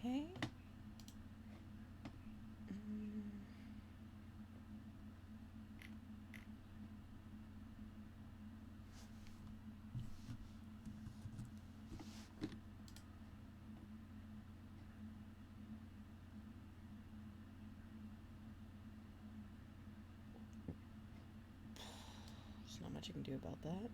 Okay. There's not much you can do about that.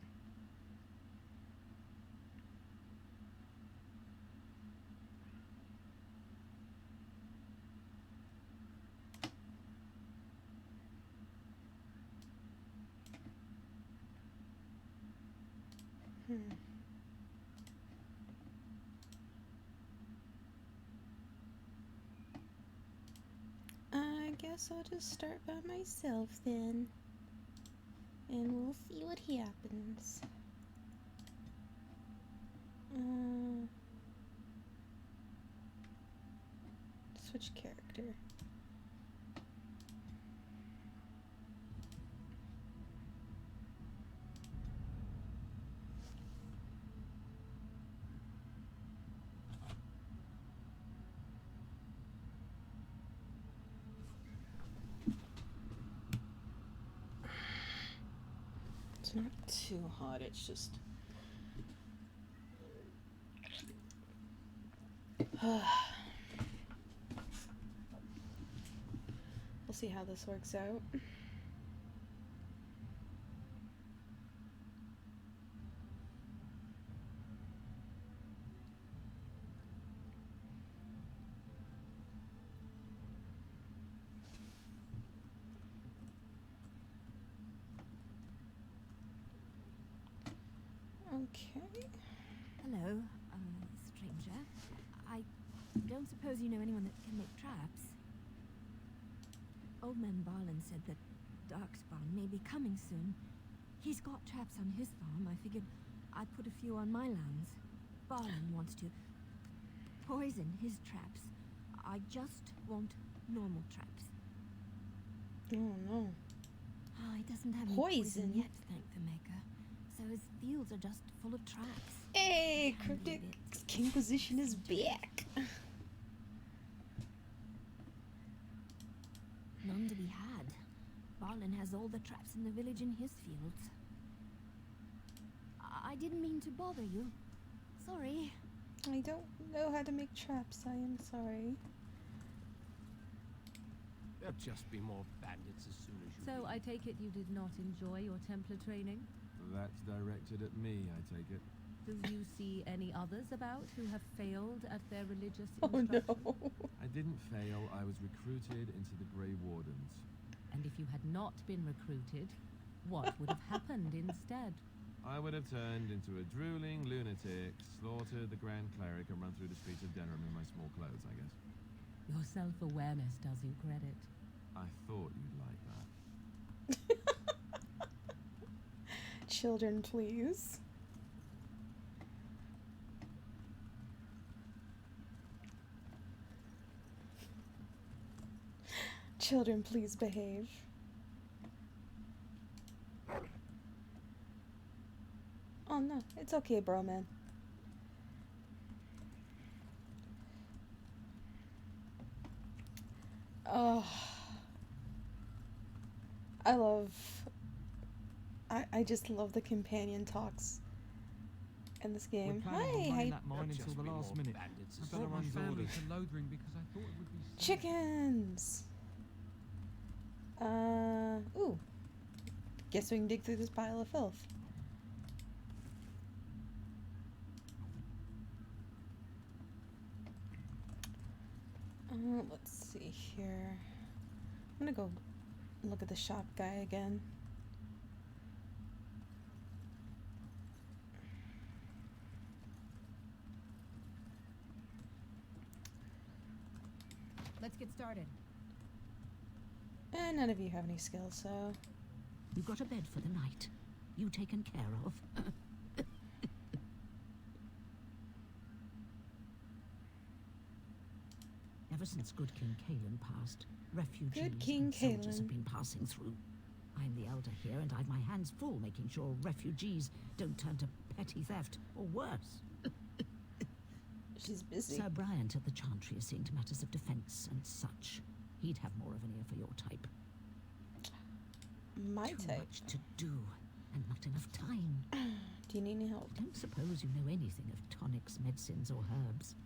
I guess I'll just start by myself then. And we'll see what happens. Switch character. It's not too hot, it's just... We'll see how this works out. Okay. Hello, stranger. I don't suppose you know anyone that can make traps? Old man Barlin said that Darkspawn may be coming soon. He's got traps on his farm. I figured I'd put a few on my lands. Barlin wants to poison his traps. I just want normal traps. Oh no. Oh, he doesn't have any poison yet, thank the maker. So his fields are just full of traps. Hey, Cryptic Kinkquisition is back. None to be had. Barlin has all the traps in the village in his fields. I didn't mean to bother you. Sorry. I don't know how to make traps. I am sorry. There'll just be more bandits as soon as you So leave. I take it you did not enjoy your Templar training? That's directed at me, I take it. Do you see any others about who have failed at their religious Oh instruction? no. I didn't fail, I was recruited into the Grey Wardens. And if you had not been recruited, what would have happened instead? I would have turned into a drooling lunatic, slaughtered the Grand Cleric, and run through the streets of Denham in my small clothes, I guess. Your self-awareness does you credit. I thought you'd like that. Children, please. Children, please behave. Oh no, it's okay, bro, man. Oh, I just love the companion talks in this game. We're planning on running Hi, that mine There'll until just the be last more minute. bandits I as brought soon my as you family leave. to Lothring because I thought it would be safe. chickens. Ooh. Guess we can dig through this pile of filth. Let's see here. I'm gonna go look at the shop guy again. Let's get started. And none of you have any skills, so... You've got a bed for the night. You taken care of. Ever since Good King Kalen passed, refugees Good King and soldiers Kalen. have been passing through. I'm the elder here, and I've my hands full making sure refugees don't turn to petty theft or worse. She's busy. Sir Bryant at the Chantry is seeing to matters of defence and such. He'd have more of an ear for your type. My Too type. much to do and not enough time. Do you need any help? Don't suppose you know anything of tonics, medicines, or herbs.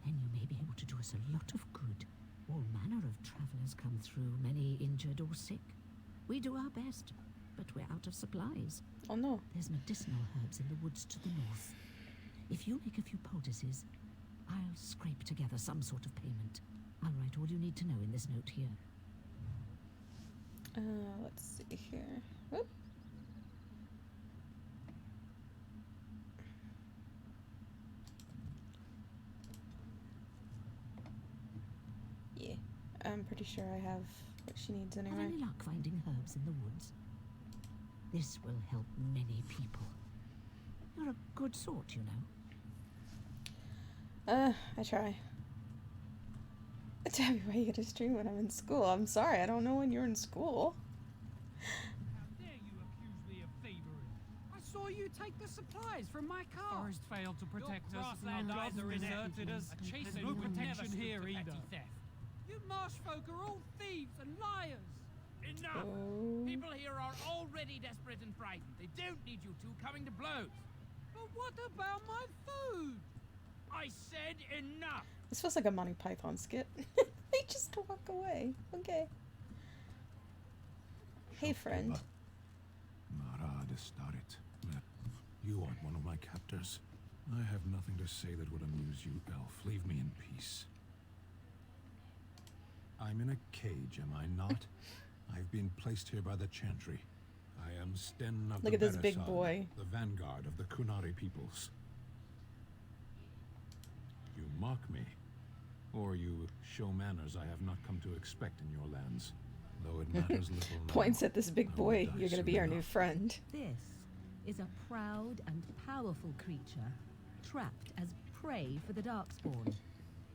Then you may be able to do us a lot of good. All manner of travellers come through, many injured or sick. We do our best, but we're out of supplies. Oh no. There's medicinal herbs in the woods to the north. If you make a few poultices, I'll scrape together some sort of payment. I'll write all you need to know in this note here. Let's see here. Whoop. Yeah, I'm pretty sure I have what she needs Have anyway. any luck finding herbs in the woods? This will help many people. You're a good sort, you know. I try. Tabby, why you gotta stream when I'm in school? I'm sorry, I don't know when you're in school. How dare you accuse me of thievery? I saw you take the supplies from my car. Forest failed to protect us. grassland Our eyes gods are in deserted us. Chasing There's no would never protection stoop here to petty either. theft. You marsh folk are all thieves and liars. Enough! Oh. People here are already desperate and frightened. They don't need you two coming to blows. But what about my food? I said enough! This feels like a Monty Python skit. They just walk away. Okay. Hey, friend. You aren't one of my captors. I have nothing to say that would amuse you, elf. Leave me in peace. I'm in a cage, am I not? I've been placed here by the Chantry. I am Sten of Look the at this big Beresad, boy. the vanguard of the Kunari peoples. You mock me, or you show manners I have not come to expect in your lands, though it matters little now. Points at this big I will boy. die You're gonna soon be our new enough. friend. This is a proud and powerful creature, trapped as prey for the Darkspawn.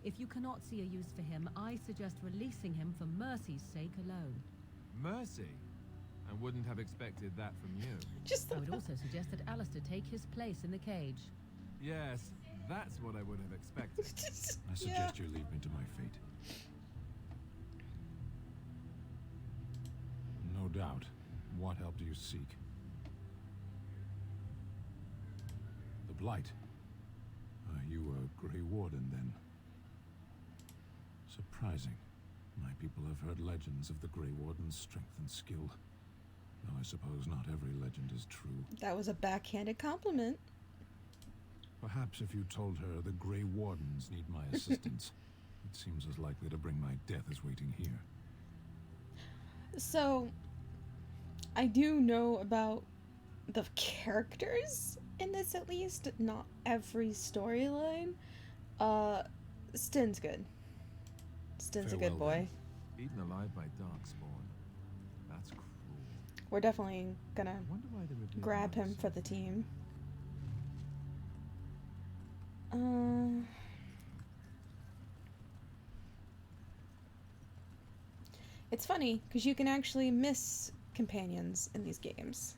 If you cannot see a use for him, I suggest releasing him for mercy's sake alone. Mercy? I wouldn't have expected that from you. Just I would also suggest that Alistair take his place in the cage. Yes, that's what I would have expected. I suggest you leave me to my fate. No doubt. What help do you seek? The Blight. You were Grey Warden, then. Surprising. My people have heard legends of the Grey Warden's strength and skill. Though I suppose not every legend is true. That was a backhanded compliment. Perhaps if you told her the Grey Wardens need my assistance, it seems as likely to bring my death as waiting here. So, I do know about the characters in this, at least. Not every storyline. Stin's good. Stin's a good Farewell, boy. Eaten alive by Darkspawn. That's cruel. We're definitely gonna I wonder why they revealed grab that him so for the fast. team. It's funny because you can actually miss companions in these games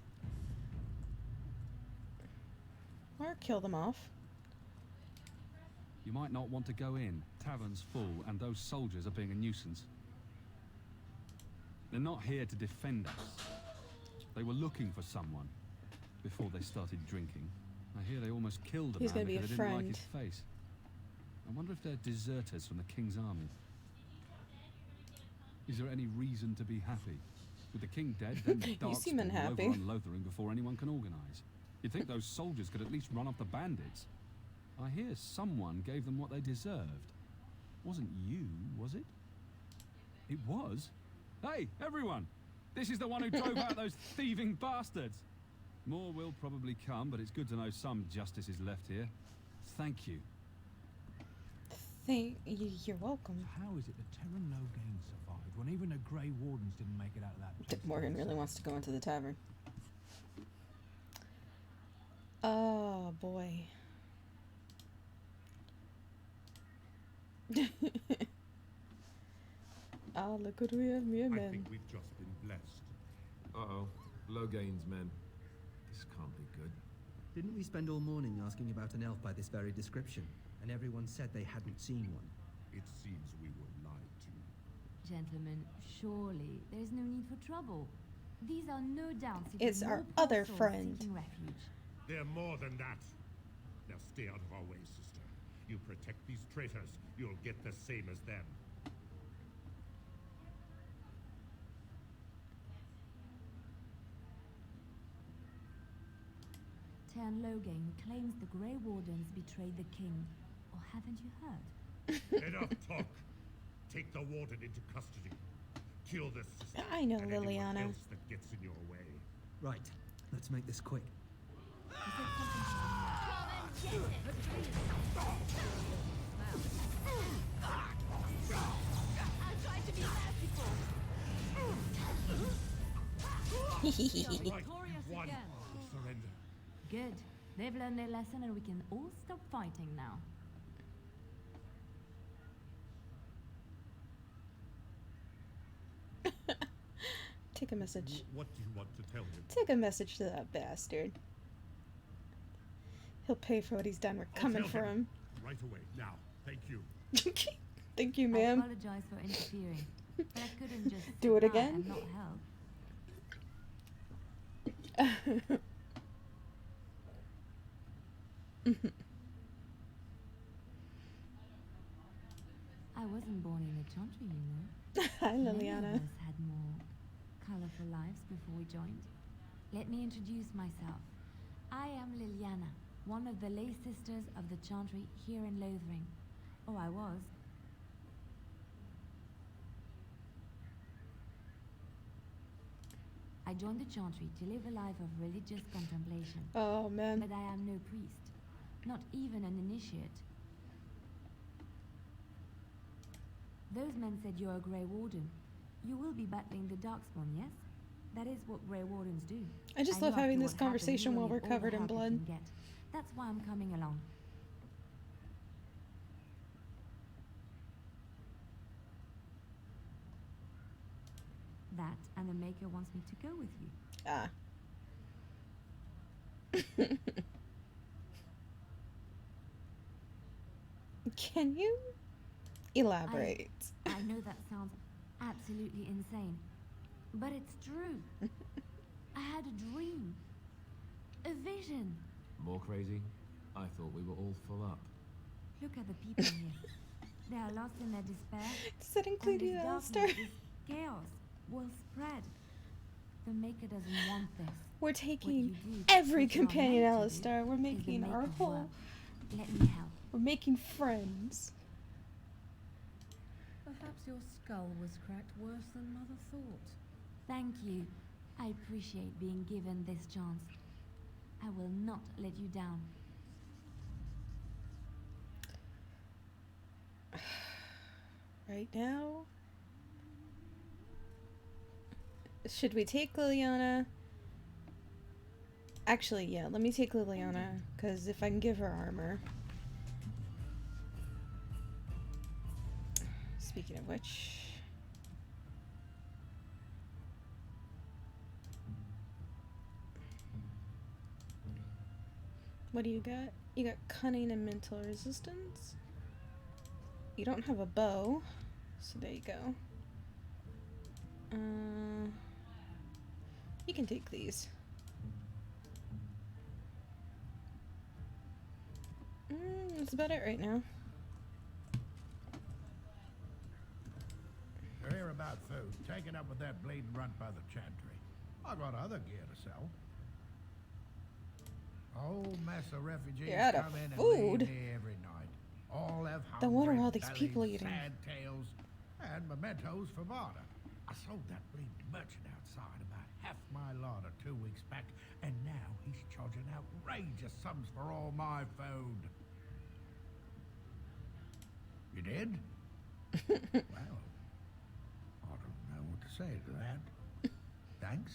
or kill them off. You might not want to go in. Tavern's full, and those soldiers are being a nuisance. They're not here to defend us. They were looking for someone before they started drinking. I hear they almost killed a He's man gonna be because a they didn't like friend. his face. I wonder if they're deserters from the King's army. Is there any reason to be happy? With the King dead, then the You seem Darkspawn will unhappy. overrun Lothering before anyone can organise. You'd think those soldiers could at least run off the bandits. I hear someone gave them what they deserved. Wasn't you, was it? It was? Hey, everyone! This is the one who drove out those thieving bastards! More will probably come, but it's good to know some justice is left here. Thank you. You're welcome. How is it that Terran Logain survived when even the Grey Wardens didn't make it out of that place? Morgan really wants to go into the tavern. Oh boy. Oh, look what we have, mere I men. think we've just been blessed. Uh-oh. Logain's men. This can't be good. Didn't we spend all morning asking about an elf by this very description, and everyone said they hadn't seen one? It seems we were lied to. Gentlemen, surely there's no need for trouble. These are no doubt It's our more poor other souls friend. seeking refuge. They're more than that. Now stay out of our way, sister. You protect these traitors, you'll get the same as them. Tern Loghain claims the Grey Wardens betrayed the king. Or haven't you heard? Enough talk. Take the warden into custody. Kill this sister. I know, and anyone Liliana. else that gets in your way. Right, let's make this quick. He said something to me. Right, Victorious one. again. Surrender. Good. They've learned their lesson and we can all stop fighting now. Take a message. What do you want to tell him? Take a message to that bastard. He'll pay for what he's done. We're coming tell for him. Right away, now. Thank you. Thank you, I ma'am. apologize for interfering, but I couldn't just Do it sit by again? and not help. I wasn't born in a chantry, you know. Hi, Many of Liliana. us had more colorful lives before we joined. Let me introduce myself. I am Liliana, one of the lay sisters of the chantry here in Lothering. Oh, I was. I joined the chantry to live a life of religious contemplation. Oh, man. But I am no priest, not even an initiate. Those men said you're a Grey Warden. You will be battling the Darkspawn, yes? That is what Grey Wardens do. I just know love having after this what happened, conversation you while will we're need all the covered in help you blood. can get. That's why I'm coming along. That and the Maker wants me to go with you. Ah. Can you elaborate? I know that sounds absolutely insane, but it's true. I had a dream, a vision. More crazy? I thought we were all full up. Look at the people here. They are lost in their despair. Does that And include this you, darkness, Alistair? this chaos will spread. The Maker doesn't want this. We're What taking you do, every what you are companion, meant to do, Alistair. We're is the making our Maker's whole. work. Let me help. We're making friends. Perhaps your skull was cracked worse than Mother thought. Thank you. I appreciate being given this chance. I will not let you down. Right now? Should we take Liliana? Actually, yeah, let me take Liliana, because if I can give her armor. Speaking of which... What do you got? You got cunning and mental resistance. You don't have a bow, so there you go. You can take these. That's about it right now. You're here about food. Take it up with that bleeding runt by the chantry. I got other gear to sell. A whole mess of refugees You're out of come in food. and leave here every night. All have Then what are hungry all these bellies, people eating? sad tales, and mementos for barter. I sold that bleeding merchant outside about half my larder 2 weeks back, and now he's charging outrageous sums for all my food. You did? Well, I don't know what to say to that. Thanks.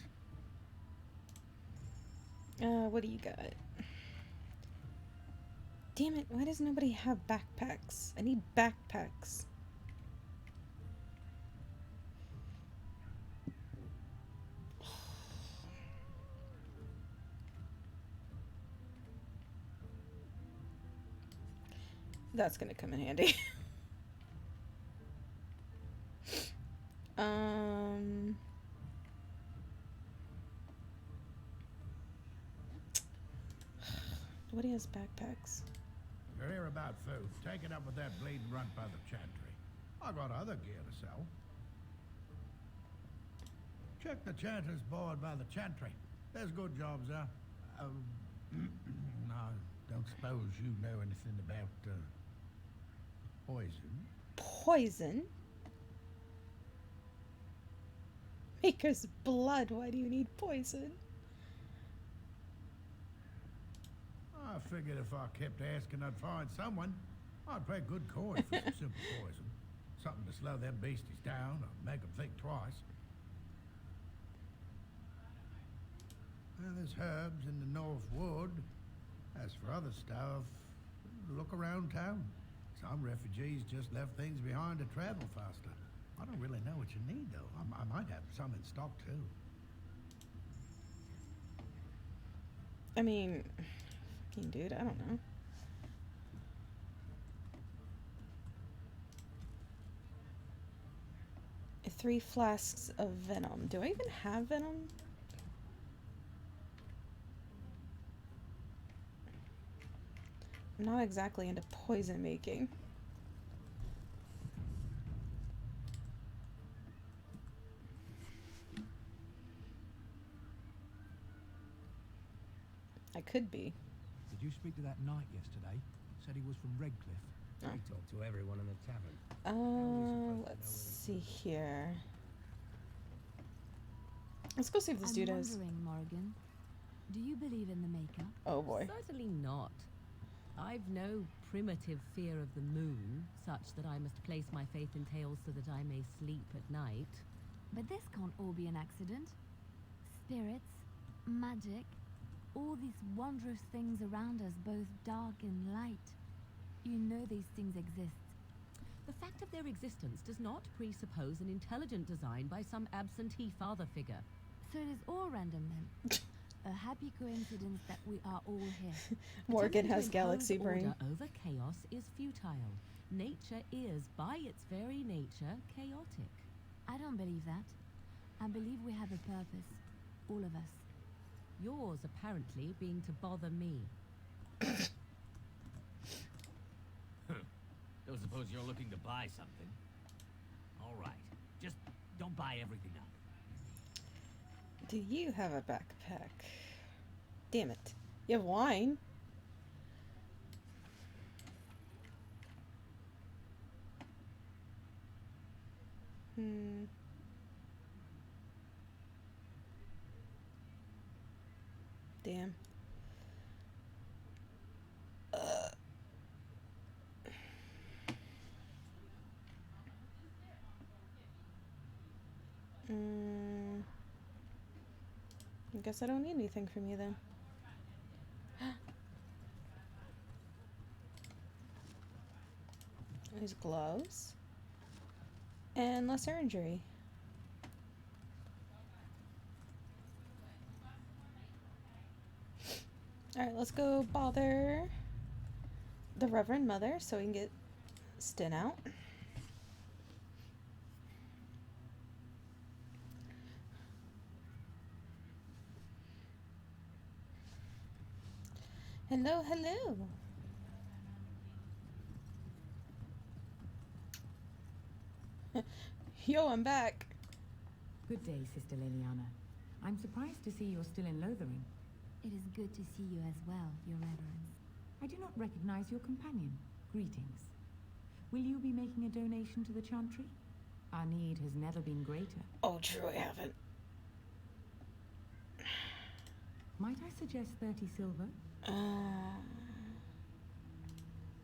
What do you got? Damn it, why does nobody have backpacks? I need backpacks. That's gonna come in handy. Nobody has backpacks. You're here about food. Take it up with that bleeding runt by the chantry. I got other gear to sell. Check the chanter's board by the chantry. There's good jobs there. No, don't suppose you know anything about poison? Poison? Maker's blood. Why do you need poison? I figured if I kept asking, I'd find someone. I'd pay good coin for some simple poison. Something to slow them beasties down or make them think twice. Well, there's herbs in the North Wood. As for other stuff, look around town. Some refugees just left things behind to travel faster. I don't really know what you need, though. I might have some in stock, too. I mean, fucking dude, I don't know. Three flasks of venom. Do I even have venom? I'm not exactly into poison making. I could be. Did you speak to that knight yesterday? Said he was from Redcliffe. I talked to everyone in the tavern. Let's see here. Let's go see if this dude I'm has. wondering, Morrigan, do you believe in the Maker? Oh boy. Certainly not. I've no primitive fear of the moon, such that I must place my faith in tales so that I may sleep at night. But this can't all be an accident. Spirits, magic, all these wondrous things around us, both dark and light. You know these things exist. The fact of their existence does not presuppose an intelligent design by some absentee father figure. So it is all random then. A happy coincidence that we are all here. Morgan Attempting to has impose galaxy brain. order over chaos is futile. Nature is, by its very nature, chaotic. I don't believe that. I believe we have a purpose. All of us. Yours, apparently, being to bother me. Don't suppose you're looking to buy something? All right. Just don't buy everything up. Do you have a backpack? Damn it. You have wine? Damn. I guess I don't need anything from you then. These gloves. And lesser injury. Alright, let's go bother the Reverend Mother so we can get Sten out. Hello, hello. Yo, I'm back. Good day, Sister Liliana. I'm surprised to see you're still in Lothering. It is good to see you as well, Your Reverence. I do not recognize your companion. Greetings. Will you be making a donation to the Chantry? Our need has never been greater. Oh, true, I haven't. Might I suggest 30 silver?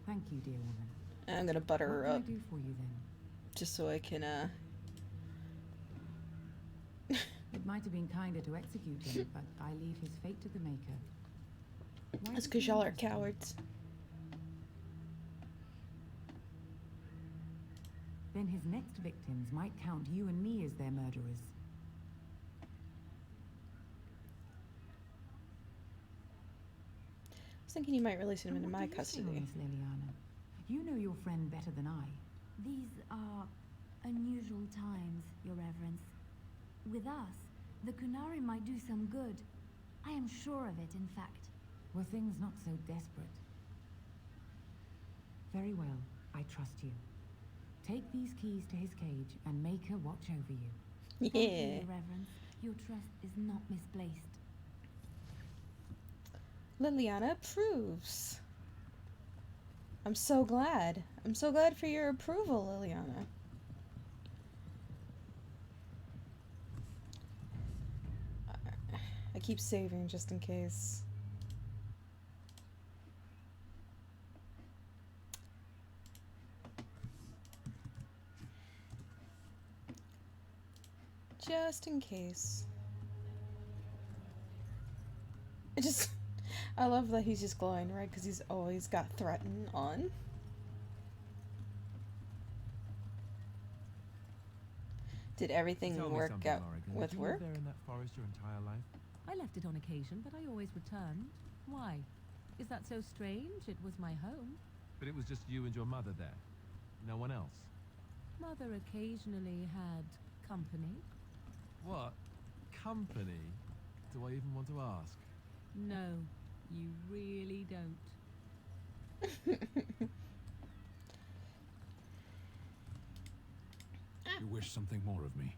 Thank you, dear woman. I'm gonna butter her up. What can I do for you then? Just so I can, It might have been kinder to execute him, but I leave his fate to the Maker. Why That's did because you y'all are interest me? cowards. Then his next victims might count you and me as their murderers. I was thinking you might release him into And my what do you say on custody. this, Liliana? You know your friend better than I. These are unusual times, Your Reverence. With us, the Kunari might do some good. I am sure of it, in fact. Were things not so desperate? Very well, I trust you. Take these keys to his cage and make her watch over you. Thank you, Yeah. Your Reverence. Your trust is not misplaced. Liliana approves. I'm so glad. I'm so glad for your approval, Liliana. I keep saving just in case. Just in case. I love that he's just glowing, right? Because he's always got threaten on. Did everything Tell me work something, out Lorica. with Did you work? live there in that forest your entire life? I left it on occasion, but I always returned. Why? Is that so strange? It was my home. But it was just you and your mother there. No one else. Mother occasionally had company. What? Company? Do I even want to ask? No, you really don't. You wish something more of me.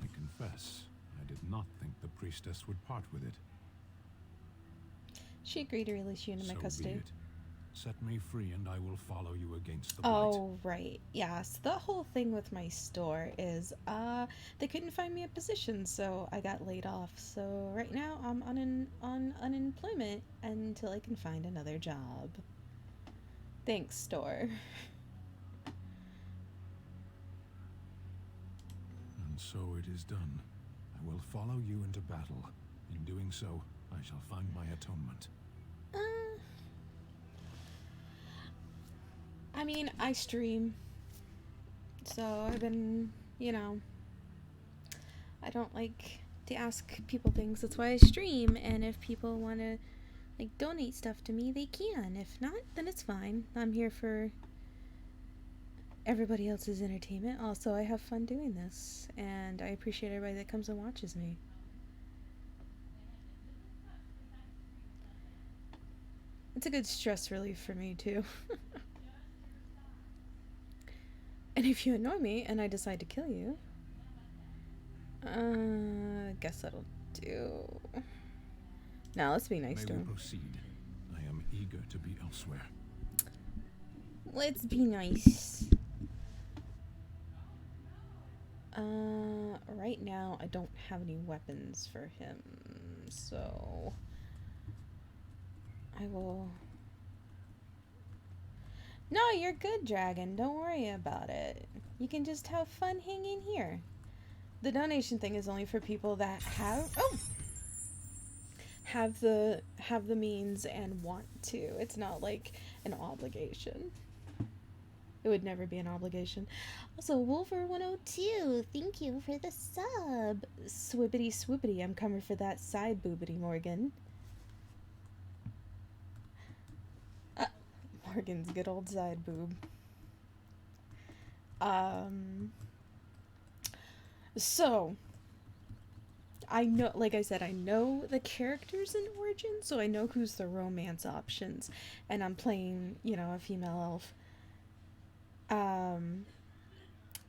I confess, I did not think the priestess would part with it. She agreed to release you into my So custody. be it. Set me free and I will follow you against the blight. Oh, right. Yeah, so the whole thing with my store is, they couldn't find me a position, so I got laid off. So right now I'm on unemployment until I can find another job. Thanks, store. And so it is done. I will follow you into battle. In doing so, I shall find my atonement. I mean, I stream, so I've been, I don't like to ask people things. That's why I stream, and if people want to, donate stuff to me, they can. If not, then it's fine. I'm here for everybody else's entertainment. Also, I have fun doing this, and I appreciate everybody that comes and watches me. It's a good stress relief for me, too. And if you annoy me and I decide to kill you, I guess that'll do. Now let's be nice May to we him. proceed? I am eager to be elsewhere. Let's be nice. Right now I don't have any weapons for him, so I will... No, you're good, dragon. Don't worry about it. You can just have fun hanging here. The donation thing is only for people that have the means and want to. It's not like an obligation. It would never be an obligation. Also, Wolver102, thank you for the sub. Swibbity swoopity, I'm coming for that side boobity, Morgan. Morgan's good old side boob. So, I know, like I said, I know the characters in Origin, so I know who's the romance options, and I'm playing, a female elf.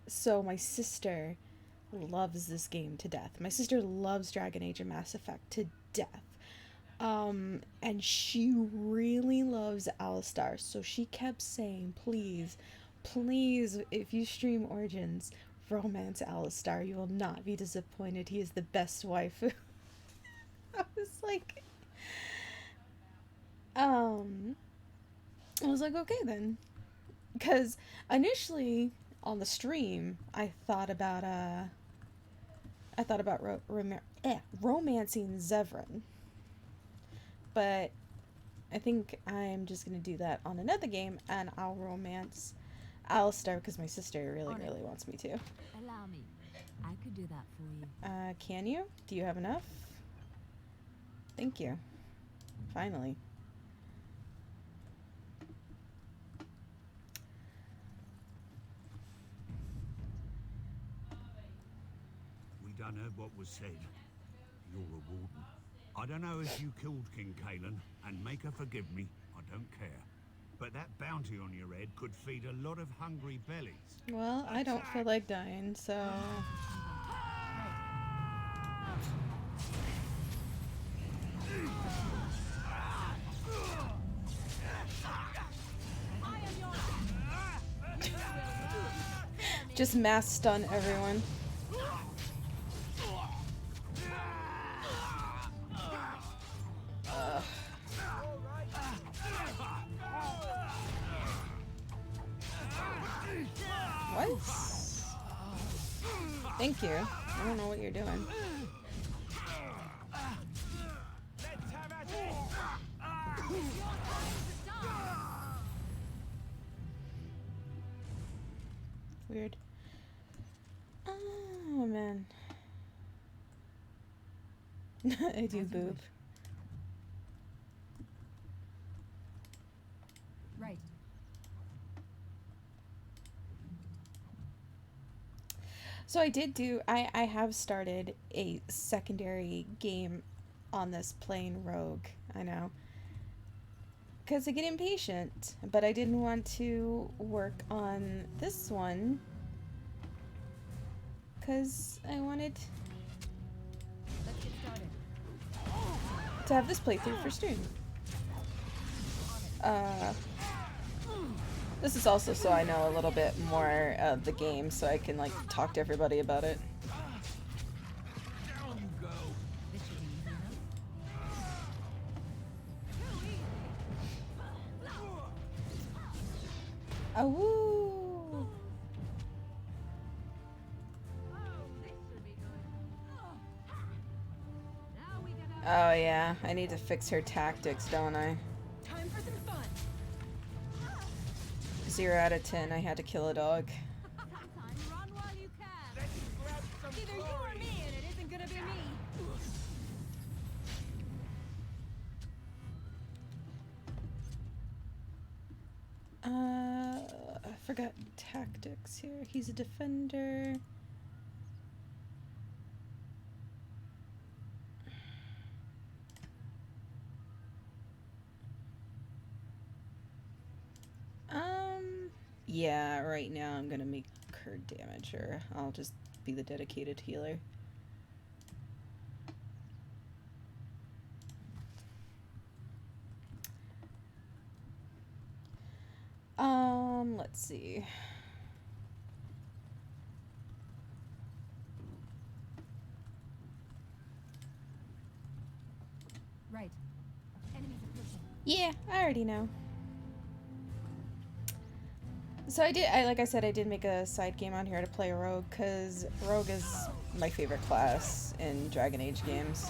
So my sister loves this game to death. My sister loves Dragon Age and Mass Effect to death. And she really loves Alistar, so she kept saying, please, if you stream Origins, romance Alistar, you will not be disappointed. He is the best waifu. I was like, okay then. Because initially on the stream, I thought about romancing Zevran. But I think I'm just going to do that on another game, and I'll romance Alistar because my sister really wants me to. Allow me. I could do that for you. Can you? Do you have enough? Thank you. Finally. done heard what was said. You're a warden. I don't know if you killed King Kalen, and make her forgive me, I don't care. But that bounty on your head could feed a lot of hungry bellies. Well, I don't feel like dying, so... Just mass stun everyone. What? Thank you. I don't know what you're doing. Weird. Oh man. I do boob. Right. So I have started a secondary game on this playing rogue, I know. Because I get impatient, but I didn't want to work on this one. Because I wanted to have this playthrough for stream. This is also so I know a little bit more of the game, so I can like talk to everybody about it. Oh, woo. Oh yeah, I need to fix her tactics, don't I? Time for some fun. 0 out of 10, I had to kill a dog. Run while you can. Either you or me, and it isn't gonna be me. I forgot tactics here. He's a defender. Yeah, right now I'm gonna make her damage her. I'll just be the dedicated healer. Let's see. Right. Enemies approaching. Yeah, I already know. So like I said, I did make a side game on here to play Rogue, because Rogue is my favorite class in Dragon Age games.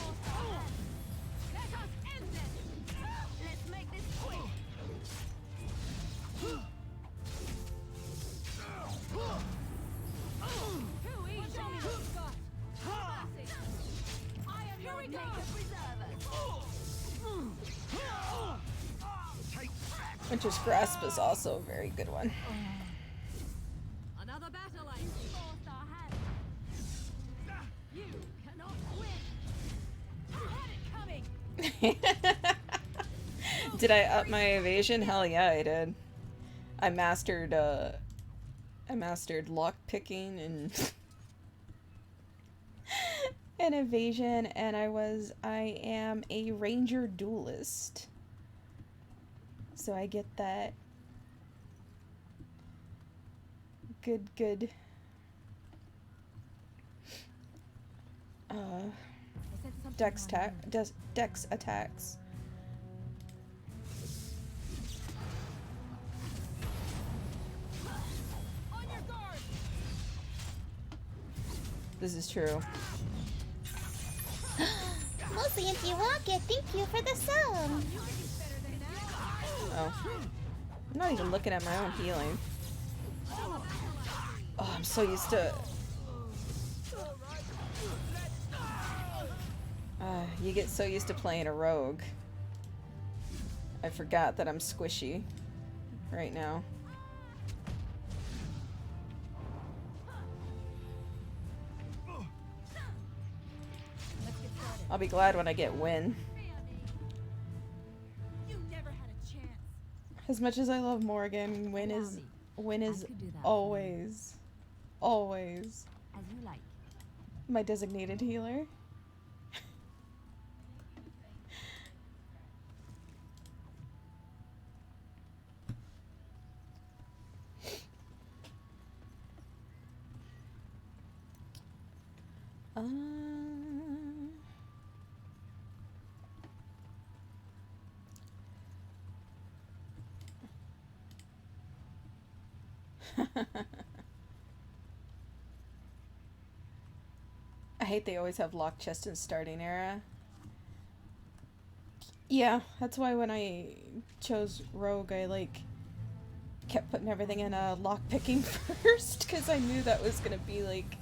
Winter's Grasp is also a very good one. Another battle I forced our hand. You cannot win. I had it coming. Did I up my evasion? Hell yeah, I did. I mastered lock picking and and evasion, and I am a ranger duelist. So I get that good dex attacks. On your guard. This is true. Mostly if you walk it, thank you for the song. Oh. I'm not even looking at my own healing. Oh, I'm so used to... you get so used to playing a rogue. I forgot that I'm squishy right now. I'll be glad when I get Win. You never had a chance. As much as I love Morgan, Win is always, always As you like. my designated healer. I hate they always have locked chest in starting era. Yeah, that's why when I chose Rogue, I like kept putting everything in a lock picking first, because I knew that was gonna be like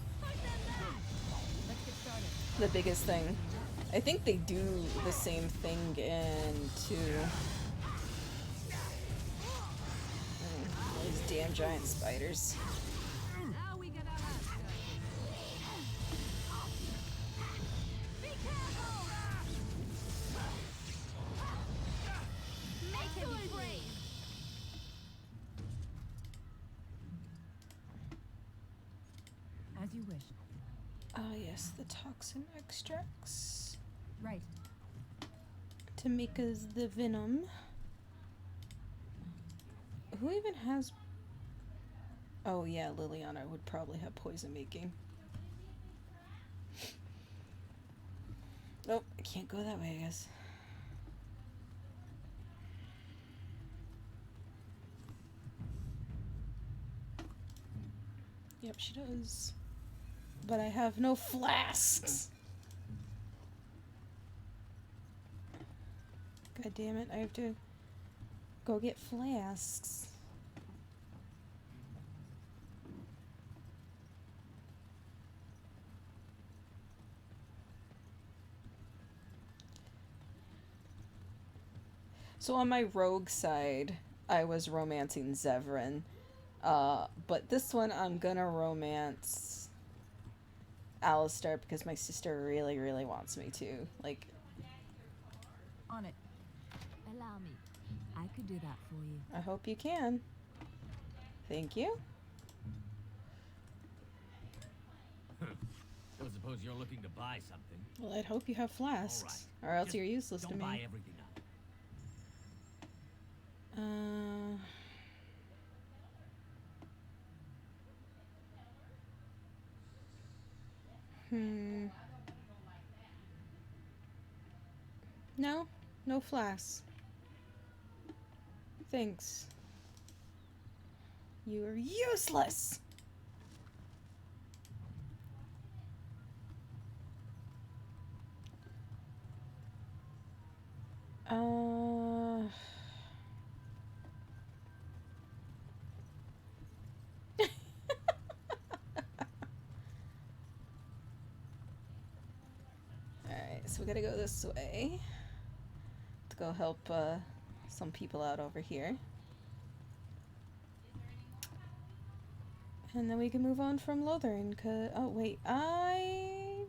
the biggest thing. I think they do the same thing in 2. These damn giant spiders. Now we get our hands dirty. Be careful! Make him brave. As you wish. Ah, yes, the toxin extracts. Right. To make us the venom. Who even has... Oh yeah, Liliana would probably have poison making. Nope, I can't go that way, I guess. Yep, she does. But I have no flasks. God damn it, I have to go get flasks. So on my rogue side, I was romancing Zevran. But this one I'm gonna romance Alistair because my sister really, really wants me to. Like, On it. Allow me. I could do that for you. I hope you can. Thank you. Don't suppose you're looking to buy something. Well, I'd hope you have flasks, or else you're useless to Don't me. buy everything up. No, no flasks. Thanks. You are useless. Alright, so we gotta go this way to go help some people out over here. And then we can move on from Lothern, cause... Oh, wait, I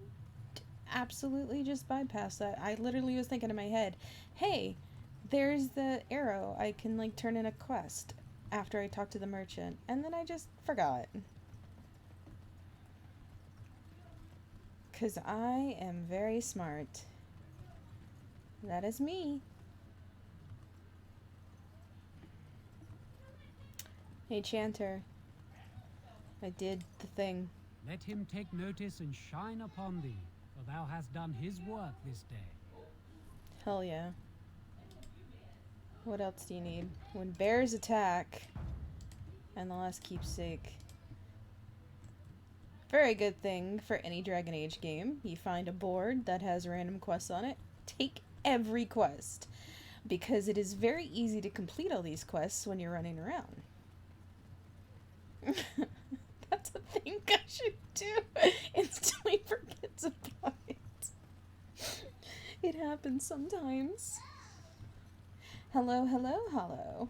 absolutely just bypassed that. I literally was thinking in my head, hey, there's the arrow. I can, like, turn in a quest after I talk to the merchant. And then I just forgot. Because I am very smart. That is me. Hey, Chanter. I did the thing. Let him take notice and shine upon thee, for thou hast done his work this day. Hell yeah. What else do you need? When bears attack, and the last keepsake. Very good thing for any Dragon Age game. You find a board that has random quests on it. Take every quest, because it is very easy to complete all these quests when you're running around. That's a thing I should do. Instantly forgets about it. It happens sometimes. Hello, hello, hello.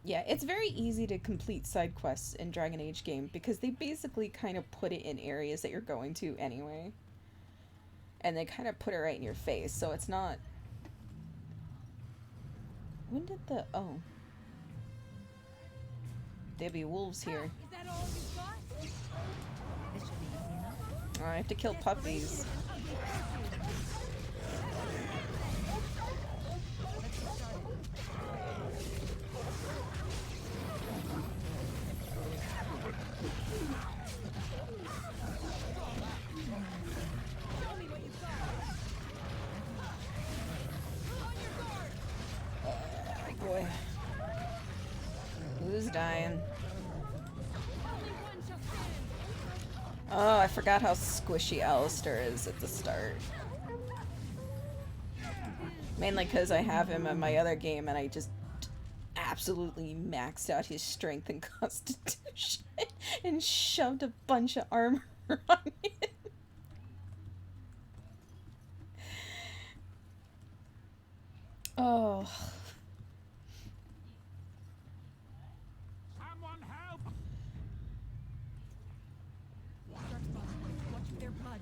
Yeah, it's very easy to complete side quests in Dragon Age game because they basically kind of put it in areas that you're going to anyway. And they kind of put it right in your face, so it's not... When did the... Oh. There'd be wolves here. Is that all you've got? This should be easy enough. Oh, I have to kill puppies. Boy. Who's dying? Oh, I forgot how squishy Alistair is at the start. Mainly because I have him in my other game and I just absolutely maxed out his strength and constitution and shoved a bunch of armor on him. Oh. Someone help! Watch their blood.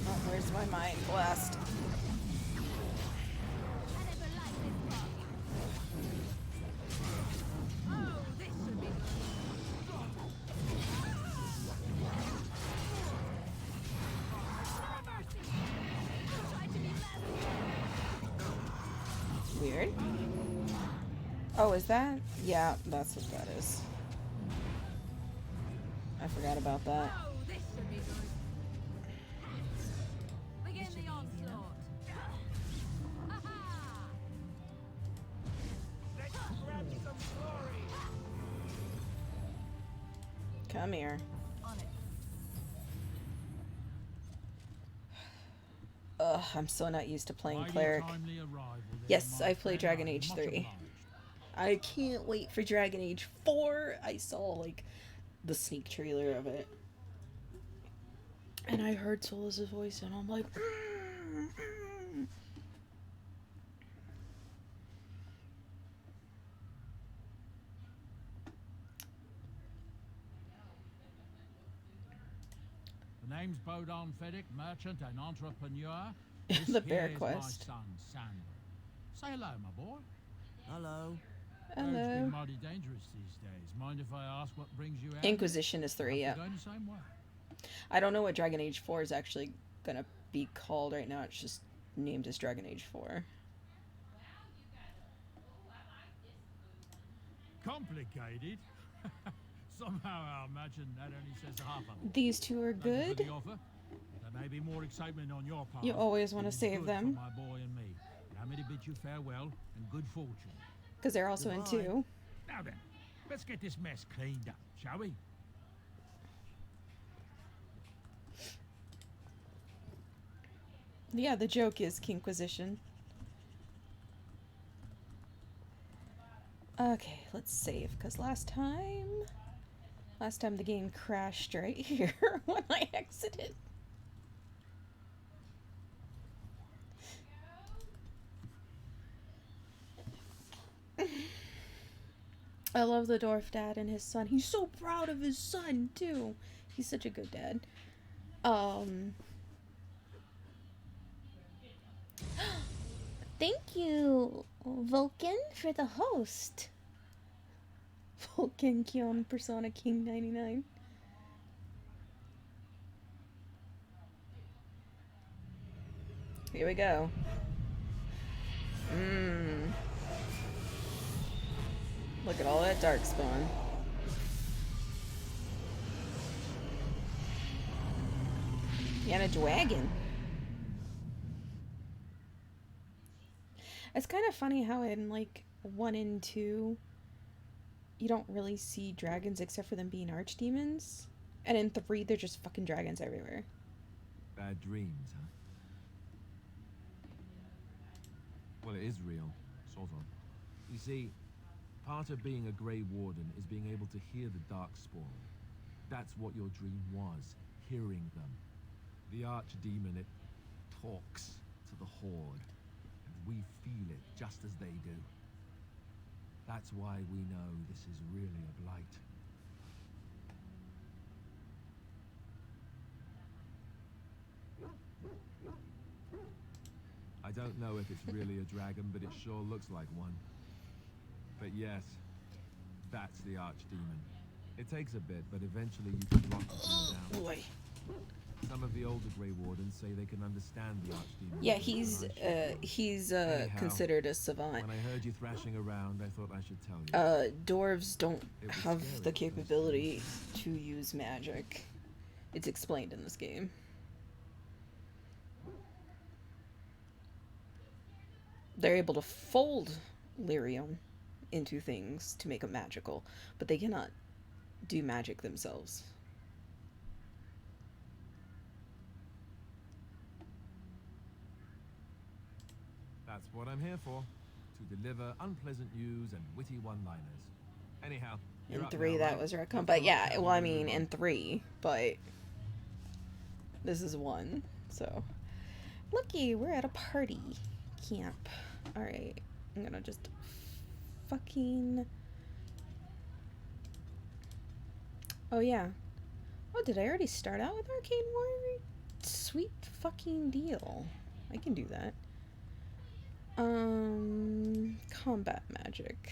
Oh, where's my mind blast? Oh, this should be Weird. Oh, is that? Yeah, that's what that is. I forgot about that. Oh, this should be good. Begin the onslaught. Let's grab some glory! Come here. On it. Ugh, I'm so not used to playing Mighty cleric. timely arrival there, Yes, my I played friend. Dragon I'm Age much 3. obliged. I can't wait for Dragon Age 4. I saw, like, the sneak trailer of it. And I heard Solus' voice, and I'm like... The name's Bodon Feddick, merchant and entrepreneur. The This bear here is quest. my son, Samuel. Say hello, my boy. Hello. Road's Hello. been mighty dangerous these days. Mind if I ask what brings you out? Inquisition is 3, yeah. Going the same way. I don't know what Dragon Age 4 is actually gonna be called right now. It's just named as Dragon Age 4. Complicated? Somehow I imagine that only says half of it. These two are Thank you for good. the offer. There may be more excitement on your part. You always but want to it's save good them. for my boy and me. Allow me to bid you farewell and good fortune. Because they're also in 2. Now then, let's get this mess cleaned up, shall we? Yeah, the joke is Kinkquisition. Okay, let's save, because last time the game crashed right here when I exited. I love the dwarf dad and his son. He's so proud of his son, too. He's such a good dad. Thank you, Vulcan, for the host. Vulcan Kion Persona King 99. Here we go. Look at all that darkspawn. And a dragon. It's kind of funny how in like 1 and 2 you don't really see dragons except for them being archdemons. And in 3 they're just fucking dragons everywhere. Bad dreams, huh? Well, it is real, sort of. You see, part of being a Grey Warden is being able to hear the Darkspawn. That's what your dream was, hearing them. The archdemon, it talks to the Horde, and we feel it just as they do. That's why we know this is really a blight. I don't know if it's really a dragon, but it sure looks like one. But yes, that's the archdemon. It takes a bit, but eventually you can lock the thing down. Boy. Some of the older Grey Wardens say they can understand the archdemon. Yeah, he's Anyhow, considered a savant. When I heard you thrashing around, I thought I should tell you. Dwarves don't have scary the capability to use magic. It's explained in this game. They're able to fold lyrium into things to make them magical, but they cannot do magic themselves. That's what I'm here for, to deliver unpleasant news and witty one-liners. Anyhow, In 3, that was retcon, but yeah, well, I mean, in 3, but this is 1, so. Looky, we're at a party camp. Alright, I'm gonna just fucking... Oh, yeah. Oh, did I already start out with Arcane Warrior? Sweet fucking deal. I can do that. Combat magic.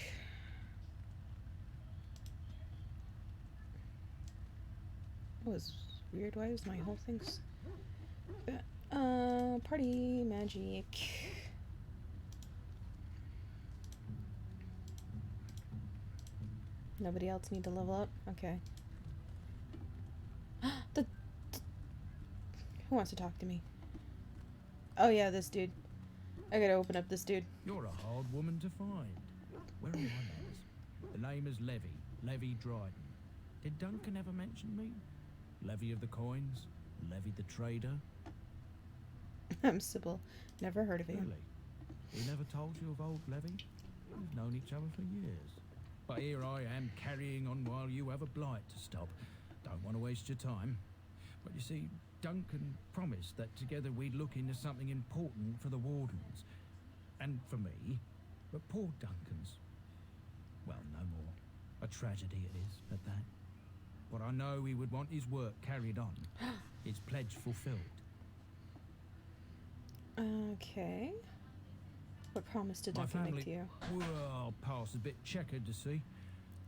That was weird. Why was my whole thing... Party magic. Nobody else need to level up? Okay. Who wants to talk to me? Oh yeah, this dude. I gotta open up this dude. You're a hard woman to find. Where are my manners? The name is Levy Dryden. Did Duncan ever mention me? Levy of the Coins? Levy the Trader? I'm Sybil. Never heard of him. Really? He never told you of old Levy? We've known each other for years. But here I am carrying on while you have a blight to stop. Don't want to waste your time. But you see, Duncan promised that together we'd look into something important for the Wardens. And for me. But poor Duncan's... well, no more. A tragedy it is, at that. But I know he would want his work carried on. His pledge fulfilled. Okay. What promise did Duncan make to you? Well, past a bit checkered to see.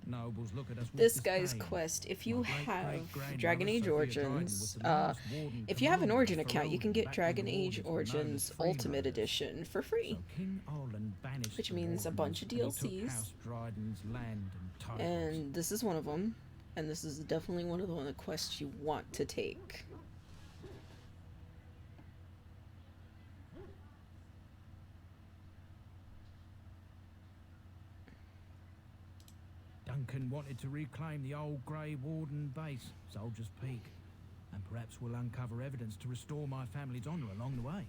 Nobles look at us with This guy's disdain. quest, if you My have great-great-grandmother Dragon Age Sophia Origins, Dryden was the last warden if you have an commander Origin for account, you can Roland get back Dragon when the Age Wardens were known Origins as Ultimate freeloaders. Edition for free. So King Orland banished Which the means a bunch of Wardens, and he took DLCs. House Dryden's land and titles. And this is one of them. And this is definitely one of the quests you want to take. Duncan wanted to reclaim the old Grey Warden base, Soldier's Peak. And perhaps we'll uncover evidence to restore my family's honour along the way.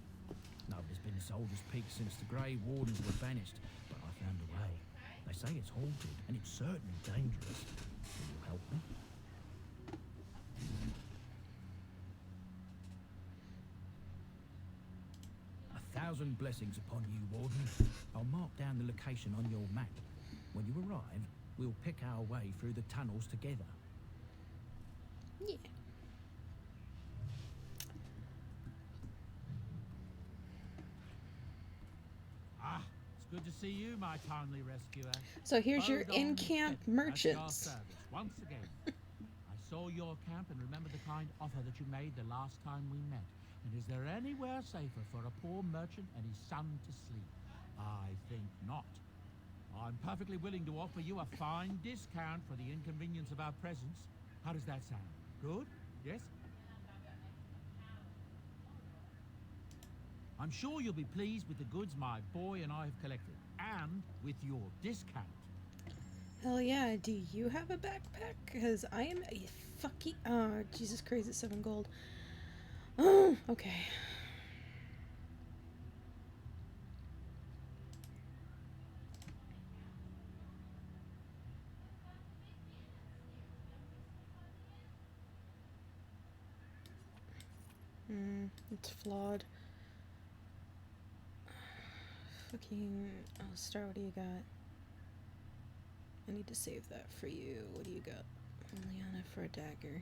Nobody's been to Soldier's Peak since the Grey Wardens were banished, but I found a way. They say it's haunted, and it's certainly dangerous. Will you help me? A thousand blessings upon you, Warden. I'll mark down the location on your map. When you arrive, we'll pick our way through the tunnels together. Yeah. Ah, it's good to see you, my timely rescuer. So here's your Well done, in-camp Miss Pitt. At your merchants. service once again. I saw your camp and remember the kind offer that you made the last time we met. And is there anywhere safer for a poor merchant and his son to sleep? I think not. I'm perfectly willing to offer you a fine discount for the inconvenience of our presence. How does that sound? Good? Yes? I'm sure you'll be pleased with the goods my boy and I have collected, and with your discount. Hell yeah, do you have a backpack? Because I am a fucking... oh, Jesus Christ, it's 7 gold. Oh, okay. It's flawed. Fucking... oh, Star, what do you got? I need to save that for you. What do you got? Liana for a dagger.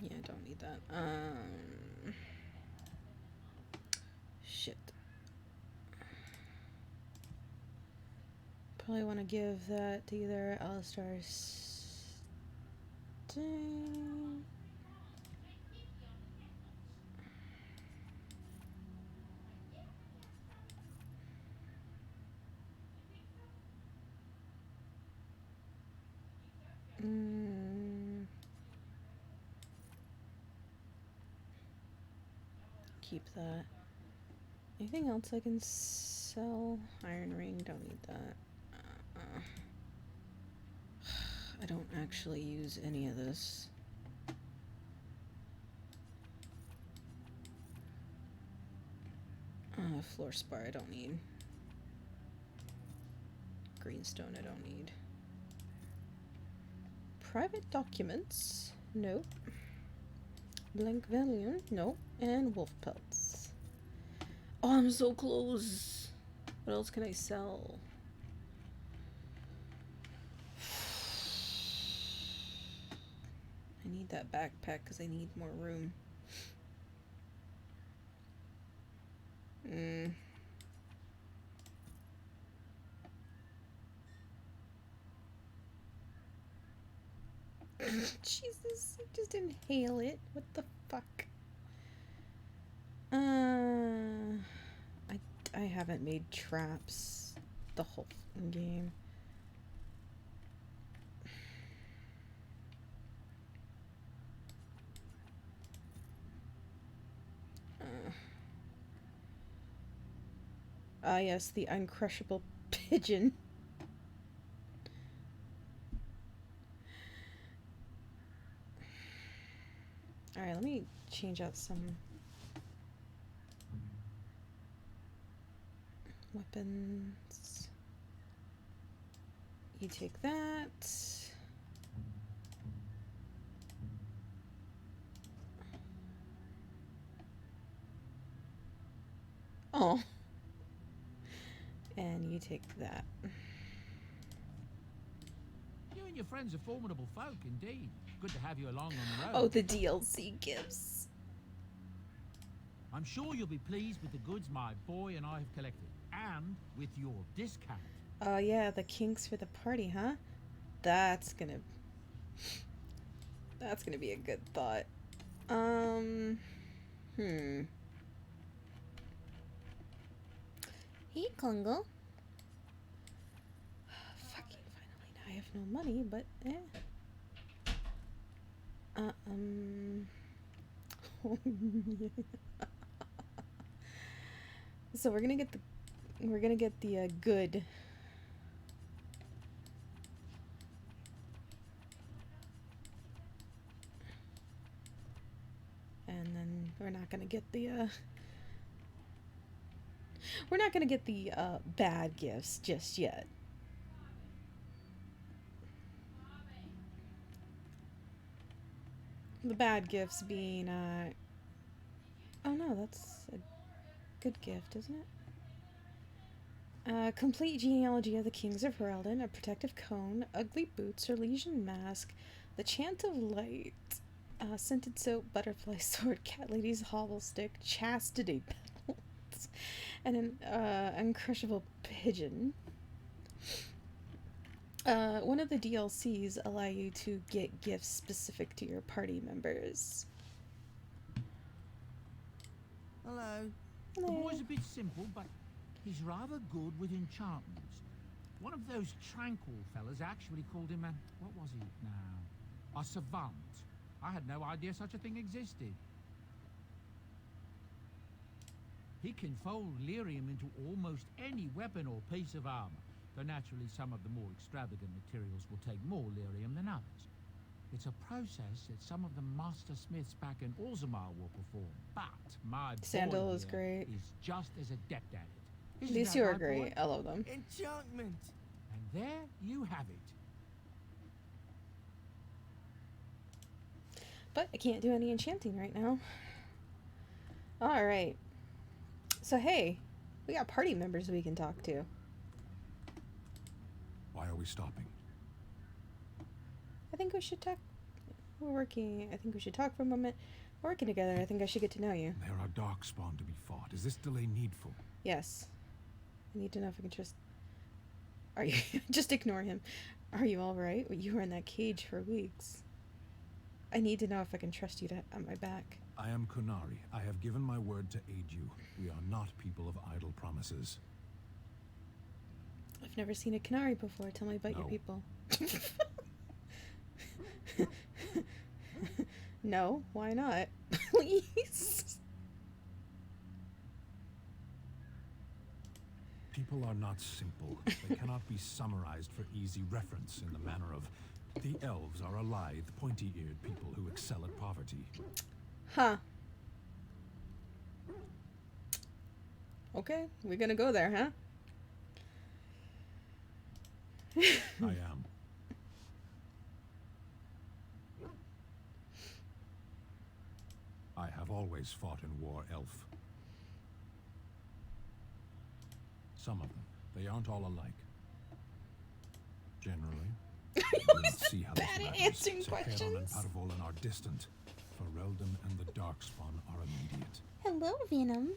Yeah, I don't need that. Shit. Probably want to give that to either Alistar Sting. Keep that. Anything else I can sell? Iron ring, don't need that. I don't actually use any of this. Floor spar I don't need. Greenstone I don't need. Private documents? Nope. Blank Valium? Nope. And wolf pelts. Oh, I'm so close. What else can I sell? I need that backpack because I need more room. Jesus, just inhale it. What the fuck? I haven't made traps the whole game. Yes, the uncrushable pigeon. Alright, let me change out some weapons. You take that. Oh. And you take that. You and your friends are formidable folk, indeed. Good to have you along on the road. Oh, the DLC gifts. I'm sure you'll be pleased with the goods my boy and I have collected, and with your discount. Oh yeah, the kinks for the party, huh? That's gonna be a good thought. Hey, Congo. Fucking finally, now I have no money, but So we're gonna get the good. And then we're not gonna get the bad gifts just yet. The bad gifts being oh no, that's a good gift, isn't it? Complete genealogy of the kings of Ferelden, a protective cone, ugly boots, or legion mask, the chant of light, scented soap, butterfly sword, cat lady's hobble stick, chastity belts, and an uncrushable pigeon. One of the DLCs allow you to get gifts specific to your party members. Hello. Hello. The boy's a bit simple, but he's rather good with enchantments. One of those tranquil fellas actually called him what was he now? A savant. I had no idea such a thing existed. He can fold lyrium into almost any weapon or piece of armor, though naturally some of the more extravagant materials will take more lyrium than others. It's a process that some of the master smiths back in Orzammar will perform, but my Sandal boy is here great. is just as adept at it. Isn't These that two are right, great. boy? I love them. Enchantment! And there you have it. But I can't do any enchanting right now. Alright. So hey, we got party members we can talk to. Why are we stopping? I think we should talk. We're working. I think we should talk for a moment. We're working together. I think I should get to know you. There are darkspawn to be fought. Is this delay needful? Yes. I need to know if I can trust. Are you. Just ignore him. Are you alright? You were in that cage for weeks. I need to know if I can trust you to have my back. I am Kunari. I have given my word to aid you. We are not people of idle promises. I've never seen a canary before. Tell me about your No. people. No, why not? Please. People are not simple. They cannot be summarized for easy reference in the manner of the elves are a lithe, pointy-eared people who excel at poverty. Huh. Okay, we're gonna go there, huh? I am. I have always fought in war, elf. Some of them. They aren't all alike. Generally. We don't see how this bad at matters. answering Seheron and questions. Padavolan are distant. Ferelden and the Darkspawn are immediate. Hello, Venom.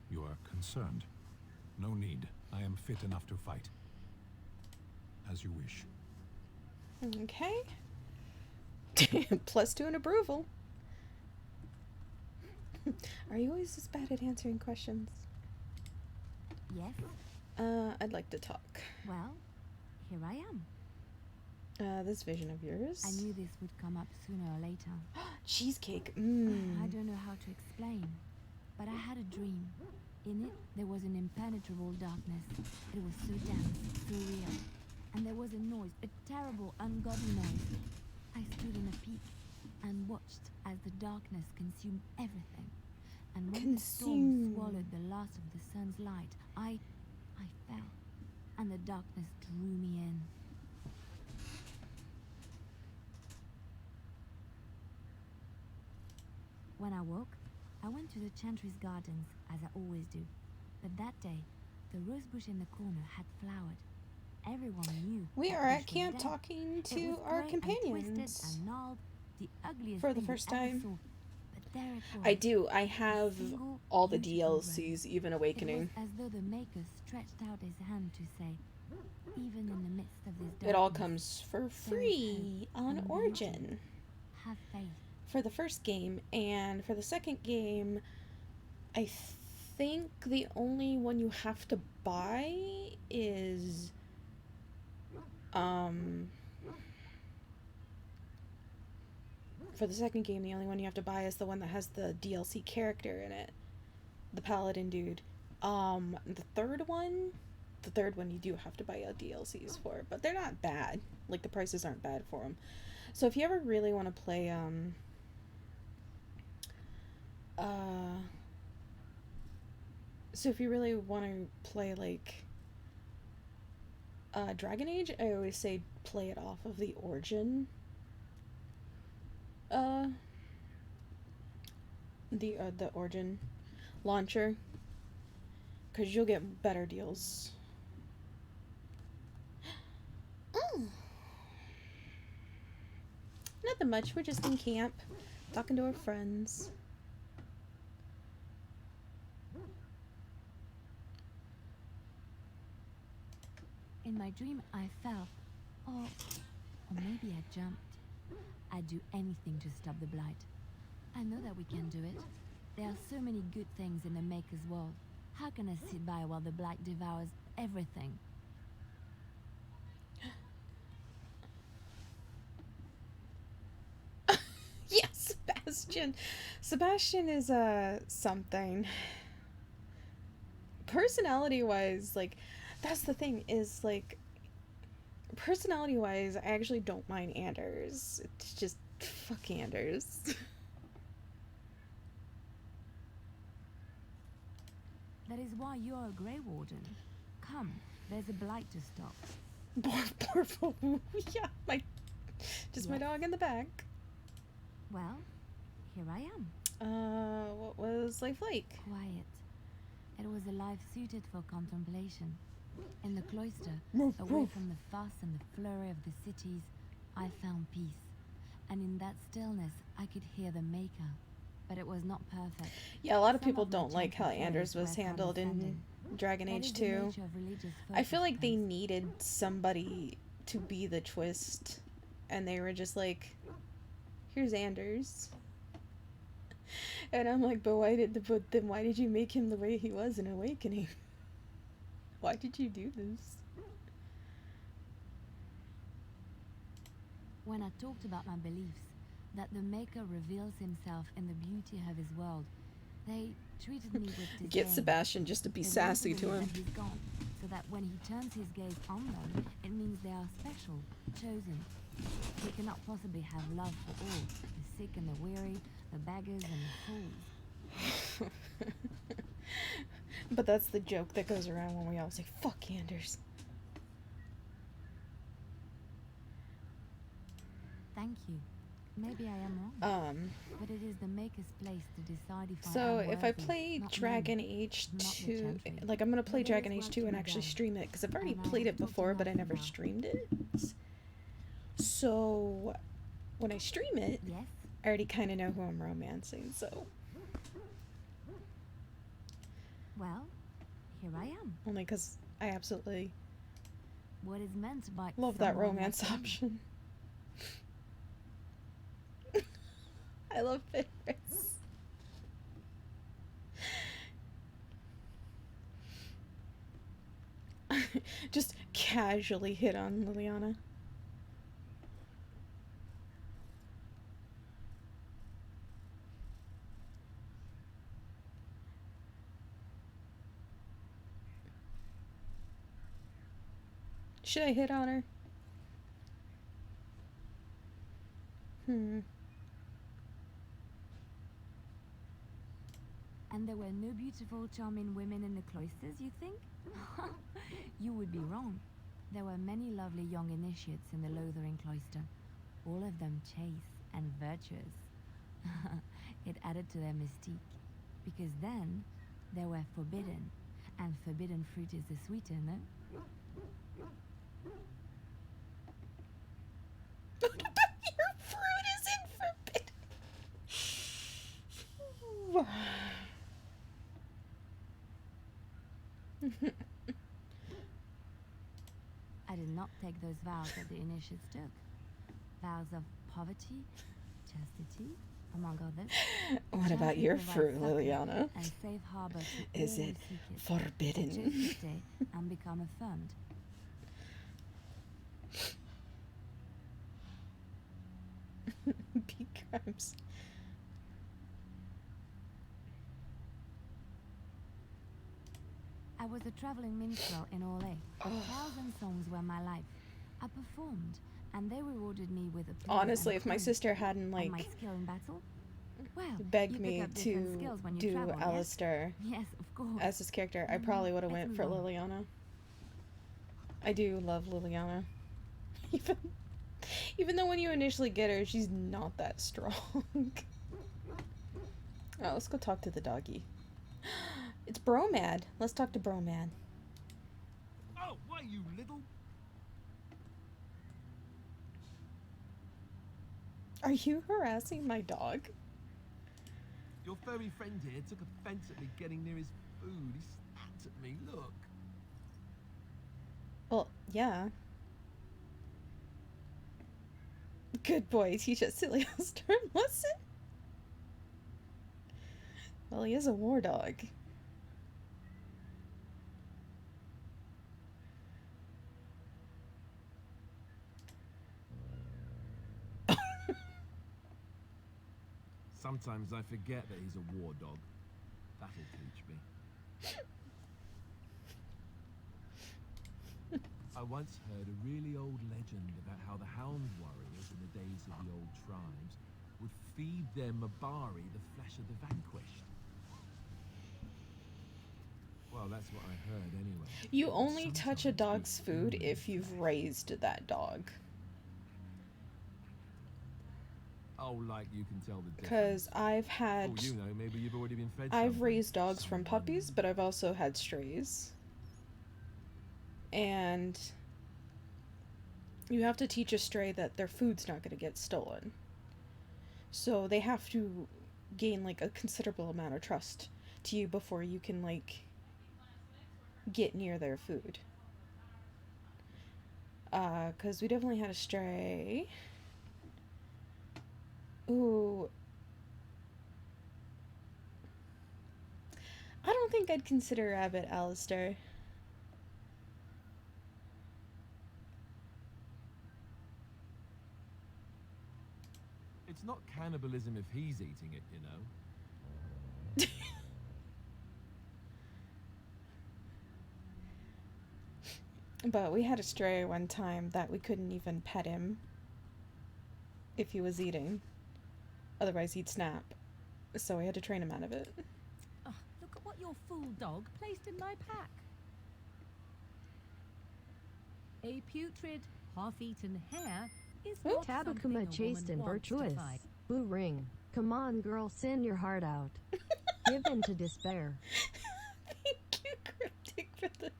You are concerned. No need. I am fit enough to fight. As you wish. Okay. +2 in approval. Are you always this bad at answering questions? Yes? I'd like to talk. Well, here I am. This vision of yours. I knew this would come up sooner or later. Cheesecake. I don't know how to explain, but I had a dream. In it, there was an impenetrable darkness. It was so dense, so real. And there was a noise, a terrible, ungodly noise. I stood in a peak and watched as the darkness consumed everything. And when the storm swallowed the last of the sun's light, I fell, and the darkness drew me in. When I woke, I went to the Chantry's gardens, as I always do. But that day, the rosebush in the corner had flowered. Everyone knew We that are at bush was camp dead. talking It to was our grey and companions. twisted and gnarled, the ugliest For the thing first you ever time. saw. But there it was. I do. I have single all the beautiful DLCs, rose. even Awakening. It was as though the Maker stretched out his hand to say, even in the midst of this darkness, It all comes for there is free hope on and Origin beauty. Have faith. for the first game, and for the second game, I think the only one you have to buy is for the second game, the only one you have to buy is the one that has the DLC character in it, the paladin dude. The third one you do have to buy DLCs for, but they're not bad. Like, the prices aren't bad for them. So if you ever really want to play so if you really want to play like Dragon Age, I always say play it off of the Origin the Origin launcher, because you'll get better deals. Oh, Nothing much. We're just in camp, talking to our friends. In my dream, I fell. Or maybe I jumped. I'd do anything to stop the blight. I know that we can do it. There are so many good things in the Maker's world. How can I sit by while the blight devours everything? Yes, Sebastian. Sebastian is something. Personality-wise, like, that's the thing, is like, personality-wise, I actually don't mind Anders. It's just fuck Anders. That is why you're a Grey Warden. Come, there's a blight to stop. Poor yeah, my Yes. dog in the back. Well, here I am. What was life like? Quiet. It was a life suited for contemplation. In the cloister, Woof, away woof. from the fuss and the flurry of the cities, I found peace. And in that stillness, I could hear the Maker. But it was not perfect. Yeah, a lot of Some people my don't like how gentle Anders phrase was were handled in condescending. Dragon That Age is the 2. nature of religious I feel focus, like they Prince. needed somebody to be the twist, and they were just like, here's Anders. And I'm like, but then why did you make him the way he was in Awakening? Why did you do this? When I talked about my beliefs, that the Maker reveals himself in the beauty of his world, they treated me with disdain. Get Sebastian just to be They want sassy to believe him. that he's gone, so that when he turns his gaze on them, it means they are special, chosen. He cannot possibly have love for all, the sick and the weary, the beggars and the fools. But that's the joke that goes around when we all say, fuck Anders. Thank you. Maybe I am wrong. But it is the Maker's place to decide if So I am if I worthy, play not Dragon me, Age not the 2, gentry. like I'm gonna play But there Dragon is Age work 2 to and be actually done. stream it, because I've already And I played have it talked before, but I enough never now. streamed it. So when I stream it, Yes? I already kind of know who I'm romancing, so. Well, here I am. Only because I absolutely What is meant by love that someone romance like me? option. I love Fenris. Just casually hit on Liliana. Should I hit on her? And there were no beautiful, charming women in the cloisters, you think? You would be wrong. There were many lovely young initiates in the Lothering cloister, all of them chaste and virtuous. It added to their mystique, because then they were forbidden, and forbidden fruit is the sweeter, no? Your fruit isn't forbidden. I did not take those vows that the initiates took. Vows of poverty, chastity, among others. What about Gently your provide fruit, succor Liliana? And safe harbor to Is all who it seek it. forbidden? To choose to stay and become affirmed. Big crimes. I was a traveling minstrel in Orlais. 1,000 songs were my life. I performed, and they rewarded me with applause. Honestly, and if my praise. sister hadn't, And my like, skill in battle? Well, begged you pick me up different to skills when you do travel, yes? Alistair Yes, of course. as his character, I probably would have let's went for move on. Liliana. I do love Liliana. Even though when you initially get her, she's not that strong. Oh, let's go talk to the doggy. It's Bromad. Let's talk to Bromad. Oh, why, you little... Are you harassing my dog? Your furry friend here took offense at me getting near his food. He snapped at me, look. Well, yeah. Good boy, teach us silly turn lesson. Well, he is a war dog. Sometimes I forget that he's a war dog. That'll teach me. I once heard a really old legend about how the hound warriors in the days of the old tribes would feed their Mabari the flesh of the vanquished. Well, that's what I heard anyway. You only touch a Sometimes dog's it's food human if you've flesh. raised that dog. Oh, like you can tell the Because difference. I've had... Oh, you know, maybe you've already been fed I've something. raised dogs from puppies, but I've also had strays. And you have to teach a stray that their food's not going to get stolen. So they have to gain, like, a considerable amount of trust to you before you can, like, get near their food. 'Cause we definitely had a stray. Ooh. I don't think I'd consider Rabbit Alistair. It's not cannibalism if he's eating it, you know. But we had a stray one time that we couldn't even pet him if he was eating. Otherwise he'd snap. So we had to train him out of it. Oh, look at what your fool dog placed in my pack. A putrid, half-eaten hare is not something a Tabikat chaste woman and wants to virtuous. fight. Boo ring. Come on, girl, send your heart out. Give in to despair. Thank you, Cryptic, for the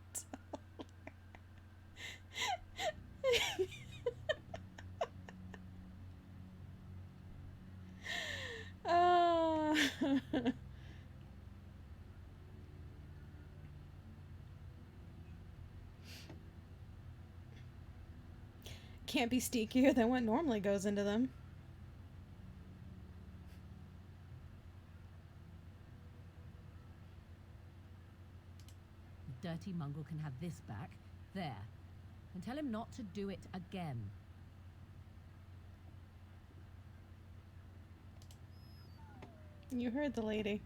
Can't be stinkier than what normally goes into them. The dirty mongrel can have this back. There. And tell him not to do it again. You heard the lady.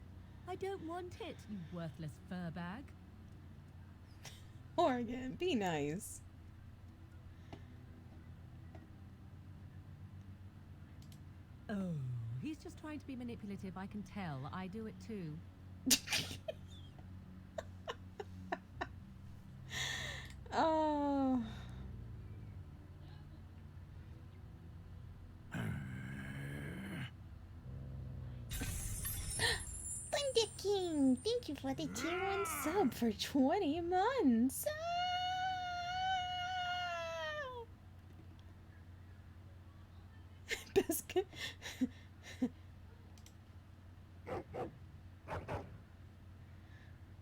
I don't want it, you worthless fur bag. Oregon, be nice. Oh, he's just trying to be manipulative, I can tell. I do it too. Oh. Thunder King, thank you for the tier 1 Sub for 20 months. Biscuit.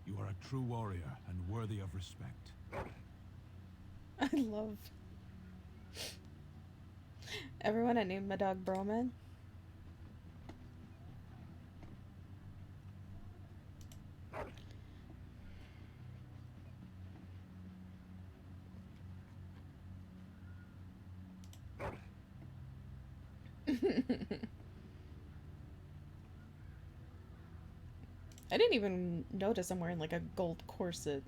You are a true warrior and worthy of respect. I love everyone. I named my dog Broman. I didn't even notice I'm wearing like a gold corset.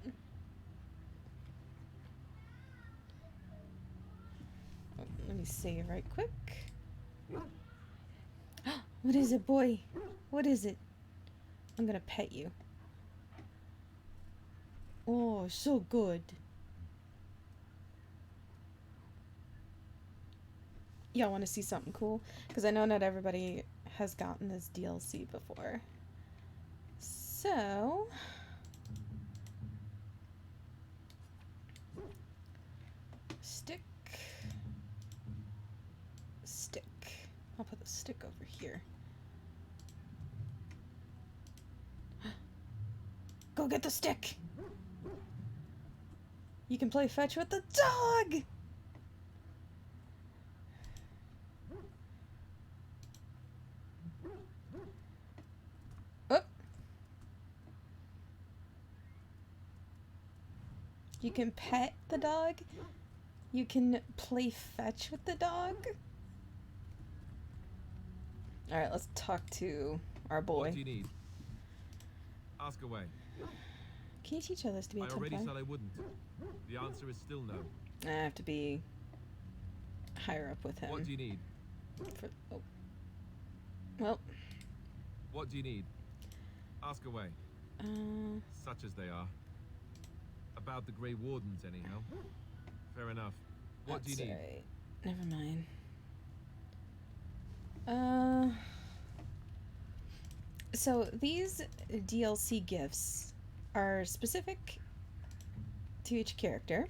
Let me save right quick. What is it, boy? What is it? I'm gonna pet you. Oh, so good. Y'all want to see something cool? Because I know not everybody has gotten this DLC before. So... stick. Stick. I'll put the stick over here. Go get the stick! You can play fetch with the dog! Oh! You can pet the dog. You can play fetch with the dog. Alright, let's talk to our boy. What do you need? Ask away. Can you teach others to be a I already template? said I wouldn't. The answer is still no. I have to be higher up with him. What do you need? Oh. Well. What do you need? Ask away. Such as they are. About the Grey Wardens, anyhow. Fair enough. What do you need? Right. Never mind. Uh, so these DLC gifts are specific to each character,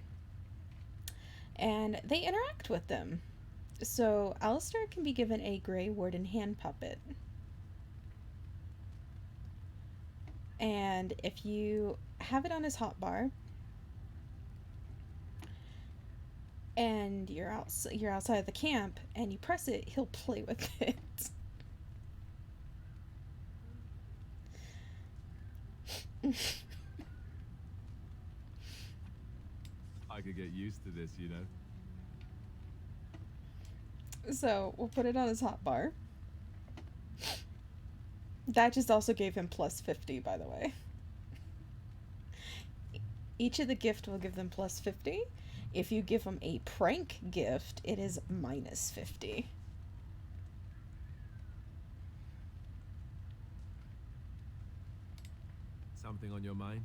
and they interact with them. So Alistair can be given a Grey Warden hand puppet. And if you have it on his hotbar and you're outside the camp and you press it, he'll play with it. I could get used to this, you know. So we'll put it on his hotbar. That just also gave him plus 50, by the way. Each of the gift will give them plus 50. If you give them a prank gift, it is minus 50. Something on your mind?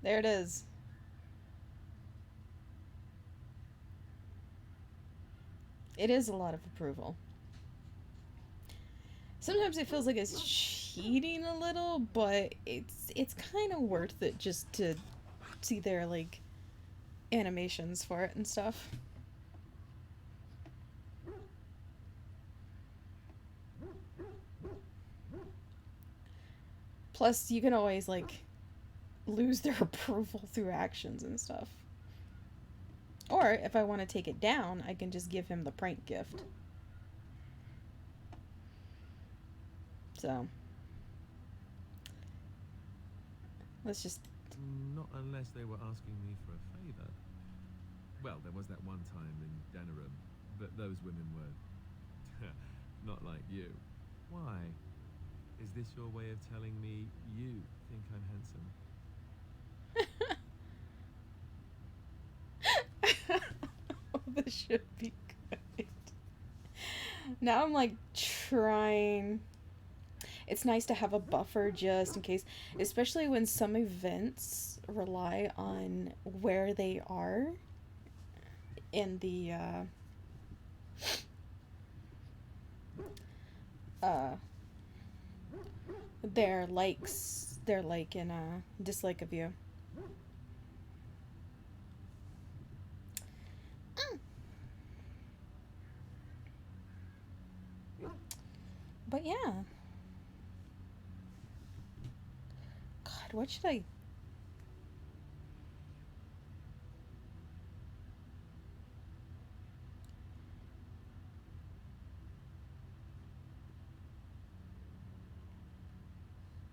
There it is. It is a lot of approval. Sometimes it feels like it's cheating a little, but it's kind of worth it just to see their like animations for it and stuff. Plus, you can always like lose their approval through actions and stuff. Or if I want to take it down, I can just give him the prank gift. So let's just... Not unless they were asking me for a favor. Well, there was that one time in Denerim, but those women were not like you. Why? Is this your way of telling me you think I'm handsome? This should be good. Now I'm like trying. It's nice to have a buffer just in case, especially when some events rely on where they are in the their likes, their like and dislike of you. But yeah. God, what should I...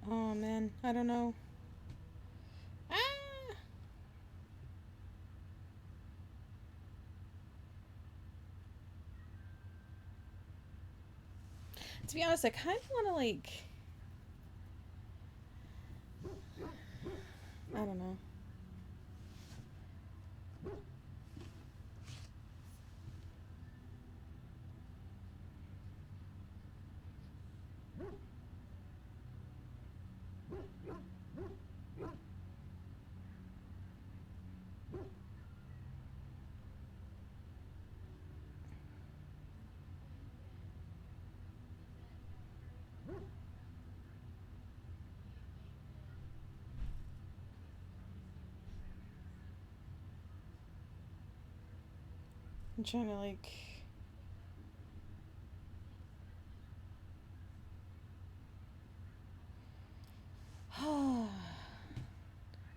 Oh man, I don't know. Ah! To be honest, I kind of want to like... I don't know. I'm trying to like...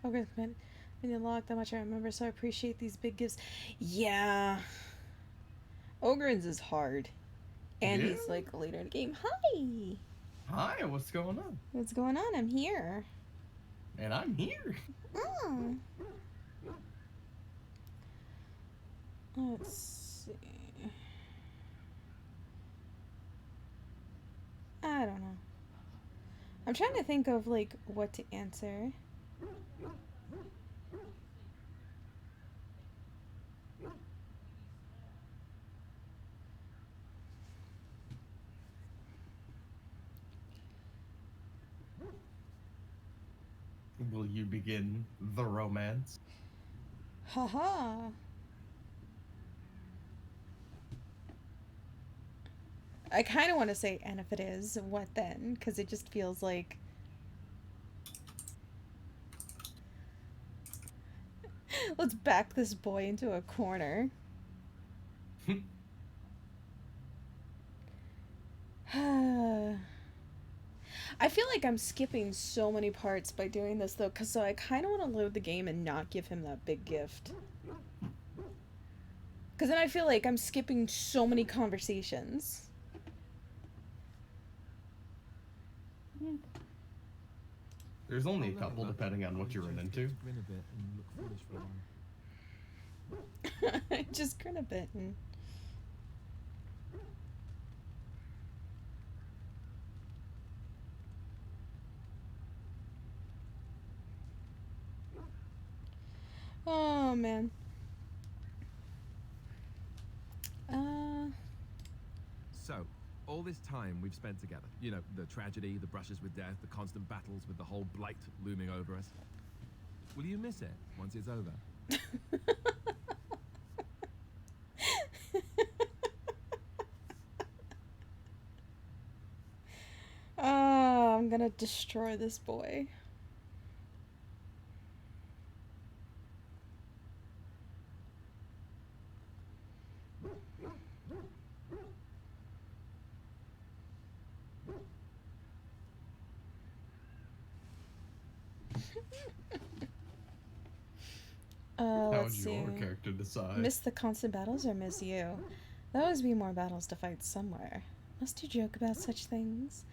Okay, man. When you lock that much I remember, so I appreciate these big gifts. Yeah. Ogrins is hard. And Yeah. he's like later in the game. Hi! Hi, what's going on? What's going on? I'm here. And I'm here. Oh. Let's see. I don't know. I'm trying to think of like what to answer. Will you begin the romance? Haha. I kind of want to say, and if it is, what then? Because it just feels like... Let's back this boy into a corner. I feel like I'm skipping so many parts by doing this, though, because so I kind of want to load the game and not give him that big gift. Because then I feel like I'm skipping so many conversations. There's only a couple, depending on what you run into. Grin a bit and look foolish for a while. Just grin a bit and... Oh, man. So, all this time we've spent together, you know, the tragedy, the brushes with death, the constant battles with the whole blight looming over us. Will you miss it once it's over? Oh, I'm gonna destroy this boy. How would Let's see. your character decide? Miss the constant battles or miss you? There'll always be more battles to fight somewhere. Must you joke about such things?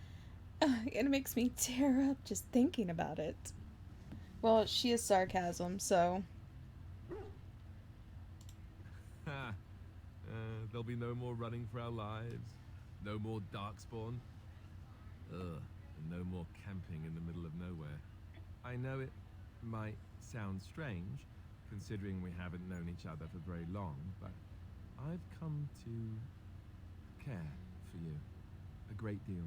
It makes me tear up just thinking about it. Well, she is sarcasm, so... There'll be no more running for our lives, no more darkspawn, and no more camping in the middle of nowhere. I know it might sound strange, considering we haven't known each other for very long, but I've come to care for you a great deal.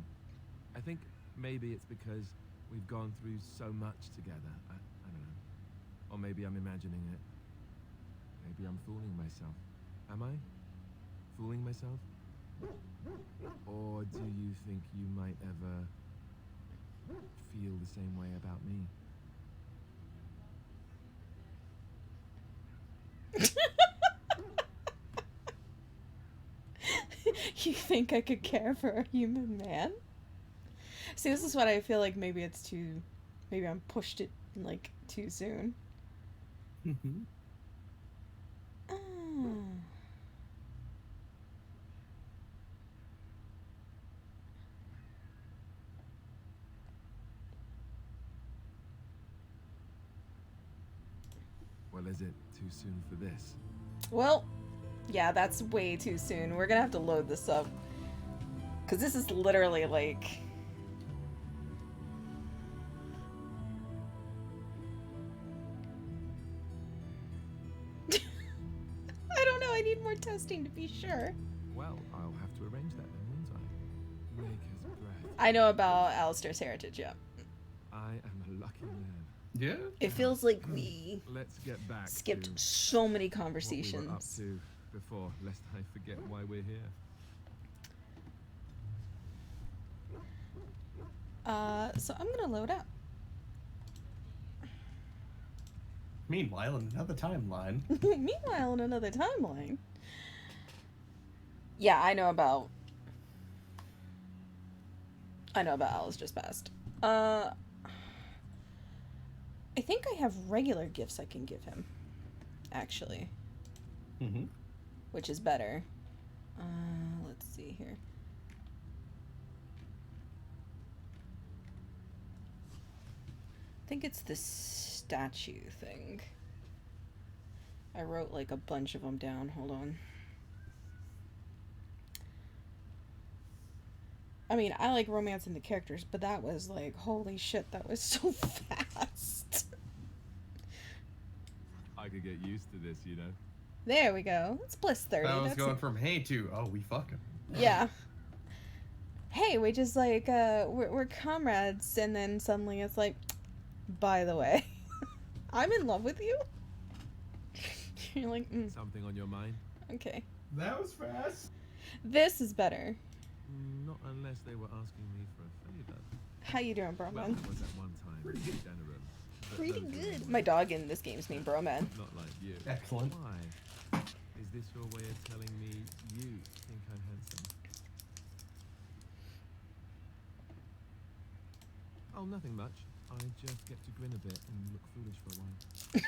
I think maybe it's because we've gone through so much together. I don't know. Or maybe I'm imagining it. Maybe I'm fooling myself. Am I? Fooling myself? Or do you think you might ever feel the same way about me? You think I could care for a human man? See, this is what I feel like maybe it's too... Maybe I'm pushed it, like, too soon. Well, is it too soon for this? Well, yeah, that's way too soon. We're gonna have to load this up. Because this is literally like... I don't know, I need more testing to be sure. Well, I'll have to arrange that then, won't I? Maker's breath. I know about Alistair's heritage, yeah. I am a lucky man. Yeah. It feels like we Let's get back skipped to so many what we were up conversations. to before, lest I forget why we're here. So I'm gonna load up. Meanwhile, in another timeline. Meanwhile, in another timeline. Yeah, I know about Alice just passed. I think I have regular gifts I can give him, actually. Mm-hmm. Which is better. Let's see here. I think it's the statue thing. I wrote like a bunch of them down. Hold on. I mean, I like romancing the characters, but that was like, holy shit, that was so fast. I could get used to this, you know. There we go. It's bliss 30. That was That's going from hey to, oh, we fucking. Yeah. Hey, we just like, we're comrades, and then suddenly it's like, by the way, I'm in love with you? You're like, Something on your mind? okay. That was fast. This is better. Not unless they were asking me for a favor. How you doing, bro, Well, man? I was at one time Pretty good. generous. but Pretty those good. were My dog in this game's named Bro Man. Not like you. Excellent. Why? Is this your way of telling me you think I'm handsome? Oh, nothing much. I just get to grin a bit and look foolish for a while.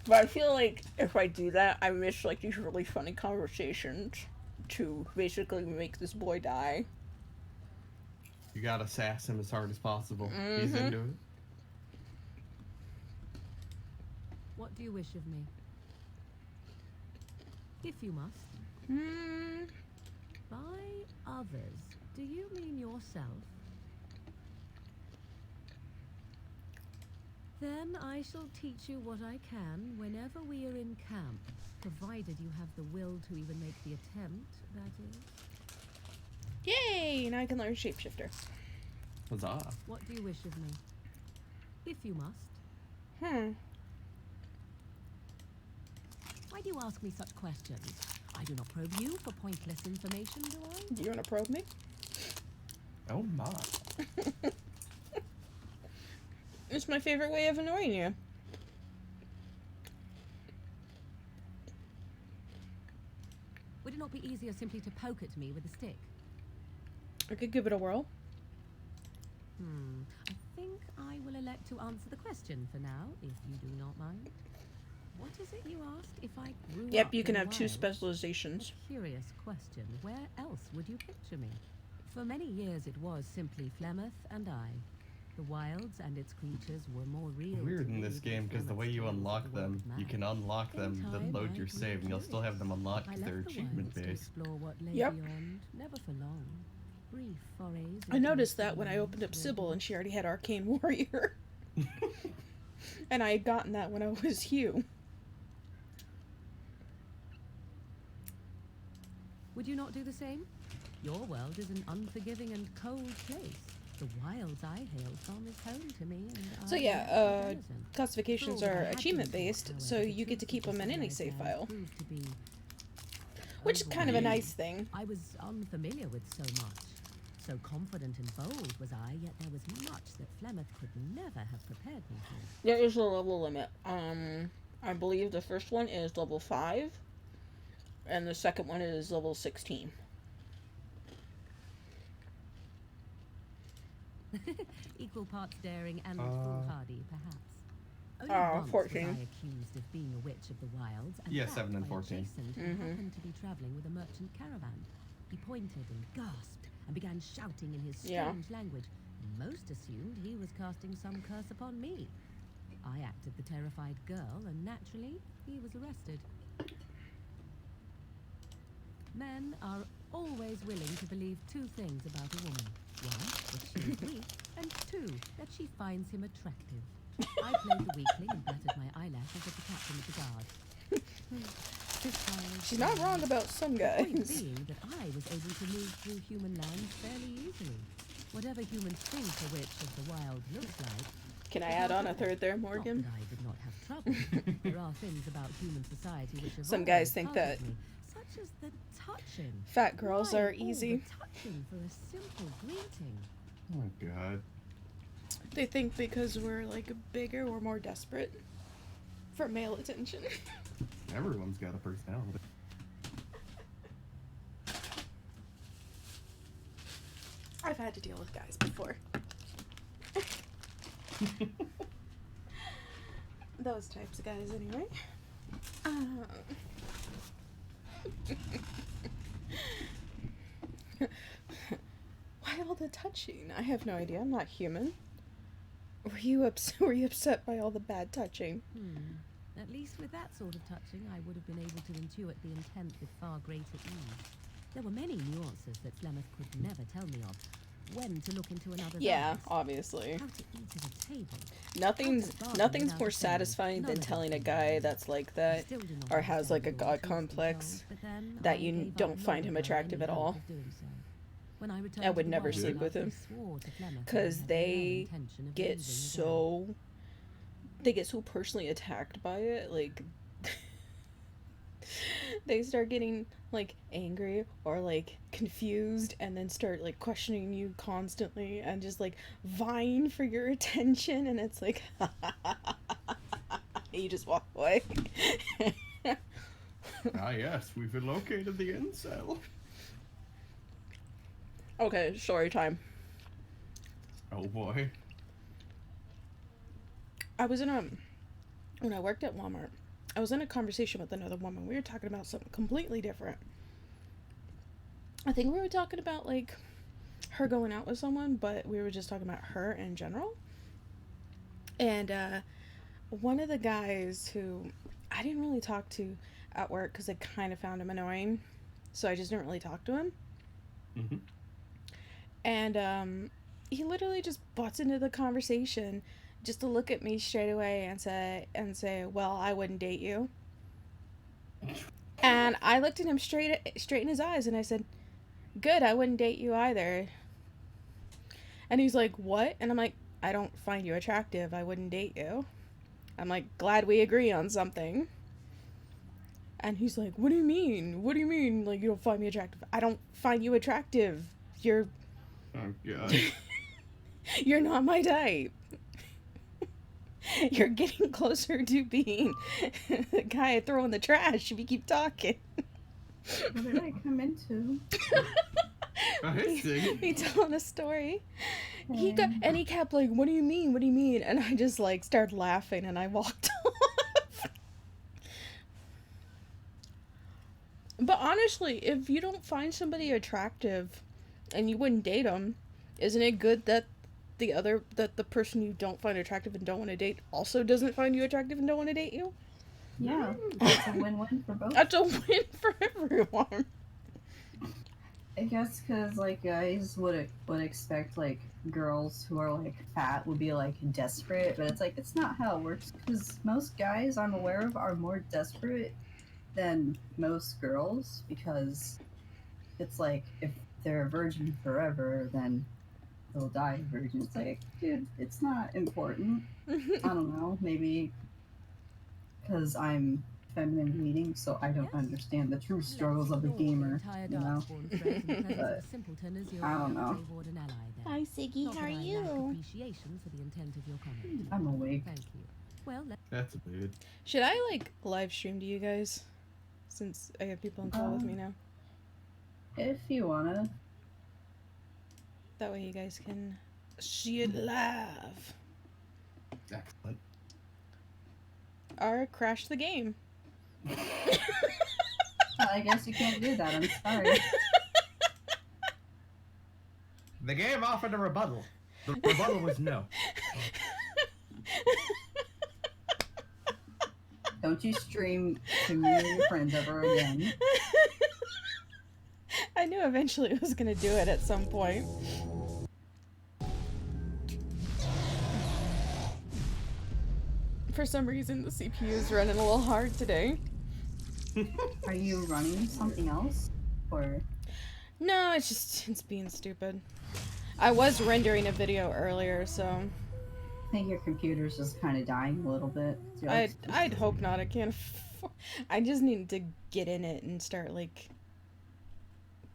But I feel like if I do that, I miss like these really funny conversations to basically make this boy die. You gotta sass him as hard as possible. He's into it. What do you wish of me? If you must. By others, do you mean yourself? Then I shall teach you what I can whenever we are in camp, provided you have the will to even make the attempt, that is. Yay! Now I can learn Shapeshifter. Huzzah. What do you wish of me? If you must. Why do you ask me such questions? I do not probe you for pointless information, do I? Do you want to probe me? Oh my. It's my favorite way of annoying you. Would it not be easier simply to poke at me with a stick? I could give it a whirl. I think I will elect to answer the question for now, if you do not mind. What is it you asked? If I grew Yep, up you can in have two Wales? specializations. A curious question. Where else would you picture me? For many years it was simply Flemeth and I. The wilds and its creatures were more real. Weird to in me this than game because the way you Flemeth's unlock tales of the them, wild you man. can unlock them, In then time, load I your grew save, and you'll still have them unlocked I if they're left the achievement wilds to based. explore what lay Yep. beyond, never for long. Brief forays I into noticed the that when I wilds, opened up where Sybil and she already had Arcane Warrior. And I had gotten that when I was Hugh. Would you not do the same? Your world is an unforgiving and cold place. The wilds I hail from is home to me, and So I yeah, am a citizen. classifications For all that I are had been achievement taught, based, however, so the you get to truth keep of them in this any life save has file. proved to be Which is kind of a overwhelming. nice thing. I was unfamiliar with so much. So confident and bold was I, yet there was much that Flemeth could never have prepared me for. There is a level limit. I believe the first one is level 5, and the second one is level 16. Equal parts daring and foolhardy, perhaps. Only once 14. was I accused of being a witch of the wilds, and Yeah, that 7 and by a 14. Jason who happened to be traveling with a merchant caravan. He pointed and gasped and began shouting in his strange language. Most assumed he was casting some curse upon me. I acted the terrified girl, and naturally, he was arrested. Men are always willing to believe two things about a woman. One, that she is weak, and two, that she finds him attractive. I played the weakling and battered my eyelashes at the captain of the guard. She's not wrong about some The point guys. being that I was able to move through human land fairly easily. Whatever humans think a witch of the wild looks like. Can I add on a third there, Morgan? Not that I did not have trouble. There are things about human society which have Some always guys think puzzled that me, such as the touching. fat girls Why are all the easy. touching for a simple greeting. Oh my god. They think because we're like bigger, we're more desperate for male attention. Everyone's got a personality. I've had to deal with guys before. Those types of guys, anyway. Why all the touching? I have no idea. I'm not human. Were you upset by all the bad touching? At least with that sort of touching, I would have been able to intuit the intent with far greater ease. There were many nuances that Flemeth could never tell me of. When to look into another's Yeah, eyes, obviously. how to eat at a table. Nothing's more satisfying than telling a guy that's like that or has like a god complex that you don't find him attractive at all. When I returned I to would the never wild, sleep with I him swore to Flemeth I because had no they intention of get leaving again. so they get so personally attacked by it, like they start getting like angry or like confused and then start like questioning you constantly and just like vying for your attention, and it's like you just walk away. Ah, yes, we've located the incel. Okay, story time. Oh boy. I was in a when I worked at Walmart, I was in a conversation with another woman. We were talking about something completely different. I think we were talking about like her going out with someone, but we were just talking about her in general. And one of the guys who I didn't really talk to at work because I kind of found him annoying, so I just didn't really talk to him. Mm-hmm. And he literally just butts into the conversation just to look at me straight away and say, well, I wouldn't date you. And I looked at him straight in his eyes and I said, good, I wouldn't date you either. And he's like, what? And I'm like, I don't find you attractive. I wouldn't date you. I'm like, glad we agree on something. And he's like, what do you mean? What do you mean? Like, you don't find me attractive? I don't find you attractive. You're... Oh, God. You're not my type. You're getting closer to being the guy I throw in the trash if you keep talking. What did I come into? He telling a story. He kept like, what do you mean? What do you mean? And I just like started laughing and I walked off. But honestly, if you don't find somebody attractive and you wouldn't date them, isn't it good that the person you don't find attractive and don't want to date also doesn't find you attractive and don't want to date you? Yeah, it's a win-win for both. That's a win for everyone. I guess because like guys would expect like girls who are like fat would be like desperate, but it's like it's not how it works. Because most guys I'm aware of are more desperate than most girls, because it's like if they're a virgin forever, then they'll die a virgin. It's like, dude, it's not important. I don't know, maybe because I'm feminine leading, so I don't understand the true struggles of the gamer, you know? But I don't know. Hi, Siggy. How are you? I'm awake. Thank you. Well, That's weird. Should I like live stream to you guys, since I have people on call with me now? If you wanna. That way you guys can see it live. Excellent. Or crash the game. I guess you can't do that, I'm sorry. The game offered a rebuttal. The rebuttal was no. Don't you stream to me and your friends ever again. I knew eventually it was gonna do it at some point. For some reason, the CPU is running a little hard today. Are you running something else? Or? No, it's being stupid. I was rendering a video earlier, so... I think your computer's just kind of dying a little bit. I'd hope not. I can't afford... I just need to get in it and start, like...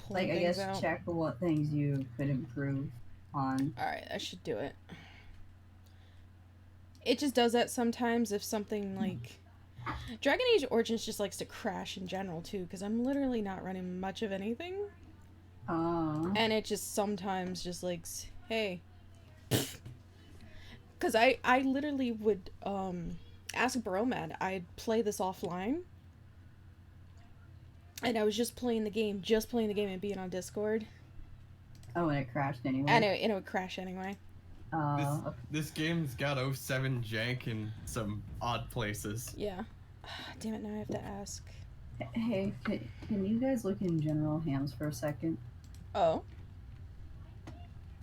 Like, I guess out. check what things you could improve on. Alright, I should do it. It just does that sometimes if something, like... Dragon Age Origins just likes to crash in general, too, because I'm literally not running much of anything. And it just sometimes just like, hey. Because I literally would ask Bromad, I'd play this offline. And I was just playing the game and being on Discord. Oh, and it crashed anyway? And it would crash anyway. This game's got 07 jank in some odd places. Yeah. Damn it, now I have to ask. Hey, can you guys look in general hams for a second? Oh?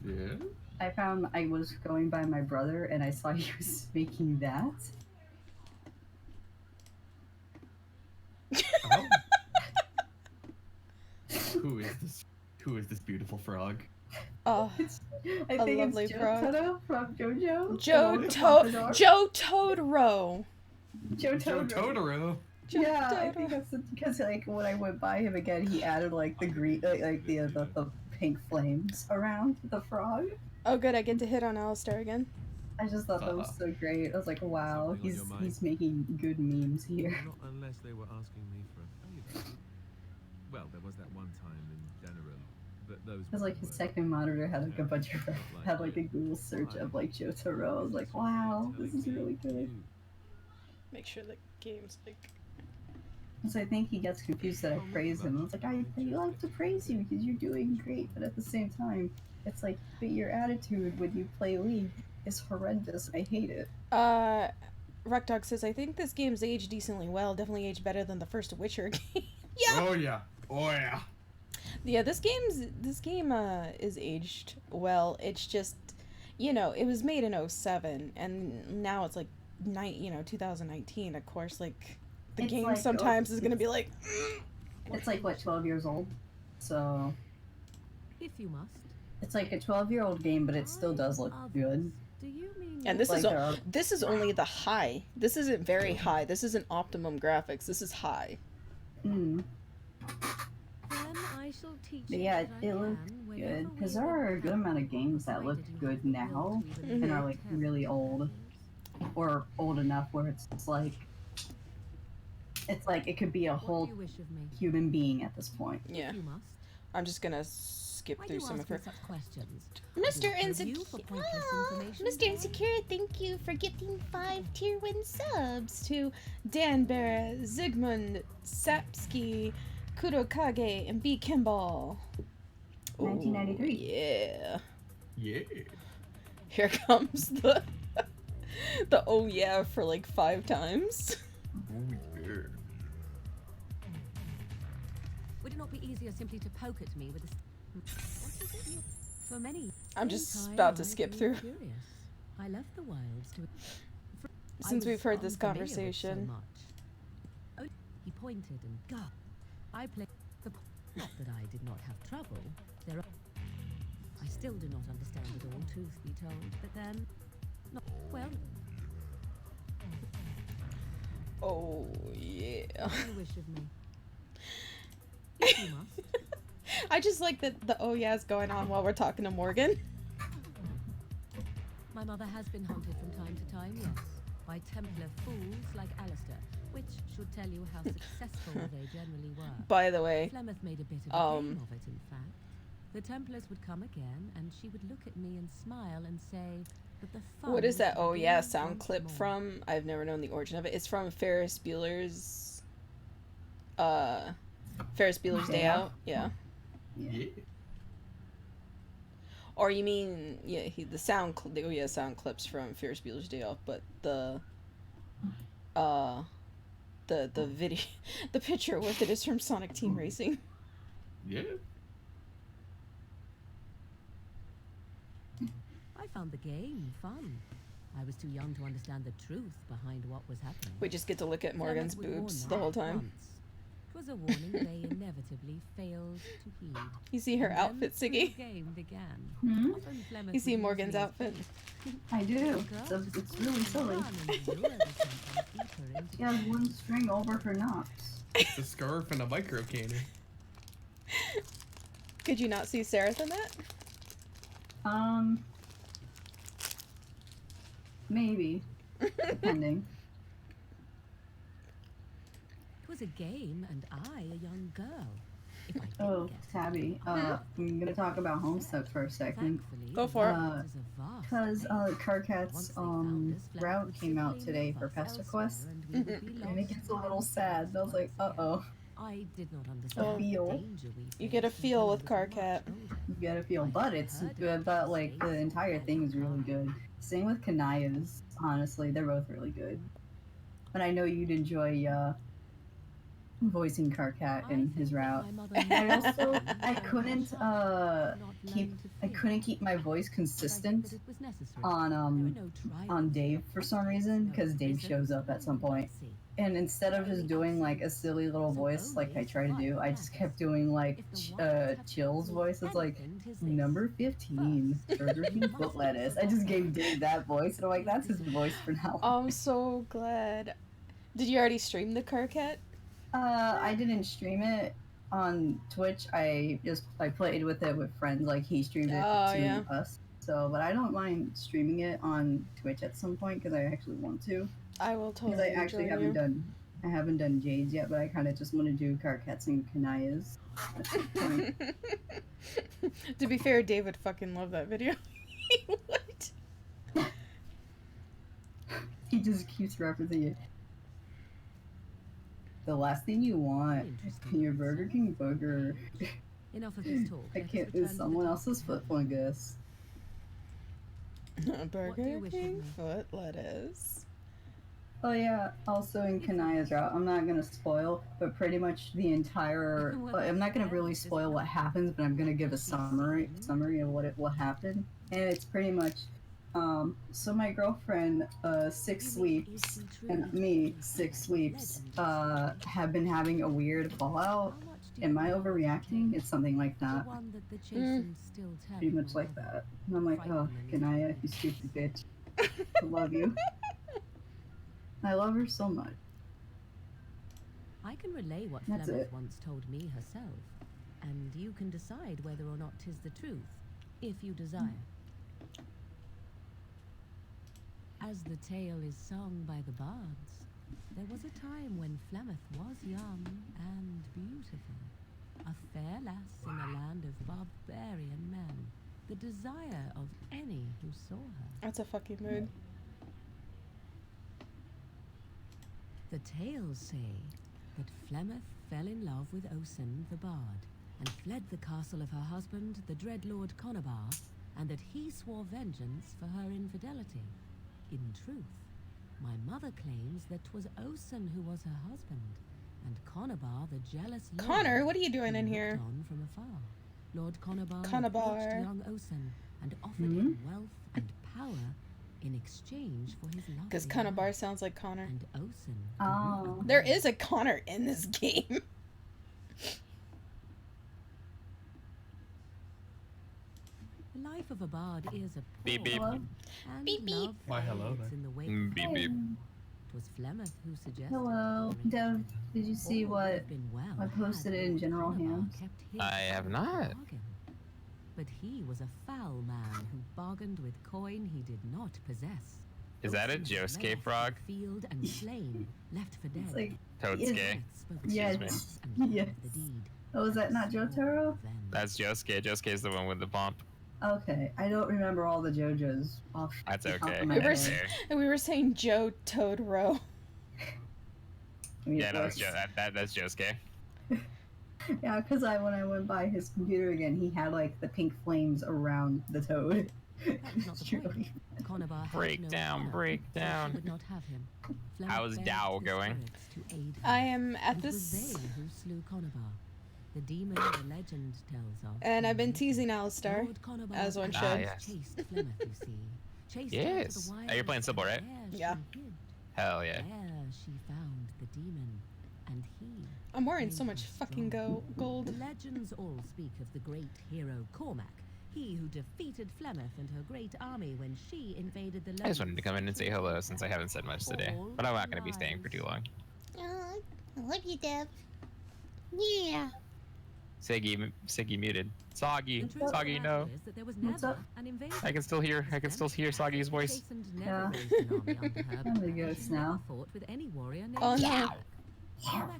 Yeah? I was going by my brother and I saw he was making that. Oh. Who is this beautiful frog? Oh, I a think lovely it's frog. Jotaro from JoJo. Joe Totoro. Joe Joe Totoro. Yeah, I think that's because like when I went by him again, he added like the green, like the pink flames around the frog. Oh, good. I get to hit on Alistair again. I just thought that was so great. I was like, wow, he's making good memes here. Not unless they were asking me for a favor. Well, there was that one time in Denerim, but those. It was like his second monitor had like a bunch of had like a Google search of like Jotaro. I was like, wow, this is really good. Make sure the game's like. So I think he gets confused that I praise him. I was like, I like to praise you because you're doing great, but at the same time, it's like, but your attitude when you play League is horrendous. I hate it. Rockdog says, I think this game's aged decently well. Definitely aged better than the first Witcher game. Yeah. Oh yeah. Oh yeah. Yeah, this game is aged well. It's just, you know, it was made in 2007 and now it's like 2019. Of course, like the game like, sometimes is gonna be like. It's like what, 12 years old, so. If you must. It's like a 12-year-old game, but it still does look good. Do you mean? And this is only the high. This isn't very high. This isn't optimum graphics. This is high. Mm. I shall teach but yeah, it looked good because there are a good amount of games that look good now and are like really old or old enough where it's like it could be a whole human being at this point. Yeah. I'm just gonna skip through some of her questions. Mr. Insecure, Mr. Insecure, thank you for gifting 5 tier 1 subs to Dan Barra, Zygmunt, Sapsky, Kudokage, and B. Kimball. 1993. Yeah. Yeah. Here comes the oh yeah for like 5 times. Oh yeah. Would it not be easier simply to poke at me with a... What is it? For many... I'm just about to skip through. Curious. I left the wilds to... Since we've heard this conversation. So he pointed and gulped. I played the... Not that I did not have trouble. There are... I still do not understand it all, truth be told, but then... Not... Well... Oh, yeah. What do you wish of me? If you must. I just like that the oh yeah's going on while we're talking to Morgan. My mother has been haunted from time to time, yes, by Templar fools like Alistair, which should tell you how successful they generally were. By the way, Flemeth made a bit of a game of it, in fact. The Templars would come again, and she would look at me and smile and say that the fun... What is that oh yeah sound clip from? I've never known the origin of it. It's from Ferris Bueller's Day Out. Yeah. Yeah. Or you mean the sound clips from Ferris Bueller's Day Off, but the video, the picture with it is from Sonic Team Racing. Yeah. I found the game fun. I was too young to understand the truth behind what was happening. We just get to look at Morgan's boobs the whole time. It was a warning they inevitably failed to heed. You see her outfit, Siggy? The game began. Hmm? You see Morgan's outfit? I do. It's really silly. She has one string over her knots. It's a scarf and a micro cannon. Could you not see Sarah in that? Maybe. Depending. It was a game, and I, a young girl. Oh, Tabby. I'm gonna talk about Homestuck for a second. Go for it. Because Carcat's route came out today for Pester Quest, and it gets a little sad. I was like, uh-oh. I did not understand the feel. You get a feel with Carcat. You get a feel, but like the entire thing is really good. Same with Kanaya's. Honestly, they're both really good. But I know you'd enjoy voicing Carcat in his route. I couldn't keep my voice consistent on Dave for some reason, because Dave shows up at some point. And instead of just doing like a silly little voice like I try to do, I just kept doing like Chill's voice. It's like number 15, Burger King foot lettuce. I just gave Dave that voice, and I'm like, that's his voice for now. I'm so glad. Did you already stream the Kinkquisition? I didn't stream it on Twitch. I played with it with friends. Like he streamed it to us. So, but I don't mind streaming it on Twitch at some point because I actually want to. I will totally. Because I actually haven't done Jade's yet, but I kind of just want to do Karkats and Kanaya's. To be fair, David fucking loved that video. What? He just keeps referencing it. The last thing you want in your Burger King burger. Enough of this talk. I can't do someone else's foot fungus. Burger King foot lettuce. Oh yeah, also in Kanaya's route, I'm not gonna spoil, but pretty much the entire, I'm not gonna really spoil what happens, but I'm gonna give a summary of what happened. And it's pretty much, so my girlfriend, 6 sweeps, and me, 6 sweeps, have been having a weird fallout. Am I overreacting? It's something like that. Pretty much like that. And I'm like, oh, Kanaya, you stupid bitch. I love you. I love her so much. I can relay what That's Flemeth it. once told me herself, and you can decide whether or not 'tis the truth, if you desire. As the tale is sung by the bards, there was a time when Flemeth was young and beautiful, a fair lass in a land of barbarian men, the desire of any who saw her. That's a fucking mood. The tales say that Flemeth fell in love with Osen the bard, and fled the castle of her husband, the dread Lord Conabar, and that he swore vengeance for her infidelity. In truth, my mother claims that 'twas Osen who was her husband, and Conabar the jealous lord. Connor, what are you doing in who here? looked on from afar. Lord Conabar Conabar. approached young Osen and offered him wealth and power in exchange for his love. Because Conabar sounds like Connor. And Osen. Oh. There is a Connor in this game. The life of a bard is a Beep, beep. and Beep, beep. love Why, hello fades there. in the wake Mm, of beep, love. beep. 'Twas Flemeth who suggested. Hello, Dev. Did you see All what would have been well I posted had it in Lord General Conabar Hands? kept his I have end of the not. bargain. But he was a foul man who bargained with coin he did not possess. Is that a Osen was Josuke led off frog? the field and slain, left for dead. It's like, Toadsuke. yes, Excuse yes. Oh, is that not Jotaro? That's Josuke. Josuke's the one with the bump. Okay, I don't remember all the JoJo's off. That's the top okay. of my We were, head. we were saying Joe Todoro. I mean, Yeah, of no, course. that's Josuke. Yeah, because when I went by his computer again, he had like the pink flames around the toad. That's not the point. Conabar had Break no down, honor, break so she down. would not have him. Flemeth How's begged Dow the going? spirits to aid her, I am at and it was this, they who slew Conabar, the demon the legend tells of. and I've been who teasing Alistar, Lord Conabar as one Ah, should. yes. chased Flemeth, you see. Chased her to Yes. the Oh, you're playing wilds, Sybil, right? and there Yeah. she hid. Hell yeah. There she found the demon, and he. I'm wearing so made much her fucking strong. gold. The legends all speak of the great hero Cormac, he who defeated Flemeth and her great army when she invaded the I just wanted to come in and say hello since I haven't said much today. But I'm not going to be staying for too long. I love you, Dev. Yeah. Siggy muted. Soggy. Soggy, no. What's up? I can still hear Soggy's voice. Yeah. I'm the ghost now. Oh no.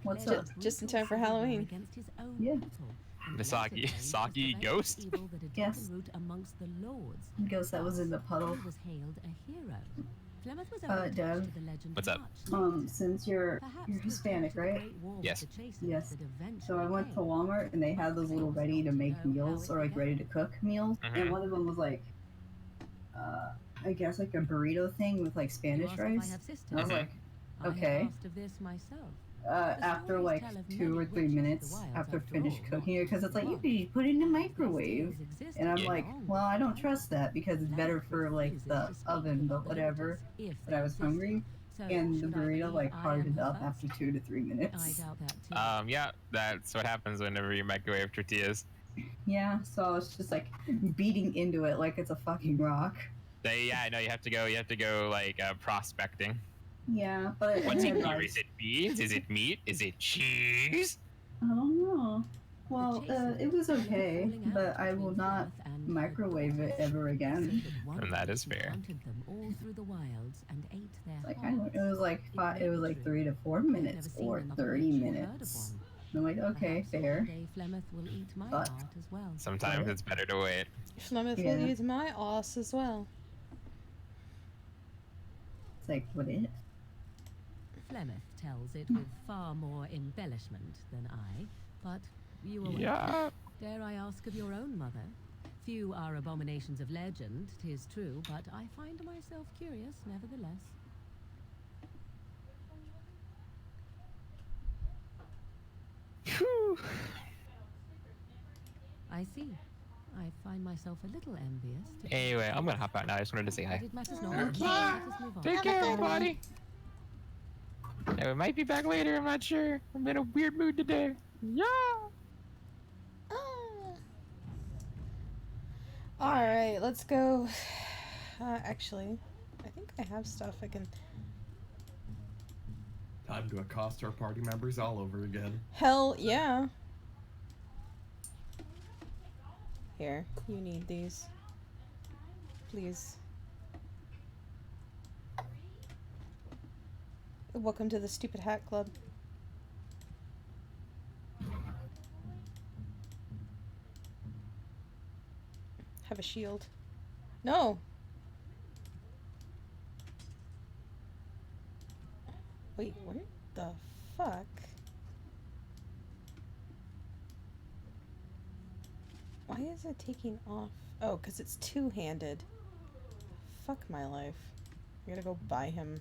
What's up? Just in time for Halloween. Yeah. The Soggy ghost? Yes. Amongst the lords. Ghost that was in the puddle. He was hailed a hero. Flemeth was Dev. to the legend What's up? Since you're Hispanic, right? Yes. Yes. So I went to Walmart and they had those little ready to make meals or like ready to cook meals, and one of them was like, I guess like a burrito thing with like Spanish rice. And I was like, okay. After like 2 or 3 minutes after finished cooking it, because it's like you could just put it in the microwave, and I'm like, well, I don't trust that because it's better for like the oven, but whatever. But I was hungry, So, And the should I burrito believe like I am hardened her up first? after 2 to 3 minutes. I doubt that too. Yeah, that's what happens whenever you microwave tortillas. Yeah, so it's just like beating into it like it's a fucking rock. Yeah, I know you have to go like prospecting. Yeah, but What's it in had here? Is it beans? Is it meat? Is it cheese? I don't know. Well, it was okay, but I will not microwave it ever again. And that is fair. Hunted them all through the wilds and ate their Like hearts. it was like it was like 3 to 4 minutes or 30 minutes. And I'm like, okay, fair. Someday Flemeth will eat my But- heart as well. Sometimes it's better to wait. Flemeth Yeah. will use my ass as well. It's like, what it? Flemeth tells it with far more embellishment than I, but you are Yeah. Dare I ask of your own mother? Few are abominations of legend, 'tis true, but I find myself curious nevertheless. Phew. I see. I find myself a little envious. Anyway, I'm gonna hop out now. I just wanted to say hi. Did matters not? Okay. Let us move on. Take care, everybody. Yeah, we might be back later. I'm not sure. I'm in a weird mood today. Yeah. Alright, let's go. Actually, I think I have stuff I can... Time to accost our party members all over again. Hell yeah. Here, you need these. Please. Welcome to the Stupid Hat Club. Have a shield. No! Wait, where the fuck? Why is it taking off? Oh, because it's two-handed. Fuck my life. I gotta go buy him.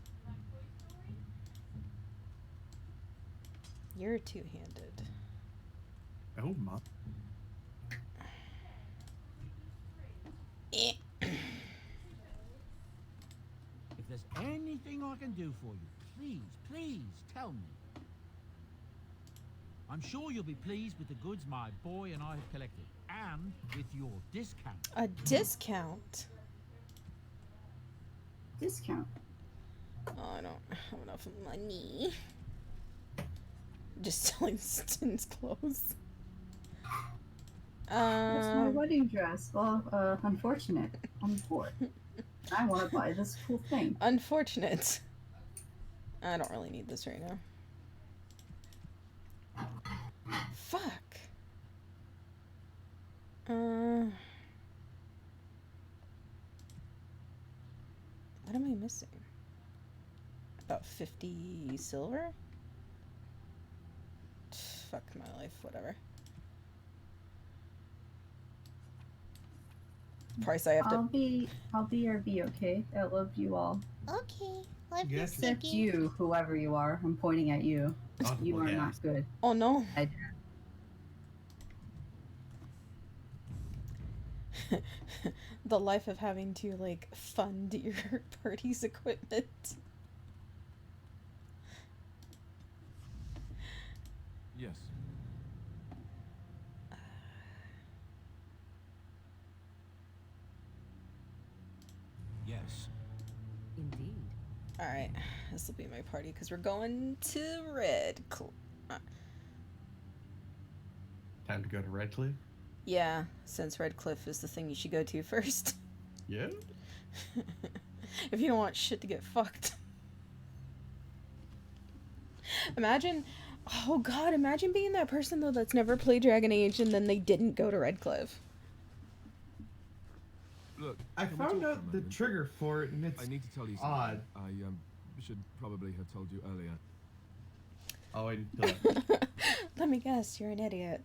You're two-handed. Oh my. If there's anything I can do for you, please tell me. I'm sure you'll be pleased with the goods my boy and I have collected, and with your discount. A discount? Discount? Oh, I don't have enough money. Just selling Stin's clothes. That's my wedding dress. Well, unfortunate. I'm poor. I want to buy this cool thing. Unfortunate. I don't really need this right now. Fuck. What am I missing? About 50 silver? Fuck my life, whatever. Price I have to... I'll be your B, okay? I love you all. Okay. Love you, Except Sticky. you, whoever you are. I'm pointing at you. Oh, You well, are yeah. not good. Oh no. The life of having to, like, fund your party's equipment. Yes. Yes. Indeed. Alright, this will be my party because we're going to Red Cliff. Time to go to Redcliffe? Yeah, since Red Cliff is the thing you should go to first. Yeah? If you don't want shit to get fucked. Imagine, oh god, imagine being that person though that's never played Dragon Age and then they didn't go to Red Cliff. Look, I can we found talk for a out the moment? trigger for it and it's I need to tell you odd. something. I should probably have told you earlier. Oh, I Let me guess, you're an idiot.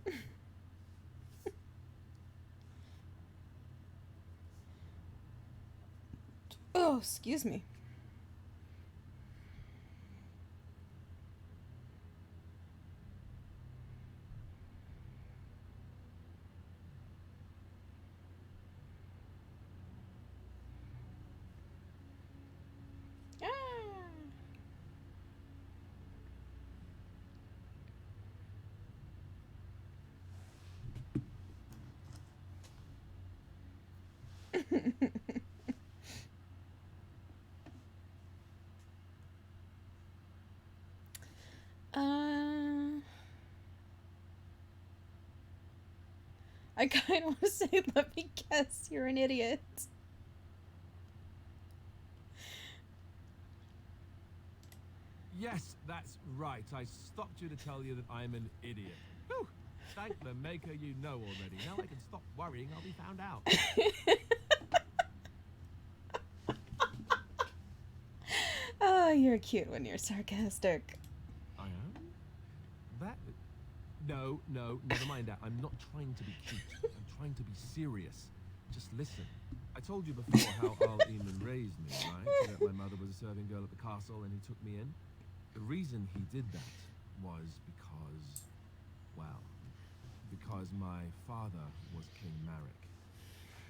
Oh, excuse me. I kind of want to say, let me guess, you're an idiot. Yes, that's right. I stopped you to tell you that I'm an idiot. Whew. Thank the maker you know already. Now I can stop worrying I'll be found out. Oh, you're cute when you're sarcastic. I am? That... No, never mind that. I'm not trying to be cute. I'm trying to be serious. Just listen. I told you before how Al Eamon raised me, right? That my mother was a serving girl at the castle and he took me in. The reason he did that was because, well, because my father was King Marek,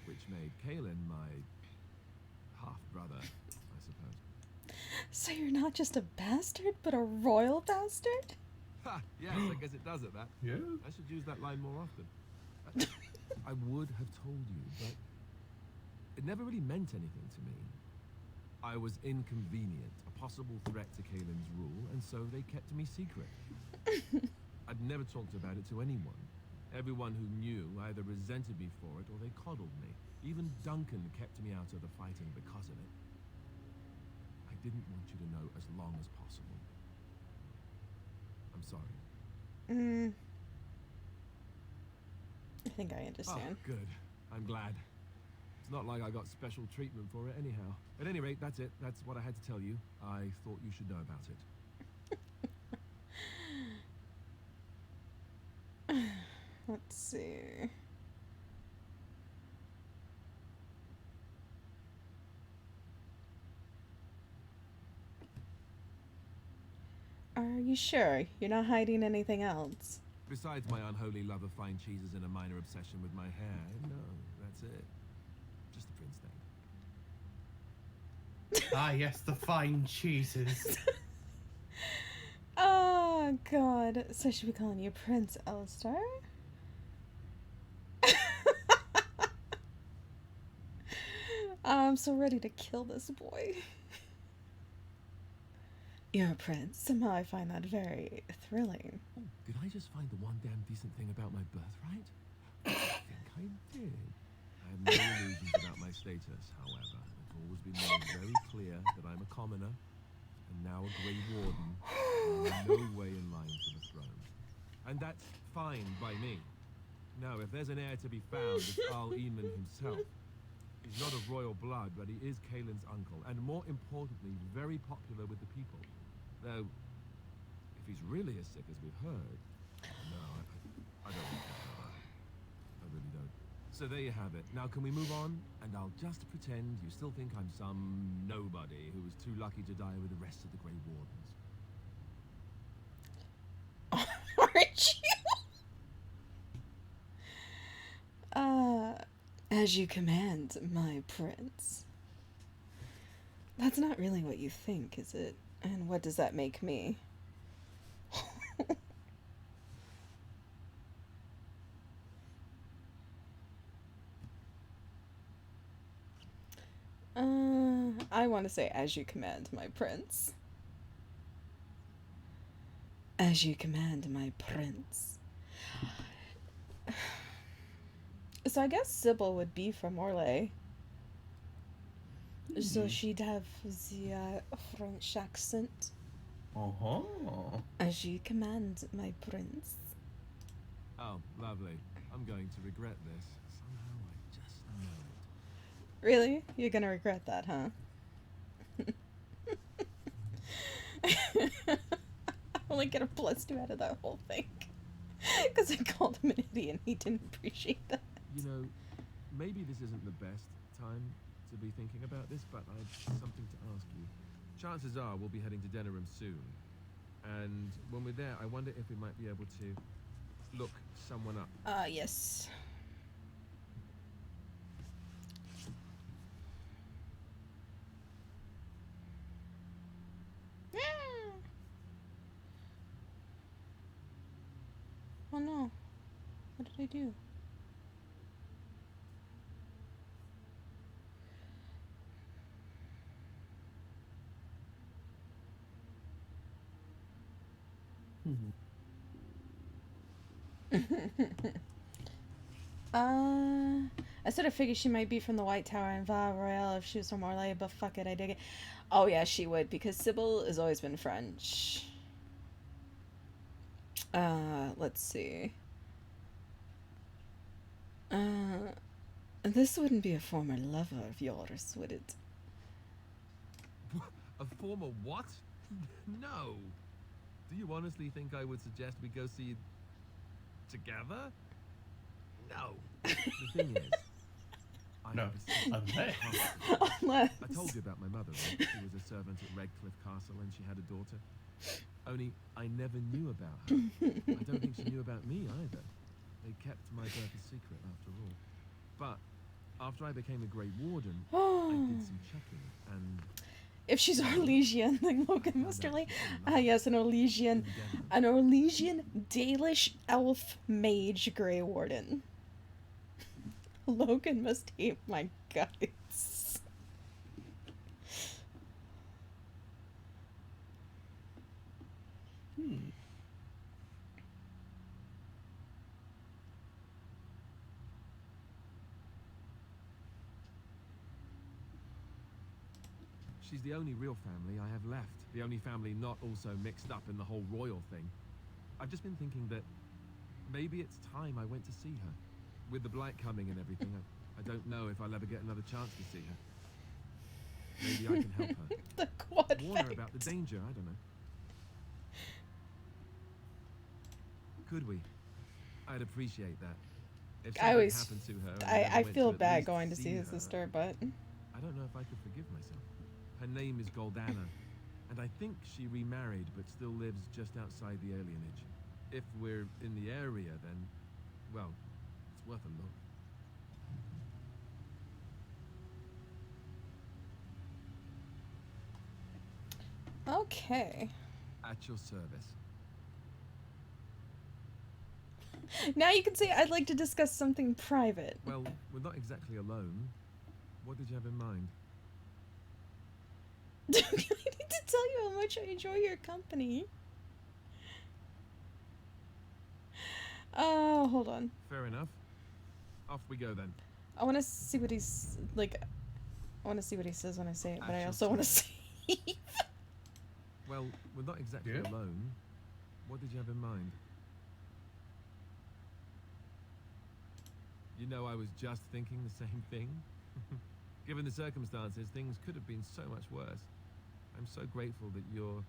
which made Kaelin my half-brother, I suppose. So you're not just a bastard, but a royal bastard? Ha! Yes, I guess it does at that. Yeah. I should use that line more often. I would have told you, but it never really meant anything to me. I was inconvenient, a possible threat to Kaelin's rule, and so they kept me secret. I'd never talked about it to anyone. Everyone who knew either resented me for it or they coddled me. Even Duncan kept me out of the fighting because of it. I didn't want you to know as long as possible. I'm sorry. I think I understand. Oh, good. I'm glad. It's not like I got special treatment for it anyhow. At any rate, that's it. That's what I had to tell you. I thought you should know about it. Let's see. Are you sure? You're not hiding anything else? Besides my unholy love of fine cheeses and a minor obsession with my hair, no, that's it. Just the prince thing. Ah, yes, the fine cheeses. Oh, God. So I should be calling you Prince Elstar? I'm so ready to kill this boy. You're a prince. Somehow I find that very thrilling. Oh, did I just find the one damn decent thing about my birthright? I think I did. I have no illusions about my status, however. It's always been made very clear that I'm a commoner, and now a Grey Warden, and in no way in line for the throne. And that's fine by me. Now, if there's an heir to be found, it's Al Eamon himself. He's not of royal blood, but he is Kaelin's uncle, and more importantly, very popular with the people. Though, if he's really as sick as we've heard, no, I don't think that. I really don't. So there you have it. Now can we move on? And I'll just pretend you still think I'm some nobody who was too lucky to die with the rest of the Grey Wardens. Aren't you? As you command, my prince. That's not really what you think, is it? And what does that make me? I want to say, as you command, my prince. As you command, my prince. So I guess Sybil would be from Orlais. So she'd have the French accent. Uh-huh. As you command, my prince. Oh, lovely. I'm going to regret this. Somehow I just know it. Really? You're gonna regret that, huh? I only get a +2 out of that whole thing. Because I called him an idiot and he didn't appreciate that. You know, maybe this isn't the best time to be thinking about this, but I've something to ask you. Chances are we'll be heading to Denerim soon. And when we're there, I wonder if we might be able to look someone up. Yes. Oh no. What did I do? I sort of figured she might be from the White Tower in Val Royale if she was from Orlais, but fuck it, I dig it. Oh yeah, she would, because Sybil has always been French. Let's see. This wouldn't be a former lover of yours, would it? A former what? No. Do you honestly think I would suggest we go see together? No. The thing is, No, unless. I told you about my mother, right? She was a servant at Redcliffe Castle and she had a daughter. Only I never knew about her. I don't think she knew about me either. They kept my birth a secret after all. But after I became a Grey Warden, I did some checking and... If she's Orlesian, then Logan must really... Ah yes, an Orlesian Dalish elf mage Grey Warden. Logan must hate my guts. She's the only real family I have left. The only family not also mixed up in the whole royal thing. I've just been thinking that maybe it's time I went to see her. With the blight coming and everything, I don't know if I'll ever get another chance to see her. Maybe I can help her. The quad Warn her about the danger, I don't know. Could we? I'd appreciate that. If I something always... happened to her and I never went feel to at bad least going to see his her, sister, but... I don't know if I could forgive myself. Her name is Goldana, and I think she remarried but still lives just outside the alienage. If we're in the area, then, well, it's worth a look. Okay. At your service. Now you can say I'd like to discuss something private. Well, we're not exactly alone. What did you have in mind? I need to tell you how much I enjoy your company. Oh, hold on. Fair enough. Off we go then. I want to see what he's like. I want to see what he says when I say it, but I also want to see. Well, we're not exactly alone. What did you have in mind? You know, I was just thinking the same thing. Given the circumstances, things could have been so much worse. I'm so grateful that you're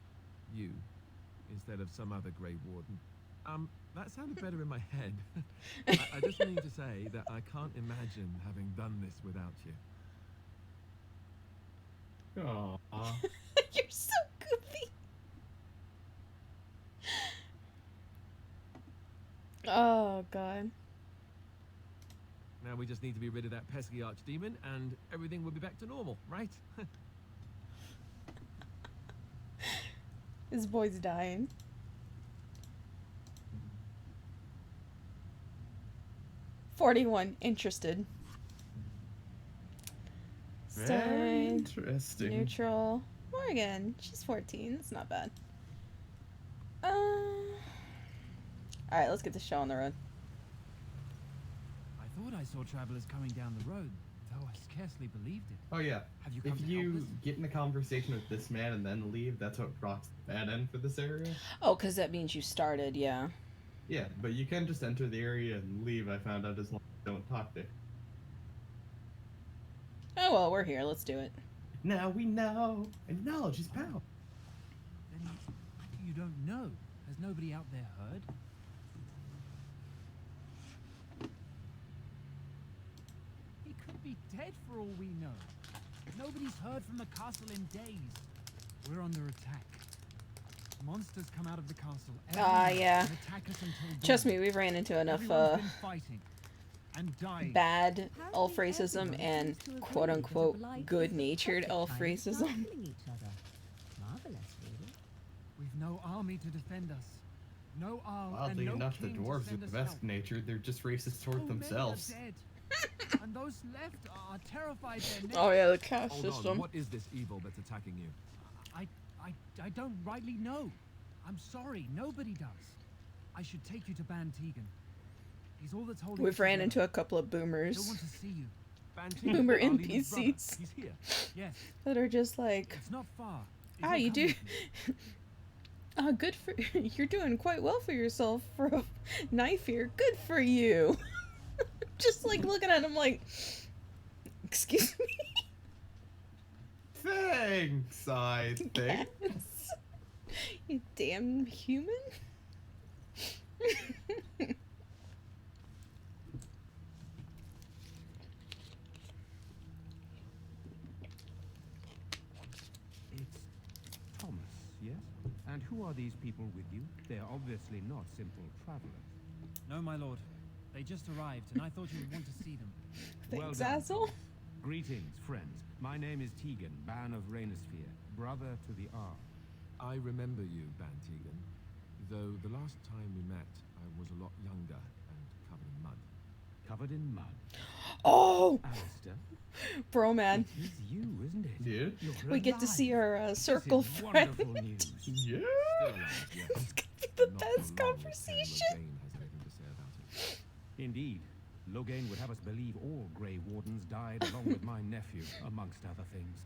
you instead of some other Grey Warden. That sounded better in my head. I just mean to say that I can't imagine having done this without you. Aww. You're so goofy. Oh, God. Now we just need to be rid of that pesky archdemon and everything will be back to normal, right? His boy's dying. $41 interested. Very interesting. Neutral. Morgan. She's 14. That's not bad. Alright, let's get the show on the road. I thought I saw travelers coming down the road, though I scarcely believed it. Oh yeah. Have you come If to help you us? get in a conversation with this man and then leave, that's what procs the bad end for this area. Oh, because that means you started, yeah. Yeah, but you can just enter the area and leave, I found out, as long as you don't talk to. Oh, well, we're here. Let's do it. Now we know. And knowledge is power. Then you don't know. Has nobody out there heard? He could be dead for all we know. Nobody's heard from the castle in days. We're under attack. Monsters come out of the castle every night Yeah. and attack us until dawn. Trust me, we've ran into enough Everyone's been fighting and dying. bad elf racism and quote-unquote good-natured elf racism. Marvelous, really. We've no army to defend us. No arm Oddly and no enough, the king to dwarves are send the us best help. natured, they're just racist So toward many are themselves. dead. And those left are terrified they're next. Oh yeah, the caste Hold on, system. what is this evil that's attacking you? I don't rightly know. I'm sorry, nobody does. I should take you to Ban Tegan. He's all that's holding We've us ran together. into a couple of Don't boomers. want to see you. Boomer Our leader's brother. NPCs. He's here. Yes. That are just like, It's not far. ah, you do. Good for you're doing quite well for yourself for a knife here. Good for you. Just like looking at him like, excuse me. Thanks, I think. Yes. You damn human. It's Thomas, yes? And who are these people with you? They're obviously not simple travelers. No, my lord. They just arrived, and I thought you would want to see them. Thanks, done, asshole. Thomas. Greetings, friends. My name is Tegan, Ban of Rainosphere, brother to the Ark. I remember you, Ban Tegan. Though the last time we met, I was a lot younger and covered in mud. Covered in mud? Oh! Alistair? Bro, man. It is you, isn't it? Yeah. You're We get to see our circle This is friend. wonderful news. Yeah. Still alive, yes. It's gonna be the Not best for long if conversation. Logain has anything to say about it. Indeed. Logain would have us believe all Grey Wardens died along with my nephew, amongst other things.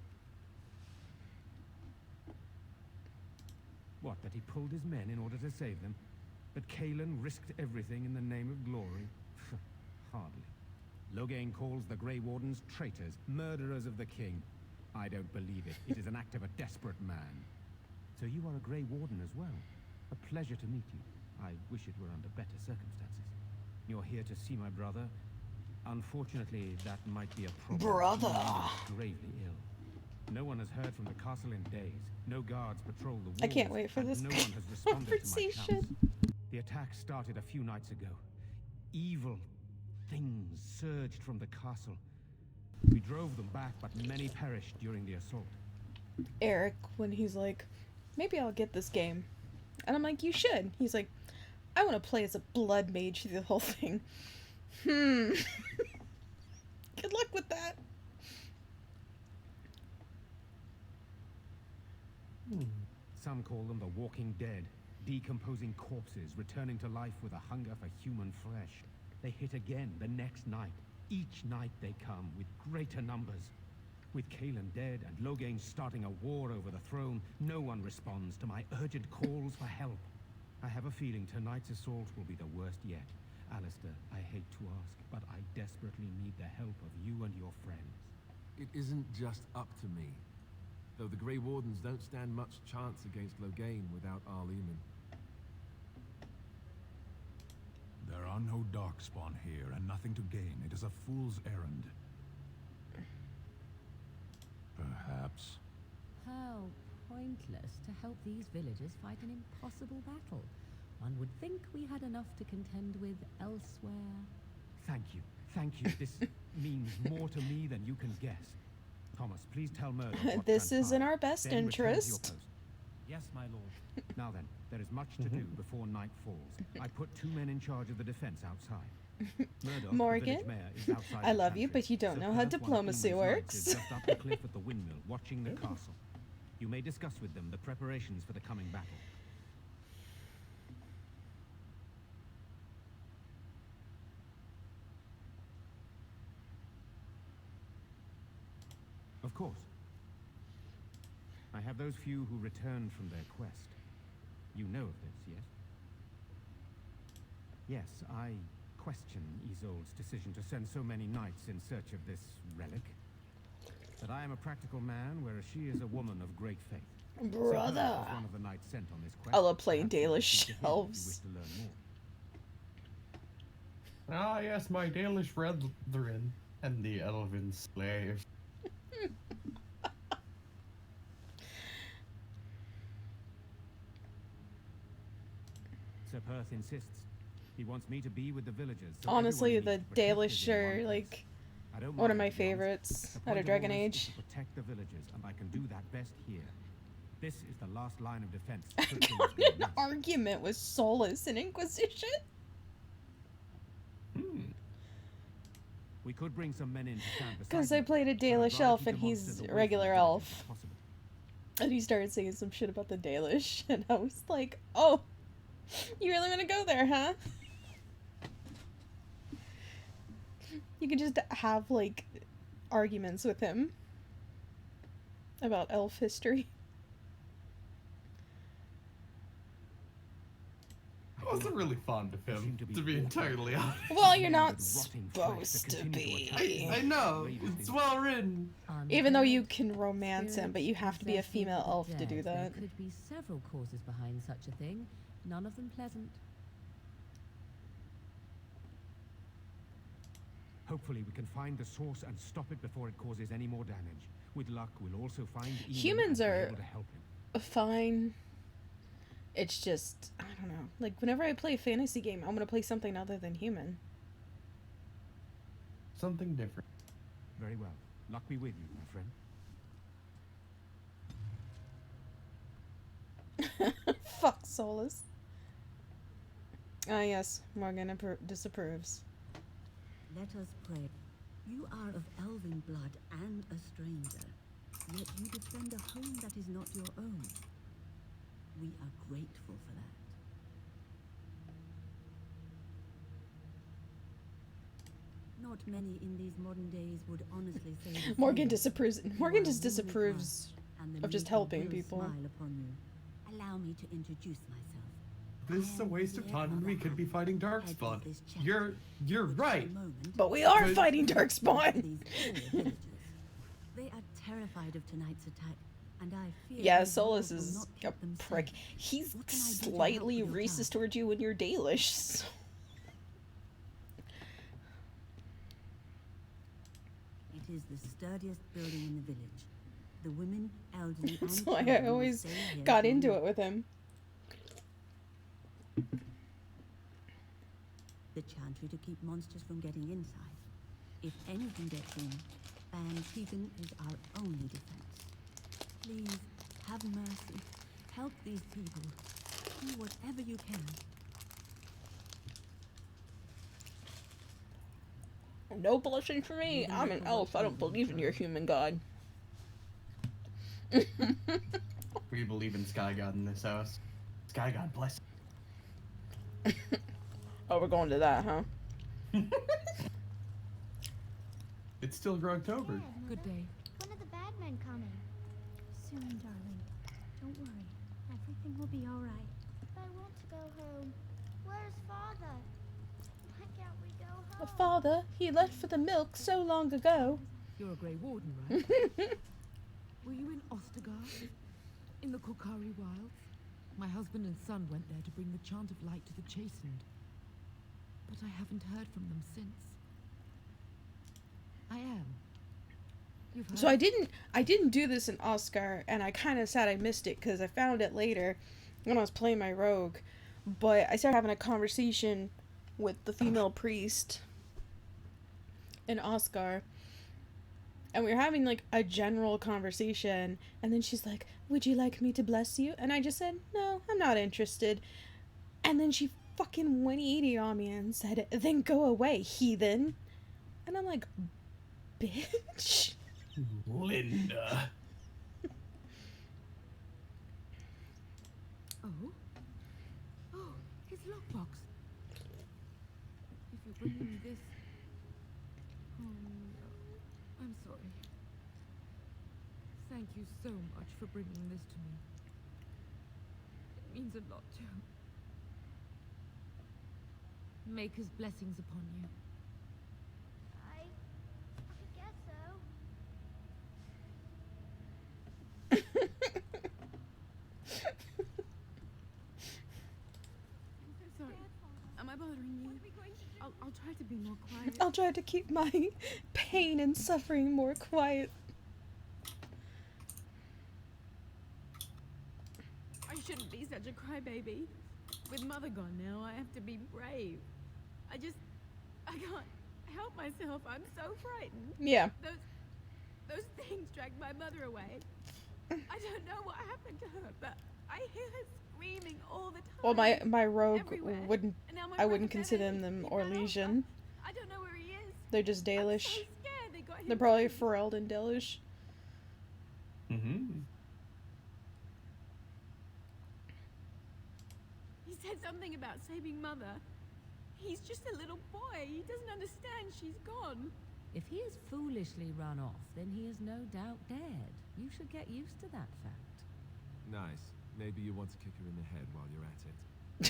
What, that he pulled his men in order to save them? That Kaelin risked everything in the name of glory? Hardly. Logain calls the Grey Wardens traitors, murderers of the king. I don't believe it. It is an act of a desperate man. So you are a Grey Warden as well. A pleasure to meet you. I wish it were under better circumstances. You're here to see my brother. Unfortunately, that might be a problem. Brother. He is gravely ill. No one has heard from the castle in days. No guards patrol the walls. I can't wait for and this no one has responded to my conversation. shouts. The attack started a few nights ago. Evil things surged from the castle. We drove them back, but many perished during the assault. Eric, when he's like, maybe I'll get this game. And I'm like, you should. He's like, I want to play as a blood mage through the whole thing. Good luck with that. Some call them the walking dead, decomposing corpses, returning to life with a hunger for human flesh. They hit again the next night. Each night they come with greater numbers. With Kaelin dead and Logain starting a war over the throne, no one responds to my urgent calls for help. I have a feeling tonight's assault will be the worst yet. Alistair, I hate to ask, but I desperately need the help of you and your friends. It isn't just up to me. Though the Grey Wardens don't stand much chance against Logain without Arleman. There are no darkspawn here, and nothing to gain. It is a fool's errand. Perhaps. How pointless to help these villagers fight an impossible battle. One would think we had enough to contend with elsewhere. Thank you. Thank you. This means more to me than you can guess. Thomas, please tell Murdoch what This is in transpired. our best Then return to your interest. post. Yes, my lord. Now then, there is much to do before night falls. I put 2 men in charge of the defense outside. Murdoch, Morgan, the village mayor, is outside I the love you, chantry. but you don't Sir know how Perth, one of diplomacy Eamon's knights, is works. just up the cliff at the windmill, watching the castle. You may discuss with them the preparations for the coming battle. Of course. I have those few who returned from their quest. You know of this, yes? Yes, I question Isolde's decision to send so many knights in search of this relic. But I am a practical man, whereas she is a woman of great faith. Brother. So was one of the knights sent on this quest. I love playing Perhaps you Dalish could speak to him if shelves. you wish to learn more. Ah, yes, my Dalish brethren and the elven slave. Sir Perth insists. He wants me to be with the villagers. So Honestly, everyone the needs protected Dalish in one are place. like I don't one of mind, my to be honest. favorites The out point of Dragon all this Age. is to protect the villagers, and I can do that best here. This is the last line of defense. should things go An wrong. argument with Solus and Inquisition. We could bring some men in to stand beside Because I me, played a but I'd Dalish rather elf keep and the monsters he's away a from regular the village elf. if possible. And he started saying some shit about the Dalish, and I was like, oh, you really want to go there, huh? You can just have, like, arguments with him about elf history. I wasn't really fond of him, to be entirely honest. Well, you're not supposed to be. I know, it's well written. Even though you can romance him, but you have to be a female elf to do that. There could be several causes behind such a thing, none of them pleasant. Hopefully we can find the source and stop it before it causes any more damage. With luck, we'll also find Ian Humans and be are able to help him. fine. It's just, I don't know. Like, whenever I play a fantasy game, I'm gonna play something other than human. Something different. Very well. Luck be with you, my friend. Fuck Solus. Ah, yes. Morgan disapproves. Let us pray. You are of elven blood and a stranger, yet you defend a home that is not your own. We are grateful for that. Not many in these modern days would honestly say the Morgan same. disapproves. You Morgan are just wounded disapproves once, and the of just Legion helping will people. Smile upon you. Allow me to introduce myself. This is a waste of time and we could be fighting Darkspawn. You're right. But we are But- fighting Darkspawn. They are terrified of tonight's attack, and I fear Yeah, these Solus walls will is not a keep them prick. safe. He's What can I do to help slightly with your racist task? towards you when you're Dalish. So. It is the sturdiest building in the village. The women, elderly, and That's why I children will always stay here got till into night. it with him. The chantry to keep monsters from getting inside. If anything gets in, and keeping is our only defense. Please, have mercy. Help these people. Do whatever you can. No blushing for me. I'm an elf. I don't believe in your human god. We believe in Sky God in this house. Sky God bless. Oh, we're going to that, huh? It's still Grogtober. Good day. When are the bad men coming? Soon, darling. Don't worry. Everything will be all right. I want to go home. Where's Father? Why can't we go home? Father, he left for the milk so long ago. You're a Grey Warden, right? Were you in Ostergard? In the Korkari Wilds? My husband and son went there to bring the chant of light to the chastened. But I haven't heard from them since. I am. You've heard? So I didn't do this in Oscar, and I kind of sad I missed it because I found it later when I was playing my rogue. But I started having a conversation with the female priest in Oscar, and we were having like a general conversation, and then she's like, "Would you like me to bless you?" And I just said, "No, I'm not interested." And then she fucking 180 on me and said, "Then go away, heathen." And I'm like, bitch. Linda. Oh? Oh, his lockbox. If you're bringing me this... Oh no, I'm sorry. Thank you so much for bringing this to me. It means a lot to... Maker's blessings upon you. I guess so. I'm so sorry. Am I bothering you? I'll try to be more quiet. I'll try to keep my pain and suffering more quiet. I shouldn't be such a crybaby. With Mother gone now, I have to be brave. I can't help myself. I'm so frightened. Yeah. Those things dragged my mother away. I don't know what happened to her, but I hear her screaming all the time. Well, my rogue everywhere. wouldn't. And now my I wouldn't brother consider Benedict, them he ran off. Orlesian. I don't know where he is. They're just Dalish. So scared they got him They're probably killed. Fereld and Dalish. Mm-hmm. He said something about saving Mother. He's just a little boy. He doesn't understand she's gone. If he is foolishly run off, then he is no doubt dead. You should get used to that fact. Nice. Maybe you want to kick her in the head while you're at it.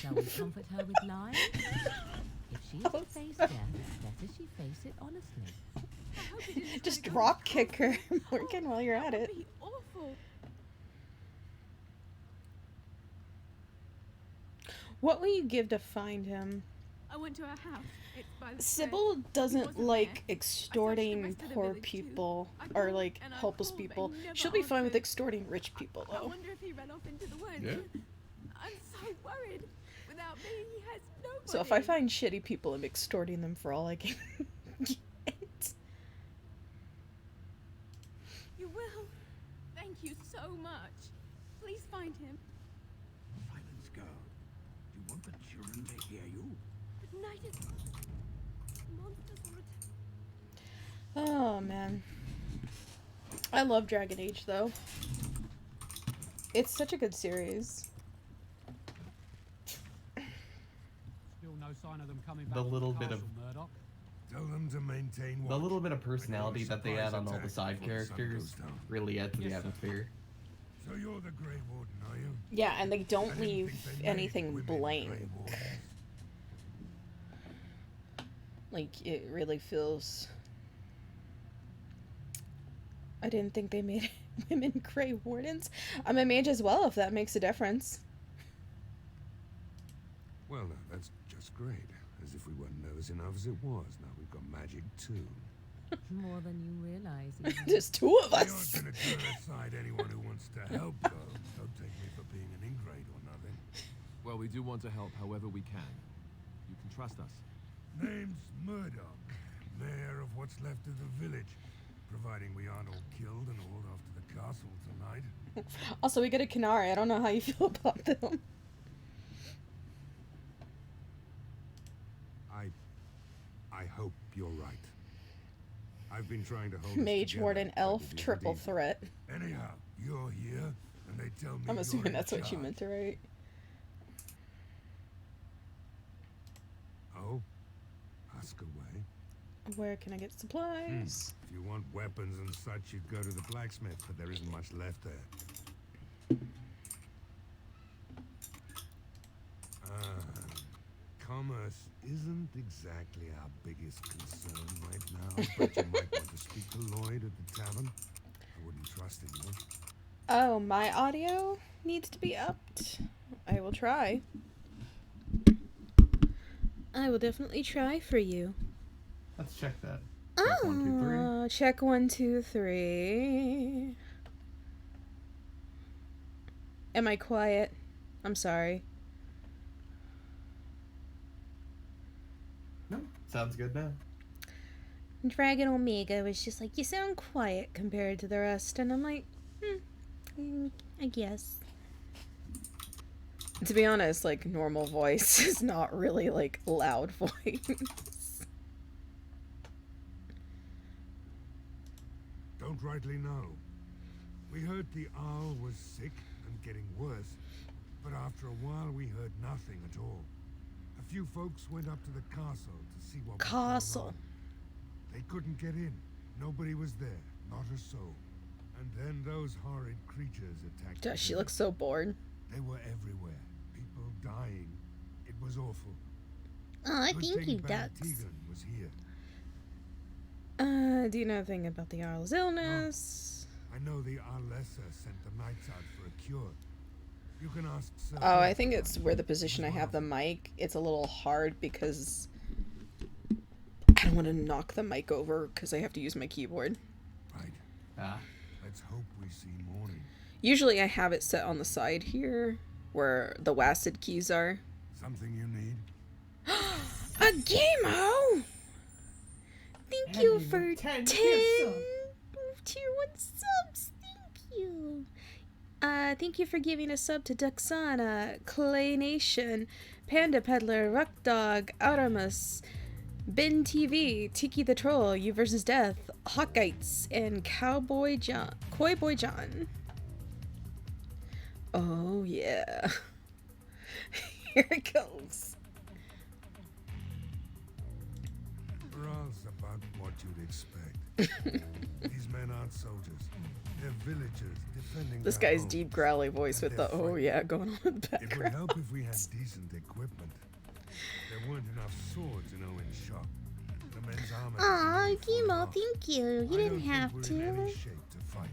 Shall we comfort her with lies? If she is to face death, better she face it honestly. Just drop kick her, Morgan, while you're at it. Be awful. What will you give to find him? I went to her house. It's by the Sybil doesn't like extorting poor people or like helpless people. She'll be fine with extorting rich people I though. wonder if he ran off into the woods. Yeah. I'm so worried. Without me, he has nobody. So if I find shitty people, I'm extorting them for all I can get. You will. Thank you so much. Please find him. Silence, girl. Do you want the children to hear you? But night is... Monsters are Oh man. I love Dragon Age though. It's such a good series. Still no sign of them coming back. The little to bit of Castle, Murdoch. Tell them to maintain the watch. little bit of personality that they add on all the side Before the sun goes characters down. really add to the Yes, sir. atmosphere. So you're the Grey Warden, are you? Yeah, and they I don't didn't leave think they made anything women Grey blank. Wardens. Like, it really feels... I didn't think they made women Grey Wardens. I'm a mage as well, if that makes a difference. Well, now, that's just great. As if we weren't nervous enough as it was. Now we've got magic too. More than you realize. Even. There's two of We us. aren't going to turn aside anyone who wants to help, though. Don't take me for being an ingrate or nothing. Well, we do want to help however we can. You can trust us. Name's Murdoch, mayor of what's left of the village. Providing we aren't all killed and hauled off to the castle tonight. Also, we get a Canary. I don't know how you feel about them. I hope you're right. I've been trying to hold us Mage, together, Warden, but Elf, it isn't triple easy. threat. Anyhow, you're here, and they tell me I'm you're assuming in that's what you charge. meant to write. Oh? Ask away. Where can I get supplies? If you want weapons and such, you'd go to the blacksmith, but there isn't much left there. Commerce isn't exactly our biggest concern right now, but you might want to speak to Lloyd at the tavern. I wouldn't trust him, though. Oh, my audio needs to be upped. I will try. I will definitely try for you. Let's check that. Oh, 1, 2, 3. check 1, 2, 3. Am I quiet? I'm sorry. No, sounds good now. Dragon Omega was just like, you sound quiet compared to the rest, and I'm like, I guess. To be honest, like, normal voice is not really, like, loud voice. Don't rightly know. We heard the owl was sick and getting worse, but after a while we heard nothing at all. A few folks went up to the castle to see what was going on. They couldn't get in. Nobody was there, not a soul. And then those horrid creatures attacked. Gosh, she looks so bored. They were everywhere. People dying. It was awful. Oh, Good thank thing you, Baron ducks. Tegan was here. Do you know anything about the Jarl's illness? I know the Arlessa sent the knights out for a cure. You can ask Sir. Oh, I think it's where the position I have the mic. It's a little hard because I don't want to knock the mic over because I have to use my keyboard. Right. Let's hope we see morning. Usually I have it set on the side here where the WASD keys are. Something you need? A Gamo! Thank you for 10 tier 1 subs. Thank you. Thank you for giving a sub to Duxana, Clay Nation, Panda Peddler, Ruck Dog, Auramus, Ben TV, Tiki the Troll, You vs. Death, Hawkites, and Cowboy John, Coy Boy John. Oh yeah. Here it goes. Growl's about what you'd expect. These men aren't soldiers. They're villagers defending This their guy's home. deep growly voice with the oh yeah going on in the It would background. help if we had decent equipment. There weren't enough swords in Owen's shop. The men's armor. Aw, Gimo, thank you. You I didn't don't think have we're to. in any shape to fight.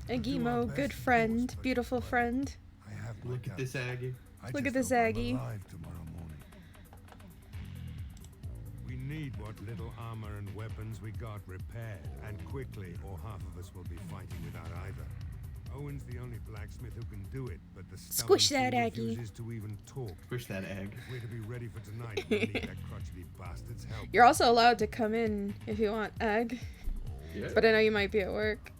A Gimo, good friend, beautiful friend. I have my Look at this Aggie. Look at this Aggie. alive tomorrow morning. We need what little armor and weapons we got repaired, and quickly, or half of us will be fighting without either. Owen's the only blacksmith who can do it, but the Squish stubborn that fool Aggie. refuses to even talk. Squish that egg. If we're to be ready for tonight, we'll need that crotchety bastard's help. You're also allowed to come in if you want, Egg. Yeah. But I know you might be at work.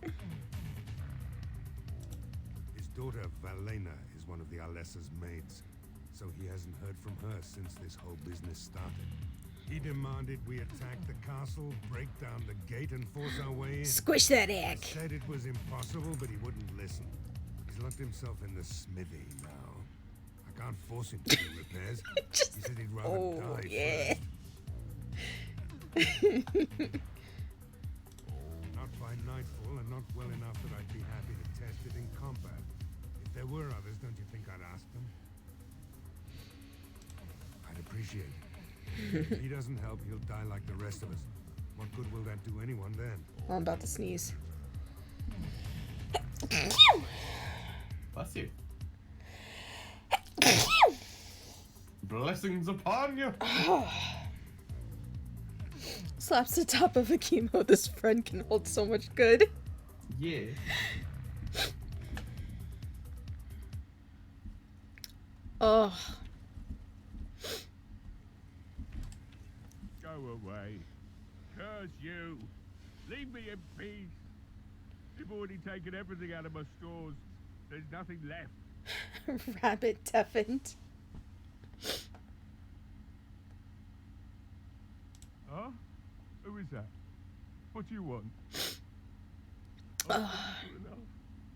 His daughter, Valena, is one of the Alessa's maids, so he hasn't heard from her since this whole business started. He demanded we attack the castle, break down the gate, and force our way in. Squish that egg. I said it was impossible, but he wouldn't listen. He's locked himself in the smithy now. I can't force him to do repairs. He said he'd rather die yeah. Not by nightfall, and not well enough that I'd be happy to test it in combat. If there were others, don't you think I'd ask them? I'd appreciate it. If he doesn't help, he'll die like the rest of us. What good will that do anyone then? Well, I'm about to sneeze. Bless you. Blessings upon you. Slaps the top of a chemo. This friend can hold so much good. Yeah. Oh. Go away. Curse you. Leave me in peace. You've already taken everything out of my stores. There's nothing left. Rabbit deafened. Huh? Who is that? What do you want?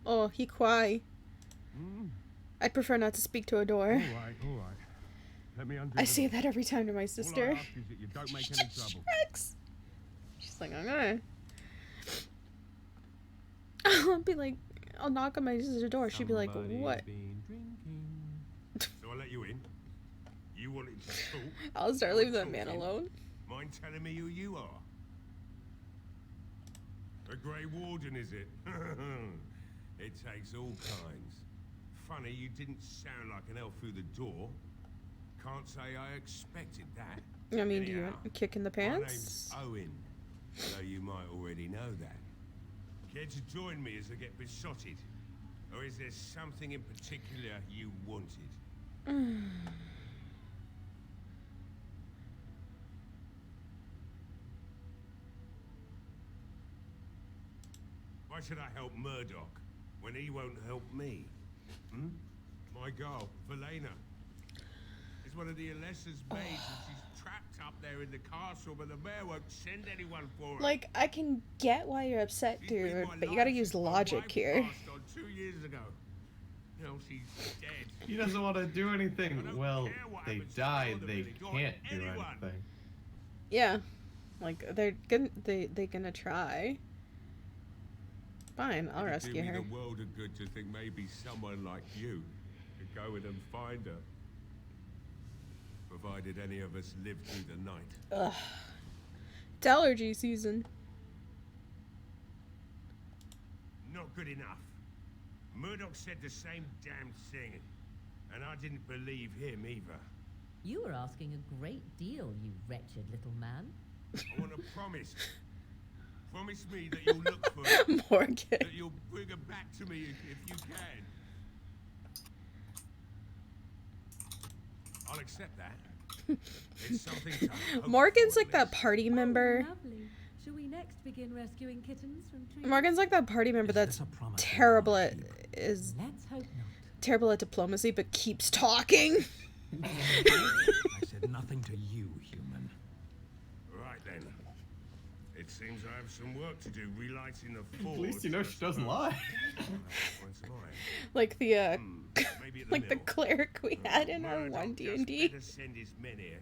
Oh, he cry. I'd prefer not to speak to a door. All right, all right. Let me undo I the say door. that every time to my All sister. I ask is that you don't make any trouble. She's like, okay. I'll be like, I'll knock on my sister's door. She'd be like, what? So I let you in. You wanted to talk. I'll start leaving that man alone. Mind telling me who you are? A Grey Warden, is it? It takes all kinds. Funny, you didn't sound like an elf through the door. Can't say I expected that. I mean, do you want a kick in the My pants? name's Owen, though you might already know that. Care to join me as I get besotted? Or is there something in particular you wanted? Why should I help Murdoch when he won't help me? Hmm? My girl, Valena, is one of the Alessa's maids, and she's trapped up there in the castle, but the mayor won't send anyone for her. Like, I can get why you're upset, dude, but you gotta use logic here. Passed on 2 years ago. Now she's dead. He doesn't want to do anything. Well, they died. They can't do anything. Yeah, like they're gonna try. Fine, I'll It'd rescue do me her. the world of good to think maybe someone like you could go in and find her. Provided any of us live through the night. Ugh. It's allergy season. Not good enough. Murdoch said the same damn thing, and I didn't believe him either. You were asking a great deal, you wretched little man. I want to promise. Promise me that you'll look for her. Morgan. That you'll bring her back to me if you can. I'll accept that. It's something to hope Morgan's for, like that party member. Lovely. Shall we next begin rescuing kittens from trees? Morgan's like that party member that's terrible at Let's hope not. terrible at diplomacy, but keeps talking. I said nothing to you, human. Right then. It seems I have some work to do relighting the forge. At least you know she doesn't lie. Once more. Like the Maybe at like the mill. cleric we had in our one Murdoch just D&D. better send his men here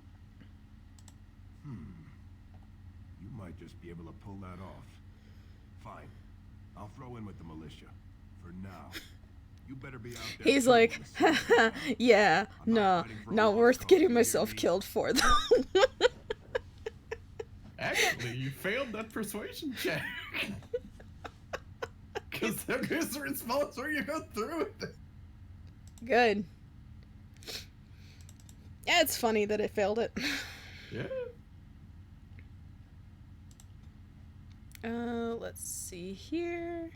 You might just be able to pull that off. Fine. I'll throw in with the militia. For now. You better be out there. He's like, haha, yeah, nah, not worth getting myself killed for, though. Actually, you failed that persuasion check. Because there is a response where you go through it. Good. Yeah, it's funny that I failed it. Yeah. Let's see here.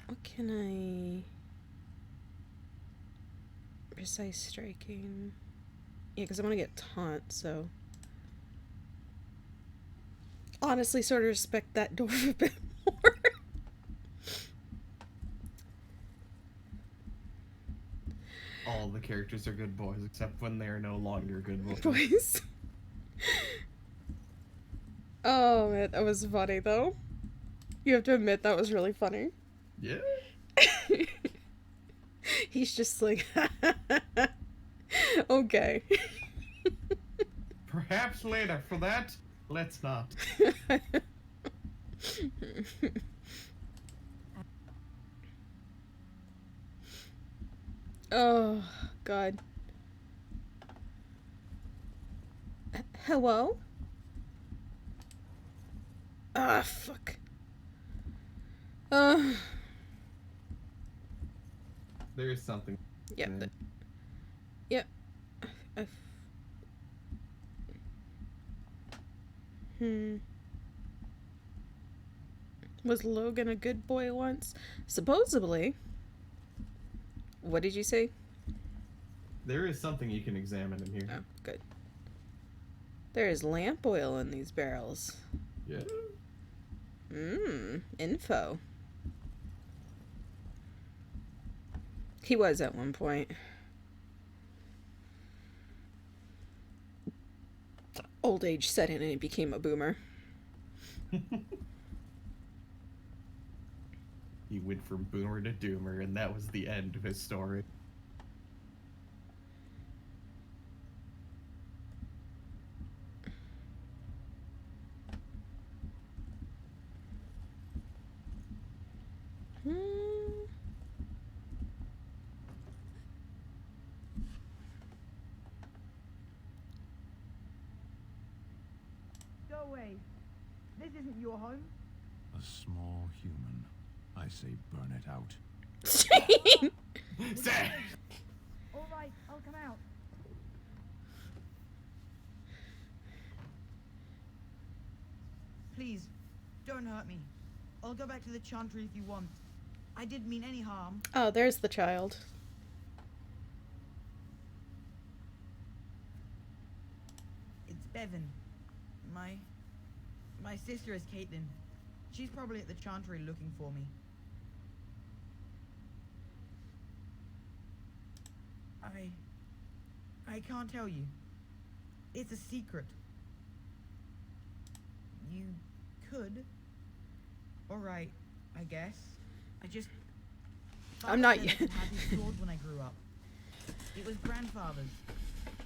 What can I... Precise striking. Yeah, because I want to get taunt, so... Honestly, sort of respect that dwarf a bit more. All the characters are good boys, except when they are no longer good boys. Boys. Oh, man, that was funny, though. You have to admit, that was really funny. Yeah. He's just like, okay. Perhaps later. For that, let's not. Oh, God. Hello? Ah, fuck. There is something. Yep. Yep. Was Logan a good boy once? Supposedly. What did you say? There is something you can examine in here. Oh, good. There is lamp oil in these barrels. Yeah. Info. He was at one point. Old age set in and he became a boomer. He went from boomer to doomer, and that was the end of his story. Go away. This isn't your home. A small human. I say burn it out. All right, I'll come out. Please, don't hurt me. I'll go back to the Chantry if you want. I didn't mean any harm. Oh, there's the child. It's Bevan. My sister is Caitlin. She's probably at the Chantry looking for me. I can't tell you. It's a secret. You could. Alright, I guess. I'm not yet. I had his sword when I grew up. It was grandfather's.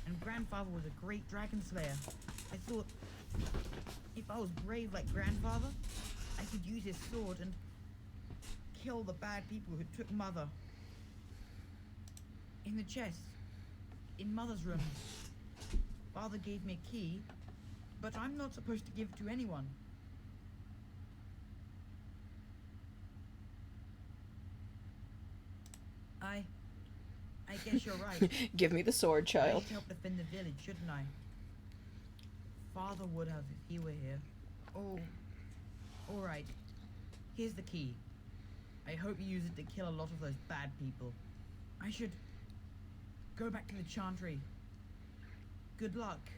And grandfather was a great dragon slayer. I thought, if I was brave like grandfather, I could use his sword and kill the bad people who took Mother. In the chest, in Mother's room. Father gave me a key, but I'm not supposed to give it to anyone. I guess you're right. Give me the sword, child. I should help defend the village, shouldn't I? Father would have if he were here. Oh, all right. Here's the key. I hope you use it to kill a lot of those bad people. I should go back to the Chantry. Good luck.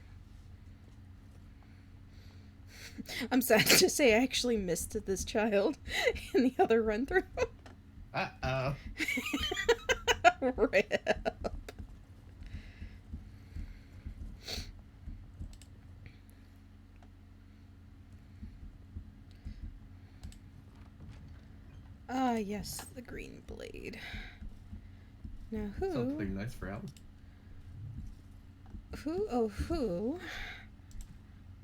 I'm sad to say I actually missed this child in the other run through. Uh-oh. Rip. Ah, yes, the green blade. Now who? Something nice for Alice. Who? Oh, who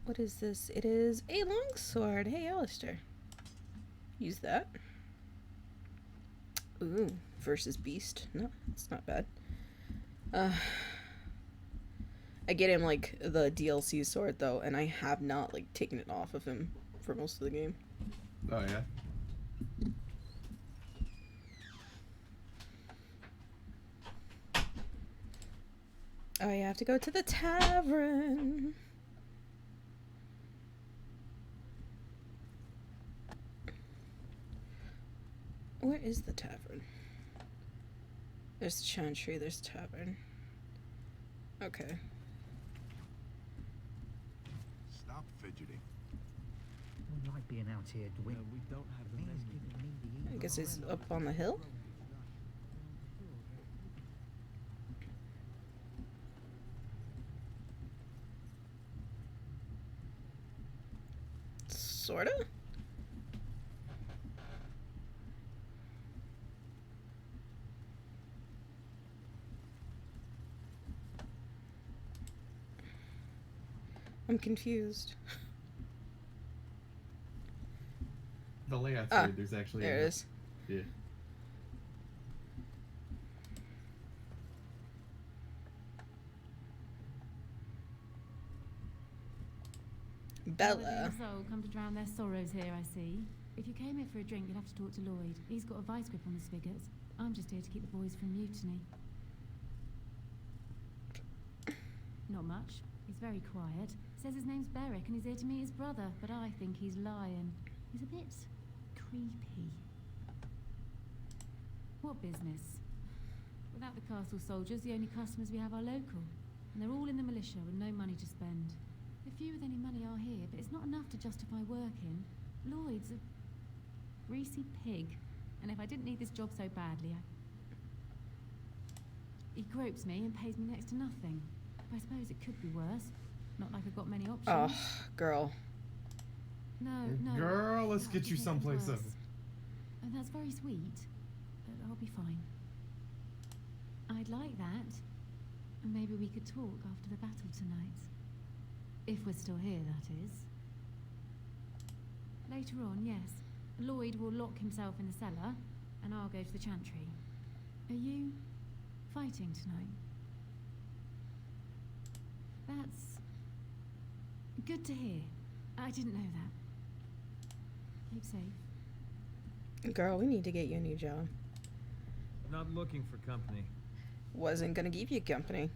What is this? It is a longsword. Hey, Alistair. Use that. Ooh, versus beast. No, it's not bad. I get him like the DLC sword though, and I have not like taken it off of him for most of the game. Oh yeah. Oh, you have to go to the tavern. Where is the tavern? There's the chantry, there's the tavern. Okay. Stop fidgeting. We like being out here, Dwayne. We don't have the menu. I guess it's up on the hill. Sorta? I'm confused. The layout's weird. There's actually there it is. Yeah. Bella. So come to drown their sorrows here, I see. If you came here for a drink, you'll have to talk to Lloyd. He's got a vice grip on the spigots. I'm just here to keep the boys from mutiny. Not much. He's very quiet. Says his name's Beric and he's here to meet his brother, but I think he's lying. He's a bit creepy. What business? Without the castle soldiers, the only customers we have are local. And they're all in the militia with no money to spend. The few with any money are here, but it's not enough to justify working. Lloyd's a greasy pig. And if I didn't need this job so badly, he gropes me and pays me next to nothing. I suppose it could be worse. Not like I've got many options. Oh, girl. No. Girl, let's get you someplace else. And that's very sweet, but I'll be fine. I'd like that. And maybe we could talk after the battle tonight. If we're still here, that is. Later on, yes. Lloyd will lock himself in the cellar, and I'll go to the chantry. Are you fighting tonight? That's good to hear. I didn't know that. Keep safe. Girl, we need to get you a new job. Not looking for company. Wasn't gonna give you company.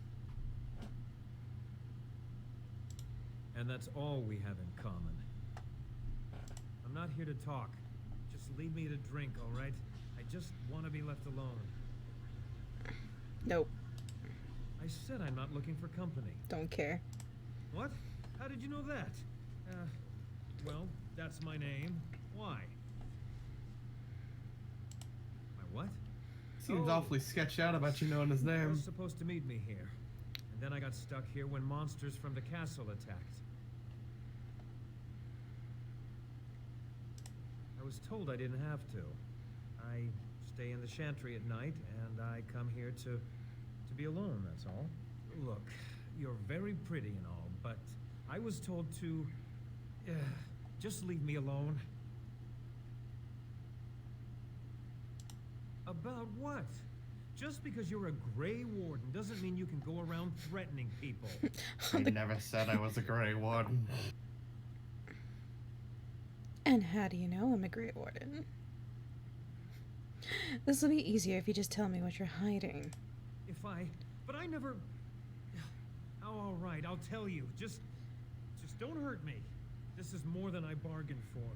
And that's all we have in common. I'm not here to talk. Just leave me to drink, all right? I just want to be left alone. Nope. I said I'm not looking for company. Don't care. What? How did you know that? Well, that's my name. Why? My what? Seems awfully sketched out about you knowing his I name. was supposed to meet me here. And then I got stuck here when monsters from the castle attacked. I was told I didn't have to. I stay in the chantry at night, and I come here to be alone, that's all. Look, you're very pretty and all, but I was told to just leave me alone. About what? Just because you're a Grey Warden doesn't mean you can go around threatening people. I never said I was a Grey Warden. And how do you know I'm a Grey Warden? This will be easier if you just tell me what you're hiding. But I never... Oh, all right, I'll tell you. Just don't hurt me. This is more than I bargained for.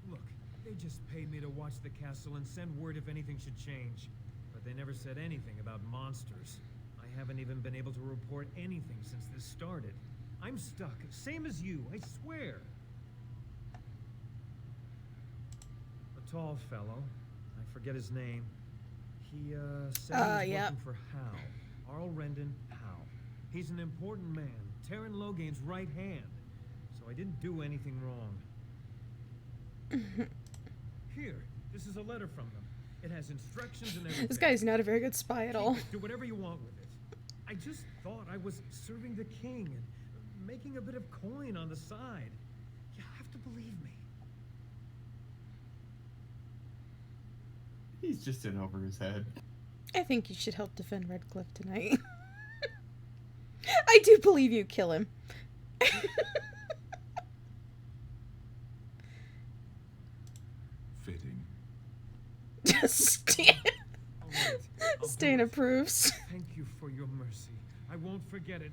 Look, they just paid me to watch the castle and send word if anything should change. But they never said anything about monsters. I haven't even been able to report anything since this started. I'm stuck, same as you, I swear. A tall fellow, I forget his name. He said he was working for Hal. Arl Rendon Hal. He's an important man, Terran Logain's right hand. So I didn't do anything wrong. Here, this is a letter from them. It has instructions and everything. This guy's not a very good spy at all. Do whatever you want with it. I just thought I was serving the king, and making a bit of coin on the side. You have to believe me. He's just in over his head. I think you should help defend Redcliffe tonight. I do believe you. Kill him. Fitting. Stan. All right, I'll do Stan it. approves. Thank you for your mercy. I won't forget it.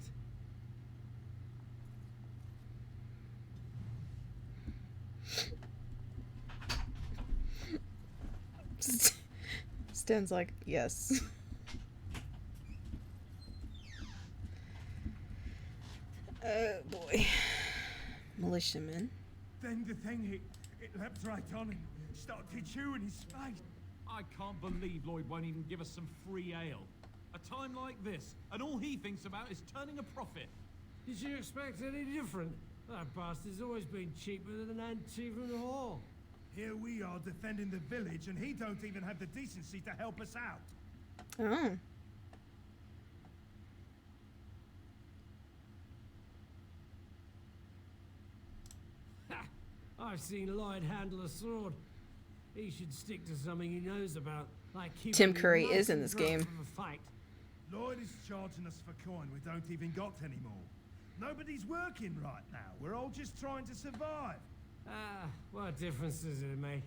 Stan's like, yes. Oh boy. Militiaman. Then the thing, it leapt right on and started chewing his face. I can't believe Lloyd won't even give us some free ale. A time like this, and all he thinks about is turning a profit. Did you expect any different? That bastard's always been cheaper than an Antivan Hall. Here we are defending the village, and he don't even have the decency to help us out. Oh. I've seen Lloyd handle a sword. He should stick to something he knows about, like keeping Tim Curry nice is in and this drunk game. for the fight. Lloyd is charging us for coin we don't even got anymore. Nobody's working right now. We're all just trying to survive. Ah, what difference does it make?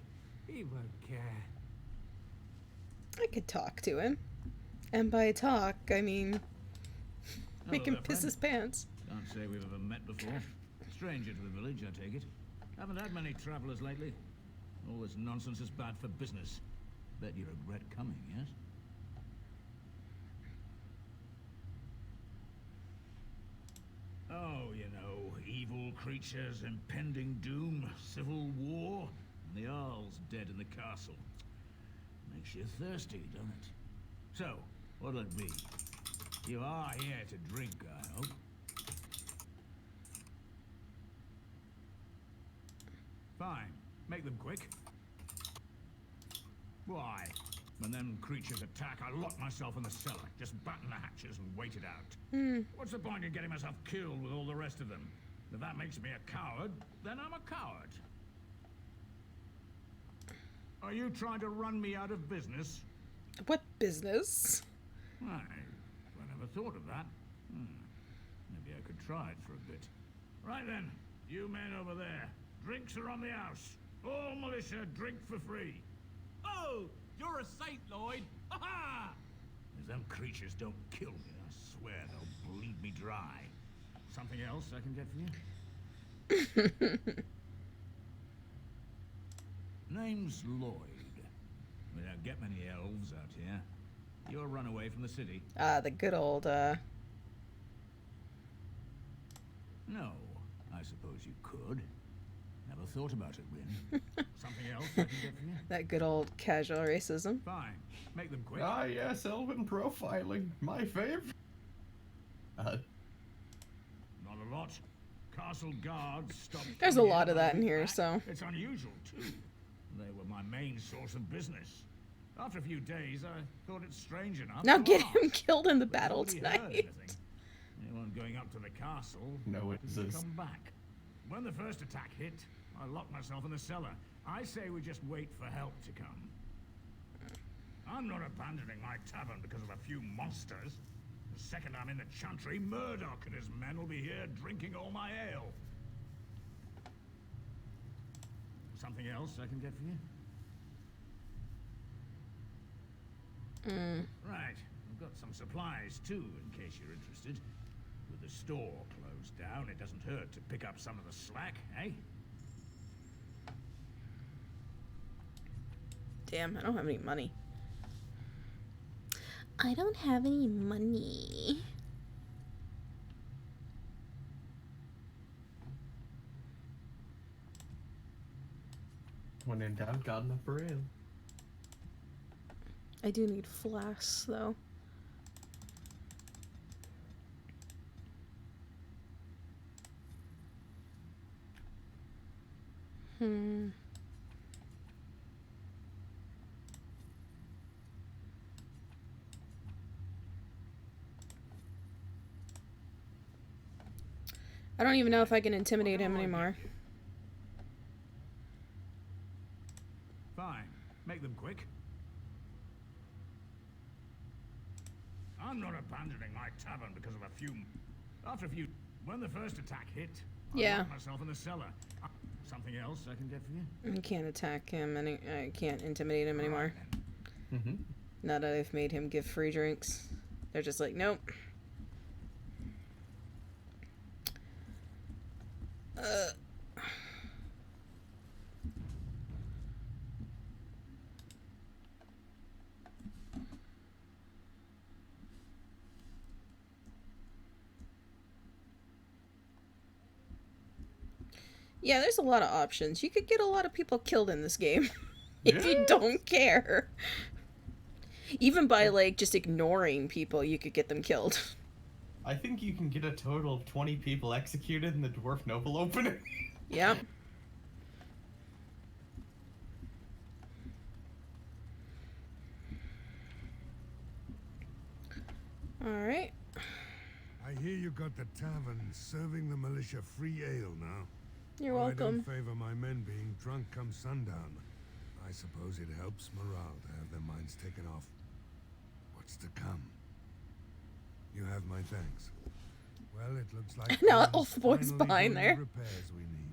He won't care. I could talk to him. And by talk, I mean make him there, piss friend. his pants. Can't say we've ever met before. Stranger to the village, I take it. Haven't had many travelers lately. All this nonsense is bad for business. Bet you regret coming, yes? Oh, you know, evil creatures, impending doom, civil war, and the Earl's dead in the castle. Makes you thirsty, doesn't it? So, what'll it be? You are here to drink, I hope. Fine. Make them quick. Why? When them creatures attack, I lock myself in the cellar. Just batten the hatches and wait it out. What's the point in getting myself killed with all the rest of them? If that makes me a coward, then I'm a coward. Are you trying to run me out of business? What business? I never thought of that. Maybe I could try it for a bit. Right then, you men over there. Drinks are on the house. All militia drink for free. Oh, you're a saint, Lloyd. Ha ha! If them creatures don't kill me, I swear they'll bleed me dry. Something else I can get for you? Name's Lloyd. We don't get many elves out here. You're run away from the city. The good old, No, I suppose you could. Never thought about it, Win. Something else I can get for you? that good old casual racism. Fine. Make them quick. Ah, yes, elven profiling. My favorite. Not a lot. Castle guards stopped. There's a coming lot in of when that I in got here, back. so. It's unusual, too. They were my main source of business. After a few days, I thought it strange enough. Now to get ask. him killed in the But battle nobody heard tonight. anything. Anyone going up to the castle No, it didn't is. come back. When the first attack hit, I locked myself in the cellar. I say we just wait for help to come. I'm not abandoning my tavern because of a few monsters. The second I'm in the chantry, Murdoch and his men will be here drinking all my ale. Something else I can get for you? Right. I've got some supplies, too, in case you're interested. With the store closed down, it doesn't hurt to pick up some of the slack, eh? Damn, I don't have any money. I don't have any money. When in doubt, got enough for ale. I do need flasks, though. I don't even know if I can intimidate him anymore. Fine. Make them quick. I'm not abandoning my tavern because of a few... After a few... When the first attack hit, I locked myself in the cellar. Something else I can get for you? I can't attack him, and I can't intimidate him anymore. Now that I've made him give free drinks. They're just like, nope. Yeah, there's a lot of options. You could get a lot of people killed in this game if you don't care. Even by, like, just ignoring people, you could get them killed. I think you can get a total of 20 people executed in the Dwarf Noble opening. Yep. Alright. I hear you got the tavern serving the militia free ale now. You're Well, welcome. I don't favor my men being drunk come sundown. I suppose it helps morale to have their minds taken off what's to come. You have my thanks. Well, it looks like No, Paul's Elf Boy's finally behind doing there. the repairs we need.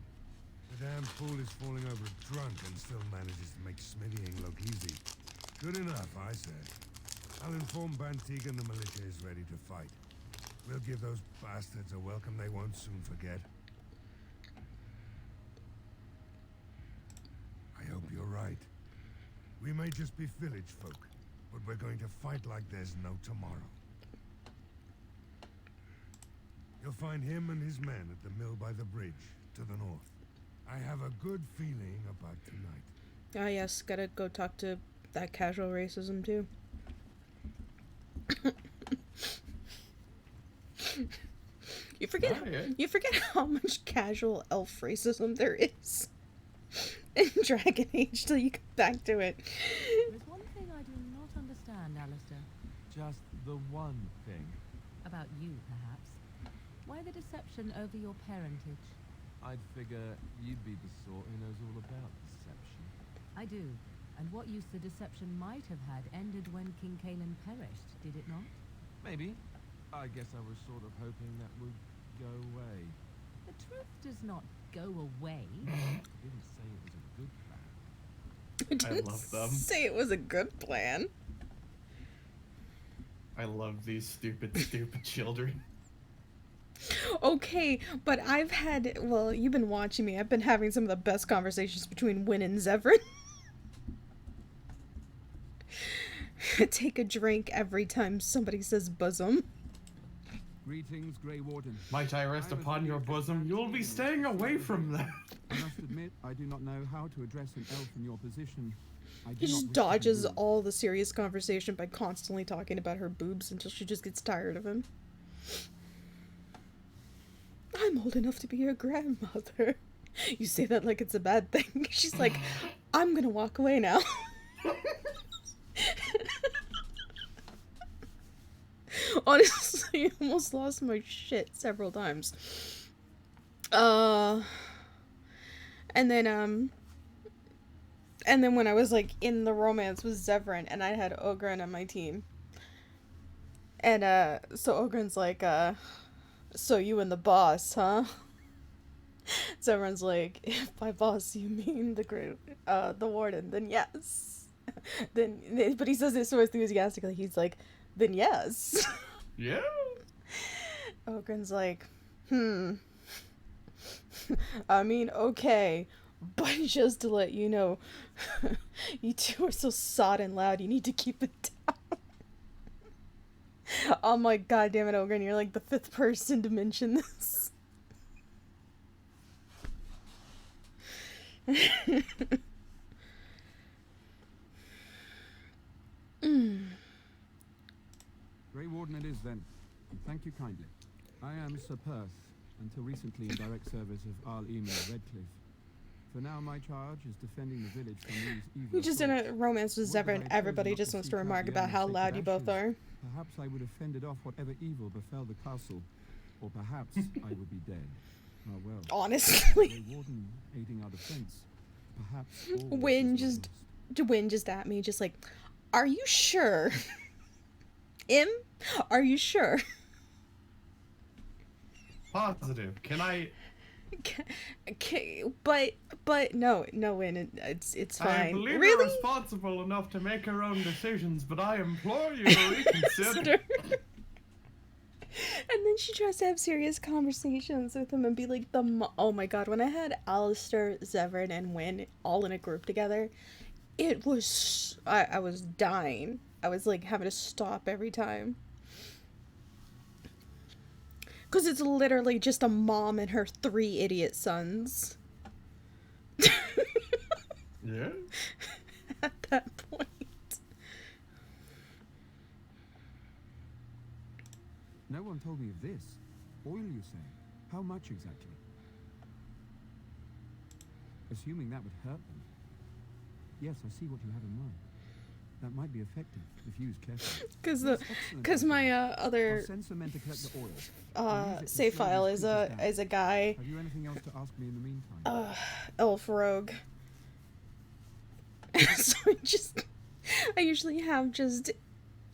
The damn fool is falling over drunk and still manages to make smithying look easy. Good enough, I say. I'll inform Bantigan the militia is ready to fight. We'll give those bastards a welcome they won't soon forget. I hope you're right. We may just be village folk, but we're going to fight like there's no tomorrow. You'll find him and his men at the mill by the bridge, to the north. I have a good feeling about tonight. Ah, yes, gotta go talk to that casual racism, too. You forget how much casual elf racism there is in Dragon Age till you get back to it. There's one thing I do not understand, Alistair. Just the one thing. About you, perhaps. Why the deception over your parentage? I'd figure you'd be the sort who knows all about deception. I do. And what use the deception might have had ended when King Kaelin perished, did it not? Maybe. I guess I was sort of hoping that would go away. The truth does not go away. I didn't say it was a good plan. I didn't love them. say it was a good plan. I love these stupid children. Okay, but I've had, well, you've been watching me. I've been having some of the best conversations between Wynn and Zevran. Take a drink every time somebody says bosom. Greetings, Grey Warden. Might I rest upon your bosom? You'll be staying away from that. I must admit, I do not know how to address an elf in your position. I do He just not dodges all the serious conversation by constantly talking about her boobs until she just gets tired of him. I'm old enough to be your grandmother. You say that like it's a bad thing. She's like, I'm gonna walk away now. Honestly, I almost lost my shit several times. And then when I was like in the romance with Zevran and I had Ogren on my team. And so Ogren's like, so you and the boss, huh? Zevran's like, if by boss you mean the warden, then yes. But he says it so enthusiastically, he's like, then yes. Yeah. Ogren's like, I mean, okay, but just to let you know, you two are so sodden loud, you need to keep it down. I'm like, God damn it, Ogren, you're like the 5th person to mention this. Grey Warden it is then. And thank you kindly. I am Sir Perth, until recently in direct service of Arl Emir Redcliffe. For now, my charge is defending the village from these evil. We just in a romance with Zevran. Everybody just wants to remark about how loud you both are. Perhaps I would have fended off whatever evil befell the castle, or perhaps I would be dead. well. Honestly. The warden aiding our defense. Perhaps all Win is not just at me, just like, are you sure? Are you sure? Positive. Can I? Okay, but no, Win, it's fine. I believe really? you're responsible enough to make your own decisions, but I implore you to reconsider. And then she tries to have serious conversations with him and be like, oh my god, when I had Alistair, Zevran, and Win all in a group together, it was, I was dying. I was like having to stop every time. Because it's literally just a mom and her 3 idiot sons. Yeah? At that point. No one told me of this. Oil, you say? How much exactly? Assuming that would hurt them. Yes, I see what you have in mind. That might be effective if used carefully. Because my other I'll send some men to collect the oil. save file is a guy. Have you anything else to ask me in the meantime? Elf Rogue. So I usually have just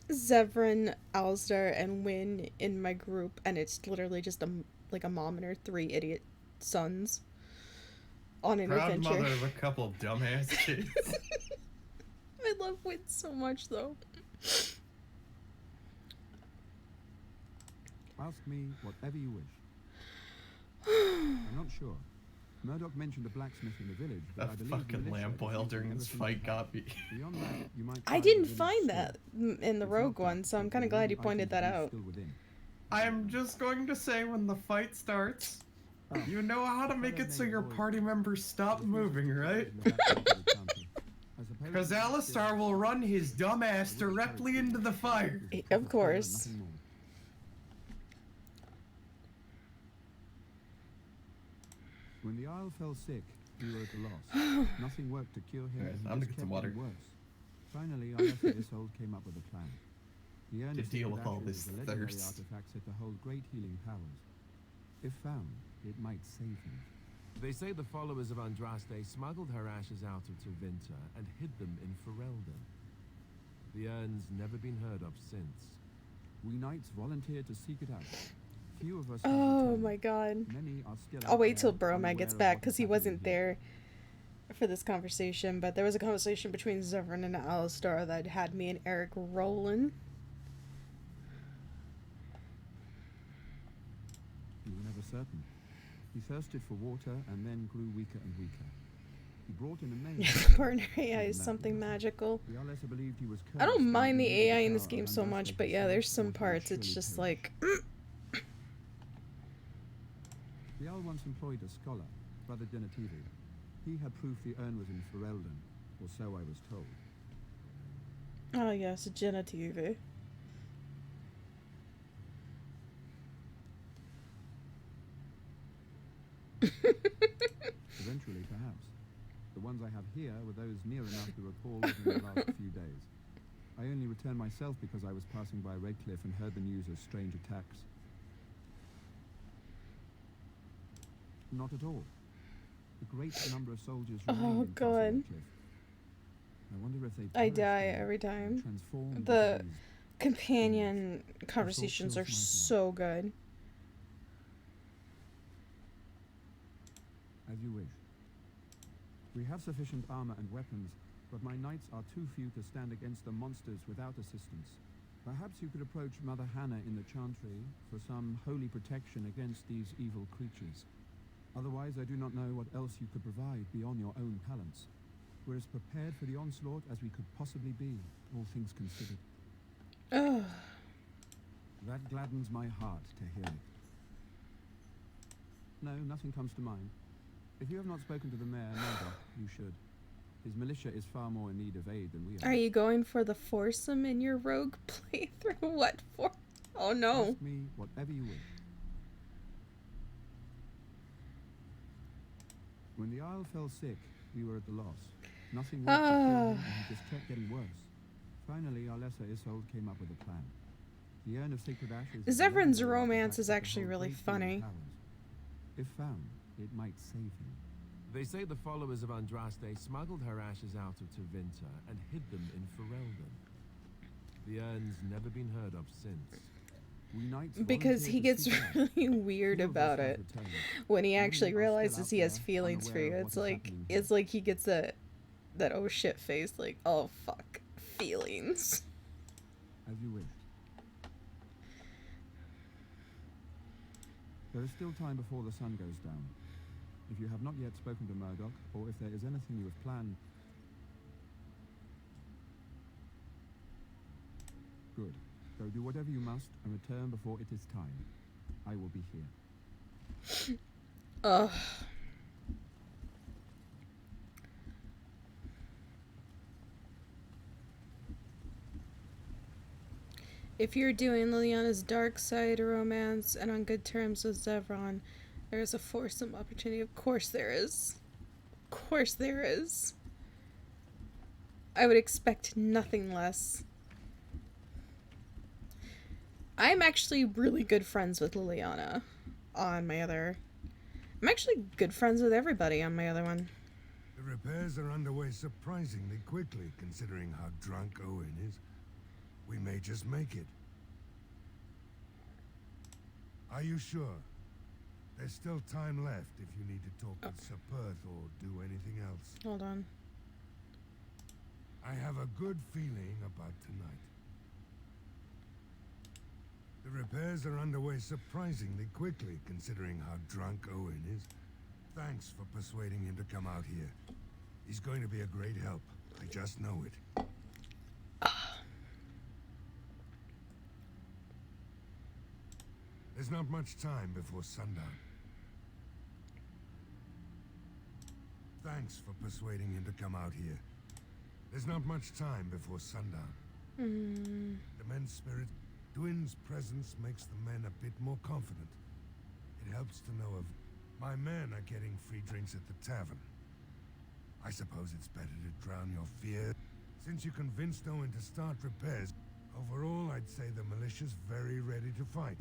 Zevran, Alistair, and Win in my group, and it's literally just a mom and her 3 idiot sons on an Proud adventure. mother of a couple dumbass kids. I love Win so much, though. Ask me whatever you wish. I'm not sure. Murdoch mentioned a blacksmith in the village, but I That believe fucking lamp oil during this fight got me. Beyond that, you might I didn't find that in the Rogue one, so I'm kind of glad you pointed that out. I'm just going to say when the fight starts, you know how to make it so your party members stop moving, right? Because Alistar will run his dumb ass directly into the fire. Of course. When the Isle fell sick, we were at a loss. Nothing worked to cure him. Alright, and he I'm gonna just get some kept water. getting worse. Finally, Arthur Isolde came up with a plan. The urn To of deal Sacred with all Ashes this is a legendary thirst. artifact said to hold great healing powers. If found, it might save him. They say the followers of Andraste smuggled her ashes out of Tevinter and hid them in Ferelden. The urn's never been heard of since. We knights volunteered to seek it out. Few of us. Oh my god. Many are still I'll wait till there, Bromag gets unaware of back what because is he happening wasn't here. there for this conversation, but there was a conversation between Zevran and Alistar that had me and Eric rolling. We were never certain. He thirsted for water and then grew weaker and weaker. He brought in a maid. Partner AI is something magical. The Alessa believed he was I don't cursed mind and the needed AI in this power game of so Andraste much, but yeah, herself, there's some or he would parts it's surely just perish. like, The Al once employed a scholar, Brother Genetivi. He had proof the urn was in Ferelden, or so I was told. oh yes, Jenna TV. Eventually, perhaps. The ones I have here were those near enough to recall within the last few days. I only returned myself because I was passing by Redcliffe and heard the news of strange attacks. Not at all. A great number of soldiers remained Oh in Castle god. Redcliffe. I wonder if they I perished die or every time. transformed The into these companion conversations are so good. As you wish. We have sufficient armor and weapons, but my knights are too few to stand against the monsters without assistance. Perhaps you could approach Mother Hannah in the Chantry for some holy protection against these evil creatures. Otherwise, I do not know what else you could provide beyond your own talents. We're as prepared for the onslaught as we could possibly be, all things considered. Ugh. That gladdens my heart to hear it. No, nothing comes to mind. If you have not spoken to the mayor, Murdoch, you should. His militia is far more in need of aid than we are. Are you going for the foursome in your rogue playthrough? What for? Oh no. Ask me whatever you wish. When the Isle fell sick, we were at the loss. Nothing worked to cure him, and he just kept getting worse. Finally, our lesser Isolde came up with a plan. The urn of sacred ashes. Zevran's romance is actually really funny. If found, it might save him. They say the followers of Andraste smuggled her ashes out of Tevinter and hid them in Ferelden. The urn's never been heard of since. Because he gets really weird about it when he actually realizes he has feelings for you. It's like he gets that oh shit face, like, oh fuck, feelings. As you wish. There is still time before the sun goes down. If you have not yet spoken to Murdoch, or if there is anything you have planned... Good. Go do whatever you must and return before it is time. I will be here. Ugh. If you're doing Liliana's dark side romance and on good terms with Zevran, there is a foursome opportunity. Of course there is. Of course there is. I would expect nothing less. I'm actually really good friends with Liliana on my other... I'm actually good friends with everybody on my other one. The repairs are underway surprisingly quickly, considering how drunk Owen is. We may just make it. Are you sure? There's still time left if you need to talk with Sir Perth or do anything else. Hold on. I have a good feeling about tonight. The repairs are underway surprisingly quickly, considering how drunk Owen is. Thanks for persuading him to come out here. He's going to be a great help. I just know it. There's not much time before sundown. Thanks for persuading him to come out here. There's not much time before sundown. The men's spirit... Dwin's presence makes the men a bit more confident. It helps to know of... My men are getting free drinks at the tavern. I suppose it's better to drown your fear. Since you convinced Owen to start repairs, overall I'd say the militia's very ready to fight.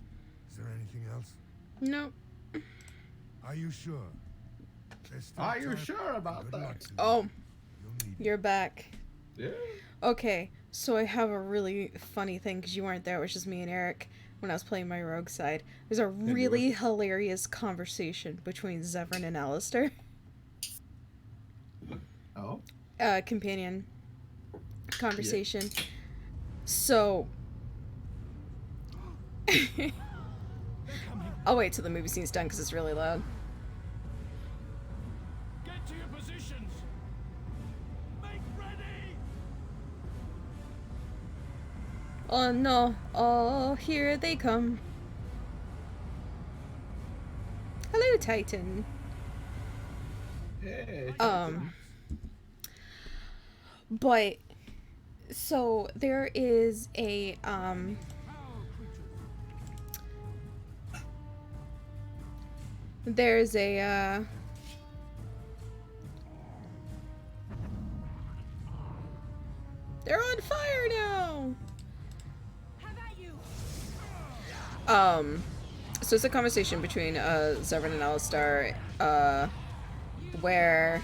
Is there anything else? No. Are you sure? Are you sure about that? Oh, you're back. Yeah. Okay, so I have a really funny thing because you weren't there. It was just me and Eric when I was playing my rogue side. There's a really hilarious conversation between Zevran and Alistair. Oh? Companion conversation. Yeah. So... I'll wait till the movie scene's done because it's really loud. Get to your positions. Make ready. Oh no! Oh, here they come. Hello, Titan. Hey. But so there is a there's a they're on fire now. So it's a conversation between Zevran and Alistair, where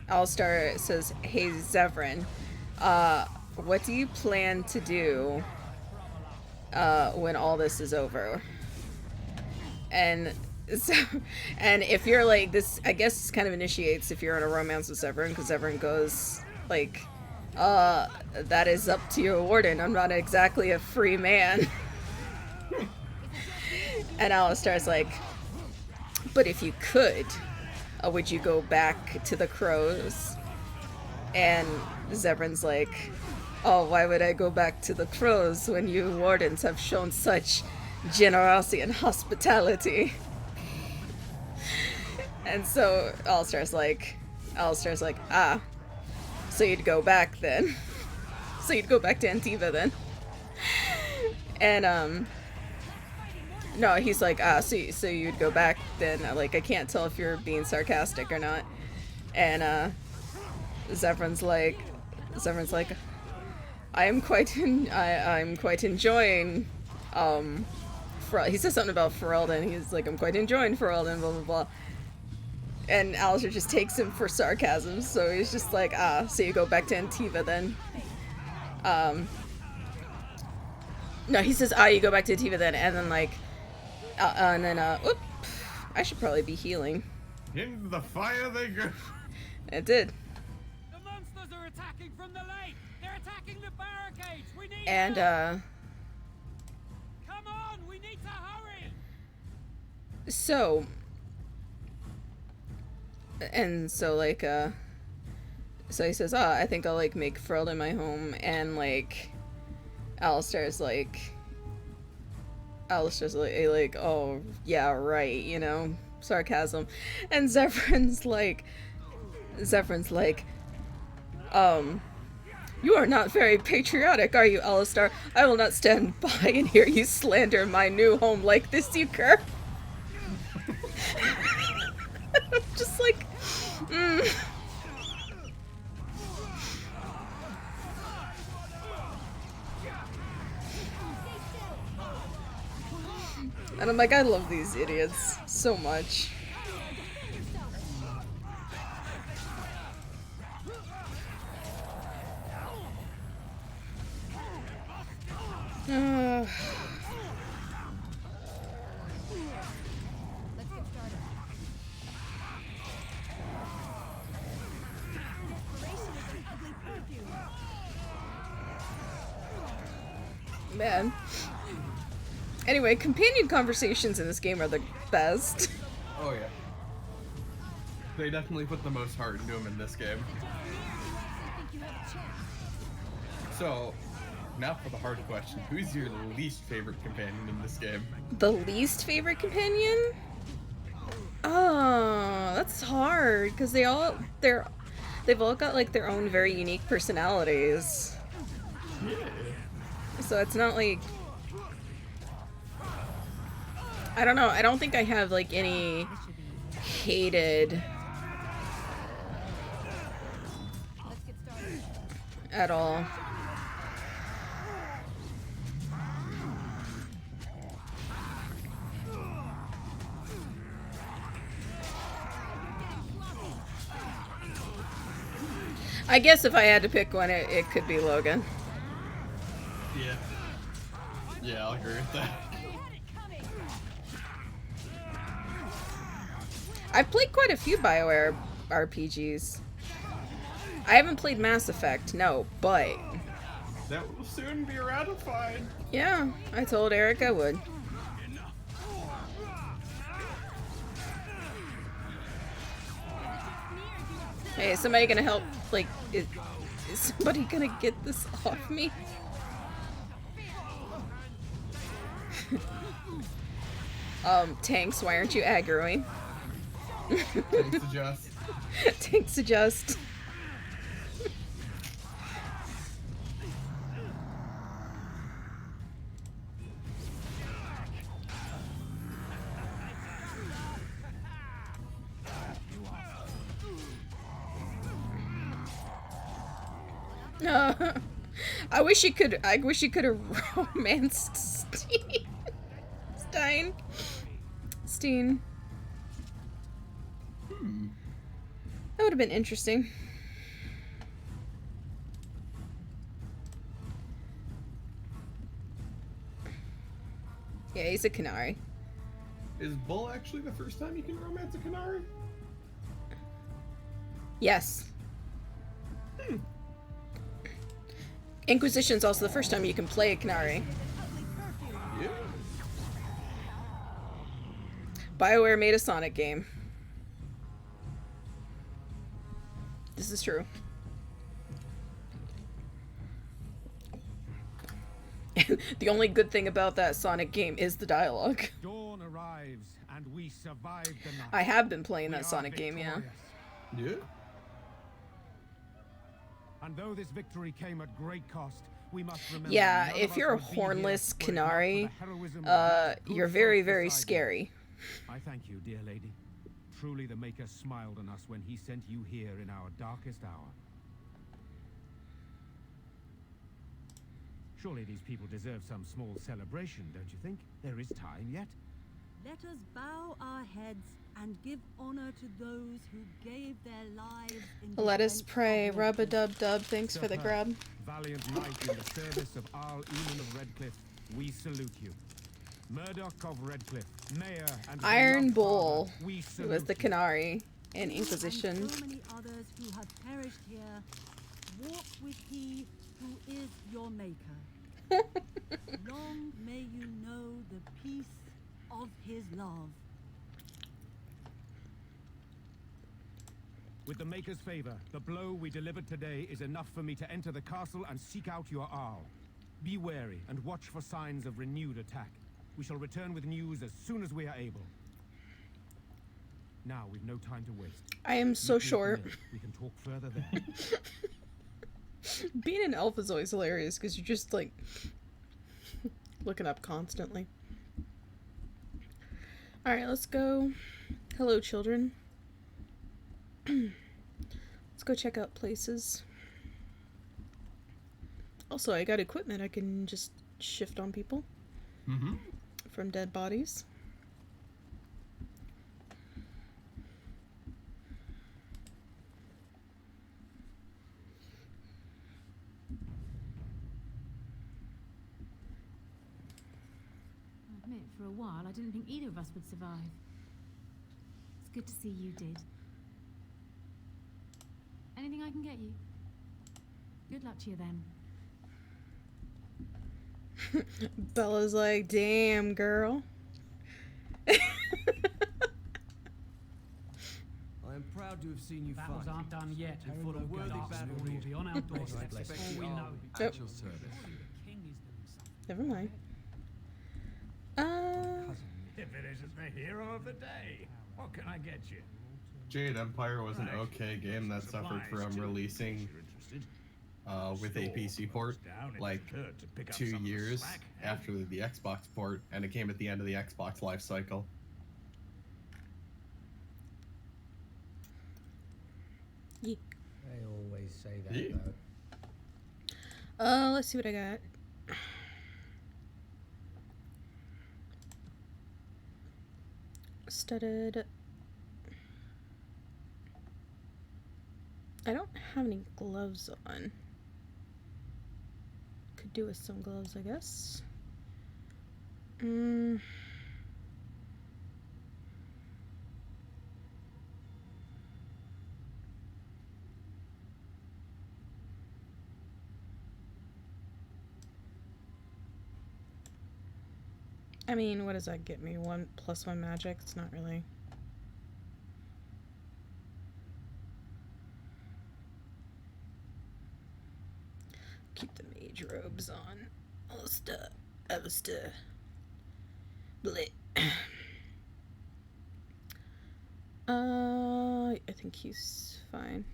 Alistair says, "Hey Zevran, what do you plan to do when all this is over?" And so, and if you're like this, I guess this kind of initiates if you're in a romance with Zevran, because Zevran goes like, that is up to your warden. I'm not exactly a free man. And Alistair's like, but if you could, would you go back to the crows? And Zevran's like, oh, why would I go back to the crows when you wardens have shown such generosity and hospitality? And so Alistair's like, ah, so you'd go back then. So you'd go back to Antiva then. And no, he's like, so you'd go back then. Like, I can't tell if you're being sarcastic or not. And Zevran's like, I'm quite enjoying he says something about Ferelden. He's like, I'm quite enjoying Ferelden, blah blah blah. And Alistair just takes him for sarcasm, so he's just like, ah, so you go back to Antiva then. No, he says, ah, you go back to Antiva then, and then like, whoop, I should probably be healing. Into the fire they go. It did. The monsters are attacking from the lake. They're attacking the barricades. We need And help. Come on, we need to hurry. So like so he says, I think I'll like make Ferelden my home, and like Alistair's like, oh yeah, right, you know, sarcasm. And Zephyr's like, you are not very patriotic, are you, Alistair? I will not stand by and hear you slander my new home like this, you cur. I'm just like, And I'm like, I love these idiots so much. Man. Anyway, companion conversations in this game are the best. Oh yeah. They definitely put the most heart into them in this game. So, now for the hard question. Who's your least favorite companion in this game? The least favorite companion? Oh, that's hard, because they've all got like their own very unique personalities. Yeah. So it's not like, I don't know, I don't think I have like any hated at all. I guess if I had to pick one, it could be Logan. Yeah. Yeah, I'll agree with that. I've played quite a few BioWare RPGs. I haven't played Mass Effect, no, but... That will soon be ratified. Yeah, I told Eric I would. Hey, is somebody gonna help? Like, is somebody gonna get this off me? Tanks, why aren't you aggroing? Tanks adjust. Tanks adjust. I wish you could have romanced Steen. That would have been interesting. Yeah, he's a Canary. Is Bull actually the first time you can romance a Canary? Yes. Inquisition's also the first time you can play a Canary. Yeah. BioWare made a Sonic game. This is true. And the only good thing about that Sonic game is the dialogue. Dawn arrives and we survive the night. I have been playing that Sonic game, yeah. Yeah. And though this victory came at great cost, we must remember. Yeah, if you're a hornless Canary, you're very, very scary. I thank you, dear lady. Truly the Maker smiled on us when he sent you here in our darkest hour. Surely these people deserve some small celebration, don't you think? There is time yet. Let us bow our heads and give honor to those who gave their lives in Let us defense pray. of Rub a Redcliffe. dub dub. Thanks for the Sir grub. Valiant knight in the service of Arl Eamon of Redcliffe, we salute you. Murdoch of Redcliffe, mayor and Iron beloved Bull, father, we who salute was the you. Canary in Inquisition. And so many others who have perished here, walk with he who is your maker. Long may you know the peace of his love. With the Maker's favor, the blow we delivered today is enough for me to enter the castle and seek out your Arl. Be wary and watch for signs of renewed attack. We shall return with news as soon as we are able. Now, we've no time to waste. I am so Meet me at the short. mill. We can talk further there. Being an elf is always hilarious because you're just like looking up constantly. Alright, let's go. Hello, children. Let's go check out places. Also, I got equipment I can just shift on people from dead bodies. I admit, for a while, I didn't think either of us would survive. It's good to see you did. Anything I can get you? Good luck to you then. Bella's like, damn, girl. I am proud to have seen you Battles fight. aren't done yet. You fought a worthy battle. Will be on our doorstep before we know it. At your service. Never mind. If it isn't the hero of the day, what can I get you? Jade Empire was an okay game that suffered from releasing with a PC port like 2 years after the Xbox port, and it came at the end of the Xbox life cycle. They always say that, Yeah. though. Let's see what I got. Studded. I don't have any gloves on. Could do with some gloves, I guess. I mean, what does that get me? 1+1 magic? It's not really. Keep the mage robes on. Alistair. Bleh. I think he's fine.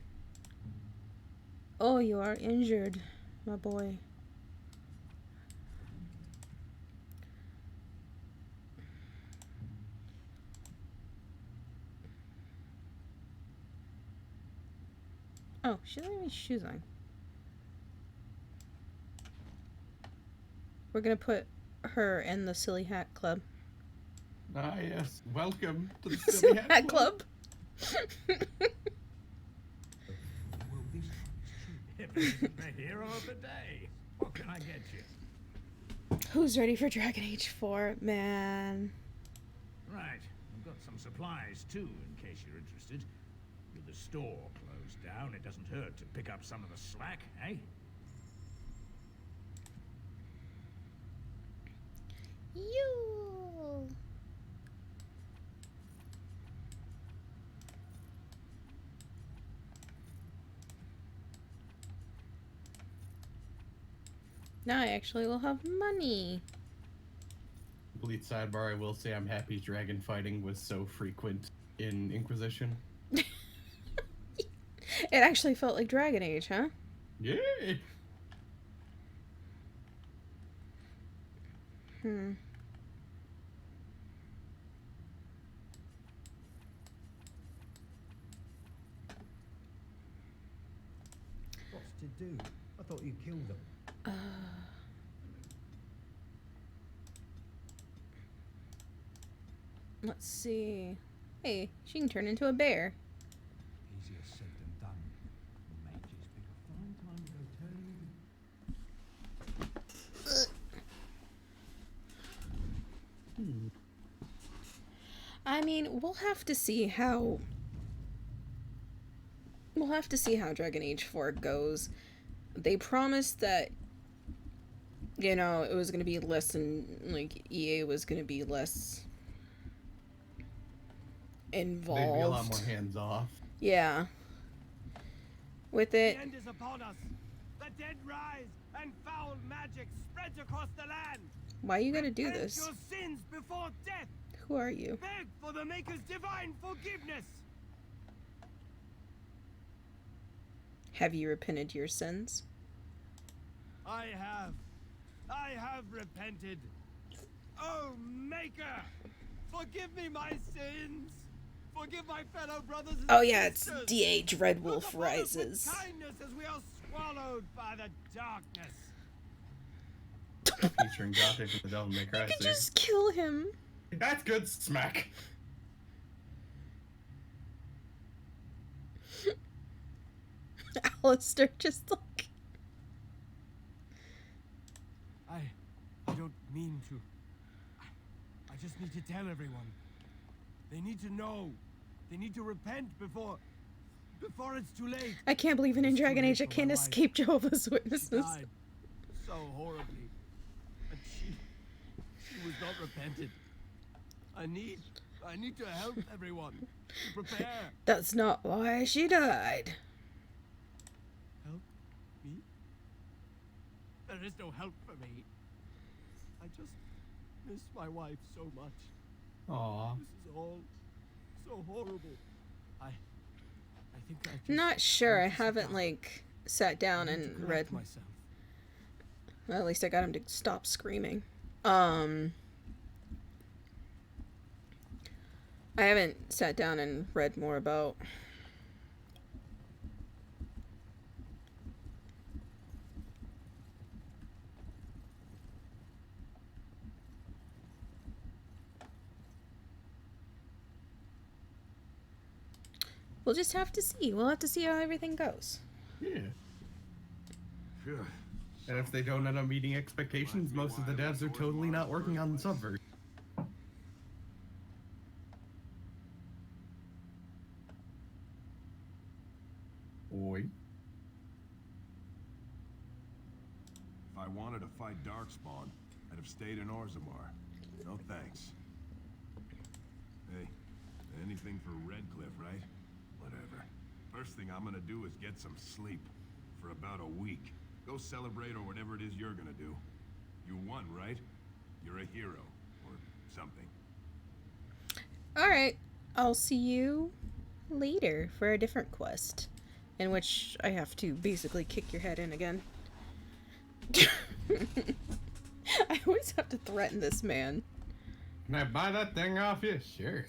Oh, you are injured, my boy. Oh, she doesn't have any shoes on. We're gonna put her in the Silly Hat Club. Ah, yes. Welcome to the Silly Hat Club. If it isn't the hero of the day, what can I get you? Who's ready for Dragon Age 4? Man. Right, I've got some supplies too, in case you're interested. With the store closed down, it doesn't hurt to pick up some of the slack, eh? You. Now I actually will have money. Complete sidebar, I will say I'm happy dragon fighting was so frequent in Inquisition. It actually felt like Dragon Age, huh? Yay! What's to do? I thought you killed them. Let's see. Hey, she can turn into a bear. Easier said than done. Mages pick a fine time to go turning. I mean, we'll have to see how Dragon Age 4 goes. They promised that, you know, it was going to be less and, like, EA was going to be less involved. They'd be a lot more hands off. Yeah. With it. The end is upon us. The dead rise, and foul magic spreads across the land. Why you gotta do Repent this? your sins before death. Who are you? Beg for the Maker's divine forgiveness. Have you repented your sins? I have repented. Oh, Maker, forgive me my sins. Forgive my fellow brothers and Oh yeah, it's sisters. DA Dreadwolf Rises. Kindness as we are swallowed by the darkness. Featuring Dante from the Devil May Cry You could series. just kill him. That's good smack. Alistair just like... I don't mean to. I just need to tell everyone. They need to know. They need to repent before it's too late. I can't believe in Dragon Age I can't escape Jehovah's Witnesses. She died so horribly. And she was not repentant. I need to help everyone. To prepare. That's not why she died. Help me? There is no help for me. I just miss my wife so much. Aww. This is all so horrible. I think I just Not sure. I haven't like sat down and read. myself. Well, at least I got him to stop screaming. I haven't sat down and read more about We'll just have to see. We'll have to see how everything goes. Yeah. And if they don't end up meeting expectations, most of the devs are totally not working on the subvert. Oi. If I wanted to fight Darkspawn, I'd have stayed in Orzammar. No thanks. Hey, anything for Redcliffe, right? Whatever. First thing I'm gonna do is get some sleep. For about a week. Go celebrate or whatever it is you're gonna do. You won, right? You're a hero. Or something. Alright, I'll see you later for a different quest. In which I have to basically kick your head in again. I always have to threaten this man. Can I buy that thing off you? Sure.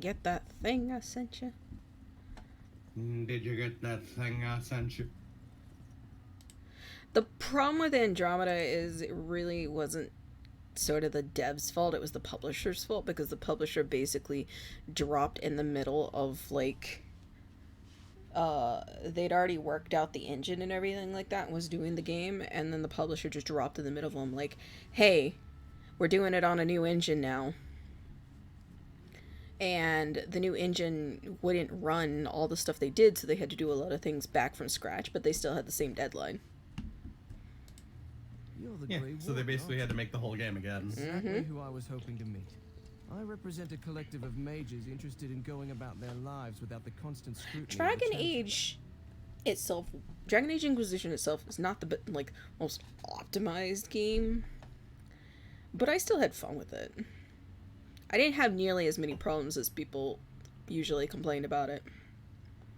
Get that thing I sent you? Did you get that thing I sent you? The problem with Andromeda is it really wasn't sort of the dev's fault, it was the publisher's fault, because the publisher basically dropped in the middle of like they'd already worked out the engine and everything like that and was doing the game, and then the publisher just dropped in the middle of them like, hey, we're doing it on a new engine now. And the new engine wouldn't run all the stuff they did, so they had to do a lot of things back from scratch, but they still had the same deadline. You're the Yeah, Grey so they Warden, basically aren't had to make the whole game again. Exactly who I was hoping to meet. I represent a collective of mages interested in going about their lives without the constant scrutiny of the Dragon Chancellor. Age itself, Dragon Age Inquisition itself is not the like most optimized game, but I still had fun with it. I didn't have nearly as many problems as people usually complain about it.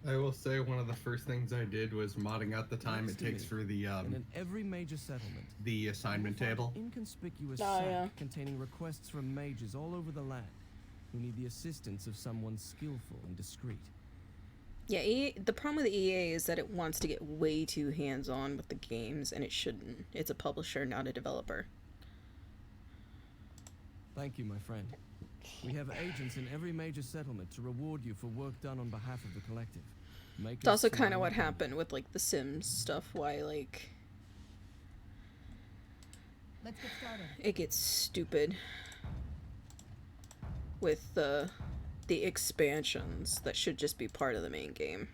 I will say one of the first things I did was modding out the time it takes for the And in every major settlement, the assignment table. inconspicuous Oh, sack yeah. containing requests from mages all over the land who need the assistance of someone skillful and discreet. Yeah, the problem with EA is that it wants to get way too hands-on with the games, and it shouldn't. It's a publisher, not a developer. Thank you, my friend. We have agents in every major settlement to reward you for work done on behalf of the collective. It's also kind of what happened with, like, the Sims stuff, why, like... Let's get started. It gets stupid with the expansions that should just be part of the main game.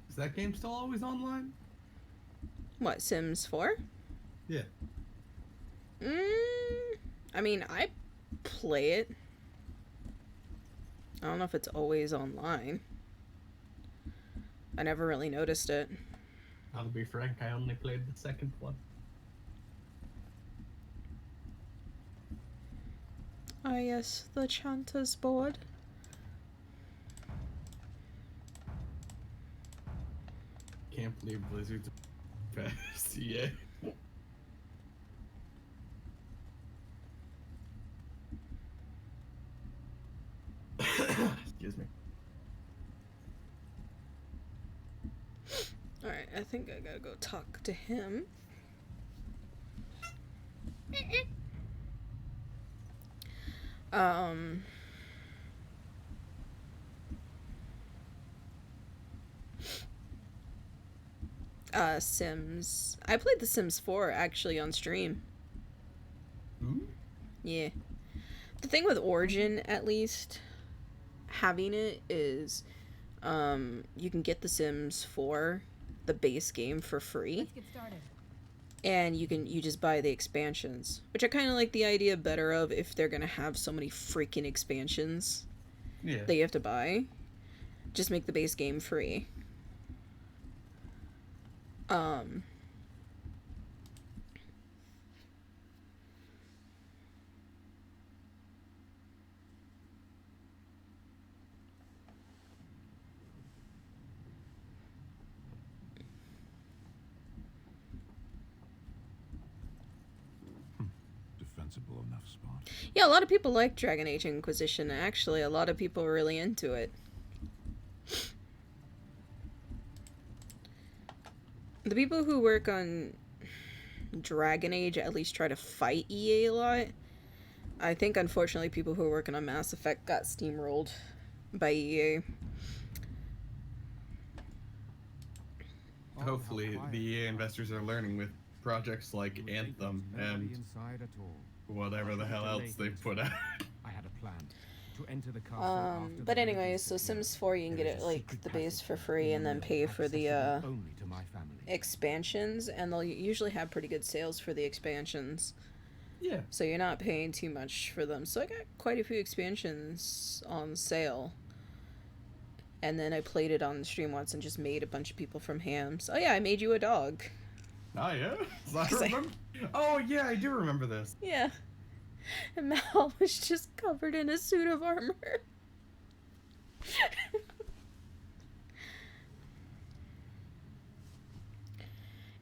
Is that game still always online? What, Sims 4? Yeah. I mean, I play it. I don't know if it's always online. I never really noticed it. I'll be frank, I only played the second one. Ah yes, the Chanter's board. Can't believe Blizzard's best, yeah. Excuse me. Alright, I think I gotta go talk to him. Sims. I played The Sims 4 actually on stream. Yeah. The thing with Origin, at least, having it is, you can get The Sims 4, the base game, for free. Let's get started. And you just buy the expansions, which I kind of like the idea better of if they're gonna have so many freaking expansions that you have to buy. Just make the base game free. Defensible enough spot. Yeah, a lot of people like Dragon Age Inquisition. Actually, a lot of people are really into it. The people who work on Dragon Age at least try to fight EA a lot. I think, unfortunately, people who are working on Mass Effect got steamrolled by EA. Hopefully, the EA investors are learning with projects like Anthem and whatever the hell else they put out. I had a plan to enter the castle But anyways, so Sims 4 you can get it like the base for free and then pay for the expansions, and they'll usually have pretty good sales for the expansions. Yeah. So you're not paying too much for them. So I got quite a few expansions on sale. And then I played it on the stream once and just made a bunch of people from hams. Oh yeah, I made you a dog. Oh yeah? Oh yeah, I do remember this. Yeah. And Mal was just covered in a suit of armor.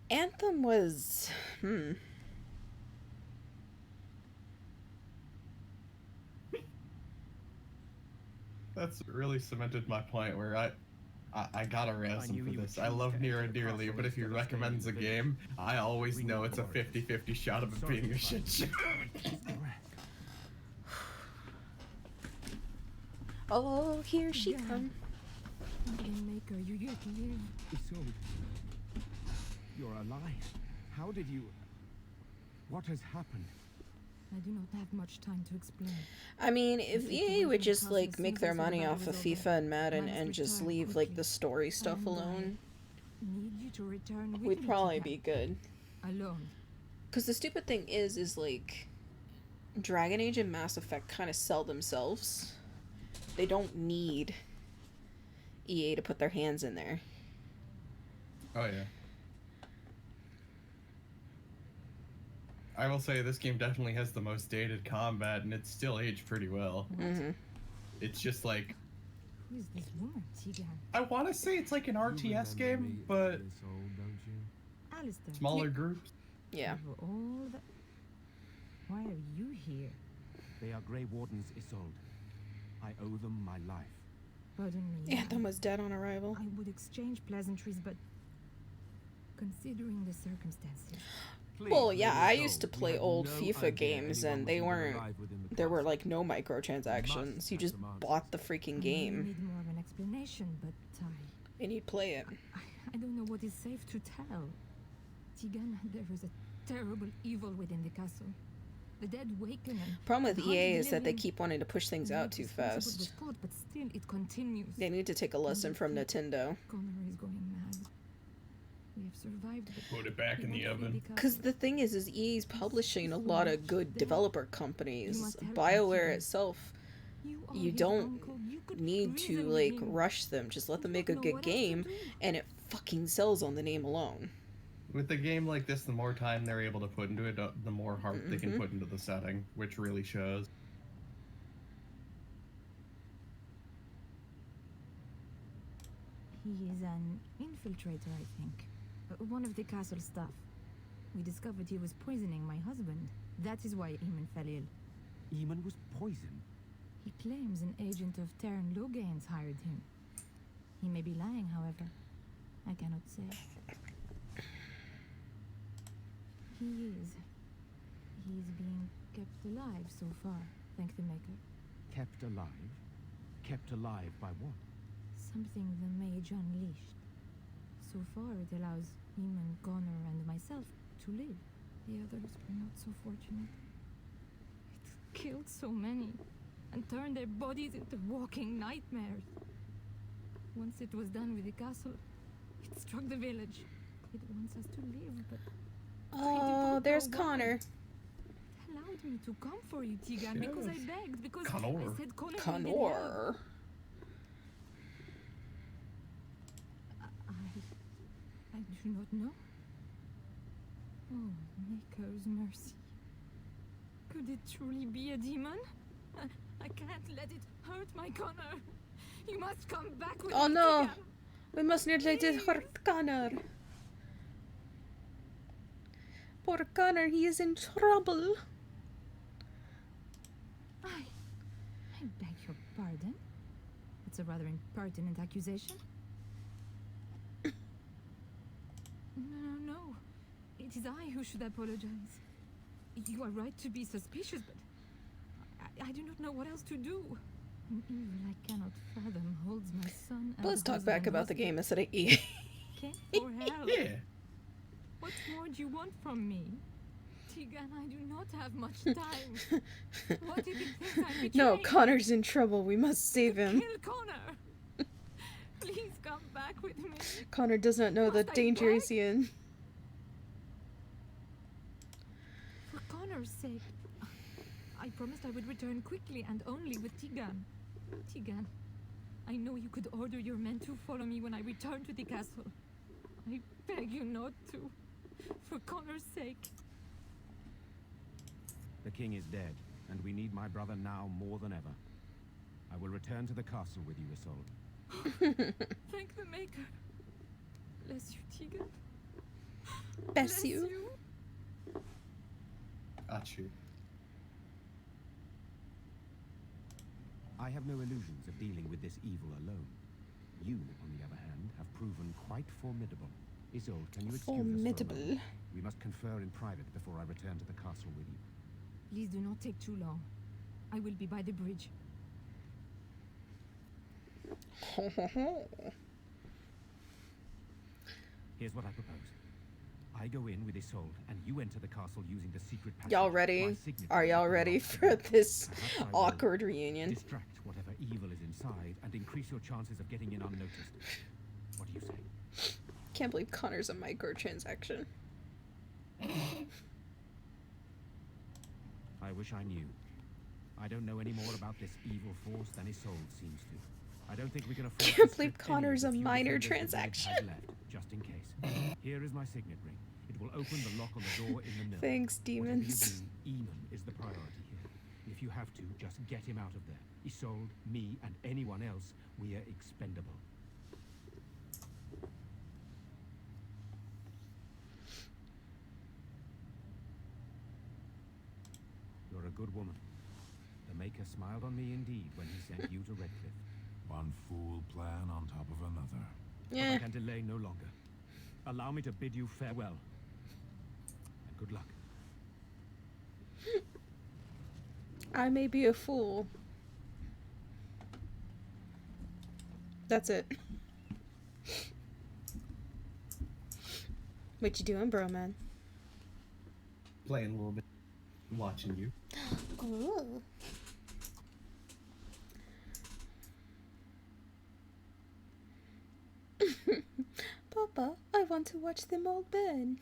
Anthem was... That's really cemented my point where I gotta razz him for this. I love Near and Dearly, but if he recommends a game, I always know it's a 50-50 shot of it being a shit show. Oh, here she comes. Maker, you yet live. Isolde, you're alive. How did you... What has happened? I do not have much time to explain. I mean, if EA would just, like, make their money off of FIFA and Madden and just leave, like, the story stuff alone, Need you to return with we'd me probably to be good. alone. Because the stupid thing is, like, Dragon Age and Mass Effect kind of sell themselves. They don't need EA to put their hands in there. Oh yeah. I will say this game definitely has the most dated combat, and it's still aged pretty well. It's just like... Who is this woman, Tigan? I want to say it's like an RTS game, but... Alistair. Smaller groups. Yeah. All the... Why are you here? They are Grey Wardens, Isolde. I owe them my life. Pardon me. Anthem was dead on arrival. I would exchange pleasantries, but considering the circumstances. Well, yeah, I used to play old FIFA games and they weren't, there were like no microtransactions. You just bought the freaking I game need more of an explanation, but and you'd play it. I don't know what is safe to tell. Tigan, there is a terrible evil within the castle. The dead waken and Problem with the EA haunted is that they living. keep wanting to push things out too fast. Was fought, but still it continues. They need to take a lesson from Nintendo. Connor is going mad. We have survived. But Put it back in the oven. Because the thing is EA's publishing a lot of good developer companies. BioWare itself, you don't need to like rush them. Just let them make a good game, and it fucking sells on the name alone. With a game like this, the more time they're able to put into it, the more heart they can put into the setting, which really shows. He is an infiltrator, I think. One of the castle staff. We discovered he was poisoning my husband. That is why Eamon fell ill. Eamon was poisoned? He claims an agent of Terran Logains hired him. He may be lying, however. I cannot say. He is. He is being kept alive so far, thank the Maker. Kept alive? Kept alive by what? Something the Mage unleashed. So far, it allows Eamon, Connor, and myself to live. The others were not so fortunate. It killed so many, and turned their bodies into walking nightmares. Once it was done with the castle, it struck the village. It wants us to live, but... Oh, there's Connor. It allowed me to come for you, Tigan, because I begged, because Connor. I said Connor needed Connor. help. I do not know. Oh, Maker's mercy. Could it truly be a demon? I can't let it hurt my Connor. You must come back with Oh me, no, Tigan. we must not let it hurt Connor. Poor Connor, he is in trouble. I beg your pardon. It's a rather impertinent accusation. No. It is I who should apologize. You are right to be suspicious, but I do not know what else to do. An evil I cannot fathom holds my son. But let's talk back about the game instead of EA. Came for help. Yeah. What more do you want from me? Tigan, I do not have much time. What if it thinks I'm betraying? No, Connor's in trouble. We must save him. Kill Connor. Please come back with me. Connor does not know the danger he's in. For Connor's sake, I promised I would return quickly and only with Tigan. Tigan, I know you could order your men to follow me when I return to the castle. I beg you not to. For Connor's sake. The king is dead, and we need my brother now more than ever. I will return to the castle with you, Isolde. Thank the Maker. Bless you, Tigan. Bless you. Got you. I have no illusions of dealing with this evil alone. You, on the other hand, have proven quite formidable. Isolde, can you excuse us for a Formidable. moment? We must confer in private before I return to the castle with you. Please do not take too long. I will be by the bridge. Here's what I propose. I go in with Isolde, and you enter the castle using the secret passage. Y'all ready? Are y'all ready for this awkward reunion? Distract whatever evil is inside and increase your chances of getting in unnoticed. What do you say? Can't believe Connor's a microtransaction. I wish I knew. I don't know any more about this evil force than Isolde seems to. I don't think we can afford Can't to believe strip any of Connor's the a few minor defenders the village has transaction. left, just in case. Here is my signet ring. It will open the lock on the door in the mill. Thanks, Whatever you demons. do, Eamon is the priority here. If you have to, just get him out of there. Isolde, me, and anyone else, we are expendable. You're a good woman. The Maker smiled on me indeed when he sent you to Redcliffe. One fool plan on top of another. But I can delay no longer. Allow me to bid you farewell. And good luck. I may be a fool. That's it. What you doing, bro, man? Playing a little bit. Watching you. Ooh. Papa, I want to watch them all burn.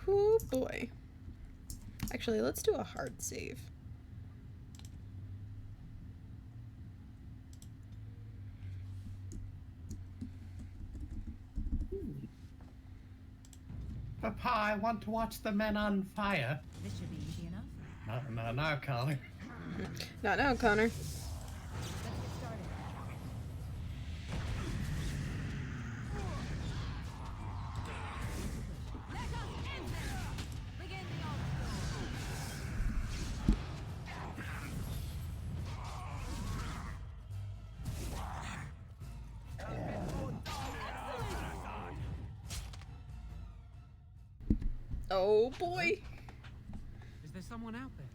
Oh boy. Actually, let's do a hard save. Papa, I want to watch the men on fire. This should be easy enough. Not now, Connor. Not now, Connor. Oh boy. Is there someone out there?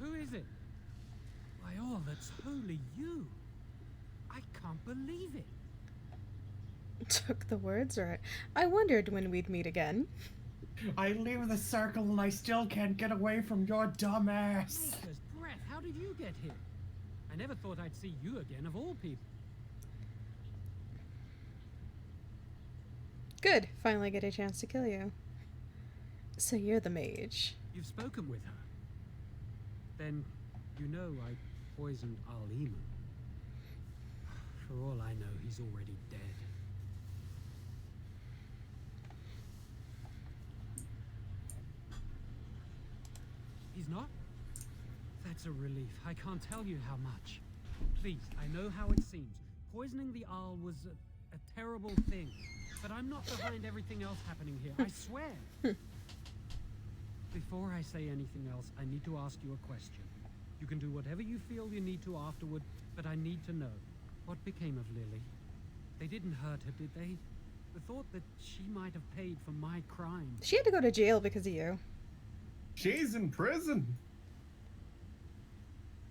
Who is it? By all that's holy, you. I can't believe it. Took the words right. I wondered when we'd meet again. I leave the circle and I still can't get away from your dumb ass. Maker's breath, how did you get here? I never thought I'd see you again, of all people. Good. Finally get a chance to kill you. So you're the mage. You've spoken with her. Then you know I poisoned Al-Eman. For all I know, he's already dead. He's not? That's a relief. I can't tell you how much. Please, I know how it seems. Poisoning the Arl was a terrible thing. But I'm not behind everything else happening here, I swear. Before I say anything else, I need to ask you a question. You can do whatever you feel you need to afterward, but I need to know. What became of Lily? They didn't hurt her, did they? The thought that she might have paid for my crime. She had to go to jail because of you. She's in prison.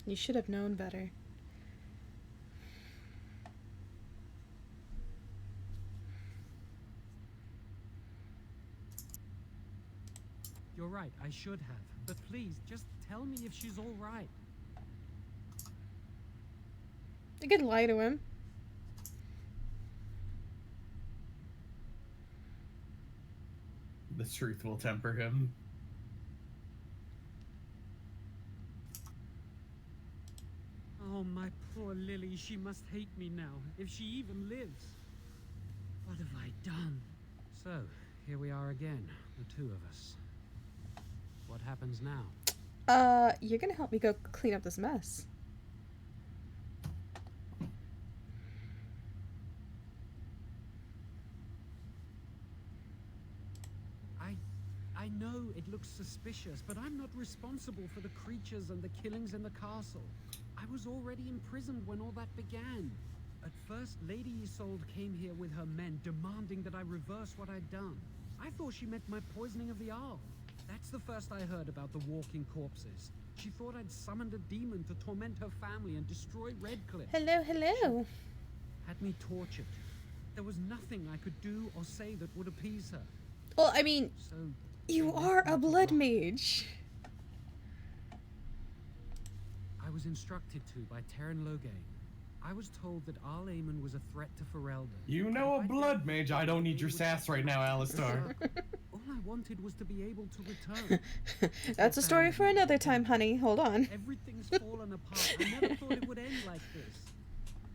You should have known better. You're right, I should have. But please, just tell me if she's all right. You could lie to him. The truth will temper him. Oh, my poor Lily, she must hate me now, if she even lives. What have I done? So, here we are again, the two of us. What happens now? You're gonna help me go clean up this mess. I know it looks suspicious, but I'm not responsible for the creatures and the killings in the castle. I was already imprisoned when all that began. At first, Lady Isolde came here with her men, demanding that I reverse what I'd done. I thought she meant my poisoning of the Arl. That's the first I heard about the walking corpses. She thought I'd summoned a demon to torment her family and destroy Redcliffe. Hello, hello. She had me tortured. There was nothing I could do or say that would appease her. Well, I mean, So you are a blood mage. I was instructed to by Terran Loghain. I was told that Al-Eman was a threat to Ferelden. You know a blood mage. I don't need your sass right now, Alistar. All I wanted was to be able to return. That's a story for another time, honey. Hold on. Everything's fallen apart. I never thought it would end like this.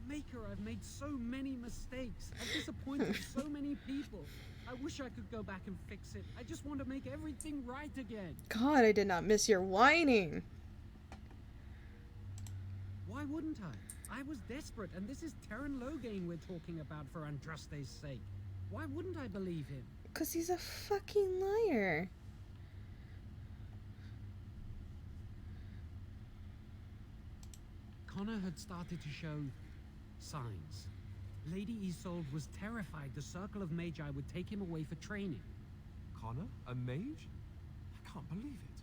Maker, I've made so many mistakes. I've disappointed so many people. I wish I could go back and fix it. I just want to make everything right again. God, I did not miss your whining. Why wouldn't I? I was desperate, and this is Terran Loghain we're talking about for Andraste's sake. Why wouldn't I believe him? 'Cause he's a fucking liar. Connor had started to show signs. Lady Isolde was terrified the Circle of Magi would take him away for training. Connor? A mage? I can't believe it.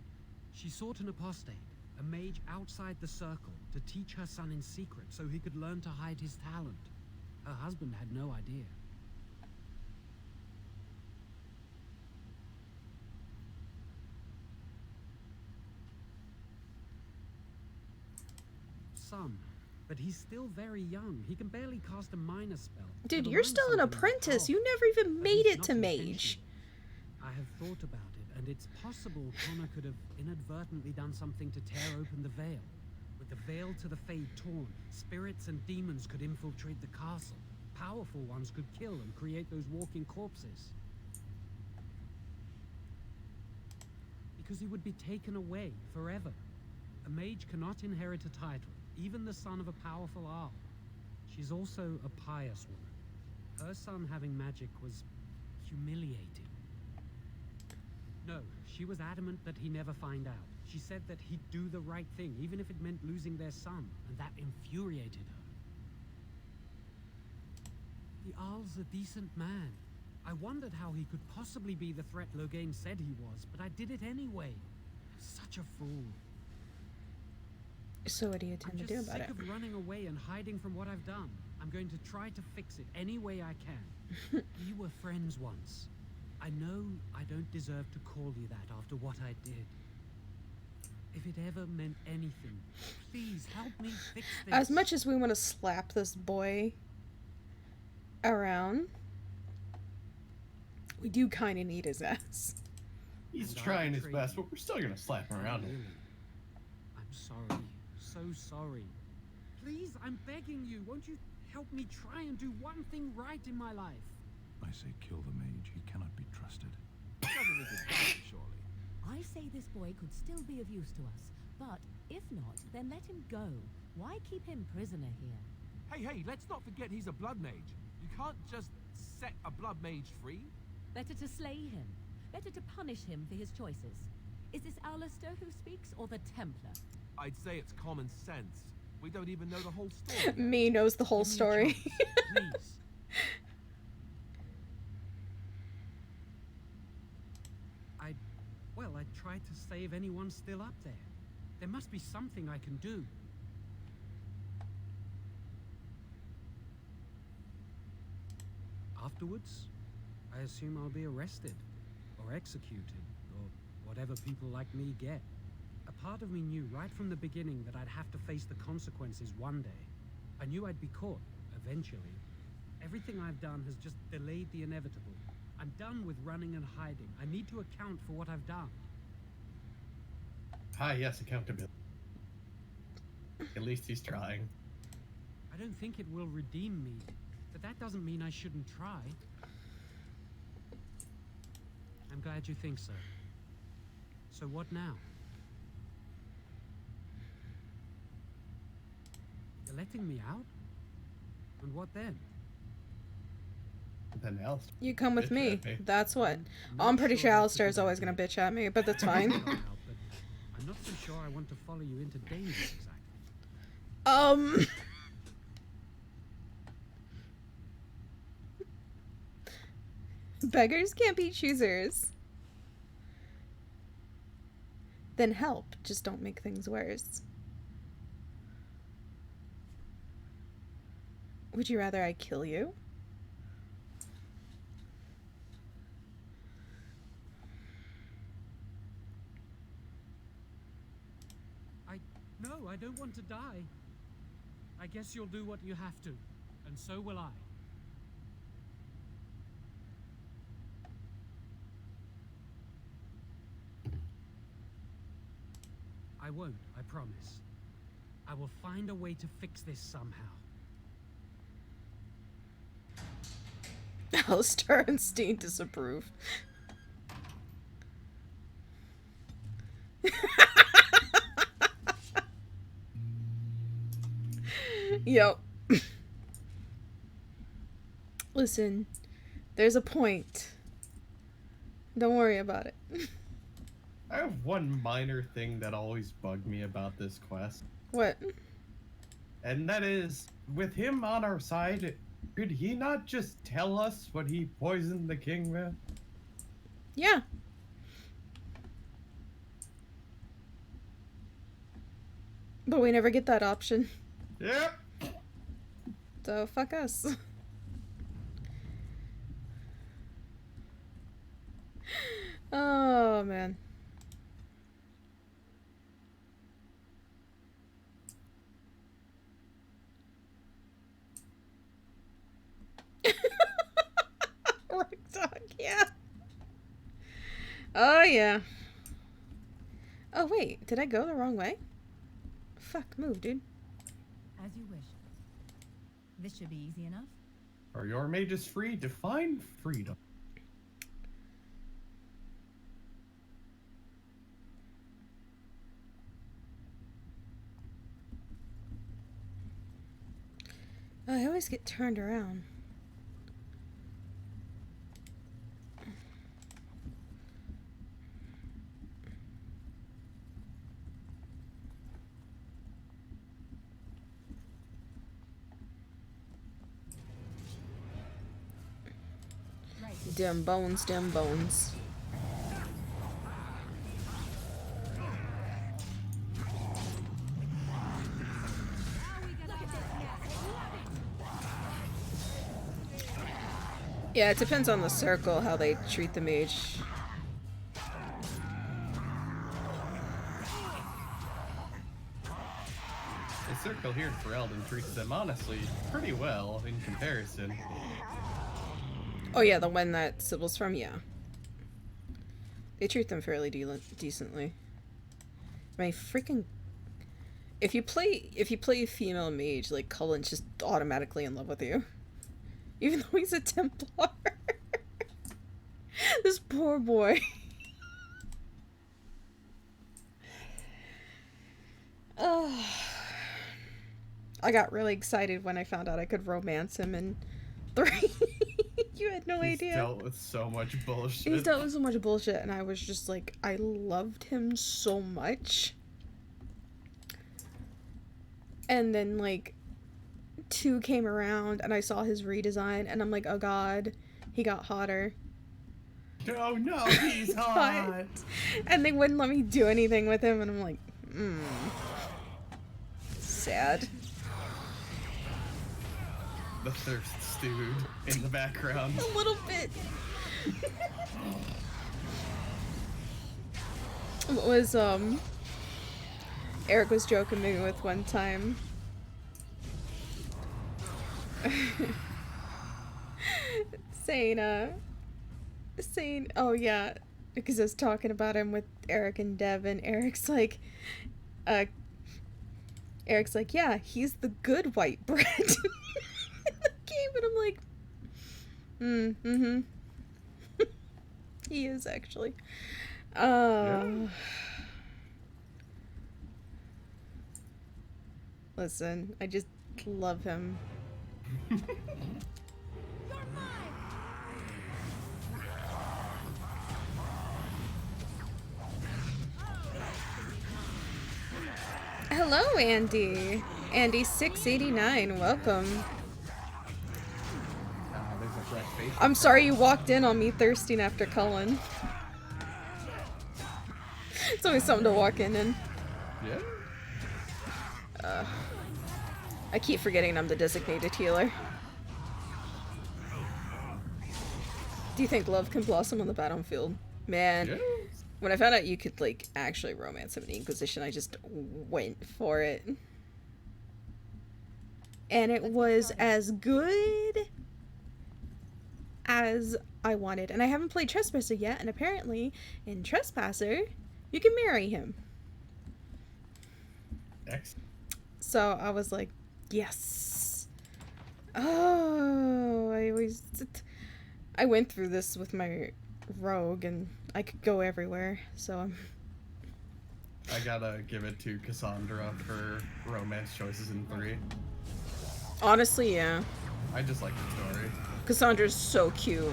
She sought an apostate, a mage outside the circle, to teach her son in secret so he could learn to hide his talent. Her husband had no idea. Son, but he's still very young. He can barely cast a minor spell. Dude, you're still an apprentice. You never even made it to mage. I have thought about it, and it's possible Connor could have inadvertently done something to tear open the veil. With the veil to the Fade torn, spirits and demons could infiltrate the castle. Powerful ones could kill and create those walking corpses. Because he would be taken away forever. A mage cannot inherit a title, even the son of a powerful Arl. She's also a pious woman. Her son having magic was humiliating. No, she was adamant that he never find out. She said that he'd do the right thing, even if it meant losing their son, and that infuriated her. The Arl's a decent man. I wondered how he could possibly be the threat Loghain said he was, but I did it anyway. Such a fool. So what do you intend to do about it? I'm just sick of running away and hiding from what I've done. I'm going to try to fix it any way I can. We were friends once. I know I don't deserve to call you that after what I did. If it ever meant anything, please help me fix this. As much as we want to slap this boy around, we do kind of need his ass. He's trying his best, but we're still gonna slap him around. I'm sorry. So sorry. Please, I'm begging you. Won't you help me try and do one thing right in my life? I say kill the mage. He cannot be trusted. Doesn't this advantage, surely? I say this boy could still be of use to us, but if not, then let him go. Why keep him prisoner here? Hey, let's not forget he's a blood mage. You can't just set a blood mage free. Better to slay him. Better to punish him for his choices. Is this Alistair who speaks, or the Templar? I'd say it's common sense. We don't even know the whole story. Me knows the whole story. Please. I tried to save anyone still up there. There must be something I can do. Afterwards, I assume I'll be arrested, or executed, or whatever people like me get. A part of me knew right from the beginning that I'd have to face the consequences one day. I knew I'd be caught, eventually. Everything I've done has just delayed the inevitable. I'm done with running and hiding. I need to account for what I've done. Ah, yes, accountability. At least he's trying. I don't think it will redeem me, but that doesn't mean I shouldn't try. I'm glad you think so. So what now? You're letting me out? And what then? Then else. You come with me. That's what. I'm pretty sure Alistair's always gonna bitch at me, but that's fine. I'm not so sure I want to follow you into danger exactly. Beggars can't be choosers. Then help. Just don't make things worse. Would you rather I kill you? No, I don't want to die. I guess you'll do what you have to, and so will I. I won't, I promise. I will find a way to fix this somehow. Alistair and Steen disapprove. Yep. Listen, there's a point. Don't worry about it. I have one minor thing that always bugged me about this quest. What? And that is, with him on our side, could he not just tell us what he poisoned the king with? Yeah. But we never get that option. Yep. So fuck us. Oh man. Rock dog, yeah. Oh yeah. Oh wait, did I go the wrong way? Fuck, move, dude. As you wish. This should be easy enough. Are your mages free to find freedom? Oh, I always get turned around. Dim bones, dim bones. Yeah, it depends on the circle how they treat the mage. The circle here for Elden treats them honestly pretty well in comparison. Oh yeah, the one that Sybil's from, yeah. They treat them fairly decently. My freaking... If you play a female mage, like, Cullen's just automatically in love with you. Even though he's a Templar. This poor boy. Oh. I got really excited when I found out I could romance him in 3. You had no idea. He's dealt with so much bullshit. He's dealt with so much bullshit, and I was just like, I loved him so much. And then, like, 2 came around, and I saw his redesign, and I'm like, oh god, he got hotter. Oh no, he's hot! And they wouldn't let me do anything with him, and I'm like, sad. The thirst stewed in the background. A little bit. What was, Eric was joking me with one time. saying, oh yeah, because I was talking about him with Eric and Dev, and Eric's like, yeah, he's the good white bread in the game, and I'm like, he is actually. Yeah. Listen, I just love him. Hello, Andy. Andy689, welcome. I'm sorry you walked in on me thirsting after Cullen. It's always something to walk in and... Yeah. I keep forgetting I'm the designated healer. Do you think love can blossom on the battlefield? Man, Yeah. when I found out you could, like, actually romance him in the Inquisition, I just went for it. And it was as good as I wanted. And I haven't played Trespasser yet, and apparently, in Trespasser, you can marry him. Excellent. So I was like, yes. Oh, I went through this with my rogue, and I could go everywhere, so I gotta give it to Cassandra for romance choices in 3. honestly, yeah. I just like the story. Cassandra's so cute.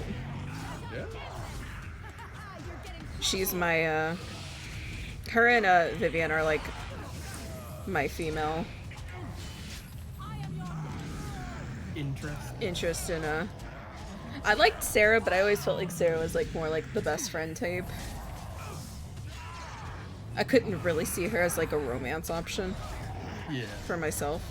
Yeah. She's my, her and Vivian are like my female interest in I liked Sarah, but I always felt like Sarah was like more like the best friend type. I couldn't really see her as like a romance option. Yeah. For myself.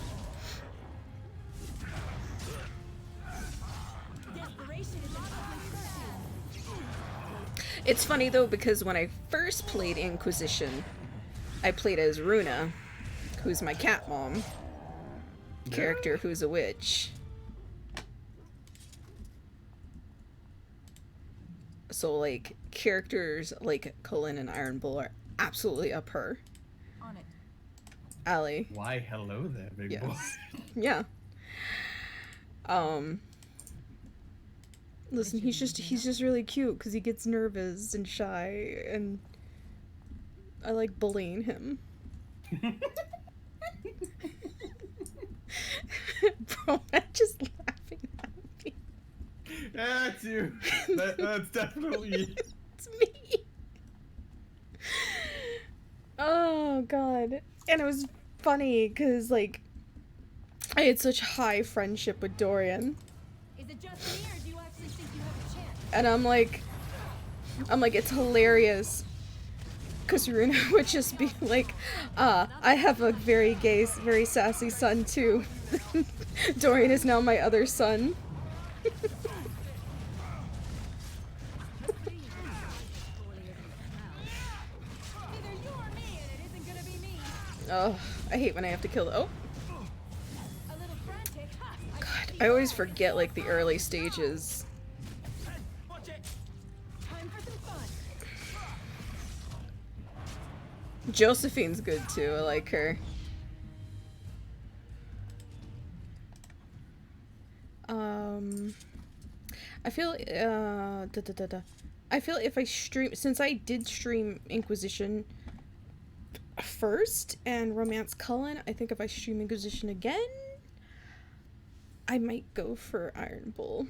It's funny though, because when I first played Inquisition, I played as Runa, who's my cat mom character, who's a witch. So like characters like Cullen and Iron Bull are absolutely up her. On it. Allie. Why hello there, big boy. Yeah. Listen, he's just really cute because he gets nervous and shy, and I like bullying him. Bro, I'm just laughing at me. That's you. That's definitely you. It's me. Oh god. And it was funny because like I had such high friendship with Dorian. Is it just me, or do you actually think you have a chance? And I'm like, it's hilarious. Because Runa would just be like, I have a very gay, very sassy son too. Dorian is now my other son. Oh, I hate when I have to kill. Oh. God, I always forget like the early stages. Josephine's good too. I like her. I feel I feel if I stream, since I did stream Inquisition first and Romance Cullen, I think if I stream Inquisition again, I might go for Iron Bull.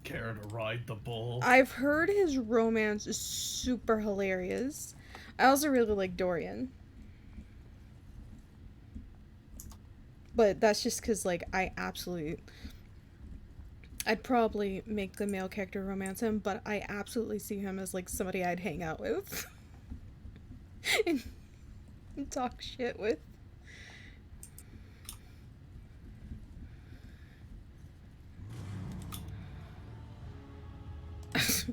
Care to ride the bull? I've heard his romance is super hilarious. I also really like Dorian. But that's just because, like, I'd probably make the male character romance him, but I absolutely see him as, like, somebody I'd hang out with. and talk shit with.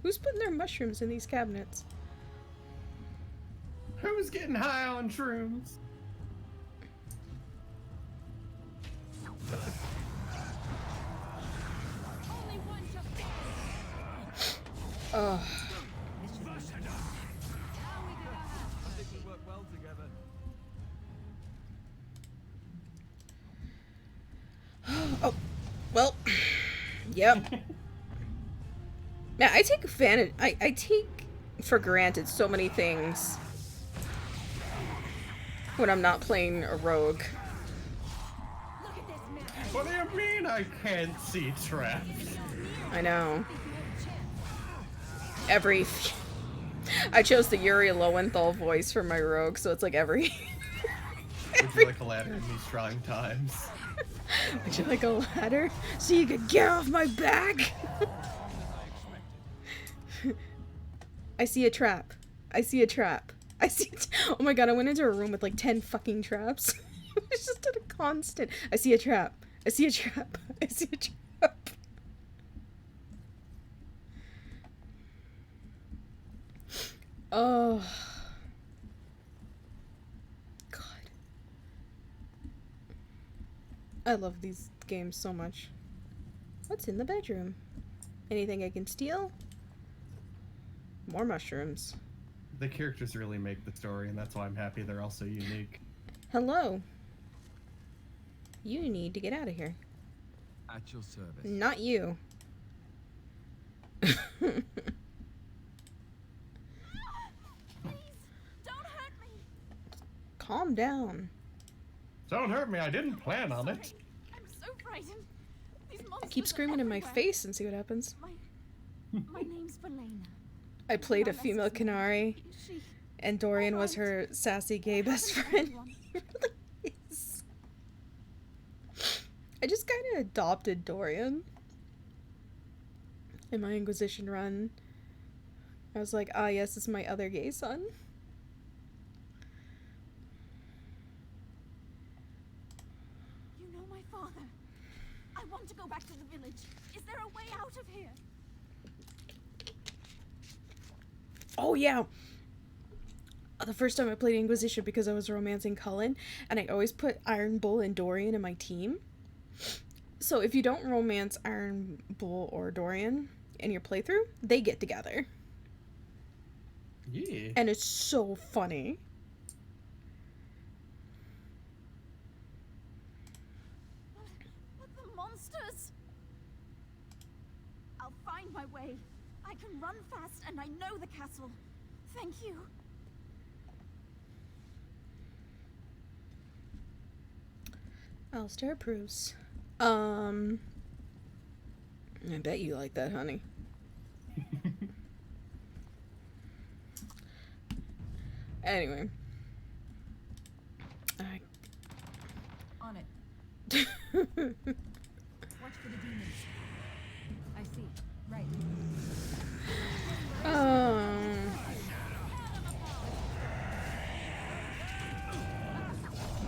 Who's putting their mushrooms in these cabinets? Who's getting high on shrooms? Oh. Oh, well, yep. Yeah, I take advantage. I take for granted so many things when I'm not playing a rogue. What do you mean I can't see traps? I know. I chose the Yuri Lowenthal voice for my rogue, so it's like every. Would you like a ladder in these trying times? Would you like a ladder so you could get off my back? I see a trap. I see a trap. Oh my god, I went into a room with like 10 fucking traps. It was just a constant. I see a trap. I see a trap. I see a trap. Oh. God. I love these games so much. What's in the bedroom? Anything I can steal? More mushrooms. The characters really make the story, and that's why I'm happy they're also unique. Hello. You need to get out of here. At your service. Not you. Calm down. Don't hurt me, I didn't plan on it. I'm so frightened. These monsters Keep screaming in my face and see what happens. My name's Valena. I played a female Canary, and Dorian was her sassy gay best friend. He really is. I just kind of adopted Dorian in my Inquisition run. I was like, ah, yes, it's my other gay son. You know my father. I want to go back to the village. Is there a way out of here? Oh, yeah. The first time I played Inquisition, because I was romancing Cullen, and I always put Iron Bull and Dorian in my team. So if you don't romance Iron Bull or Dorian in your playthrough, they get together. Yeah. And it's so funny. But the monsters! I'll find my way. I can run fast and I know the castle. Thank you. Alistair approves. I bet you like that, honey. Anyway. On it. Watch for the demons. I see. Right.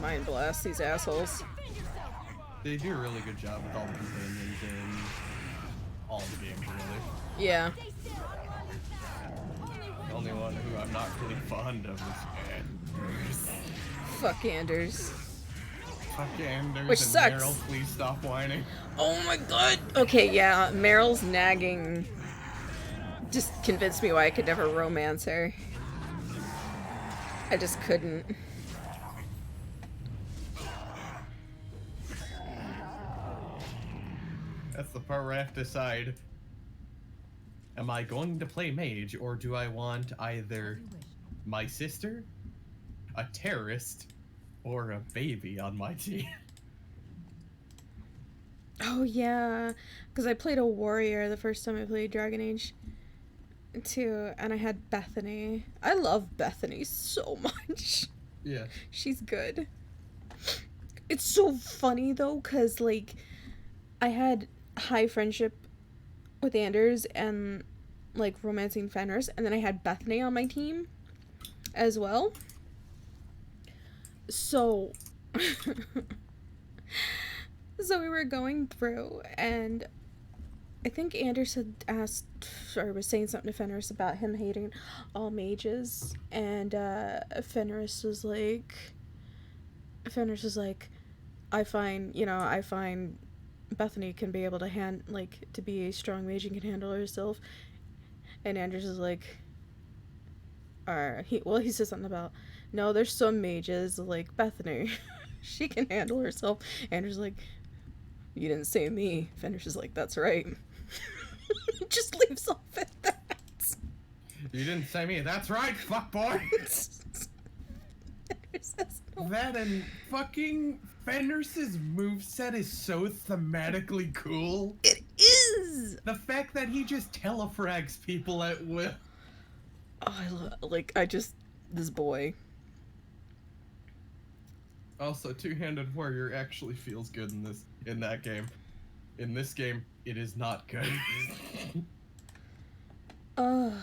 Mind blast these assholes. They do a really good job with all the companions in all the games, really. Yeah. The only one who I'm not really fond of is Anders. Fuck Anders. Fuck Anders. Which and sucks. Meryl, please stop whining. Oh my god. Okay, yeah, Meryl's nagging just convinced me why I could never romance her. I just couldn't. That's the part where I have to decide, am I going to play mage, or do I want either my sister, a terrorist, or a baby on my team? Oh yeah, because I played a warrior the first time I played Dragon Age 2, and I had Bethany. I love Bethany so much. Yeah. She's good. It's so funny though, because like, I had high friendship with Anders and like romancing Fenris, and then I had Bethany on my team as well. So so we were going through, and I think Anders had asked or was saying something to Fenris about him hating all mages, and Fenris was like I find Bethany can be able to to be a strong mage and can handle herself. And Anders is like, he says something about, no, there's some mages like Bethany. She can handle herself. Anders is like, you didn't say me. Fenris is like, that's right. Just leaves off at that. You didn't say me. That's right, fuckboy. That and fucking Fenris's moveset is so thematically cool. It is! The fact that he just telefrags people at will. Oh, this boy. Also, two-handed warrior actually feels good in that game. In this game, it is not good. Okay.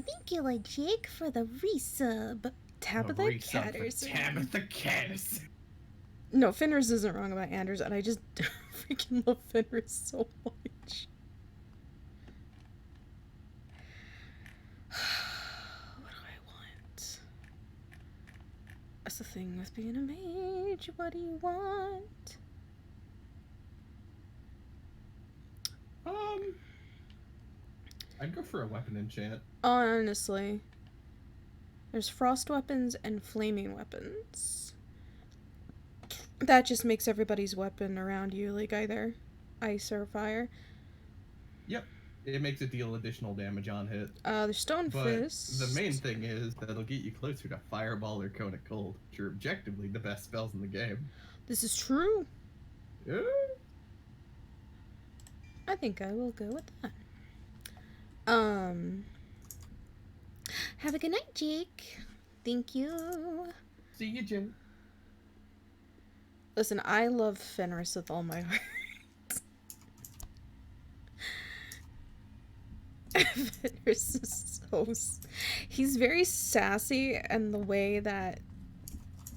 Thank you, Jake, for the resub. Tabitha Catters. Tabitha Catters. No, Fenris isn't wrong about Anders, and I just freaking love Fenris so much. What do I want? That's the thing with being a mage. What do you want? I'd go for a weapon enchant. Honestly. There's frost weapons and flaming weapons. That just makes everybody's weapon around you like either ice or fire. Yep. It makes it deal additional damage on hit. There's stone fist. The main thing is that it'll get you closer to Fireball or Cone of Cold, which are objectively the best spells in the game. This is true. Yeah. I think I will go with that. Have a good night, Jake. Thank you. See you, Jim. Listen, I love Fenris with all my heart. Fenris is so... He's very sassy, and the way that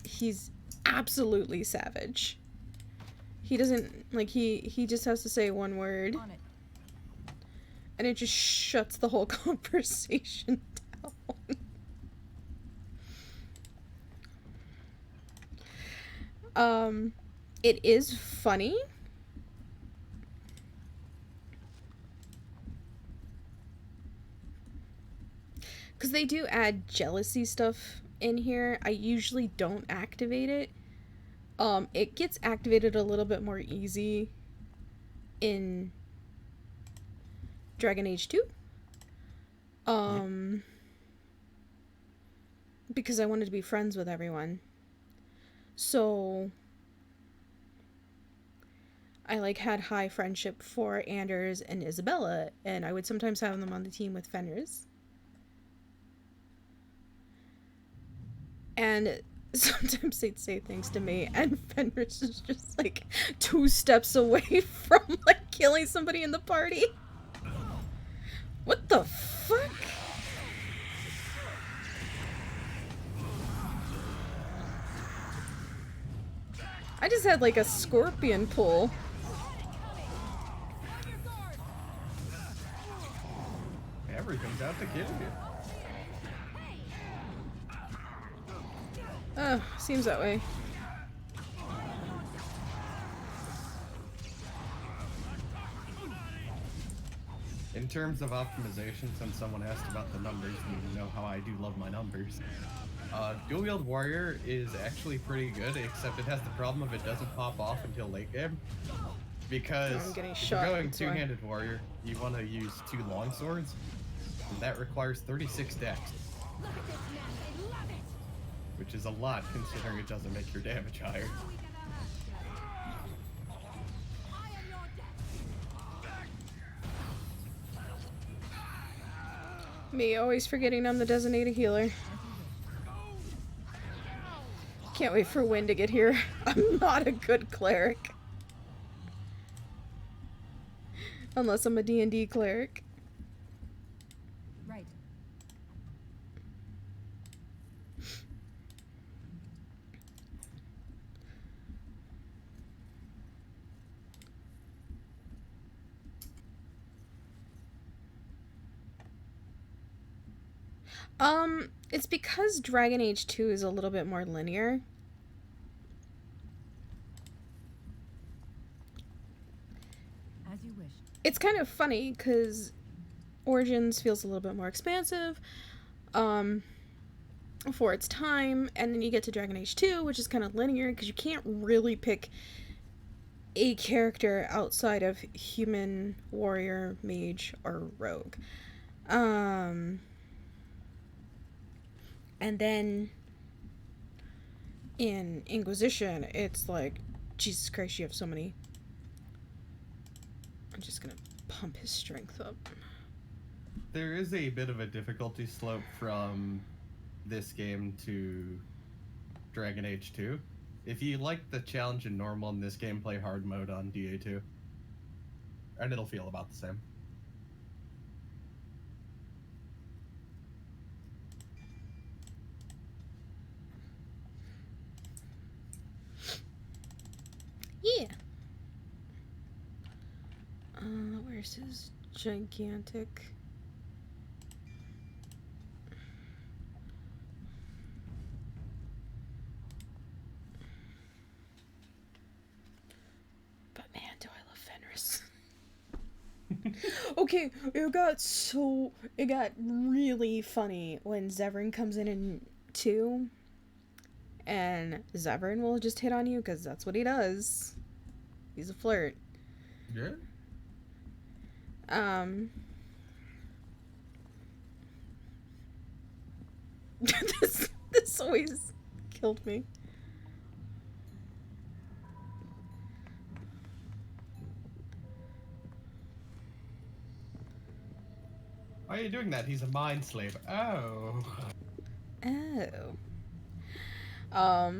he's absolutely savage. He doesn't, like, he just has to say one word. And it just shuts the whole conversation down. It is funny. Because they do add jealousy stuff in here. I usually don't activate it. It gets activated a little bit more easy in Dragon Age 2. Because I wanted to be friends with everyone. So I like had high friendship for Anders and Isabella, and I would sometimes have them on the team with Fenris. And sometimes they'd say things to me, and Fenris is just like 2 steps away from like killing somebody in the party. What the fuck? I just had like a scorpion pull. Everything's out to kill you. Seems that way. In terms of optimization, since someone asked about the numbers, and you know how I do love my numbers, Dual Wield Warrior is actually pretty good, except it has the problem of it doesn't pop off until late game. Because if you're going two-handed warrior, you want to use 2 longswords, and that requires 36 dex. Which is a lot, considering it doesn't make your damage higher. Me always forgetting I'm the designated healer. Can't wait for Wynn to get here. I'm not a good cleric. Unless I'm a D&D cleric. Right. It's because Dragon Age 2 is a little bit more linear. As you wish. It's kind of funny because Origins feels a little bit more expansive for its time, and then you get to Dragon Age 2, which is kind of linear because you can't really pick a character outside of human, warrior, mage, or rogue. And then in Inquisition, it's like, Jesus Christ, you have so many. I'm just gonna pump his strength up. There is a bit of a difficulty slope from this game to Dragon Age 2. If you like the challenge in normal in this game, play hard mode on DA2. And it'll feel about the same. Yeah. Where's his gigantic... But man, do I love Fenris. Okay, it got really funny when Zevran comes in 2. And Zevran will just hit on you because that's what he does. He's a flirt. Yeah. This always killed me. Why are you doing that? He's a mind slave. Oh. Oh.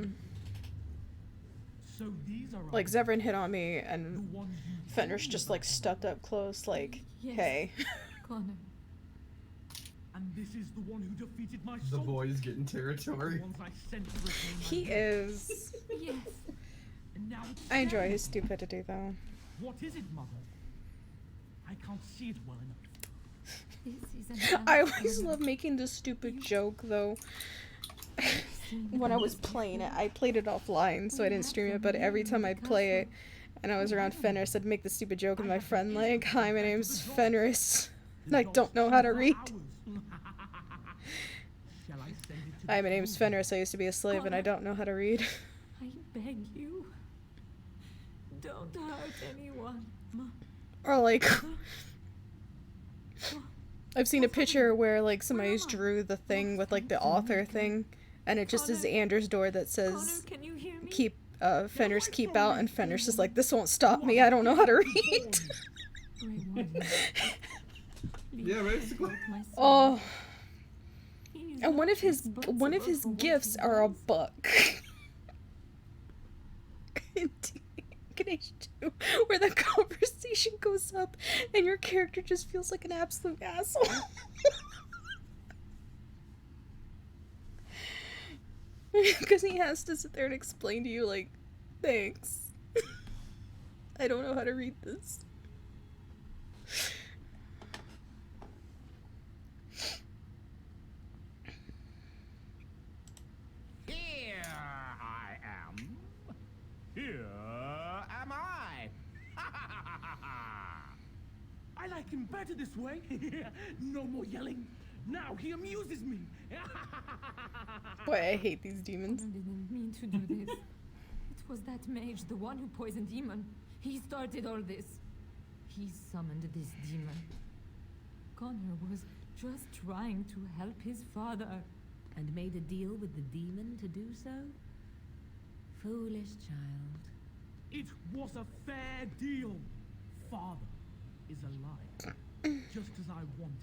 So these are Like, Zevran hit on me, and Fenris just, like, stepped up close, like, Yes. hey. Connor. And this is the one who defeated my The soul. boy's getting territory. The ones I sent to reclaim my He village. is. Yes. And now it's I enjoy dead. his stupidity, though. What is it, Mother? I can't see it well enough. This is I always love making this stupid joke, though. When I was playing it, I played it offline, so I didn't stream it, but every time I'd play it, and I was around Fenris, I'd make the stupid joke with my friend, like, hi, my name's Fenris, and I don't know how to read. Hi, my name's Fenris, I used to be a slave, and I don't know how to read. I beg you. Don't hurt anyone. Or, like, I've seen a picture where, like, somebody's drew the thing with, like, the author thing, and it just is Anders' door that says, keep, Fenris keep out, and Fenris is like, this won't stop me, I don't know how to read. Yeah, basically. Oh. And one of his gifts are a book. In Kinkquisition 2, where the conversation goes up and your character just feels like an absolute asshole. Because he has to sit there and explain to you, like, thanks. I don't know how to read this. Here I am. Here am I. I like him better this way. No more yelling. Now he amuses me. Boy, I hate these demons. I didn't mean to do this. It was that mage, the one who poisoned Demon. He started all this. He summoned this demon. Connor was just trying to help his father. And made a deal with the demon to do so? Foolish child. It was a fair deal. Father is alive, just as I wanted.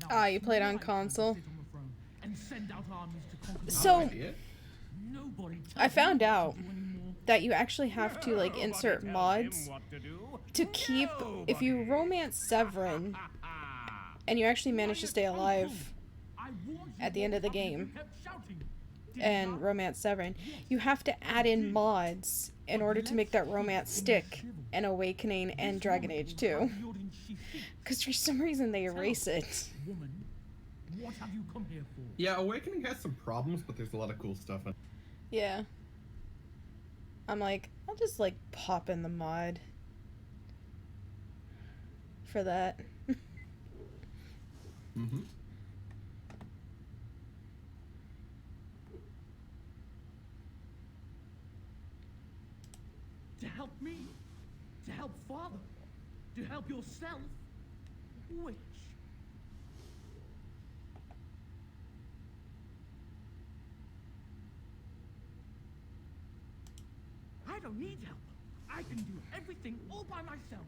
Now Ah, you it's played on my turn to console. sit on the throne and send out armies to conquer the So, world. Nobody I tells found me what out to do anymore. that you actually have to, like, insert mods to keep, if you romance Severin, and you actually manage to stay alive at the end of the game, and romance Severin, you have to add in mods in order to make that romance stick in Awakening and Dragon Age 2. Because for some reason they erase it. Woman, what have you come here for? Yeah, Awakening has some problems, but there's a lot of cool stuff in it. Yeah. I'm like, I'll just, like, pop in the mod for that. Mm-hmm. To help me? To help father? To help yourself? Which? I don't need help. I can do everything all by myself.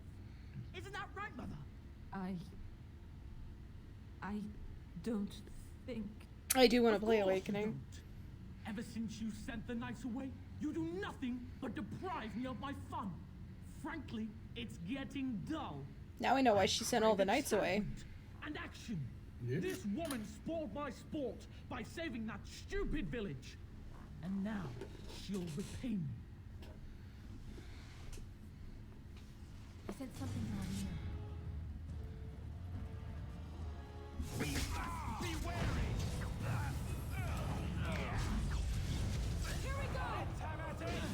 Isn't that right, Mother? I don't think. I do want to Of play course you Awakening. don't. Ever since you sent the knights away, you do nothing but deprive me of my fun. Frankly, it's getting dull. Now I know why she sent all the knights away. And action. Yeah. This woman spoiled my sport by saving that stupid village. And now she'll repay me. I said something wrong here. We must be wary. Here we go! Cannot win!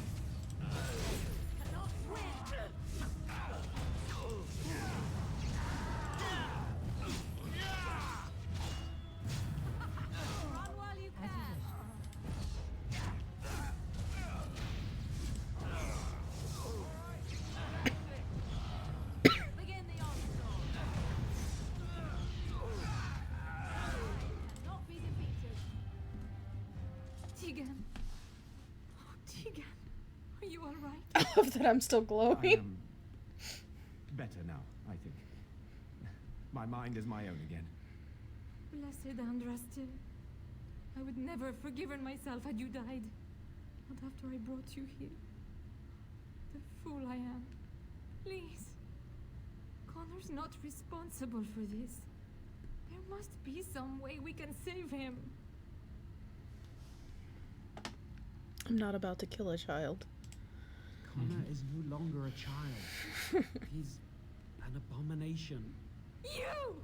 Run while you can. Begin the onslaught. Cannot be defeated. Tegan. Oh, Tegan. Are you alright? I love that I'm still I glowing. am better now, I think. My mind is my own again. Blessed Andraste. I would never have forgiven myself had you died. Not after I brought you here. the fool I am. Please. Connor's not responsible for this. There must be some way we can save him. I'm not about to kill a child. Connor is no longer a child. He's an abomination. You!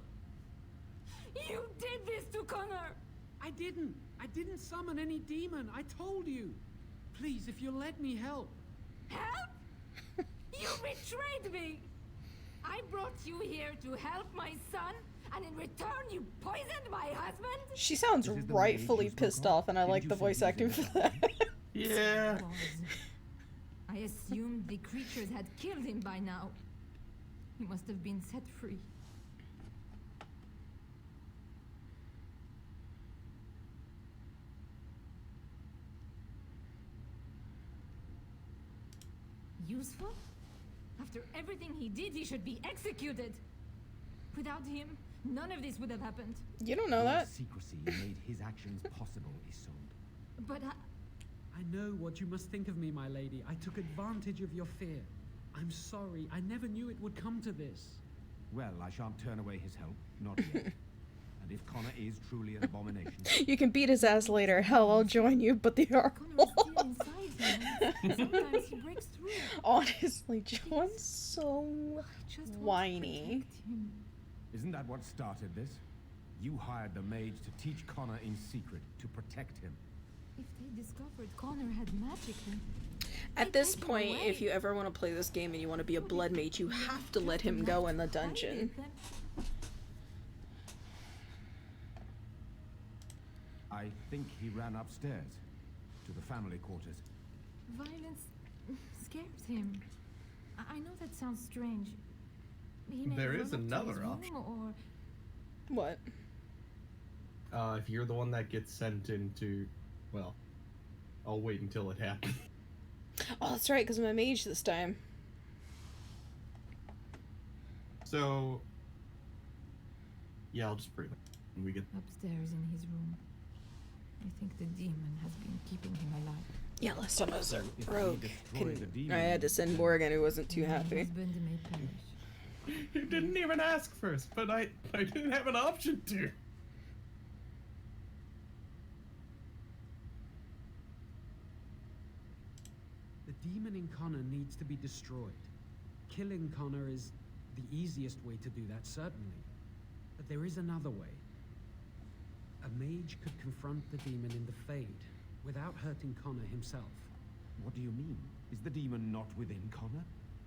You did this to Connor! I didn't. I didn't summon any demon. I told you. Please, if you'll let me help. Help? You betrayed me! I brought you here to help my son, and in return you poisoned my husband? She sounds rightfully pissed off, and I like the voice acting for that. Yeah. I assumed the creatures had killed him by now. He must have been set free. Useful? After everything he did, he should be executed. Without him, none of this would have happened. You don't know that. Secrecy made his actions possible, Isolde. But I know what you must think of me, my lady. I took advantage of your fear. I'm sorry. I never knew it would come to this. Well, I shan't turn away his help. Not yet. And if Connor is truly an abomination... You can beat his ass later. Hell, I'll join you, but the sometimes he breaks through. Honestly, Joan's so whiny. Isn't that what started this? You hired the mage to teach Connor in secret, to protect him. If they discovered Connor had magic, then... At this point, if you ever want to play this game and you want to be a blood mage, you have to let him go in the dungeon. I think he ran upstairs, to the family quarters. Violence scares him. I know that sounds strange. There is another option. Or... What? If you're the one that gets sent into... Well, I'll wait until it happens. Oh, that's right, because I'm a mage this time. So... Yeah, I'll just bring it. And we get... Upstairs in his room. I think the demon has been keeping him alive. Yeah, last time I was there broke. I had to send Morgan, who wasn't too happy. You didn't even ask first, but I didn't have an option to. The demon in Connor needs to be destroyed. Killing Connor is the easiest way to do that, certainly. But there is another way. A mage could confront the demon in the Fade without hurting Connor himself. What do you mean? Is the demon not within Connor?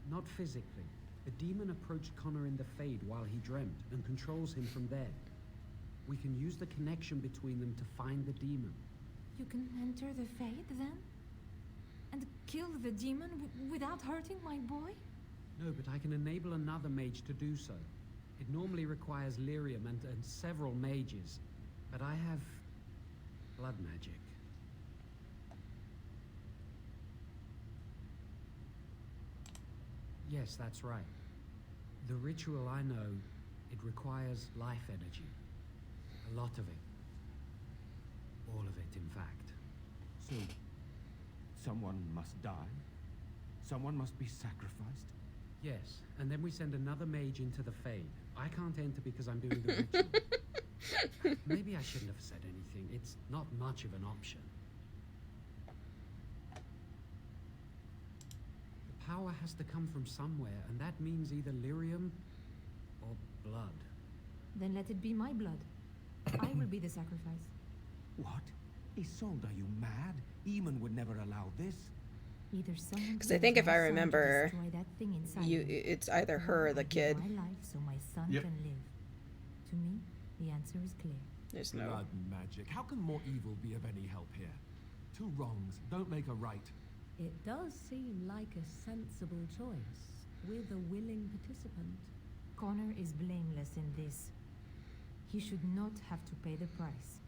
Not physically. The demon approached Connor in the Fade while he dreamt and controls him from there. We can use the connection between them to find the demon. You can enter the Fade then? And kill the demon without hurting my boy? No, but I can enable another mage to do so. It normally requires lyrium and several mages. But I have blood magic. Yes, that's right. The ritual I know, it requires life energy. A lot of it. All of it, in fact. So, someone must die? Someone must be sacrificed? Yes, and then we send another mage into the Fade. I can't enter because I'm doing the ritual. Maybe I shouldn't have said anything. It's not much of an option. The power has to come from somewhere, and that means either lyrium or blood. Then let it be my blood. I will be the sacrifice. What? Isolde, are you mad? Eamon would never allow this. Either someone... Because I think if I remember, you, it's either her or the kid. My life so my son Yep. can live. To me, the answer is clear. There's no... Blood magic. How can more evil be of any help here? Two wrongs don't make a right. It does seem like a sensible choice, with a willing participant. Connor is blameless in this. He should not have to pay the price.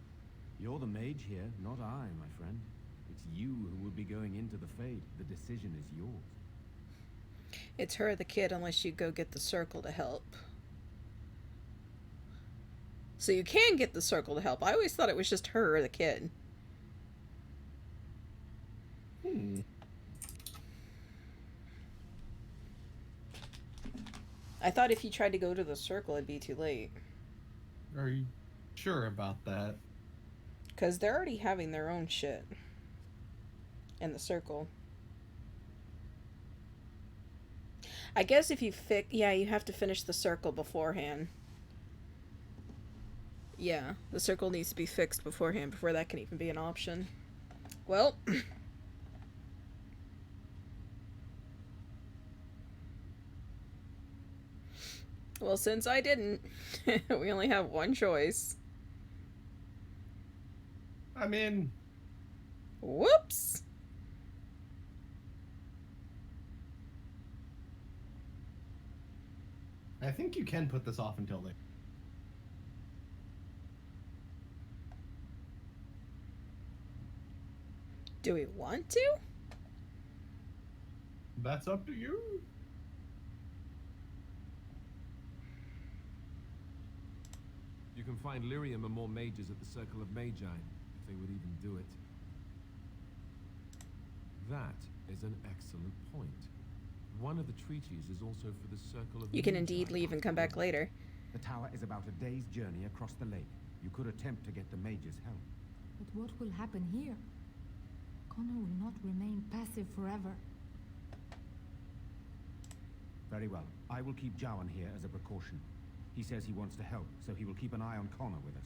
You're the mage here, not I, my friend. It's you who will be going into the Fade. The decision is yours. It's her or the kid, unless you go get the circle to help. So you can get the circle to help. I always thought it was just her or the kid. I thought if you tried to go to the circle, it'd be too late. Are you sure about that? Because they're already having their own shit in the circle. I guess if you yeah, you have to finish the circle beforehand. Yeah, the circle needs to be fixed beforehand before that can even be an option. Well... well, since I didn't, we only have one choice. I mean... whoops! I think you can put this off until later. Do we want to? That's up to you. You can find lyrium and more mages at the Circle of Magi, if they would even do it. That is an excellent point. One of the treaties is also for the Circle of You can indeed leave and come back later. The tower is about a day's journey across the lake. You could attempt to get the mage's help. But what will happen here? Connor will not remain passive forever. Very well. I will keep Jowan here as a precaution. He says he wants to help, so he will keep an eye on Connor with us.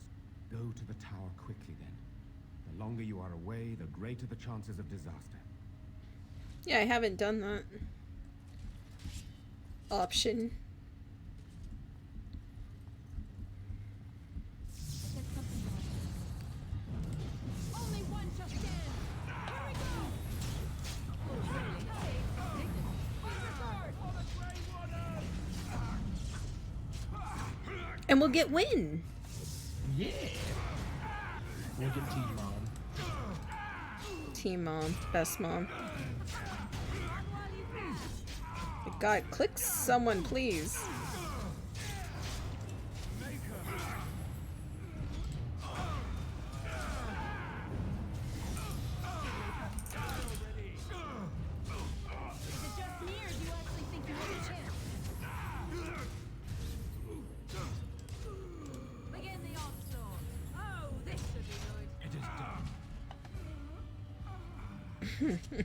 Go to the tower quickly, then. The longer you are away, the greater the chances of disaster. Yeah, I haven't done that option. Only one shall stand. Here we go. And we'll get win. Yeah. We'll get Team Mom. Team Mom. Best mom. God, click someone, please. Begin the onslaught. Oh, this should be good. It is done.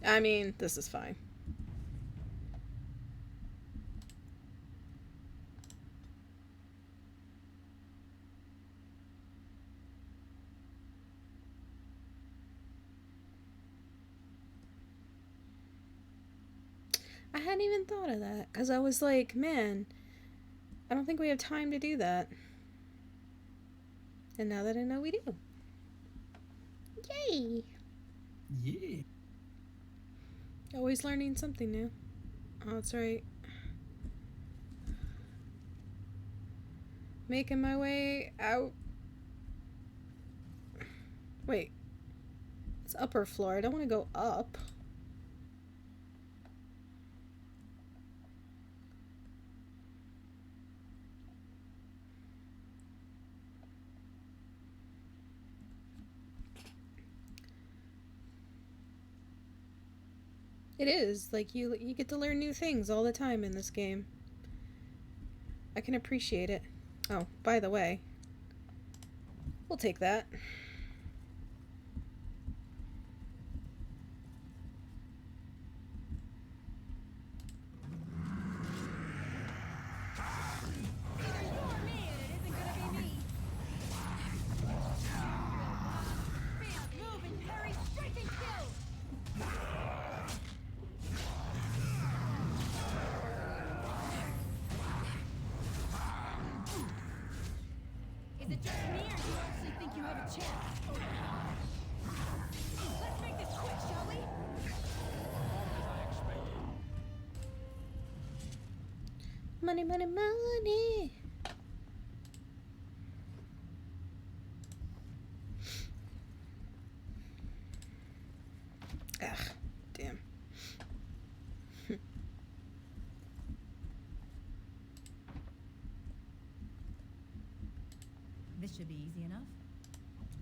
I mean, this is fine. I hadn't even thought of that, because I was like, man, I don't think we have time to do that. And now that I know we do. Yay! Yeah. Always learning something new. Oh, that's right. Making my way out. Wait. It's upper floor. I don't want to go up. It is, like, you get to learn new things all the time in this game. I can appreciate it. Oh, by the way, we'll take that. Is it just me, or do you actually think you have a chance? Let's make this quick, shall we? Money, money, money. Ugh, damn. This should be easy enough.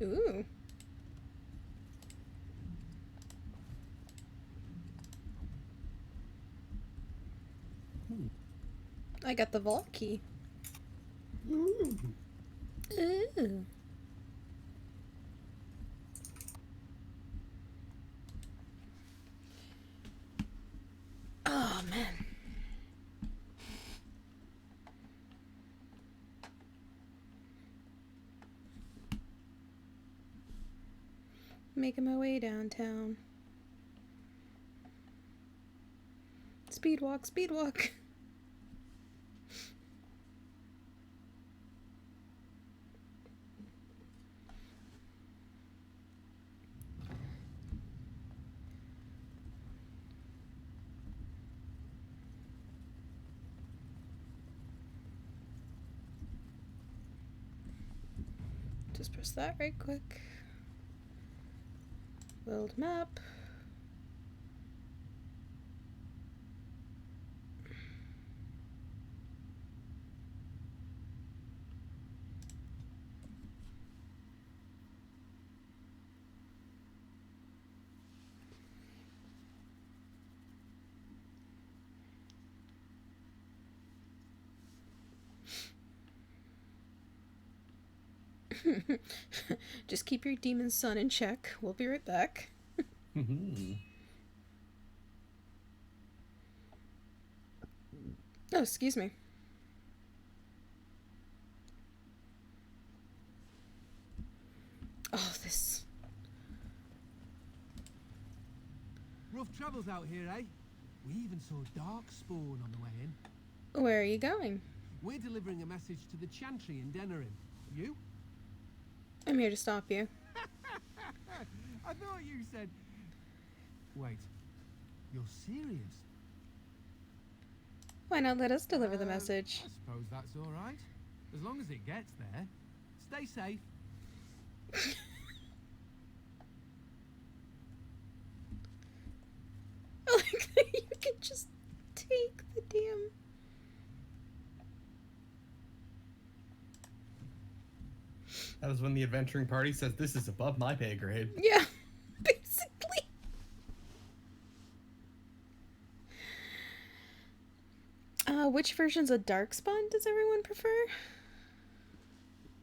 Ooh. I got the vault key. Ooh. Ooh. Oh, man. Making my way downtown. Speed walk, speed walk. Just press that right quick. Build map. Just keep your demon son in check. We'll be right back. Oh, excuse me. Oh, this. Rough travels out here, eh? We even saw Darkspawn on the way in. Where are you going? We're delivering a message to the Chantry in Denerim. You? I'm here to stop you. I thought you said... Wait. You're serious? Why not let us deliver the message? I suppose that's all right. As long as it gets there. Stay safe. I like that you can just take the damn... That was when the adventuring party says, this is above my pay grade. Yeah, basically. Which versions of Darkspawn does everyone prefer?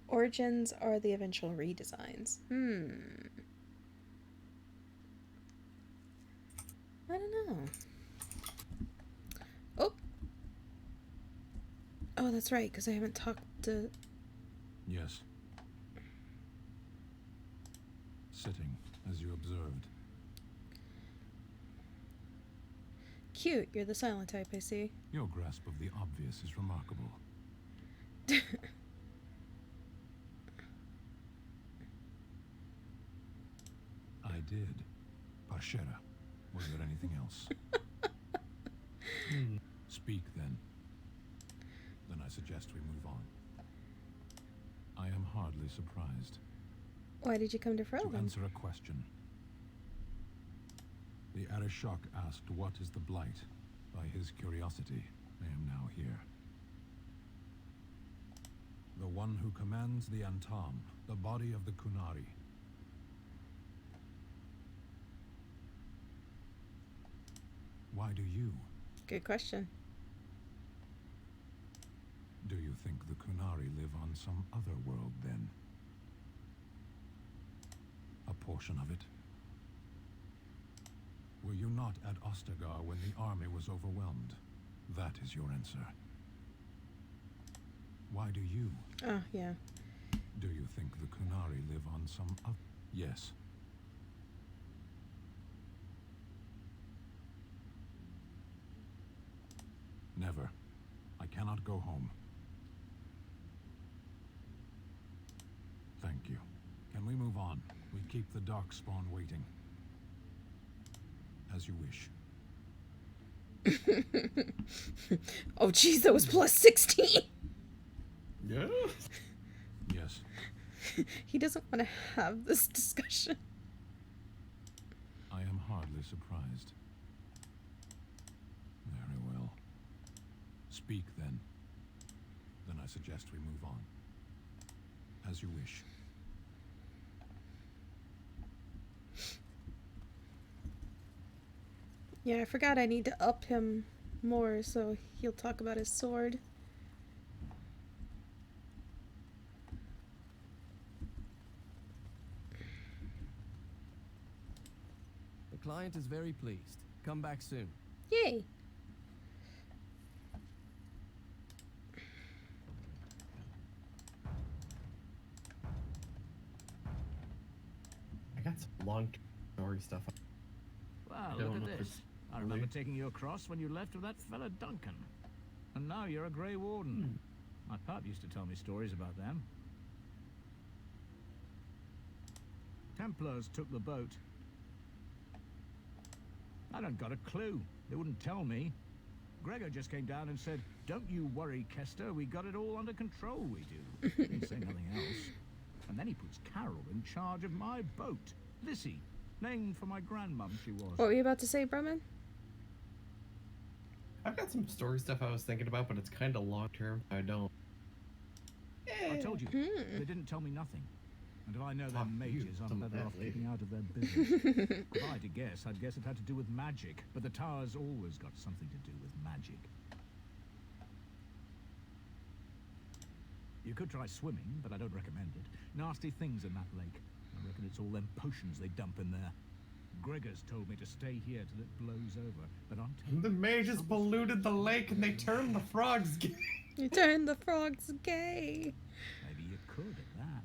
Origins are the eventual redesigns. I don't know. Oh! Oh, that's right, because I haven't talked to... Yes. Sitting, as you observed. Cute, you're the silent type, I see. Your grasp of the obvious is remarkable. I did. Parshera. Was there anything else? Speak, then. Then I suggest we move on. I am hardly surprised. Why did you come to To Ferelden? answer a question. The Arishok asked what is the Blight. By his curiosity, I am now here. The one who commands the Antam, the body of the Kunari. Why do you? Good question. Do you think the Kunari live on some other world, then? A portion of it? Were you not at Ostagar when the army was overwhelmed? That is your answer. Why do you? Oh, yeah. Do you think the Kunari live on some other... Yes. Never. I cannot go home. Thank you. Can we move on? We keep the Darkspawn waiting. As you wish. Oh, jeez, that was plus 16. Yeah. Yes. He doesn't want to have this discussion. I am hardly surprised. Very well. Speak, then. Then I suggest we move on. As you wish. Yeah, I forgot I need to up him more so he'll talk about his sword. client is very pleased. Come back soon. Yay. I got some long story stuff. Wow, I look don't at know if this. it's I remember taking you across when you left with that fella Duncan. And now you're a Grey Warden. My pap used to tell me stories about them. Templars took the boat. I don't got a clue. They wouldn't tell me. Gregor just came down and said, "Don't you worry, Kester. We got it all under control, we do." He didn't say nothing else. And then he puts Carol in charge of my boat. Lissy, named for my grandmum she was. What were you about to say, Broman? I've got some story stuff I was thinking about, but it's kind of long term. I don't. I told you, they didn't tell me nothing. And if I know them mages, I'm better off keeping out of their business. If I had to guess, I'd guess it had to do with magic. But the tower's always got something to do with magic. You could try swimming, but I don't recommend it. Nasty things in that lake. I reckon it's all them potions they dump in there. Gregor's told me to stay here till it blows over, but I'm telling The mages polluted the lake and they turned the frogs gay. You turned the frogs gay. Maybe you could at that.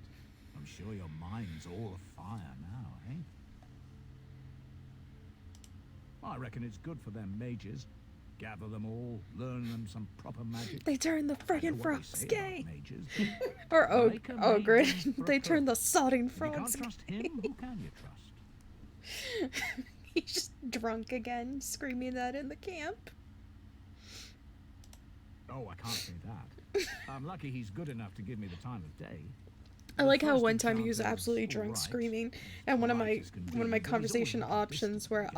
I'm sure your mind's all afire now, eh? I reckon it's good for them mages. Gather them all, learn them some proper magic. They turned the friggin' I know what they frogs say gay. about mages, Or Make a ogre. maiden for a They turned the purpose. sodding If you can't frogs trust gay. him, who can you trust? He's just drunk again, screaming that in the camp. Oh, I can't say that. I'm lucky he's good enough to give me the time of day. I like how first one time he was encounter is absolutely drunk alright. screaming, and one of my conversation options were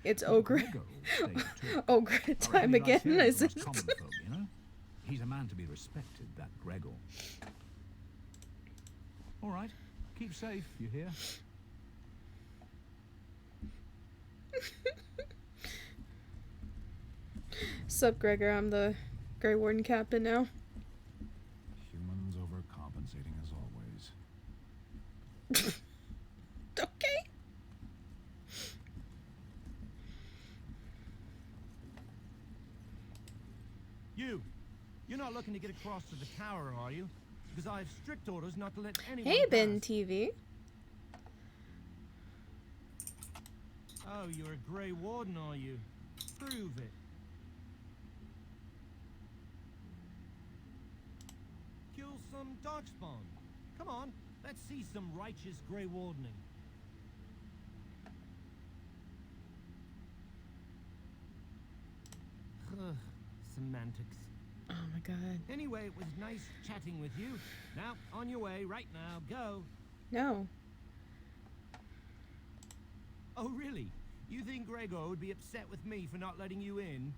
it's ogre Gregor will stay too. ogre I reckon time he likes again, hearing is from it? us common folk, you know? He's a man to be respected, that Gregor. All right, keep safe, you hear? Sup, Gregor? I'm the Grey Warden captain now. Humans overcompensating as always. Okay. You're not looking to get across to the tower, are you? Because I have strict orders not to let anyone Hey, pass. Ben TV. Oh, you're a Grey Warden, are you? Prove it. Kill some Darkspawn. Come on, let's see some righteous Grey Wardening. Ugh, semantics. Oh my god. Anyway, it was nice chatting with you. Now, on your way, right now, go. No. Oh, really? You think Gregor would be upset with me for not letting you in?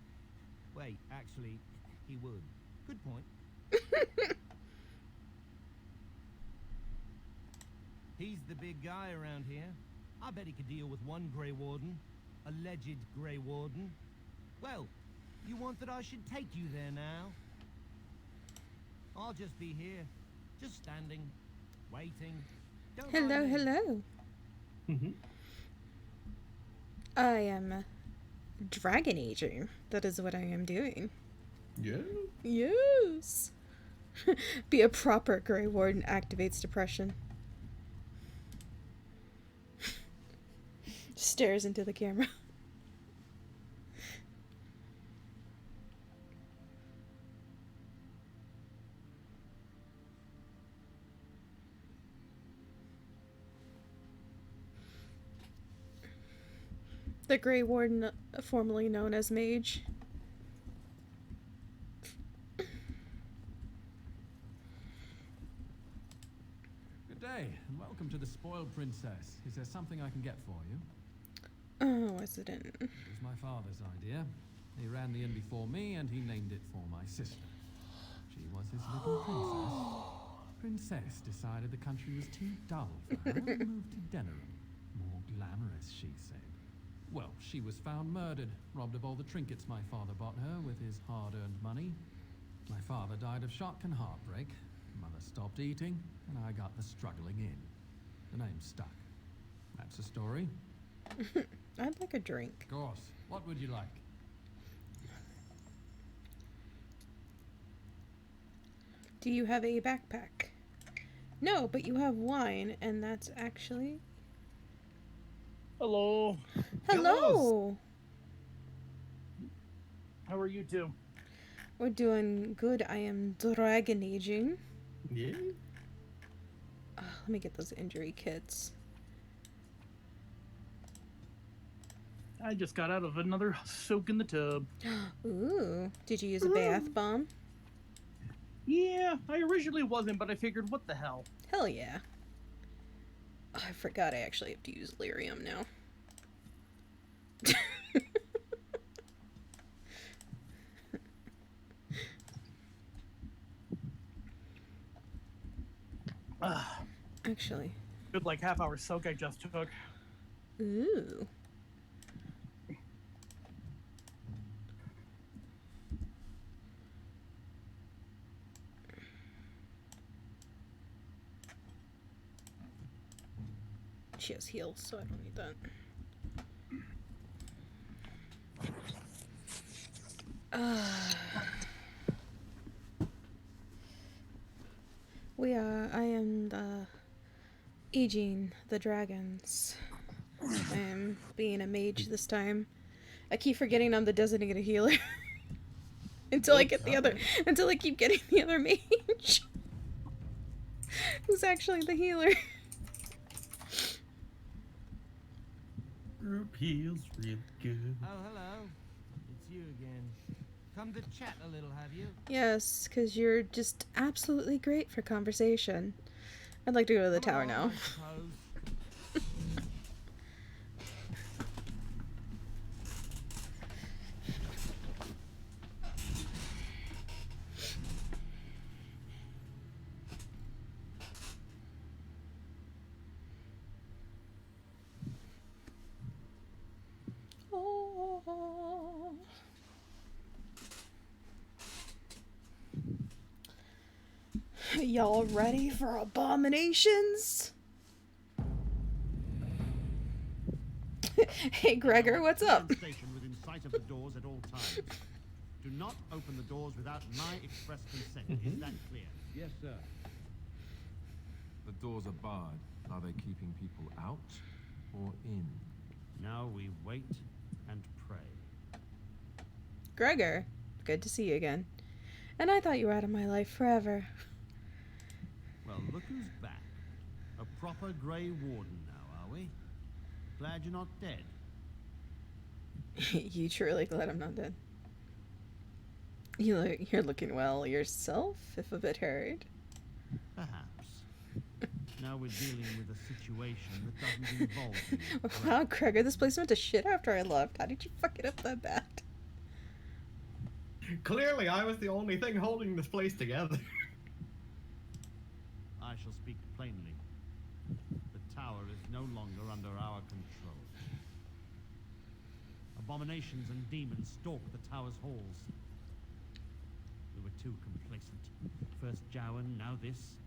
Wait, actually, he would. Good point. He's the big guy around here. I bet he could deal with one Grey Warden. Alleged Grey Warden. Well, you want that I should take you there now? I'll just be here. Just standing. Waiting. Don't Hello, mind me. hello. I am dragon aging. That is what I am doing. Yeah. Yes. Be a proper Grey Warden activates depression. Stares into the camera. The Grey Warden, formerly known as Mage. Good day, and welcome to the Spoiled Princess. Is there something I can get for you? Oh, is it in? It was my father's idea. He ran the inn before me, and he named it for my sister. She was his little princess. Princess decided the country was too dull for her and moved to Denerim. More glamorous, she said. Well, she was found murdered, robbed of all the trinkets my father bought her with his hard-earned money. My father died of shock and heartbreak. Mother stopped eating, and I got the struggling in. The name stuck. That's the story. I'd like a drink. Of course. What would you like? Do you have a backpack? No, but you have wine, and that's actually... Hello. Hello! How are you two? We're doing good. I am dragon aging. Yeah. Let me get those injury kits. I just got out of another soak in the tub. Ooh. Did you use a bath bomb? Yeah, I originally wasn't, but I figured, what the hell? Hell yeah. Oh, I forgot I actually have to use lyrium now. Actually. Good like half-hour soak I just took. Ooh. She has heals, so I don't need that. I am aging the dragons. I am being a mage this time. I keep forgetting I'm the designated healer. until I get the other, until I keep getting the other mage. Who's actually the healer. Group heals real good. Oh, hello. It's you again. Come to chat a little, have you? Yes, because you're just absolutely great for conversation. I'd like to go to the tower now. Y'all ready for abominations? Hey Gregor, what's up? Station within sight of the doors at all times. Do not open the doors without my express consent. Is that clear? Yes, sir. The doors are barred. Are they keeping people out or in? Now we wait and pray. Gregor, good to see you again. And I thought you were out of my life forever. Well, look who's back. A proper Grey Warden now, are we? Glad you're not dead. You truly glad I'm not dead. You're looking well yourself, if a bit hurt. Perhaps. Now we're dealing with a situation that doesn't involve you. Wow, Gregor, this place went to shit after I left. How did you fuck it up that bad? Clearly, I was the only thing holding this place together. I shall speak plainly. The tower is no longer under our control. Abominations and demons stalk the tower's halls. We were too complacent. First Jowan, now this.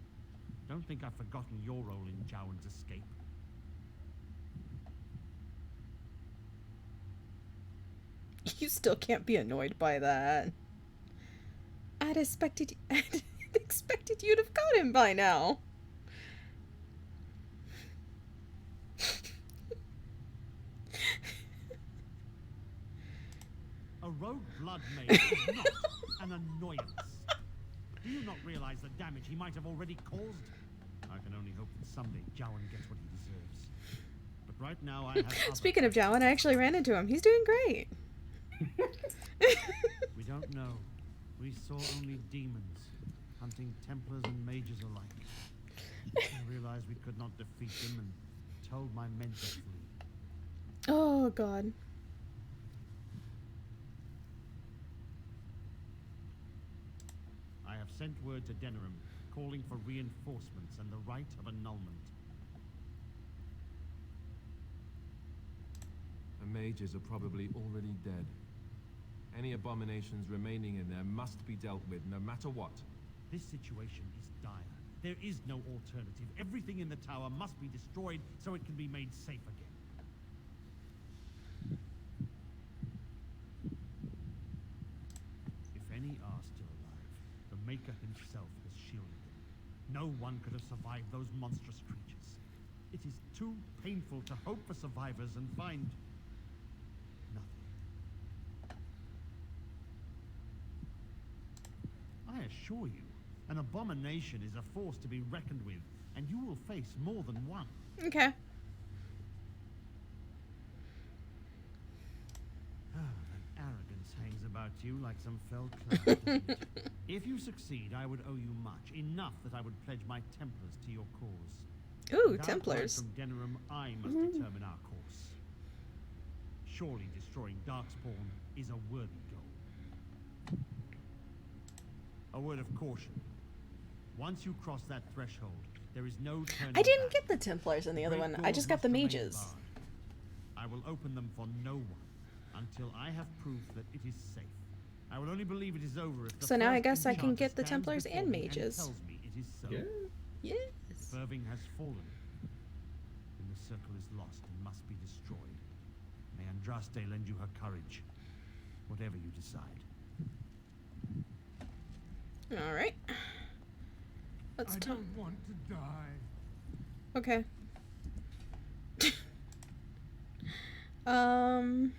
Don't think I've forgotten your role in Jowan's escape. You still can't be annoyed by that. I'd expected you'd have got him by now. A rogue blood mage is not an annoyance. Do you not realize the damage he might have already caused? I can only hope that someday Jowan gets what he deserves. But right now I have Speaking of Jowan, I actually ran into him. He's doing great. We don't know. We saw only demons, hunting Templars and mages alike. I realized we could not defeat them and told my men to flee. Oh, God. I have sent word to Denerim, calling for reinforcements and the right of annulment. The mages are probably already dead. Any abominations remaining in there must be dealt with, no matter what. This situation is dire. There is no alternative. Everything in the tower must be destroyed so it can be made safe again. Maker himself has shielded them. No one could have survived those monstrous creatures. It is too painful to hope for survivors and find nothing. I assure you, an abomination is a force to be reckoned with, and you will face more than one. Okay. That arrogance hangs about you like some fell cloud, doesn't it? If you succeed, I would owe you much, enough that I would pledge my Templars to your cause. Ooh, Without Templars. word from Denerim, I must determine our course. Surely destroying Darkspawn is a worthy goal. A word of caution. Once you cross that threshold, there is no turning I didn't back. get the Templars in the other Great one. I doors just got the must remain mages. barred. I will open them for no one until I have proof that it is safe. I will only believe it is over if the So now I first guess I can enchanter get the stands Templars before and me mages. tells me it is so. Yeah. Yes. Irving has fallen. And the circle is lost and must be destroyed. May Andraste lend you her courage. Whatever you decide. All right. Let's I talk. don't want to die. Okay. um.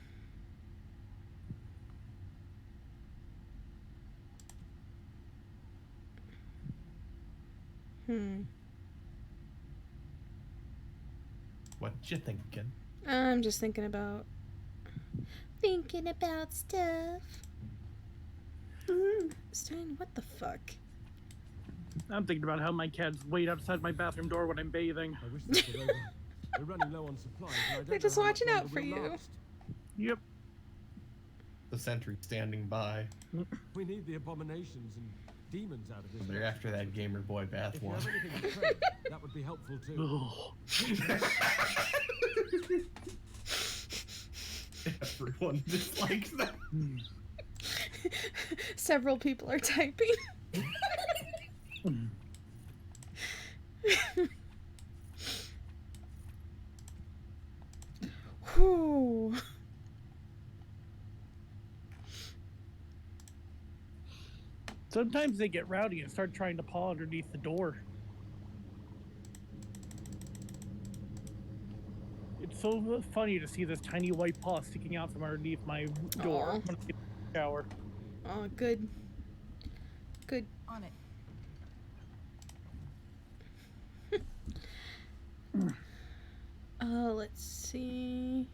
What you thinking? I'm just thinking about stuff. Stein, what the fuck? I'm thinking about how my cats wait outside my bathroom door when I'm bathing. I wish this were over. We're running low on supplies, and I don't They're know just how much watching longer out for we'll you. last. Yep. The sentry standing by. We need the abominations and demons out of this. They're after that Gamer Boy bath If you one. have anything to trade, that would be helpful too. Everyone dislikes that. Several people are typing. Whew. Sometimes they get rowdy and start trying to paw underneath the door. It's so funny to see this tiny white paw sticking out from underneath my door Aw. when I get in the shower. Oh, good. Good. On it. Let's see.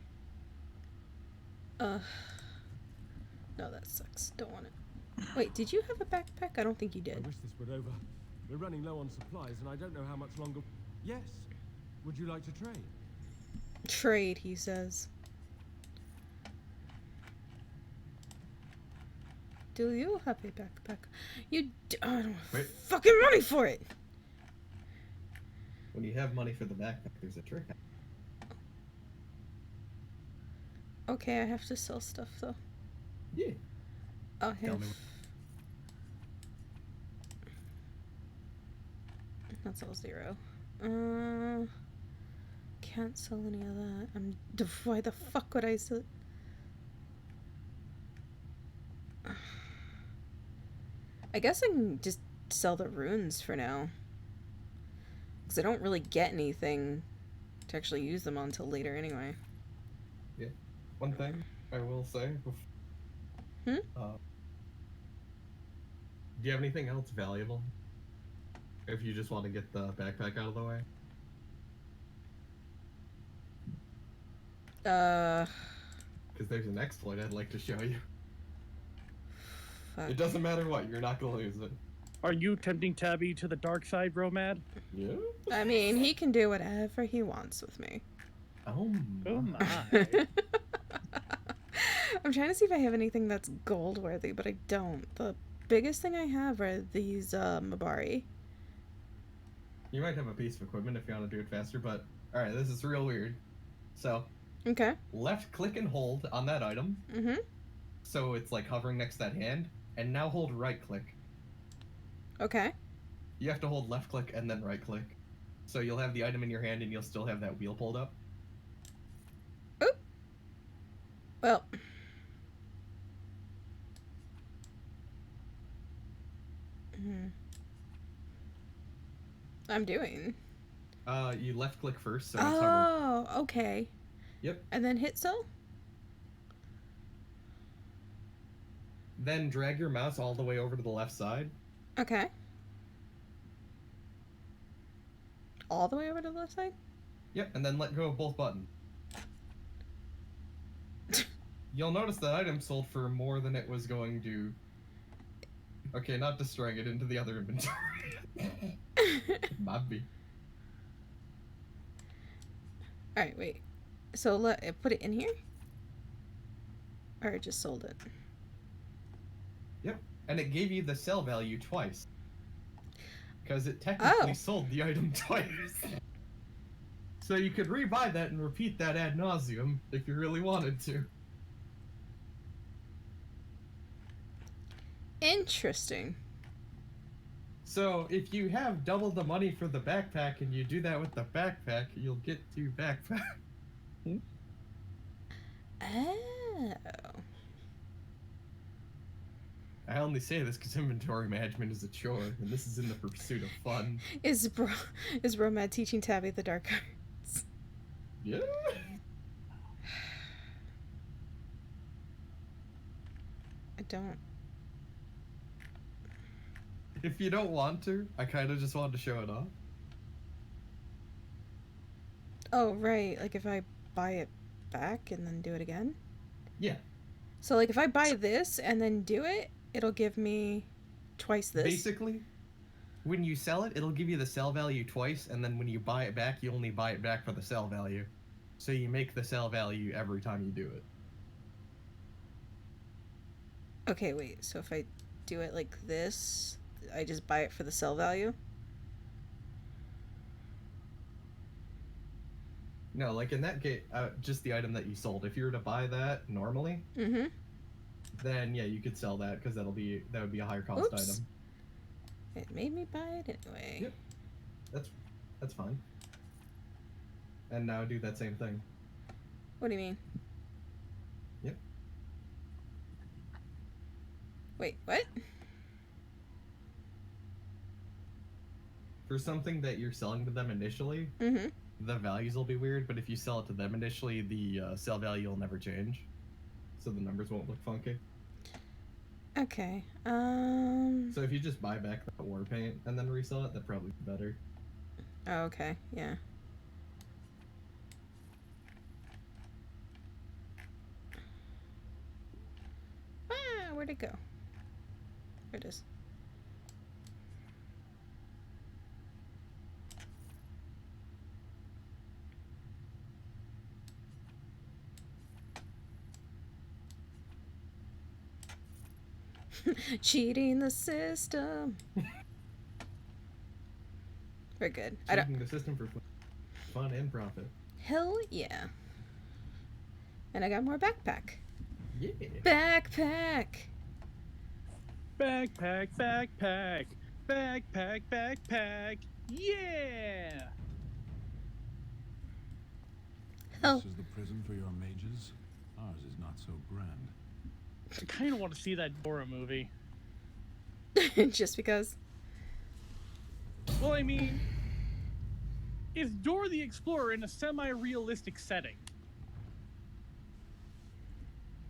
No, that sucks. Don't want it. Wait, did you have a backpack? I don't think you I did. wish this were over. We're running low on supplies, and I don't know how much longer. Yes. Would you like to trade? Trade, he says. Do you have a backpack? You I don't have Wait. fucking money for it. When you have money for the backpack, there's a trick. Okay, I have to sell stuff though. Yeah. I'll Tell have. me That's all 0. Can't sell any of that. Why the fuck would I sell? I guess I can just sell the runes for now. Because I don't really get anything to actually use them on until later anyway. Yeah. One thing I will say. Hmm? Do you have anything else valuable? If you just want to get the backpack out of the way. Because there's an exploit I'd like to show you. Fuck. It doesn't matter what, you're not gonna lose it. Are you tempting Tabby to the dark side, Romad? Yeah. I mean, he can do whatever he wants with me. Oh my. I'm trying to see if I have anything that's gold worthy, but I don't. The biggest thing I have are these Mabari. You might have a piece of equipment if you want to do it faster, but alright, this is real weird. So, Okay. left click and hold on that item. Mm-hmm. So it's like hovering next to that hand. And now hold right click. Okay. You have to hold left click and then right click. So you'll have the item in your hand and you'll still have that wheel pulled up. Oop. Well. I'm doing? You left click first, so it's hover. Oh, okay. Yep. And then hit so? Then drag your mouse all the way over to the left side. Okay. All the way over to the left side? Yep, and then let go of both buttons. You'll notice that item sold for more than it was going to... Okay, not destroying it into the other inventory. Might be. Alright, wait. So put it in here? Or it just sold it? Yep, and it gave you the sell value twice. Because it technically sold the item twice. So you could rebuy that and repeat that ad nauseum if you really wanted to. Interesting. So if you have double the money for the backpack and you do that with the backpack, you'll get 2 backpacks. Oh. I only say this because inventory management is a chore, and this is in the pursuit of fun. Is Romad teaching Tabby the dark arts? Yeah. I don't. If you don't want to, I kind of just wanted to show it off. Oh, right. Like if I buy it back and then do it again? Yeah. So like if I buy this and then do it, it'll give me twice this? Basically, when you sell it, it'll give you the sell value twice, and then when you buy it back, you only buy it back for the sell value. So you make the sell value every time you do it. Okay, wait. So if I do it like this, I just buy it for the sell value? No, like in that case, just the item that you sold. If you were to buy that normally, then yeah, you could sell that because that would be a higher cost item. It made me buy it anyway. Yep, that's fine. And now do that same thing. What do you mean? Yep. Wait, what? For something that you're selling to them initially, the values will be weird, but if you sell it to them initially, the sell value will never change. So the numbers won't look funky. Okay, So if you just buy back that war paint and then resell it, that'd probably be better. Oh, okay, yeah. Ah, where'd it go? There it is. Cheating the system. We're good. Cheating the system for fun and profit. Hell yeah. And I got more backpack. Yeah. Backpack. Backpack, backpack, backpack, backpack. Yeah. This is the prison for your mages. Ours is not so grand. I kind of want to see that Dora movie. Just because? Well, I mean, is Dora the Explorer in a semi-realistic setting?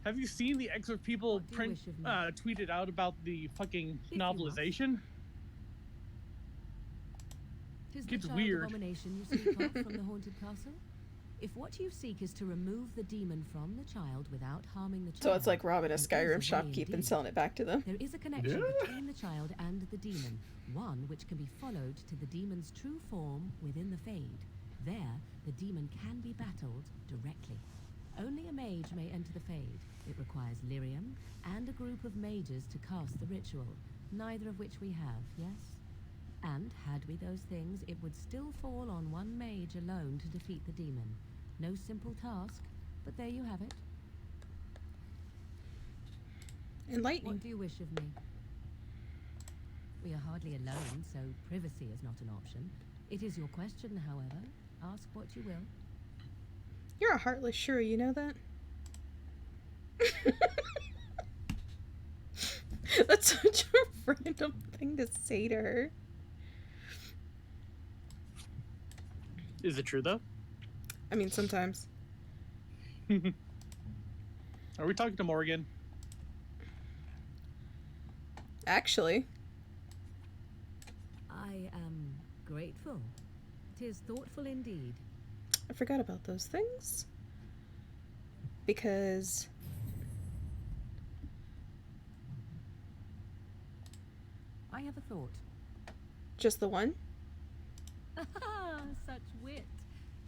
Have you seen the excerpt people tweeted out about the fucking novelization? It's weird. Abomination you speak of from the haunted castle? If what you seek is to remove the demon from the child without harming the child... So it's like robbing a Skyrim shopkeep and selling it back to them? There is a connection between the child and the demon, one which can be followed to the demon's true form within the Fade. There, the demon can be battled directly. Only a mage may enter the Fade. It requires lyrium and a group of mages to cast the ritual, neither of which we have, yes? And had we those things, it would still fall on one mage alone to defeat the demon. No simple task, but there you have it. Enlightening. What do you wish of me? We are hardly alone, so privacy is not an option. It is your question, however. Ask what you will. You're a heartless shrew, you know that? That's such a random thing to say to her. Is it true though? I mean, sometimes. Are we talking to Morgan? Actually. I am grateful. 'Tis thoughtful indeed. I forgot about those things. Because... I have a thought. Just the one? Such wit.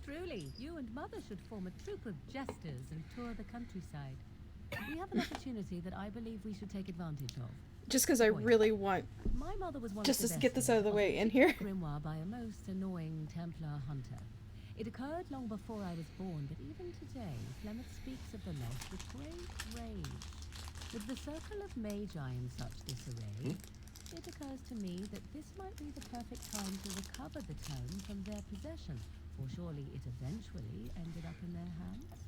Truly, you and Mother should form a troop of jesters and tour the countryside. We have an opportunity that I believe we should take advantage of. Just because I really want... My mother was one just of to the get this out of the way in here. Grimoire by a most annoying Templar hunter. It occurred long before I was born, but even today, Flemeth speaks of the loss with great rage. With the circle of magi in such disarray, it occurs to me that this might be the perfect time to recover the tome from their possession, for surely it eventually ended up in their hands.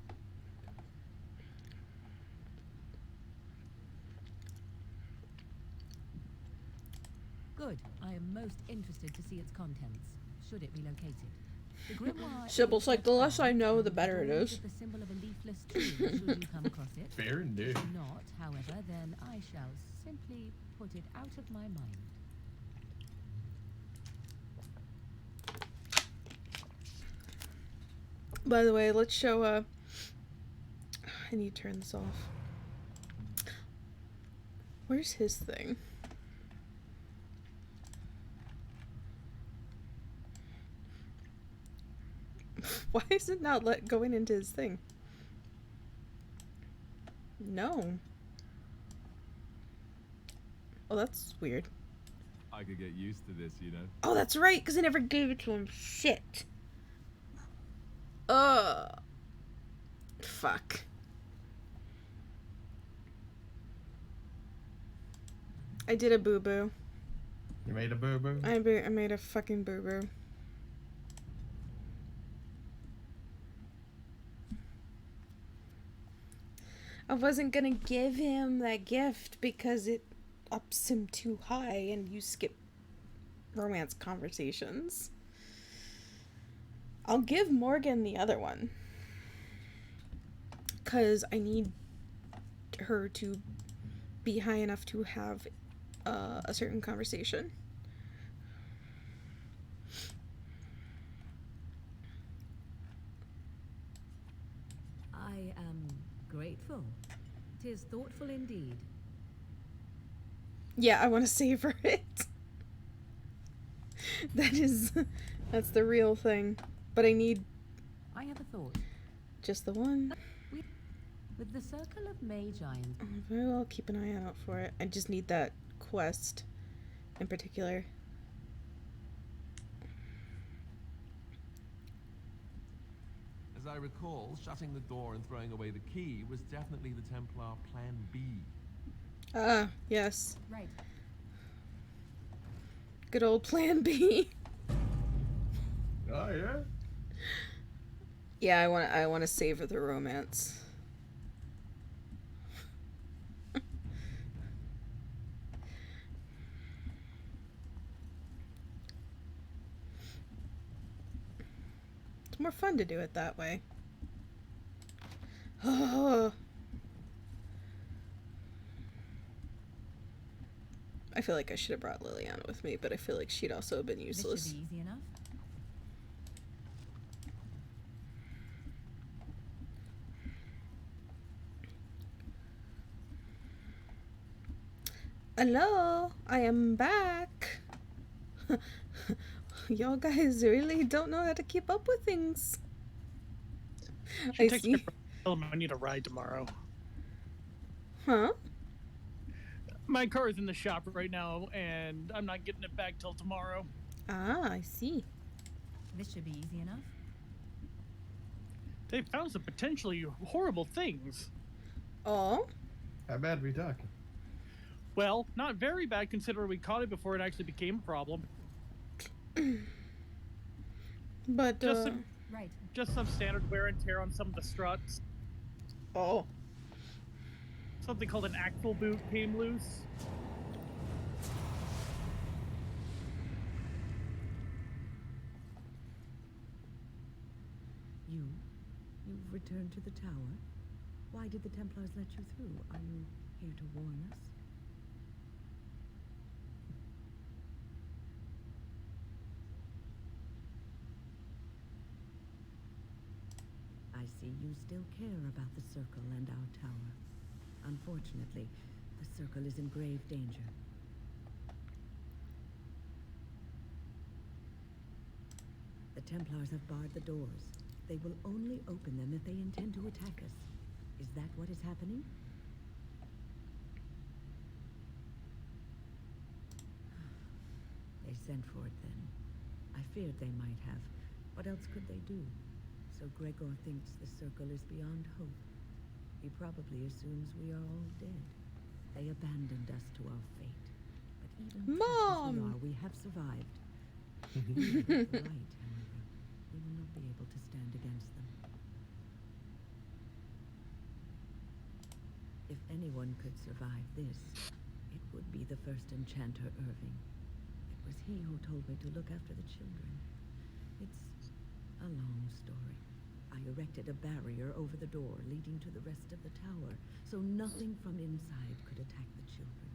Good. I am most interested to see its contents, should it be located. The grimoire Sybil's like, the less I know, the better it is. the symbol of a leafless tree, should you come across it. Fair indeed. If not, however, then I shall simply put it out of my mind. By the way, let's show, I need to turn this off. Where's his thing? Why is it not going into his thing? No. Oh, that's weird. I could get used to this, you know. Oh, that's right, because I never gave it to him. Shit. Ugh. Fuck. I did a boo-boo. You made a boo-boo? I made a fucking boo-boo. I wasn't gonna give him that gift because it ups him too high and you skip romance conversations. I'll give Morgan the other one. Because I need her to be high enough to have a certain conversation. I am grateful. 'Tis thoughtful indeed. Yeah, I want to savor it. That's the real thing. But I need... I have a thought. Just the one. With the circle of magi in... Very well, keep an eye out for it. I just need that quest in particular. As I recall, shutting the door and throwing away the key was definitely the Templar Plan B. Ah, yes. Right. Good old Plan B. Oh, yeah? Yeah, I want to savor the romance. It's more fun to do it that way. Oh. I feel like I should have brought Liliana with me, but I feel like she'd also have been useless. This should be easy enough. Hello, I am back. Y'all guys really don't know how to keep up with things. I see. Tell him I need a ride tomorrow. Huh? My car is in the shop right now, and I'm not getting it back till tomorrow. Ah, I see. This should be easy enough. They found some potentially horrible things. Oh? How bad are we talking? Well, not very bad considering we caught it before it actually became a problem. But, just some standard wear and tear on some of the struts. Oh. Something called an axle boot came loose. returned to the tower? Why did the Templars let you through? Are you here to warn us? I see you still care about the Circle and our tower. Unfortunately, the Circle is in grave danger. The Templars have barred the doors. They will only open them if they intend to attack us. Is that what is happening? They sent for it then. I feared they might have. What else could they do? So Gregor thinks the Circle is beyond hope. He probably assumes we are all dead. They abandoned us to our fate. But even Mom! we have survived. We have the right, however. We will not be able to stand against them. If anyone could survive this, it would be the first enchanter Irving. It was he who told me to look after the children. It's a long story. I erected a barrier over the door leading to the rest of the tower, so nothing from inside could attack the children.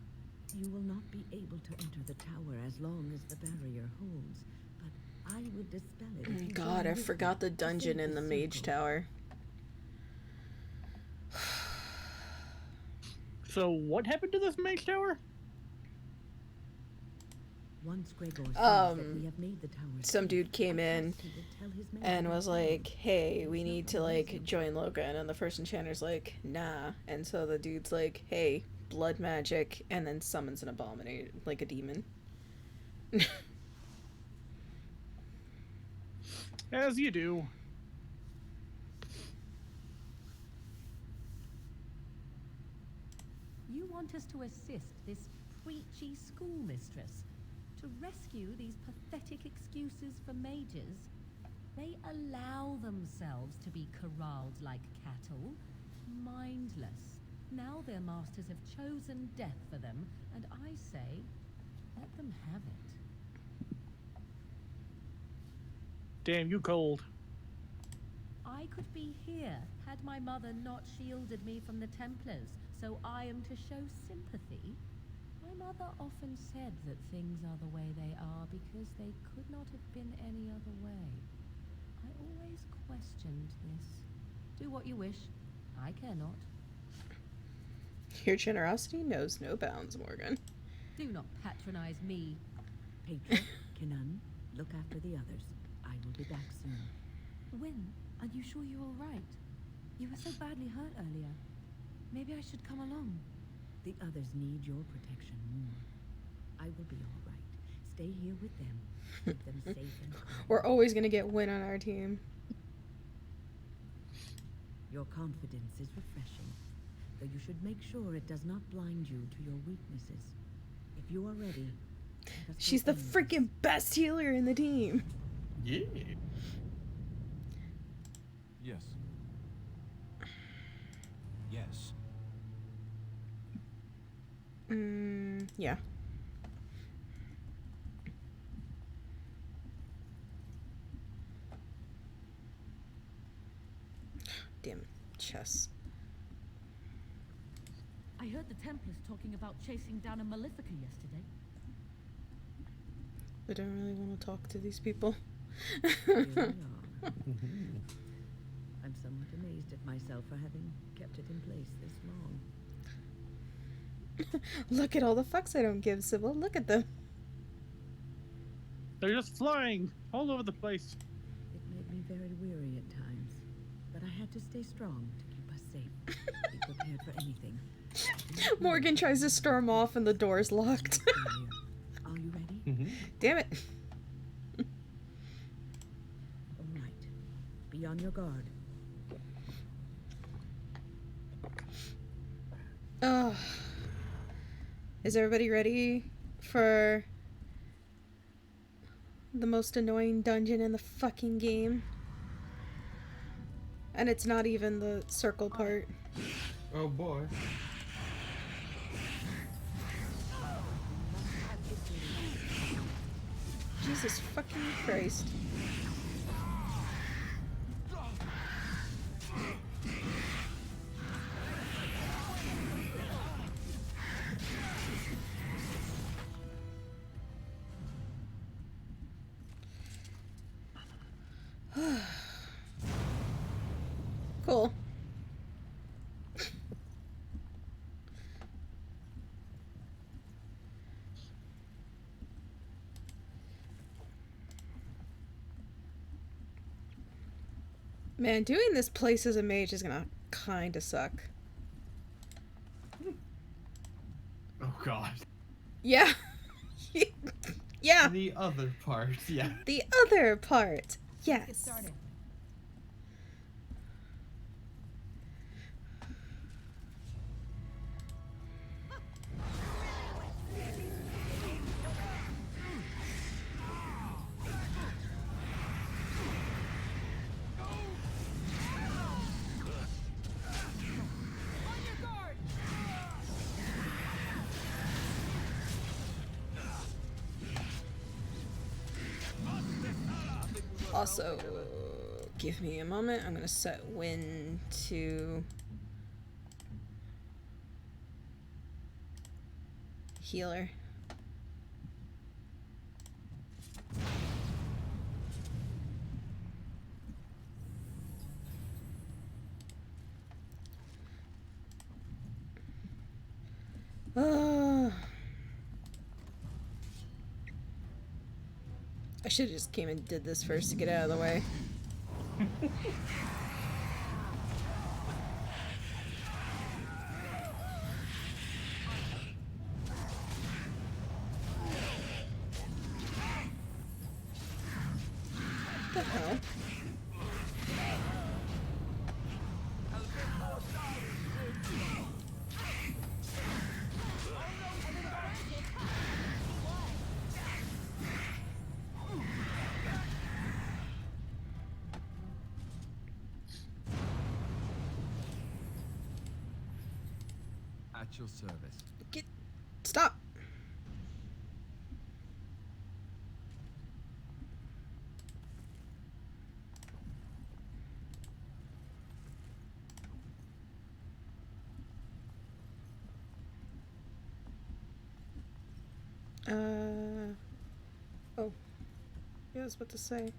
You will not be able to enter the tower as long as the barrier holds, but I will dispel it. If you God, I forgot the dungeon in the Mage Tower. So what happened to this Mage Tower? Once Gregor sees that we have made the tower some dude came in and was like, hey, we need to like join Logan, and the first enchanter's like, nah, and so the dude's like, hey, blood magic, and then summons an abomination, like a demon. As you do. You want us to assist this preachy schoolmistress to rescue these pathetic excuses for mages? They allow themselves to be corralled like cattle, mindless. Now their masters have chosen death for them, and I say, let them have it. Damn, you cold. I could be here had my mother not shielded me from the Templars, so I am to show sympathy. My mother often said that things are the way they are because they could not have been any other way. I always questioned this. Do what you wish. I care not. Your generosity knows no bounds, Morgan. Do not patronize me. Patron, Kinan, look after the others. I will be back soon. Wynne, are you sure you're all right? You were so badly hurt earlier. Maybe I should come along. The others need your protection more. I will be all right. Stay here with them. Keep them safe and calm. We're always gonna get Wynne on our team. Your confidence is refreshing, though you should make sure it does not blind you to your weaknesses. If you are ready, she's the freaking best healer in the team. Yeah. Yes. Yes. Yeah. Damn it. Chess. I heard the Templars talking about chasing down a Malefica yesterday. I don't really want to talk to these people. Here we are. I'm somewhat amazed at myself for having kept it in place this long. Look at all the fucks I don't give, Sybil. Look at them. They're just flying all over the place. It made me very weary at times, but I had to stay strong to keep us safe. Be prepared for anything. Morgan tries to storm off and the door's locked. Are you ready? Damn it. All right. Be on your guard. Oh. Is everybody ready for the most annoying dungeon in the fucking game? And it's not even the circle part. Oh boy. Jesus fucking Christ. Cool. Man, doing this place as a mage is gonna kinda suck. Oh god. Yeah. Yeah. The other part, yeah. The other part. Yes. Get started. Also, give me a moment. I'm gonna set wind to healer. I should have just came and did this first to get out of the way. What the hell? At your service. Stop. Oh. Yeah, I was about to say.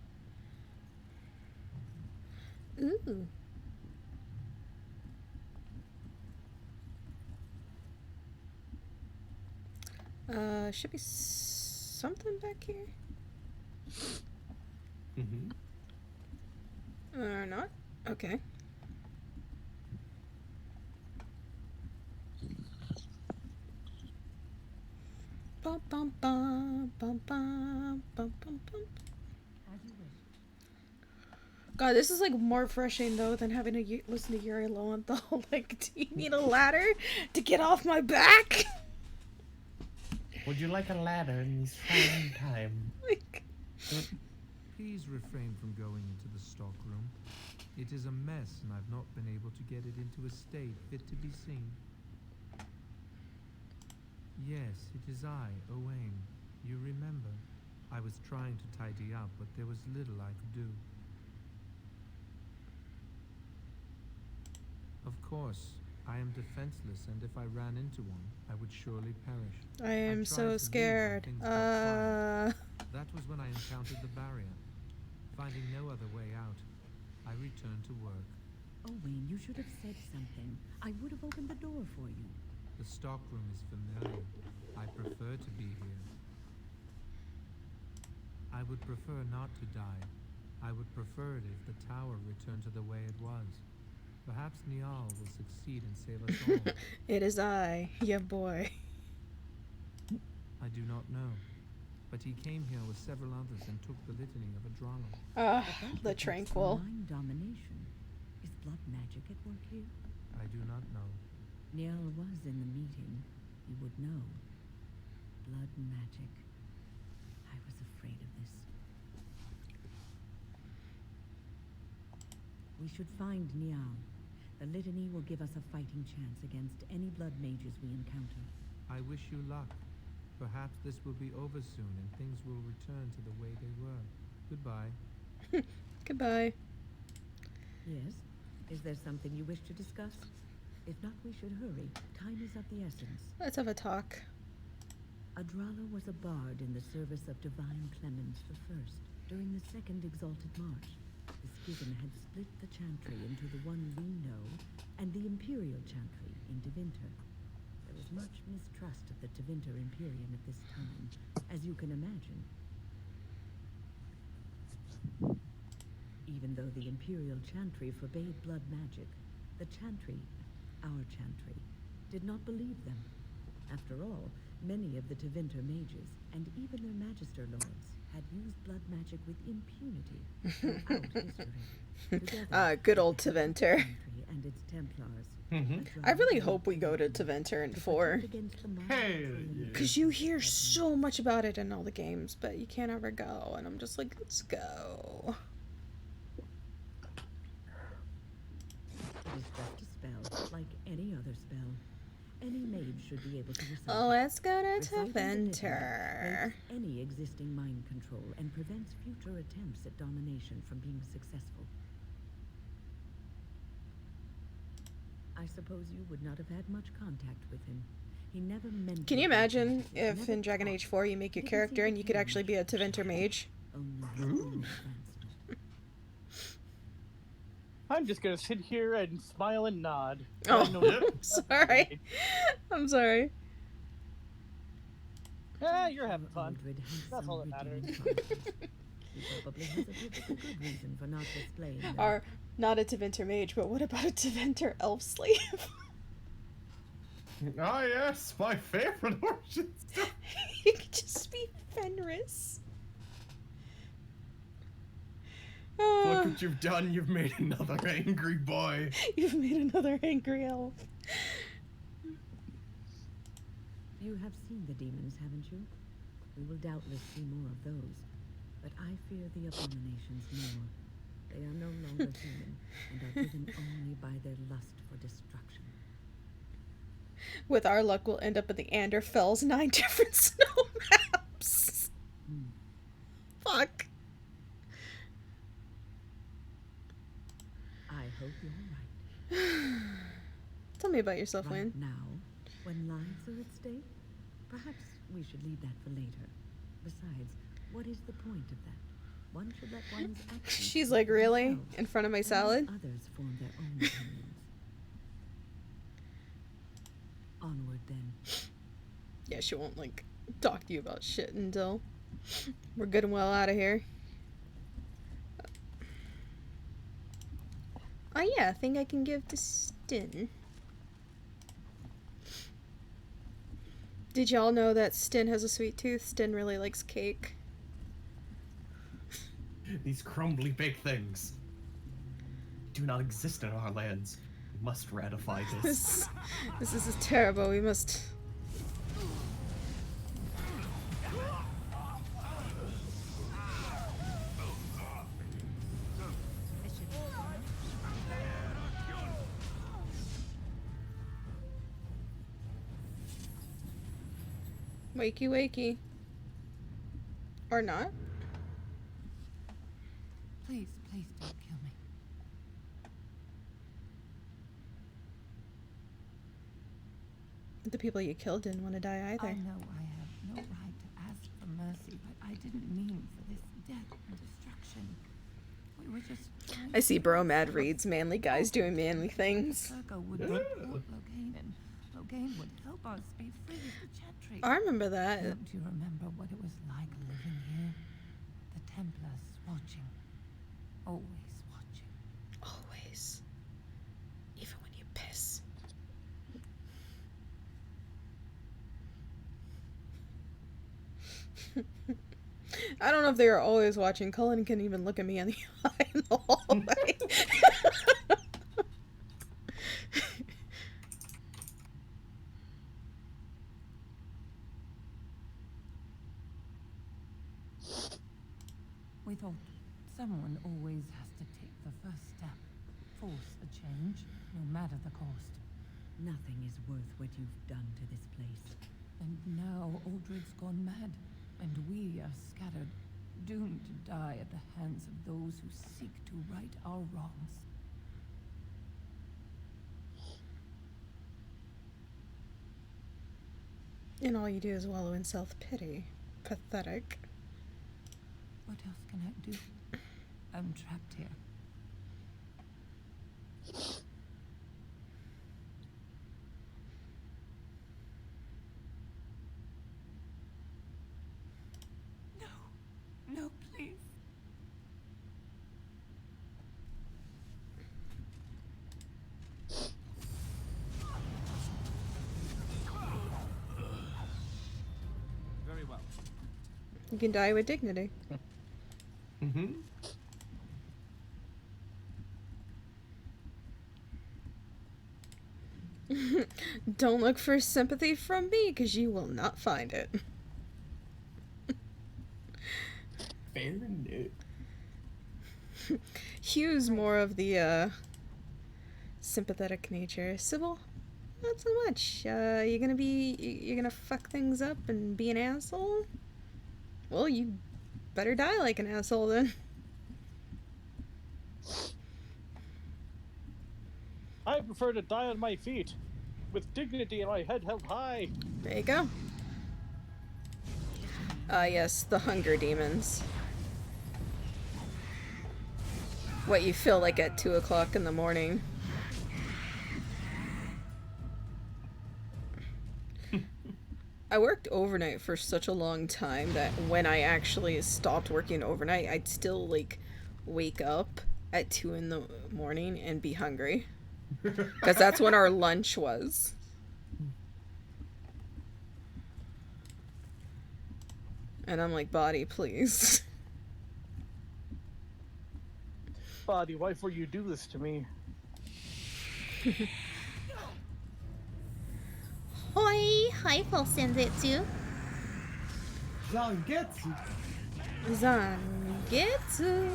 Ooh. Should be something back here. Or not? Okay. Bum bum bum bum bum bum bum bum. God, this is like more refreshing though than having to listen to Yuri Lowenthal. Like, do you need a ladder to get off my back? Would you like a ladder in these trying times? Please refrain from going into the stock room. It is a mess, and I've not been able to get it into a state fit to be seen. Yes, it is I, Owain. You remember. I was trying to tidy up, but there was little I could do. Of course, I am defenseless, and if I ran into one, I would surely perish. I am so scared. That was when I encountered the barrier. Finding no other way out, I returned to work. Owain, you should have said something. I would have opened the door for you. The stockroom is familiar. I prefer to be here. I would prefer not to die. I would prefer it if the tower returned to the way it was. Perhaps Niall will succeed and save us all. It is I, your boy. I do not know. But he came here with several others and took the litany of Adralo. The tranquil. Mind domination. Is blood magic at work here? I do not know. Niall was in the meeting. He would know. Blood magic. I was afraid of this. We should find Niall. The litany will give us a fighting chance against any blood mages we encounter. I wish you luck. Perhaps this will be over soon and things will return to the way they were. Goodbye. Goodbye. Yes? Is there something you wish to discuss? If not, we should hurry. Time is of the essence. Let's have a talk. Adralo was a bard in the service of Divine Clemens the First during the Second Exalted March. the schism had split the Chantry into the one we know and the Imperial Chantry in Tevinter. There was much mistrust of the Tevinter Imperium at this time, as you can imagine. Even though the Imperial Chantry forbade blood magic, the Chantry, our Chantry, did not believe them. After all, many of the Tevinter mages, and even their Magister Lords, had used blood magic with impunity throughout history. Good old Tevinter. And its Templars. I really hope we go to Tevinter in 4. Hey, because you hear so much about it in all the games, but you can't ever go, and I'm just like, let's go. It is just a spell, like any other spell. Any mage should be able to recite. Let's go to Reciting the Tevinter. breaks any existing mind control and prevents future attempts at domination from being successful. I suppose you would not have had much contact with him. He never meant. Can you imagine if in Dragon Age 4 you make your character and you could actually be a Tevinter mage? I'm just gonna sit here and smile and nod. Oh, sorry. I'm sorry. Yeah, you're having fun. That's all that matters. He probably has a perfectly good reason for not displaying them. Or not a Tevinter mage, but what about a Tevinter elf slave? Ah, yes, my favorite origin. You could just be Fenris. Look what you've done. You've made another angry boy. You've made another angry elf. You have seen the demons, haven't you? We will doubtless see more of those. But I fear the abominations more. They are no longer human, and are driven only by their lust for destruction. With our luck, we'll end up in the Anderfell's 9 different snow maps. Fuck. I hope you're right. Tell me about yourself, Right Lynn. now, when lives are at stake, perhaps we should leave that for later. Besides, what is the point of that? One should let one's actions She's speak like, for really? themselves, In front of my and let salad? Others form their own opinions. Onward then. Yeah, she won't, like, talk to you about shit until we're good and well out of here. Oh yeah, I think I can give to Stin. Did y'all know that Stin has a sweet tooth? Stin really likes cake. These crumbly baked things do not exist in our lands. We must ratify this. This is terrible. We must... Wakey wakey. Or not. Please, please don't kill me. The people you killed didn't want to die either. I know I have no right to ask for mercy, but I didn't mean for this death and destruction. We were just trying I see Bromad reads manly guys doing manly things. Virgo would support Loghain, and Loghain would help us be free of the Chantry. I remember that. Don't you remember what it was like living here? The Templars watching. Always watching. Always. Even when you piss. I don't know if they are always watching. Cullen can even look at me in the eye in the hallway. We thought someone always has to take the first step, force a change, no matter the cost. Nothing is worth what you've done to this place. And now Aldred's gone mad, and we are scattered, doomed to die at the hands of those who seek to right our wrongs. And all you do is wallow in self-pity. Pathetic. What else can I do? I'm trapped here, You can die with dignity. Mm-hmm. Don't look for sympathy from me, because you will not find it. Fair enough. Hugh's more of the sympathetic nature. Sybil, not so much. You're gonna fuck things up and be an asshole? Well, you better die like an asshole then. I prefer to die on my feet, with dignity and my head held high. There you go. Yes, the hunger demons. What you feel like at 2 o'clock in the morning. I worked overnight for such a long time that when I actually stopped working overnight, I'd still, like, wake up at 2 in the morning and be hungry. Because that's when our lunch was. And I'm like, body, please. Body, why for you do this to me? Hoi! Hi, Senzetsu. Zangetsu. Zangetsu.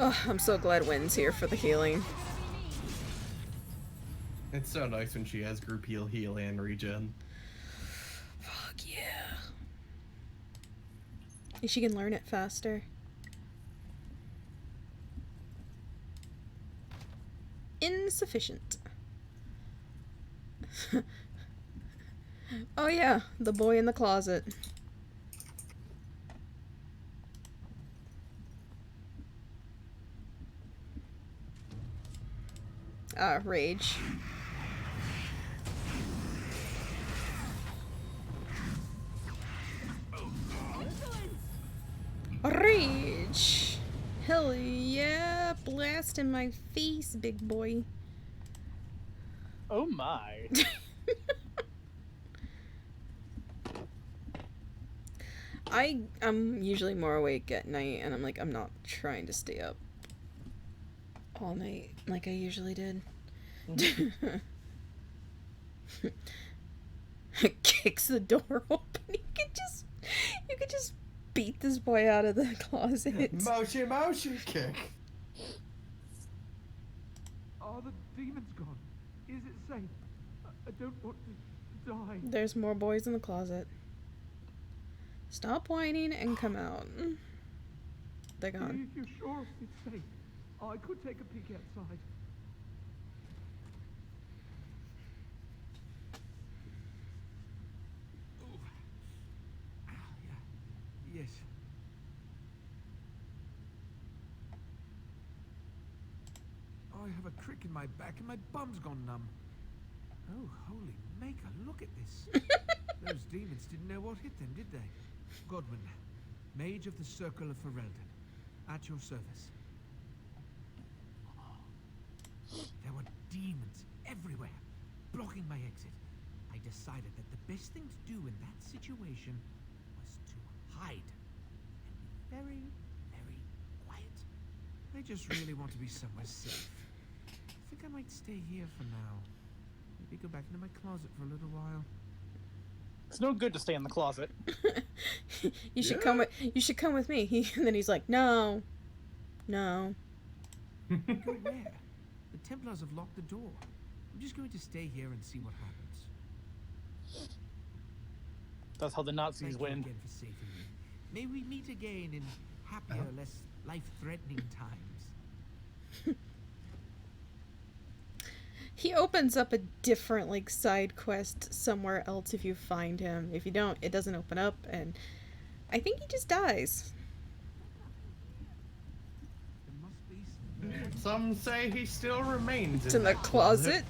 Oh, I'm so glad Wynn's here for the healing. It's so nice when she has group heal, and regen. Fuck yeah. She can learn it faster. Insufficient. Oh yeah, the boy in the closet. Rage. Rage! Hell yeah! Blast in my face, big boy. Oh my. I'm usually more awake at night, and I'm not trying to stay up all night like I usually did. Kicks the door open. You could just beat this boy out of the closet. Motion kick. Are the demons gone? Is it safe? I don't want to die. There's more boys in the closet. Stop whining and come out. They're gone. You're sure it's safe? I could take a peek outside. Yes. I have a crick in my back and my bum's gone numb. Oh, holy maker, look at this. Those demons didn't know what hit them, did they? Godwin, Mage of the Circle of Ferelden, at your service. There were demons everywhere, blocking my exit. I decided that the best thing to do in that situation was to hide and be very, very quiet. I just really want to be somewhere safe. I think I might stay here for now. Maybe go back into my closet for a little while. It's no good to stay in the closet. You should come with me. And then he's like, no. Go where? The Templars have locked the door. I'm just going to stay here and see what happens. That's how the Nazis Thank win. you again for saving me. May we meet again in happier, less life-threatening times. He opens up a different, like, side quest somewhere else if you find him. If you don't, it doesn't open up, and I think he just dies. Some say he still remains It's in the closet.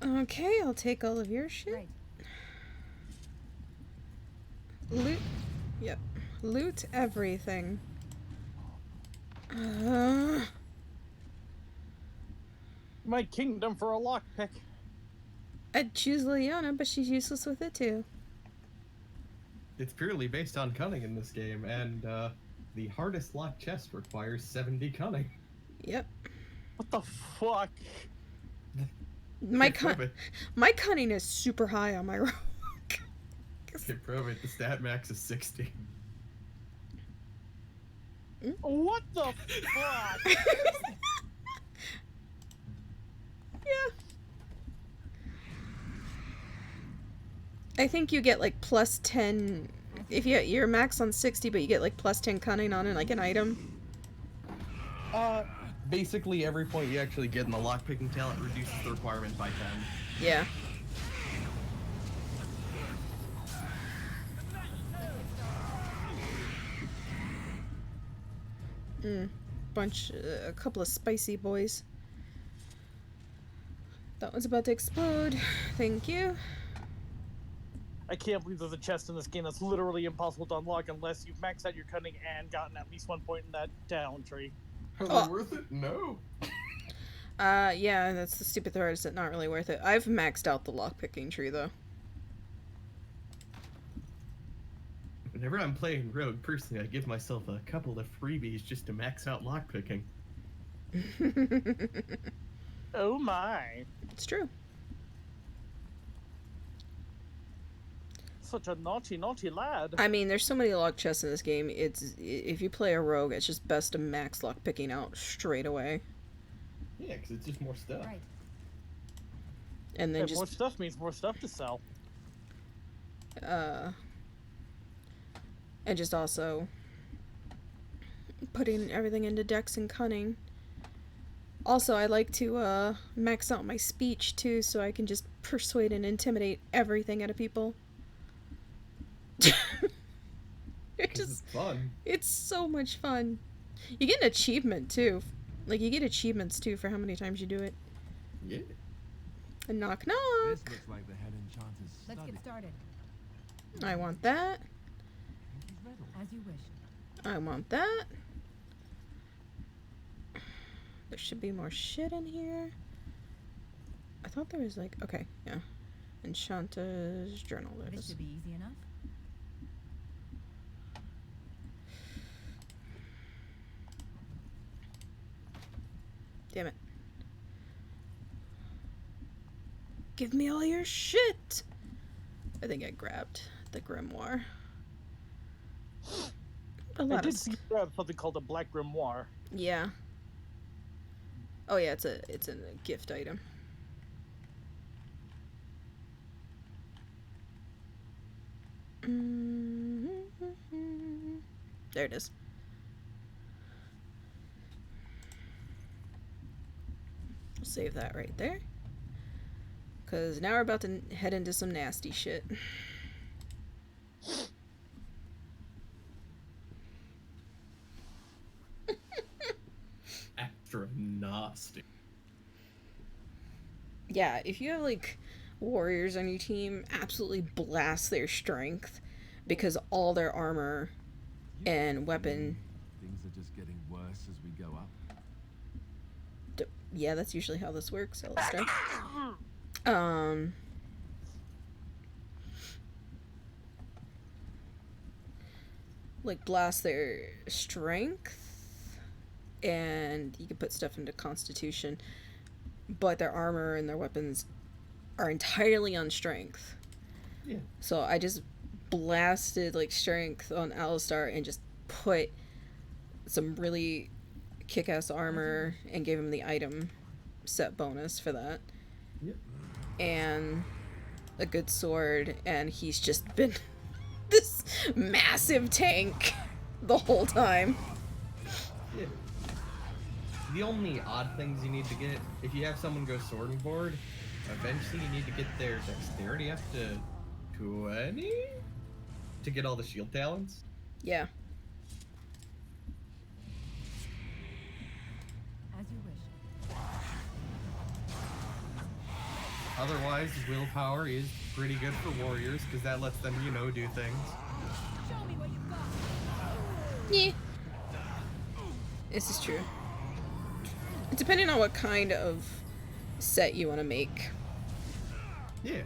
Okay, I'll take all of your shit. Right. Loot. Yep. Loot everything. My kingdom for a lockpick. I'd choose Liliana, but she's useless with it too. It's purely based on cunning in this game, and the hardest lock chest requires 70 cunning. Yep. What the fuck? My cunning is super high on my rogue. Okay, prove it. The stat max is 60. What the fuck? Yeah. I think you get like plus 10 if you're max on 60, but you get like plus 10 cunning on it, like an item. Basically every point you actually get in the lockpicking talent reduces the requirement by 10. Yeah. A couple of spicy boys. That one's about to explode. Thank you. I can't believe there's a chest in this game that's literally impossible to unlock unless you've maxed out your cunning and gotten at least 1 point in that talent tree. Are they worth it? No. Yeah, that's the stupid part, is it not really worth it. I've maxed out the lockpicking tree, though. Whenever I'm playing Rogue, personally, I give myself a couple of freebies just to max out lockpicking. Oh my. It's true. Such a naughty, naughty lad. I mean, there's so many lock chests in this game. If you play a rogue, it's just best to max lock picking out straight away. Yeah, because it's just more stuff. Right. And then more stuff means more stuff to sell. And just also putting everything into Dex and Cunning. Also, I like to max out my speech too, so I can just persuade and intimidate everything out of people. It's fun. It's so much fun. You get an achievement too. Like, you get achievements too for how many times you do it. Yeah. And knock knock. This looks like the head enchanter's study. Let's get started. I want that. As you wish. I want that. There should be more shit in here. I thought there was like, okay, yeah. Enchanta's journal. There it This is. should be easy enough. Damn it. Give me all your shit! I think I grabbed the grimoire. A I lot did of see you grab something called a black grimoire. Yeah. Oh yeah, it's a gift item. There it is. I'll save that right there. Because now we're about to head into some nasty shit. Extra nasty. Yeah, if you have like warriors on your team, absolutely blast their strength, because all their armor and weapon. Things are just getting worse as we go up. Yeah, that's usually how this works. So let's start. Like blast their strength, and you can put stuff into Constitution, but their armor and their weapons are entirely on strength. Yeah. So I just blasted like strength on Alistar and just put some really kick-ass armor and gave him the item set bonus for that. Yep. And a good sword, and he's just been this massive tank the whole time. Yeah. The only odd things you need to get, if you have someone go sword and board, eventually you need to get their dexterity up to 20 to get all the shield talents. Yeah. As you wish. Otherwise, willpower is pretty good for warriors because that lets them, you know, do things. Yeah. This is true. Depending on what kind of set you want to make. Yeah.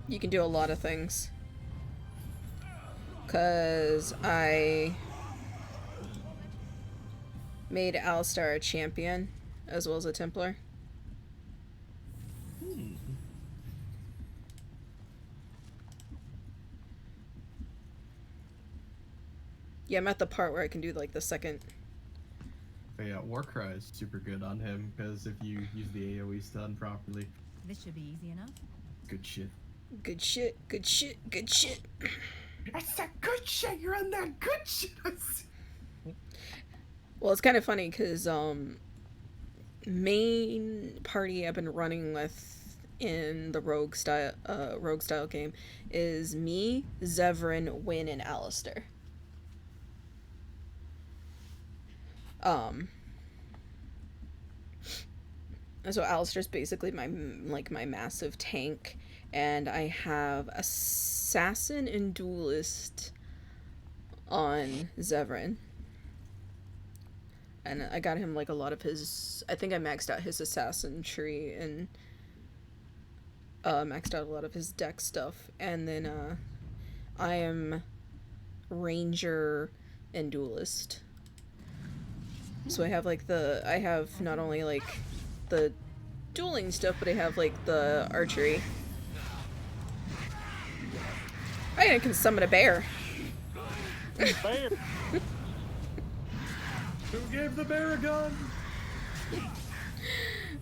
You can do a lot of things. Because I made Alistar a champion as well as a Templar. Yeah, I'm at the part where I can do like the second. But yeah, Warcry is super good on him because if you use the AoE stun properly. This should be easy enough. Good shit. Good shit, good shit, good shit. That's that good shit. You're on that good shit. Well, it's kind of funny because main party I've been running with in the rogue style game is me, Zevran, Wynn, and Alistair. So Alistair's basically my massive tank, and I have Assassin and Duelist on Zevran. And I got him like a lot of his, I think I maxed out his Assassin tree and maxed out a lot of his deck stuff. And then I am Ranger and Duelist. So I have like I have not only like the dueling stuff, but I have like the archery. I can summon a bear. Bear. Who gave the bear a gun?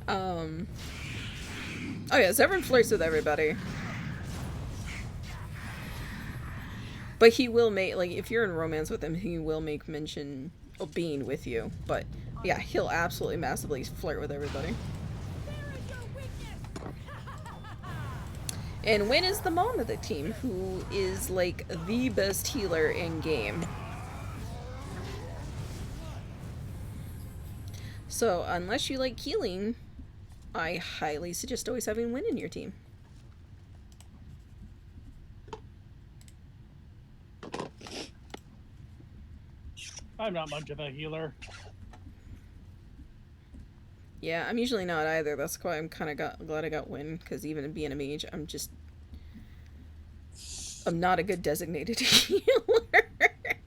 Oh yeah, Zevran flirts with everybody. But he will make, like, if you're in romance with him, he will make mention of being with you. But yeah, he'll absolutely massively flirt with everybody. And Wynn is the mom of the team, who is like the best healer in game. So unless you like healing, I highly suggest always having Wynn in your team. I'm not much of a healer. Yeah, I'm usually not either. That's why I'm kind of glad I got Wynn, because even being a mage, I'm not a good designated healer.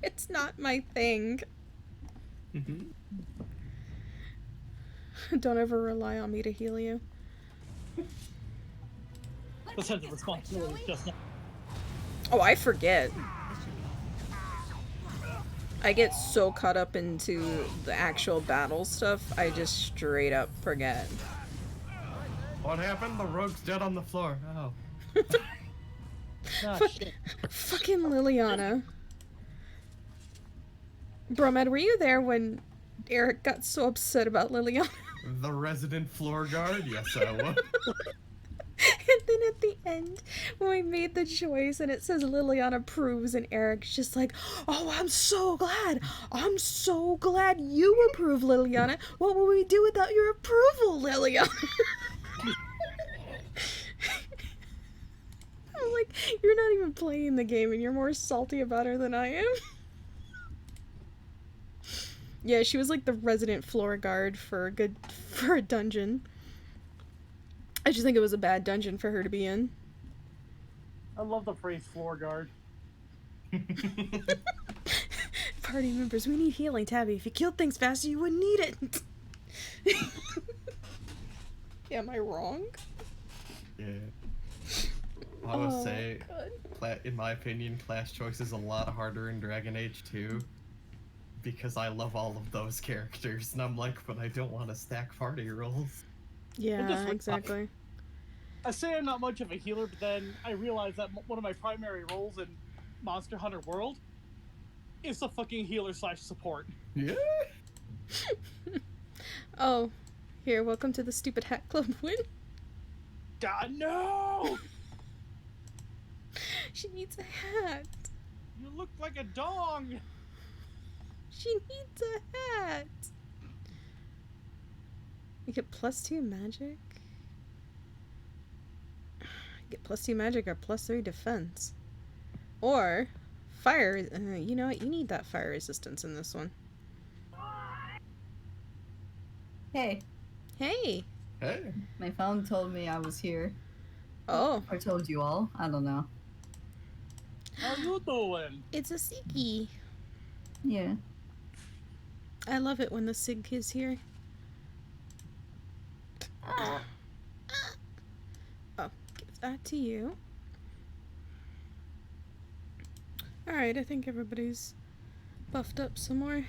It's not my thing. Don't ever rely on me to heal you. The sense of responsibility is just not. Oh, I forget. I get so caught up into the actual battle stuff, I just straight up forget. What happened? The rogue's dead on the floor. Oh. Shit. Fucking Liliana. Bromed, were you there when Eric got so upset about Liliana? The resident floor guard? Yes, I was. And then at the end, when we made the choice and it says Liliana approves, and Eric's just like, oh, I'm so glad. I'm so glad you approve, Liliana. What would we do without your approval, Liliana? I'm like, you're not even playing the game and you're more salty about her than I am. Yeah, she was like the resident floor guard for a dungeon. I just think it was a bad dungeon for her to be in. I love the phrase floor guard. Party members, we need healing, Tabby. If you killed things faster, you wouldn't need it. Am I wrong? Yeah. I would say, in my opinion, class choice is a lot harder in Dragon Age 2. Because I love all of those characters, and I'm like, but I don't want to stack party roles. Yeah, exactly. I say I'm not much of a healer, but then I realize that one of my primary roles in Monster Hunter World is a fucking healer / support. Yeah. Oh, here, welcome to the stupid hat club, Win. God, no! She needs a hat. You look like a dong! She needs a hat. You get +2 magic. Get +2 magic or +3 defense. Or fire. You know what? You need that fire resistance in this one. Hey. Hey. Hey. My phone told me I was here. Oh. Or told you all. I don't know. How you doing? It's a Siggy. Yeah. I love it when the Sig is here. Oh, give that to you. Alright, I think everybody's buffed up some more.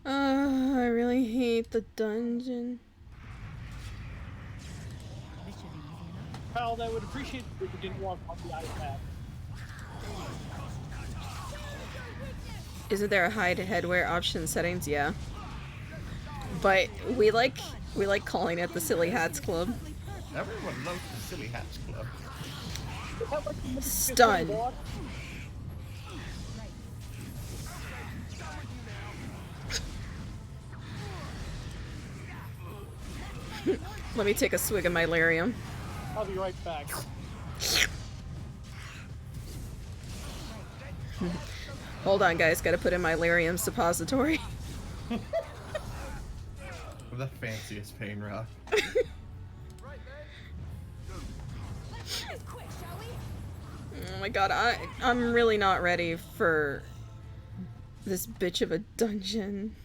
I really hate the dungeon. Pal, I would appreciate it if you didn't walk on the iPad. Isn't there a hide headwear option settings? Yeah. But we like calling it the Silly Hats Club. Everyone loves the Silly Hats Club. Stun. Let me take a swig of my lyrium. I'll be right back. Hold on, guys. Gotta put in my lyrium suppository. The fanciest pain rock. Oh my god, I'm really not ready for this bitch of a dungeon.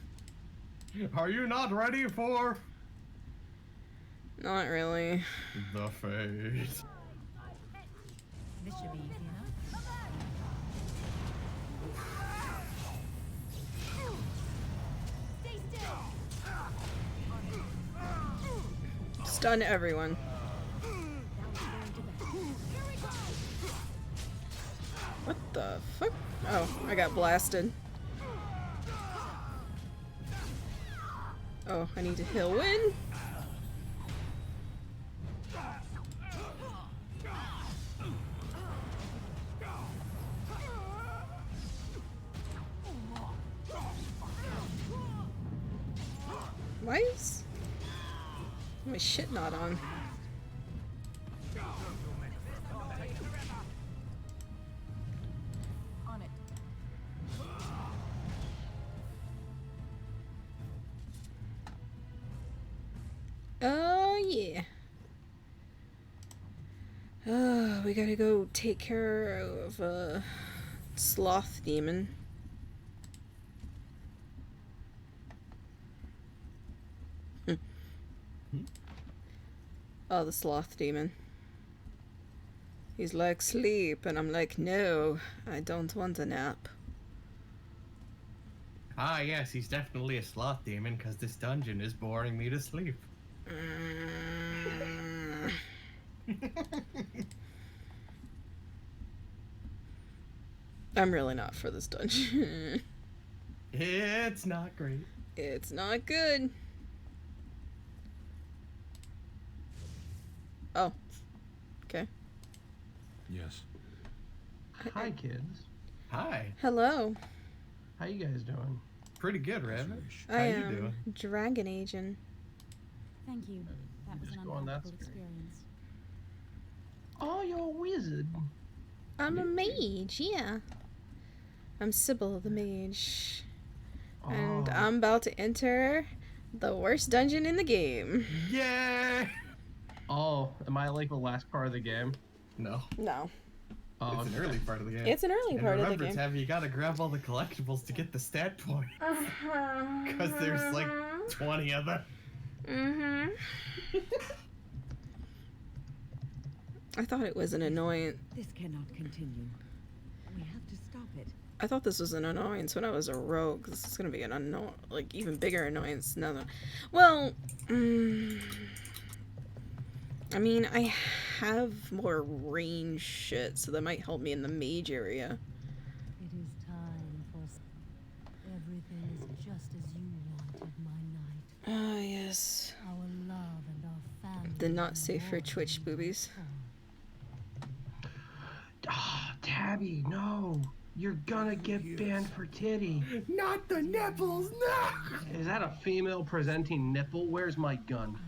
Are you not ready for? Not really. The fate. This should be easy enough. Stun everyone. What the fuck? Oh, I got blasted. Oh, I need to heal win. Why is my shit not on? Oh yeah. We gotta go take care of a sloth demon. Oh, the sloth demon. He's like, sleep, and I'm like, no, I don't want a nap. Ah, yes, he's definitely a sloth demon, because this dungeon is boring me to sleep. I'm really not for this dungeon. It's not great. It's not good. Oh. Okay. Yes. Hi, kids. Hi. Hello. How you guys doing? Pretty good, Raven. I am Dragon Agent. Thank you. That was an Just going that unforgettable experience. Oh, you're a wizard. I'm a mage, yeah. I'm Sybil the Mage. And Oh. I'm about to enter the worst dungeon in the game. Yeah. Oh, am I like the last part of the game? No. No. Oh, It's an okay. early part of the game. It's an early part of the remember, game. Tab, you gotta grab all the collectibles to get the stat point. Because there's like 20 of them. Mm-hmm. I thought it was an annoyance. This cannot continue. We have to stop it. I thought this was an annoyance when I was a rogue. This is gonna be an like even bigger annoyance now that. Well, I mean, I have more range shit, so that might help me in the mage area. It is time for everything is just as you wanted, my knight. Ah, yes. Our love and our family. The not safe for Twitch boobies. Ah, Tabby, no. You're gonna get banned for titty. Not the nipples, no! Is that a female presenting nipple? Where's my gun?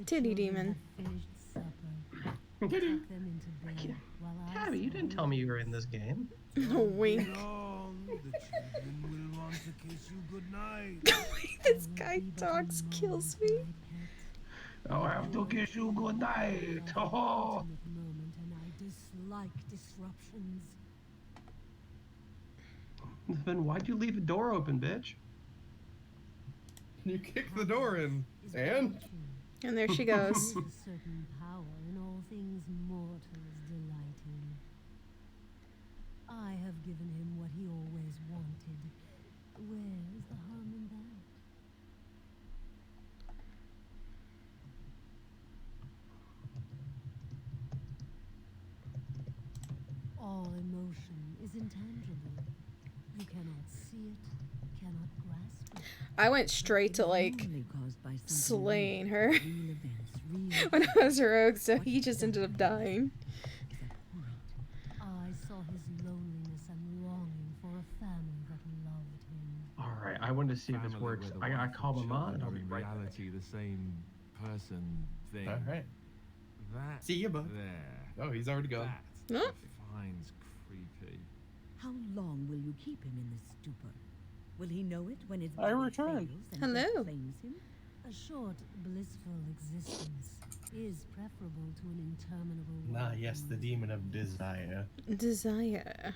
Titty demon. Finished supper. Get Tuck in. them into bed while I Tabby, you didn't tell me you were in this game. Wink. The children will want to kiss you goodnight. This guy talks kills me. Oh, I have to kiss you goodnight. Oh. Intimate moment, and I dislike disruptions. Then why'd you leave the door open, bitch? You kicked the door in, and? And there she goes. There is a certain power in all things mortals delight in. I have given him what he always wanted. Where's the harm in that? All emotion is intangible. You cannot see it, cannot grasp it. I went straight to like Only caused by something slaying real. her Real events, real when I was rogue, so he just ended up dying. I saw his loneliness and longing for a family that loved him. Alright, I wanted to see if this Family works. where the I wife call and them on and children I'll are be in right back. reality the same person thing. Alright. That See ya, bud. there. Oh, he's already gone. That Huh? defines creepy. How long will you keep him in this stupor? Will he know it when his I body returned. fails and Hello. death claims him? A short, blissful existence is preferable to an interminable Ah, one. yes, the demon of desire. Desire.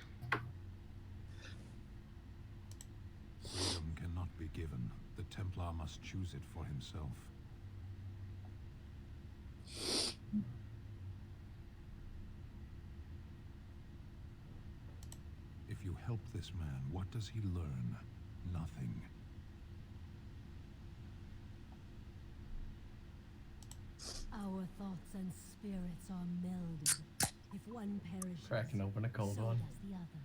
Freedom cannot be given. The Templar must choose it for himself. If you help this man, what does he learn? Nothing. Our thoughts and spirits are melded. If one perishes, Cracking open a cold so one. does the other.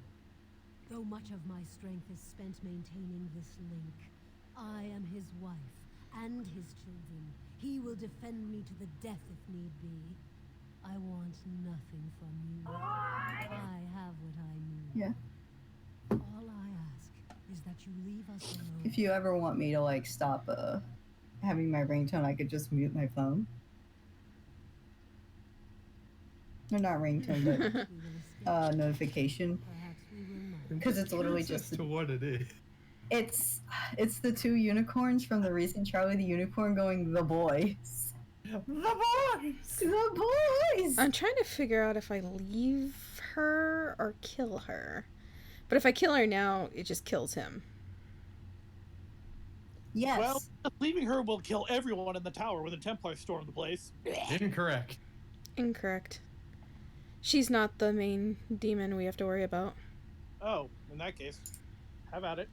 Though much of my strength is spent maintaining this link, I am his wife and his children. He will defend me to the death if need be. I want nothing from you. I have what I need. Yeah. All I ask is that you leave us alone. If you ever want me to like stop having my ringtone, I could just mute my phone. No, not ringtone, but notification. Because it's literally just to what it is. it's the two unicorns from the recent Charlie the Unicorn going the boys. The boys! The boys! I'm trying to figure out if I leave her or kill her. But if I kill her now, it just kills him. Yes. Well, leaving her will kill everyone in the tower when the Templars storm the place. Incorrect. Incorrect. She's not the main demon we have to worry about. Oh, in that case, have at it.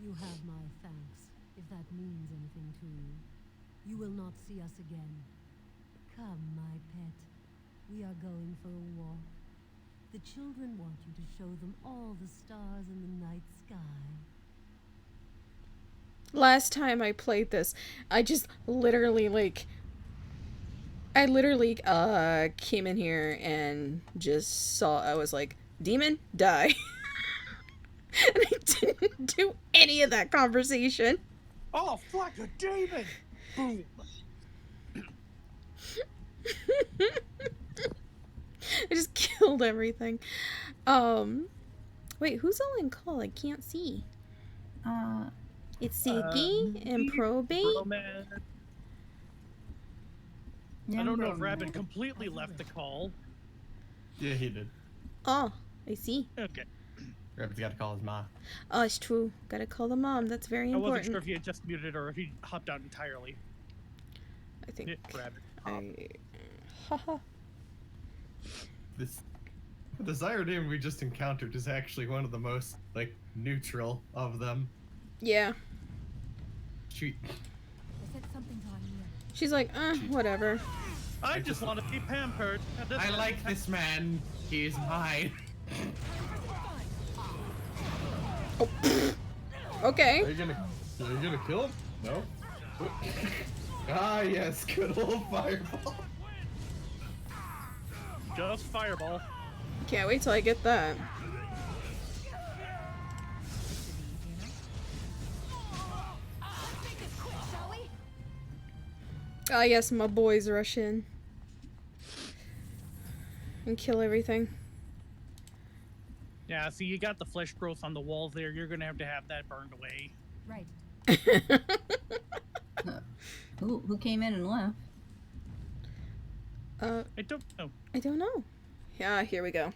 You have my thanks, if that means anything to you. You will not see us again. Come, my pet. We are going for a walk. The children want you to show them all the stars in the night sky. Last time I played this, I just literally came in here and just saw, I was like, demon, die. And I didn't do any of that conversation. Oh, fuck a demon! Boom. I just killed everything. Wait, who's all in call? I can't see. It's Siki and Probate. I don't know if Rabbit completely left the call. Yeah, he did. Oh, I see. Okay. Rabbit's got to call his mom. Oh, it's true. Gotta call the mom. That's very I important. wasn't sure if he had just muted or if he hopped out entirely. I think. Rabbit. Haha. This the Desire Demon we just encountered is actually one of the most like neutral of them. Yeah. She She's like, whatever. I just want to be pampered. I like this man. He's mine. Oh, okay. Are you gonna kill him? No. Ah yes, good old fireball. Just fireball. Can't wait till I get that. Ah, yes, my boys rush in. And kill everything. Yeah, see, you got the flesh growth on the walls there. You're gonna have that burned away. Right. Who came in and left? I don't know. I don't know. Yeah, here we go.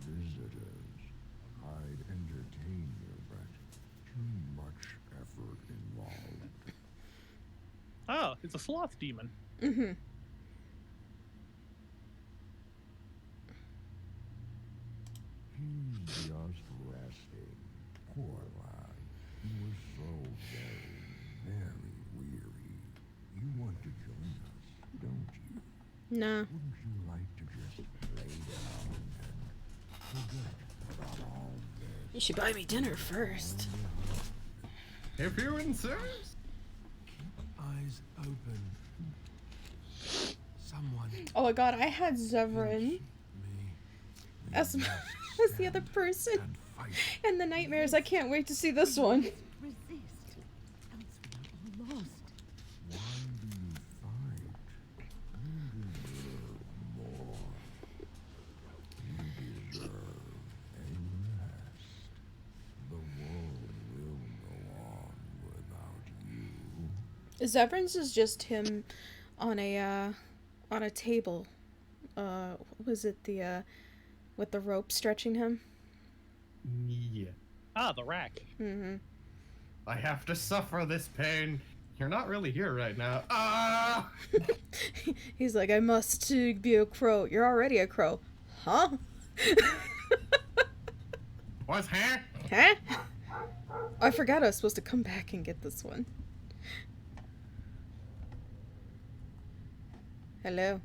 Visitors, I'd entertain you, but too much effort involved. Oh, it's a sloth demon. Mm-hmm. He's just resting. Poor lad. He was so very, very weary. You want to join us, don't you? Nah. Wouldn't you like to just lay down and forget about all this? You should buy me dinner first. If you insist. Eyes open. Someone. Oh my god, I had Zevran as the other person. And the nightmares, I can't wait to see this one. Resist, else we are all lost. Why do you fight? You deserve more. You deserve a rest. The world will go on without you. Zevran's is just him on a table. What was it, with the rope stretching him? Yeah. Ah, the rack. Mm-hmm. I have to suffer this pain. You're not really here right now. Ah! He's like, I must be a crow. You're already a crow. Huh? What's huh? Huh? I forgot I was supposed to come back and get this one. Hello.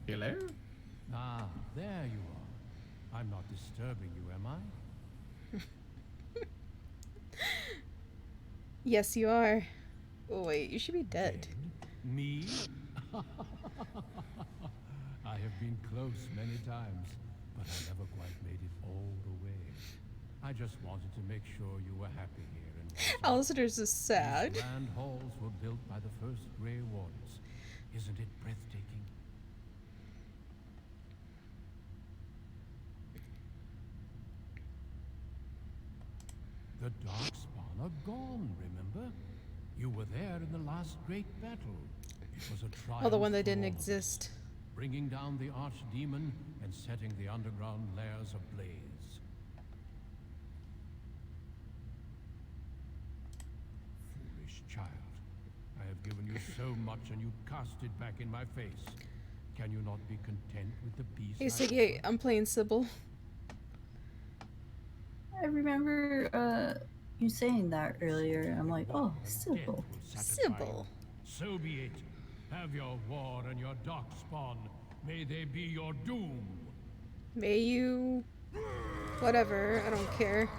Hello? Ah, there you are. I'm not disturbing you, am I? Yes, you are. Oh, wait, you should be dead. Me? I have been close many times, but I never quite made it all the way. I just wanted to make sure you were happy here. And Alistair's is sad. These grand halls were built by the first Grey Wardens. Isn't it breathtaking? The Darkspawn are gone, remember? You were there in the last great battle. It was a triumph. Oh, the one that for didn't all of us, exist. bringing down the archdemon and setting the underground lairs ablaze. Foolish child. I have given you so much and you cast it back in my face. Can you not be content with the peace? Hey, Siggy, I'm playing Sybil. I remember you saying that earlier. I'm like, oh, Sybil. Sybil. So be it. Have your war and your darkspawn. May they be your doom. May you... Whatever, I don't care.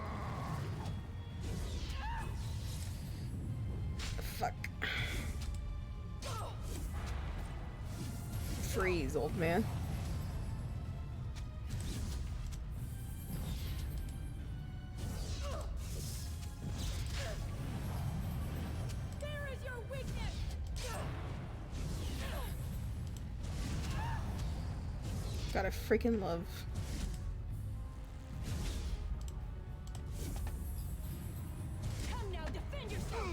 Fuck. Freeze, old man. There is your weakness. Gotta freaking love. Come now, defend yourself.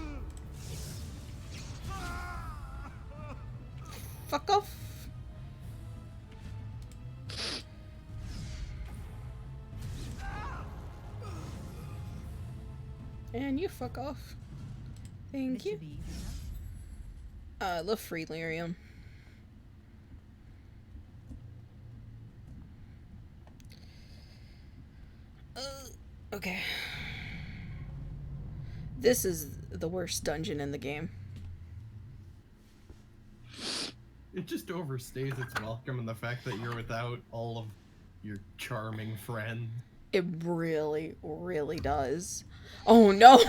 Fuck off. And you fuck off. Thank you. I love free lyrium. Okay. This is the worst dungeon in the game. It just overstays its welcome and the fact that you're without all of your charming friends. It really, really does. Oh no!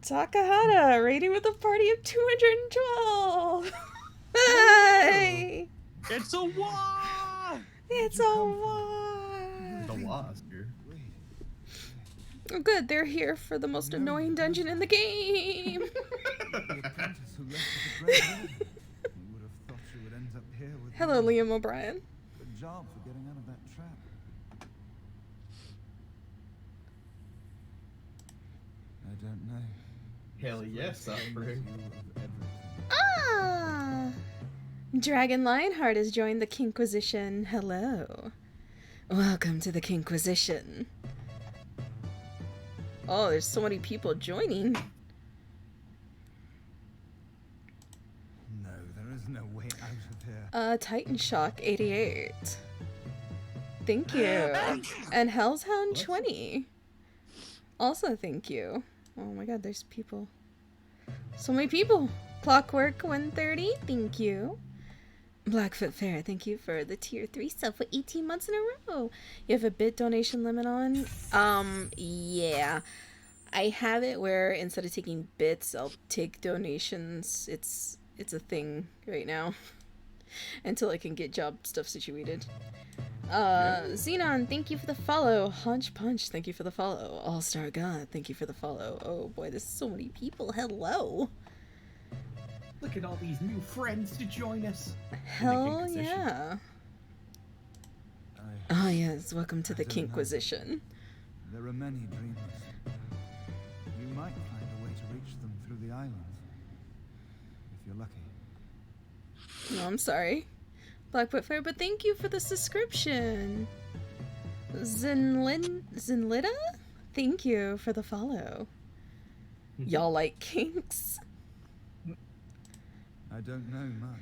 Takahata, raiding with a party of 212! Hey! It's a wah! It's a wah! The wasp here. Oh, good, they're here for the most annoying dungeon in the game! who left with the Grey Warden. You would have thought you would end up here with Hello, me. Liam O'Brien. Good job for getting out of that trap. I don't know. Hell yes, suffering. Ah! Dragon Lionheart has joined the Kinkquisition. Hello. Welcome to the Kinkquisition. Oh, there's so many people joining. No, there is no way out of here. Titan Shock 88. Thank you. And Hell's Hound 20. Also thank you. Oh my god, there's people. So many people. Clockwork 130, thank you. Blackfoot Fair, thank you for the tier 3 sub for 18 months in a row. You have a bit donation limit on? Yeah. I have it where instead of taking bits, I'll take donations. It's a thing right now. Until I can get job stuff situated. Xenon, thank you for the follow. Hunch Punch, thank you for the follow. All-Star God, thank you for the follow. Oh boy, there's so many people. Hello. Look at all these new friends to join us. Hell yeah. Ah yes, welcome to the Kinkquisition. There are many dreamers. You might find a way to reach them through the islands. If you're lucky. No, I'm sorry. Blackfoot Fair, but thank you for the subscription. Zinlita? Thank you for the follow. Y'all like kinks? I don't know much.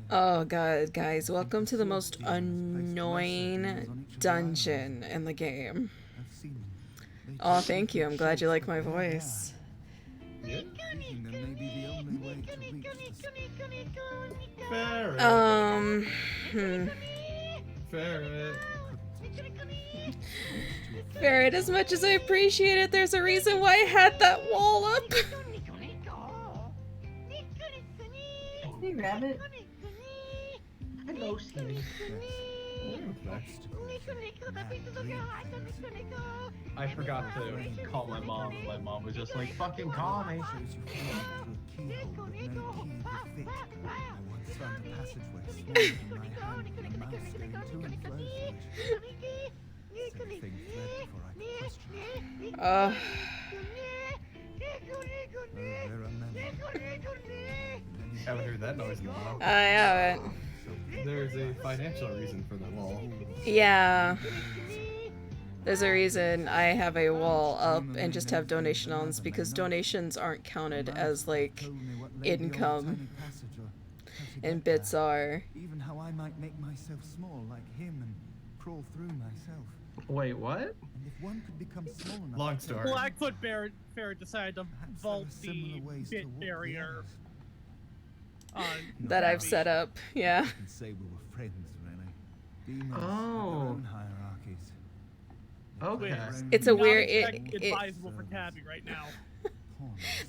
Oh god, guys, welcome to the most annoying dungeon in the game. Oh, thank you. I'm glad you like my voice. Ferret, as much as I appreciate it, there's a reason why I had that wall up. Hey, Rabbit. Hello, Siri. I forgot to call my mom, and my mom was just like, fucking call me. Haven't heard that noise in a while. I haven't. There's a financial reason for the wall. Yeah. There's a reason I have a wall up and just have donation ons, because donations aren't counted as like income and bits are. Even how I might make myself small like him and crawl through myself. Wait, what? And if one could become small enough. Long story. Blackfoot Ferret decided to vault the bit barrier. That I've set up, yeah. You can say we were friends, really. Demons have their own hierarchies. Okay. It's a weird. Advisable for Tabby right now.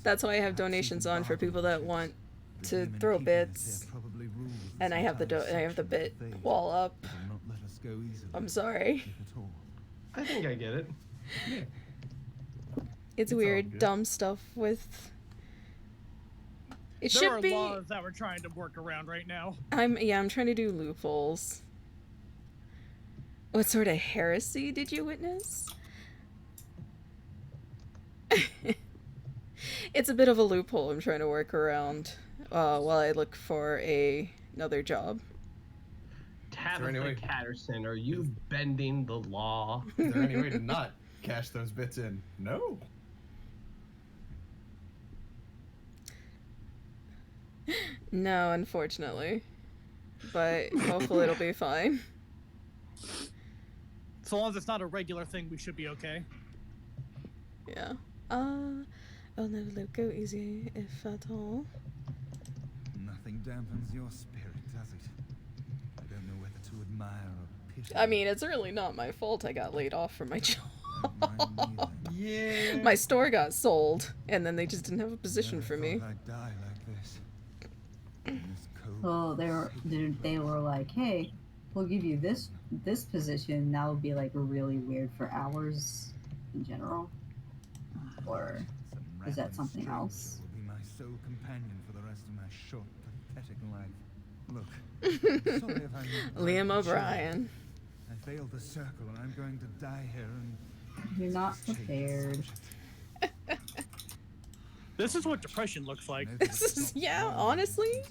That's why I have donations on for people that want to throw bits, and I have the bit wall up. I'm sorry. I think I get it. It's weird, dumb stuff with. It should be. There are laws that we're trying to work around right now. I'm trying to do loopholes. What sort of heresy did you witness? It's a bit of a loophole I'm trying to work around while I look for another job. Tabitha Catterson, are you bending the law? Is there any way to not cash those bits in? No. No, unfortunately. But hopefully it'll be fine. So long as it's not a regular thing, we should be okay. Yeah. I'll never let go easy, if at all. Nothing dampens your spirit, does it? I don't know whether to admire or pity. I mean, it's really not my fault I got laid off from my job. Yeah. My store got sold, and then they just didn't have a position for me. I'd die like this. Well, they were like, hey, we'll give you this position. That would be like really weird for hours in general. Or is that something else? Will be my my sole companion for the rest of my short, pathetic life. Look, sorry if I'm not Liam right, O'Brien. I failed the circle and I'm going to die here and... You're not prepared. This is what depression looks like. This is, yeah, honestly.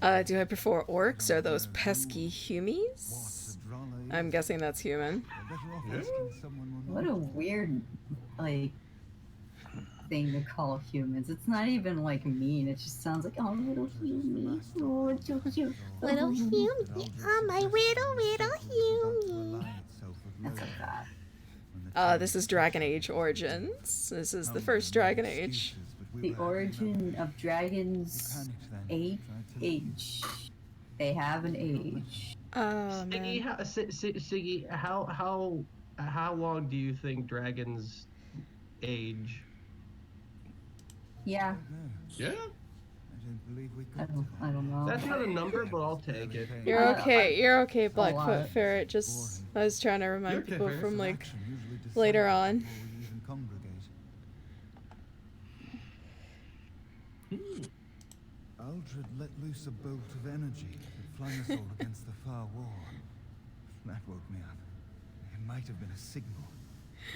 Do I prefer orcs or those pesky humies? I'm guessing that's human. What a weird, like, thing to call humans. It's not even, like, mean. It just sounds like, oh, little humie. Oh, little humie. Little humie. Oh, my little humie. That's like that. This is Dragon Age Origins. This is the first Dragon Age. The origin of dragons age. They have an age. Oh, Siggy, Siggy, how long do you think dragons age? Yeah. Yeah. I don't know. That's not a number, but I'll take it. You're okay. You're okay, Blackfoot Ferret. Just I was trying to remind people from like later on. Aldred let loose a bolt of energy that flung us all against the far wall. That woke me up. It might have been a signal.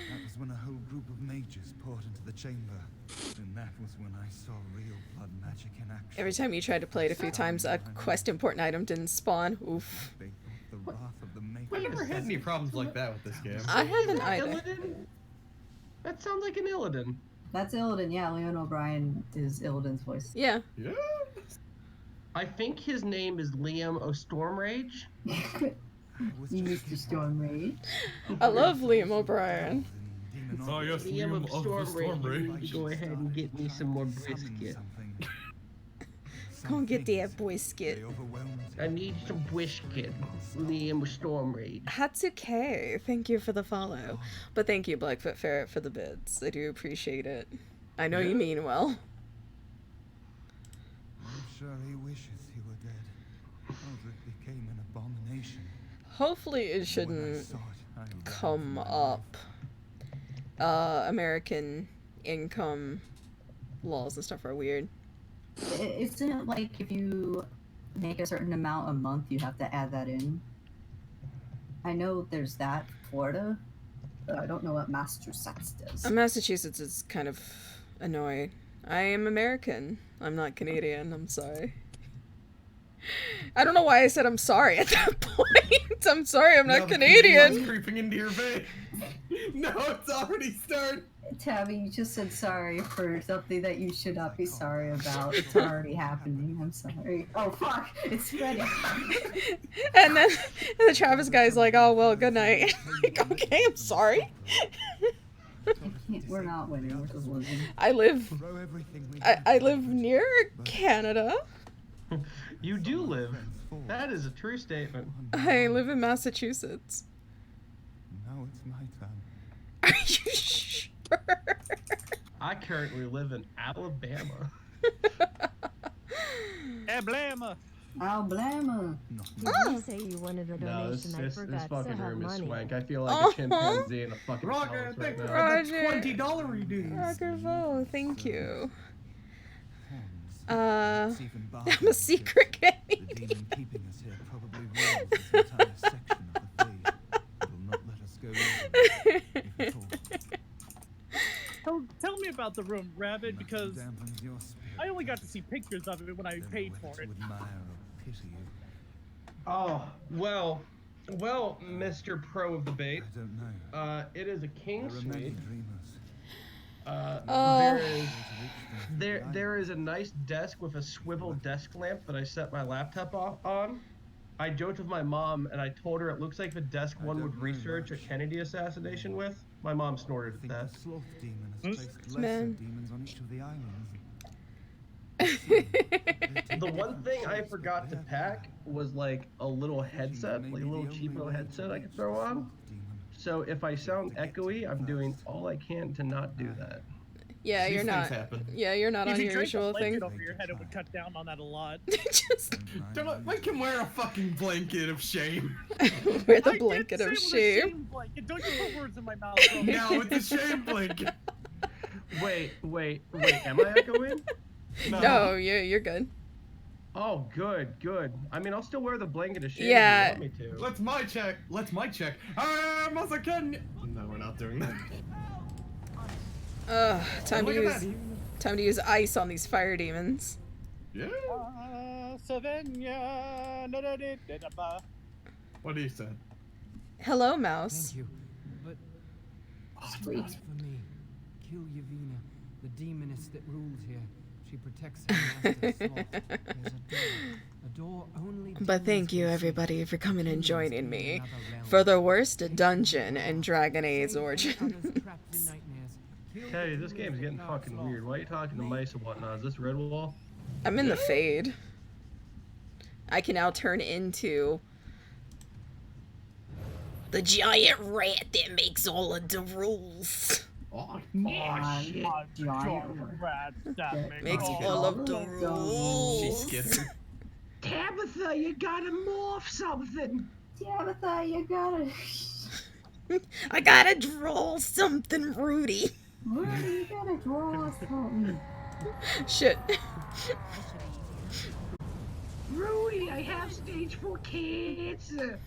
That was when a whole group of mages poured into the chamber. And that was when I saw real blood magic in action. Every time you tried to play it a few times, a quest important item didn't spawn. Oof. I never had any problems like that with this game. I haven't either. Illidan? That sounds like an Illidan. That's Illidan, yeah. Liam O'Brien is Illidan's voice. Yeah. Yeah. I think his name is Liam O'Stormrage. Mr. Stormrage. I love Liam O'Brien. Oh, yes, Liam O'Stormrage, you need to go ahead and get me some more brisket. Go and get that brisket. I need some brisket. Liam O'Stormrage. Hatsuke, thank you for the follow. But thank you, Blackfoot Ferret, for the bids. I do appreciate it. I know you mean well. I'm sure he wishes he were dead. Aldred became an abomination. Hopefully it shouldn't come up. American income laws and stuff are weird. Isn't it like if you make a certain amount a month, you have to add that in? I know there's that in Florida, but I don't know what Massachusetts does. Massachusetts is kind of annoying. I am American. I'm not Canadian. I'm sorry. I don't know why I said I'm sorry at that point. I'm sorry, I'm not Canadian. It's creeping into your vein. No, it's already started. Tabby, you just said sorry for something that you should not be sorry about. It's already happening. I'm sorry. Oh, fuck. It's spreading. And then the Travis guy's like, oh, well, good night. Like, okay, I'm sorry. We're not winning. We're just losing. I live near Canada. You do live. That is a true statement. I live in Massachusetts. Now it's my turn. Are you sure? I currently live in Alabama. Alabama. Alabama. Did you say you wanted a No, donation? I this forgot fucking to have room is money. swank. I feel like a chimpanzee in a fucking Roger, palace right thank you now. for the $20 dues. Roger Vo, thank you. I'm a secret Canadian. The demon keeping us here probably rules this entire section of the fade. It will not let us go in, if at all. Tell me about the room, Rabbit, because Dampens your spirit. I only got to see pictures of it when I paid for it. To admire or pity you. Oh, well, Mr. Pro of the Bait. I don't know. It is a king There are many suite. dreamers. There is a nice desk with a swivel desk lamp that I set my laptop on. I joked with my mom and I told her it looks like the desk one would research a Kennedy assassination with. My mom snorted at that. The sloth demon has placed lesser Man. demons on each of the islands. The one thing I forgot to pack was like a little headset, like a little cheap little headset I could throw on. So if I sound echoey, I'm doing all I can to not do that. Yeah, These you're things not. happen. Yeah, you're not If on you your draped a usual blanket thing. over your head, it would cut down on that a lot. Just I can wear a fucking blanket of shame. wear the blanket of shame. Blanket. Don't you put words in my mouth, bro. Now it's a shame blanket. Wait, am I echoing? No, you're good. Oh, good. I mean, I'll still wear the blanket of shade Yeah. if you want me to. Let's my check. No, we're not doing that. Time to use ice on these fire demons. Yeah. What do you say? Hello, mouse. Thank you, but Sweet. not for me. Kill Yavina, the demoness that rules here. She protects her master's vault. There's a door only. But thank you, everybody, for coming and joining me for the worst dungeon in Dragon Age Origins. Hey, this game's getting fucking weird. Why are you talking to mice and whatnot? Is this Redwall? I'm in the Fade. I can now turn into the giant rat that makes all of the rules. Shit. Makes all of the rules. She's scared. Tabitha, you gotta morph something. Tabitha, you gotta. I gotta draw something, Rudy. Rudy, you gotta draw something. Shit. Rudy, I have stage 4 cancer.